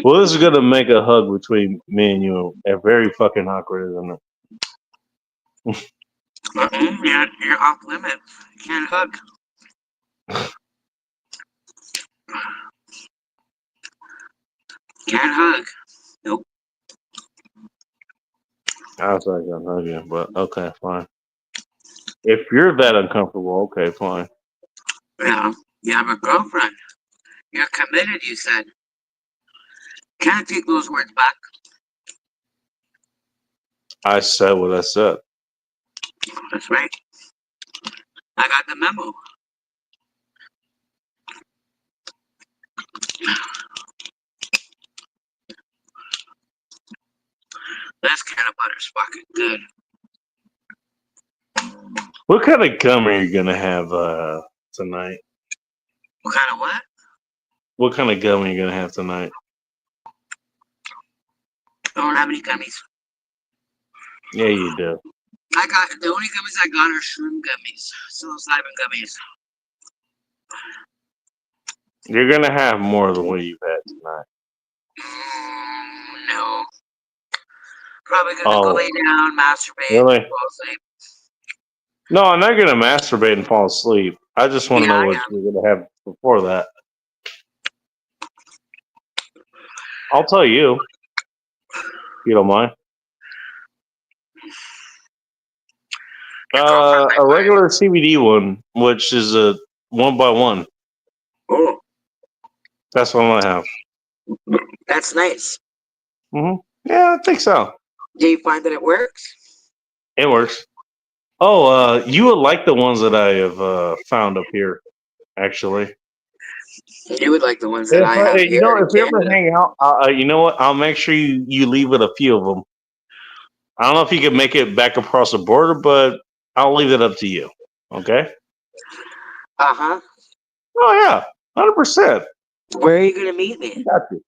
Well, this is gonna make a hug between me and you very fucking awkward, isn't it? You're off limit. Can't hug. Can't hug. Nope. I was like, gonna hug you, but okay, fine. If you're that uncomfortable, okay, fine. Yeah. You have a girlfriend. You're committed, you said. Can't take those words back. I said what I said. That's right. I got the memo. This can of butter's fucking good. What kind of gum are you gonna have tonight? What kind of what? What kind of gum are you gonna have tonight? I don't have any gummies. Yeah, you do. I got the only gummies I got are shroom gummies, psilocybin gummies. You're gonna have more than what you've had tonight. No. Probably gonna go lay down, masturbate, really? fall asleep. No, I'm not gonna masturbate and fall asleep. I just want to know what you're gonna have before that. I'll tell you. If you don't mind. A regular CBD one, which is a 1x1. Oh. That's what I have. That's nice. Yeah, I think so. Do you find that it works? It works. Oh, you would like the ones that I have found up here, actually. You would like the ones that I have If here in you ever Canada. hang out, you know what? I'll make sure you leave with a few of them. I don't know if you can make it back across the border, but I'll leave it up to you. Okay? Uh-huh. Oh, yeah. 100%. Where are you gonna meet me? Got you.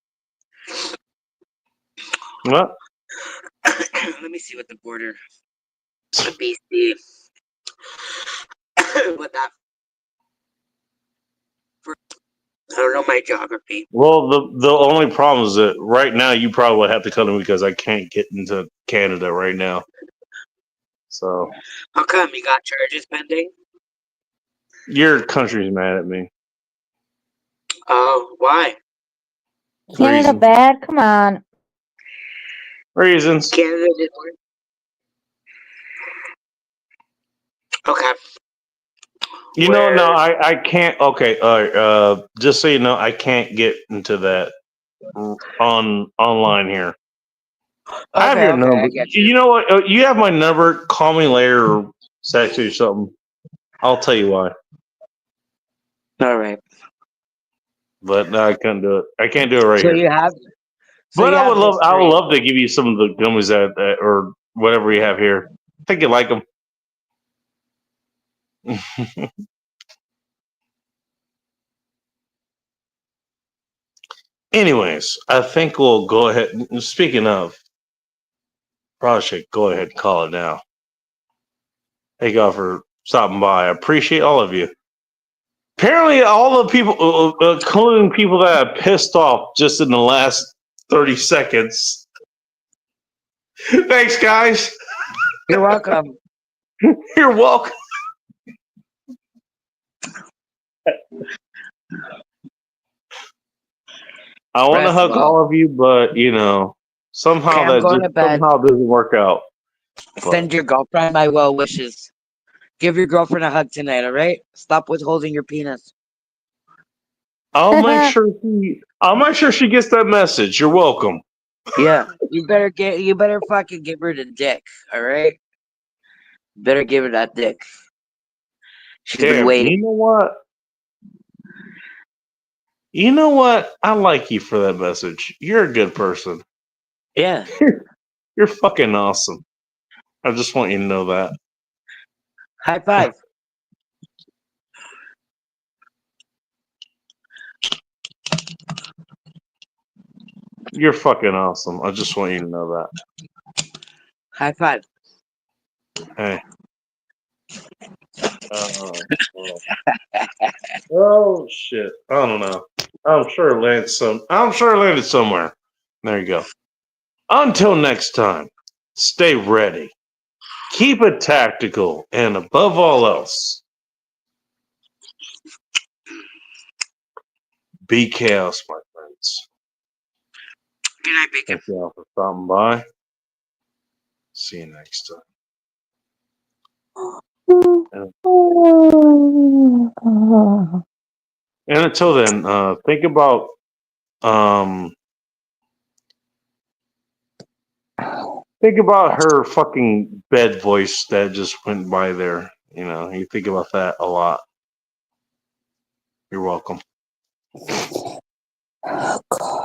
What? Let me see what the border. BC. What that? I don't know my geography. Well, the only problem is that right now you probably have to come to me because I can't get into Canada right now. So How come you got charges pending? your country's mad at me. Oh, why? Canada Reasons. bad? Come on. Reasons. Canada did work. Okay. You know, no, I can't. Okay, just so you know, I can't get into that online here. I have your number. I get you. You know what? You have my number. Call me later or text you or something. I'll tell you why. All right. But no, I couldn't do it. I can't do it right So here. you have. But I would love. I would love to give you some of the gummies that or whatever you have here. I think you like them. Anyways, I think we'll go ahead. Speaking of, probably should go ahead and call it now. Thank y'all for stopping by. I appreciate all of you. Apparently, all the people, including people that I pissed off just in the last 30 seconds. Thanks, guys. You're welcome. You're welcome. I want to hug all of you, but you know, somehow Okay, I'm going to bed. somehow doesn't work out. Send your girlfriend my well wishes. Give your girlfriend a hug tonight, all right? Stop withholding your penis. I'll make sure she gets that message. You're welcome. Yeah, you better fucking give her the dick, all right? Better give her that dick. She's been waiting. You know what? You know what? I like you for that message. You're a good person. Yeah. You're fucking awesome. I just want you to know that. High five. You're fucking awesome. I just want you to know that. High five. Hey. Oh shit! I don't know. I'm sure it landed somewhere. There you go. Until next time, stay ready. Keep it tactical, and above all else, be chaos, my friends. Good night, Bacon. Thank you all for stopping by. See you next time. And until then, think about her fucking bed voice that just went by there. You know, you think about that a lot. You're welcome. Oh, God.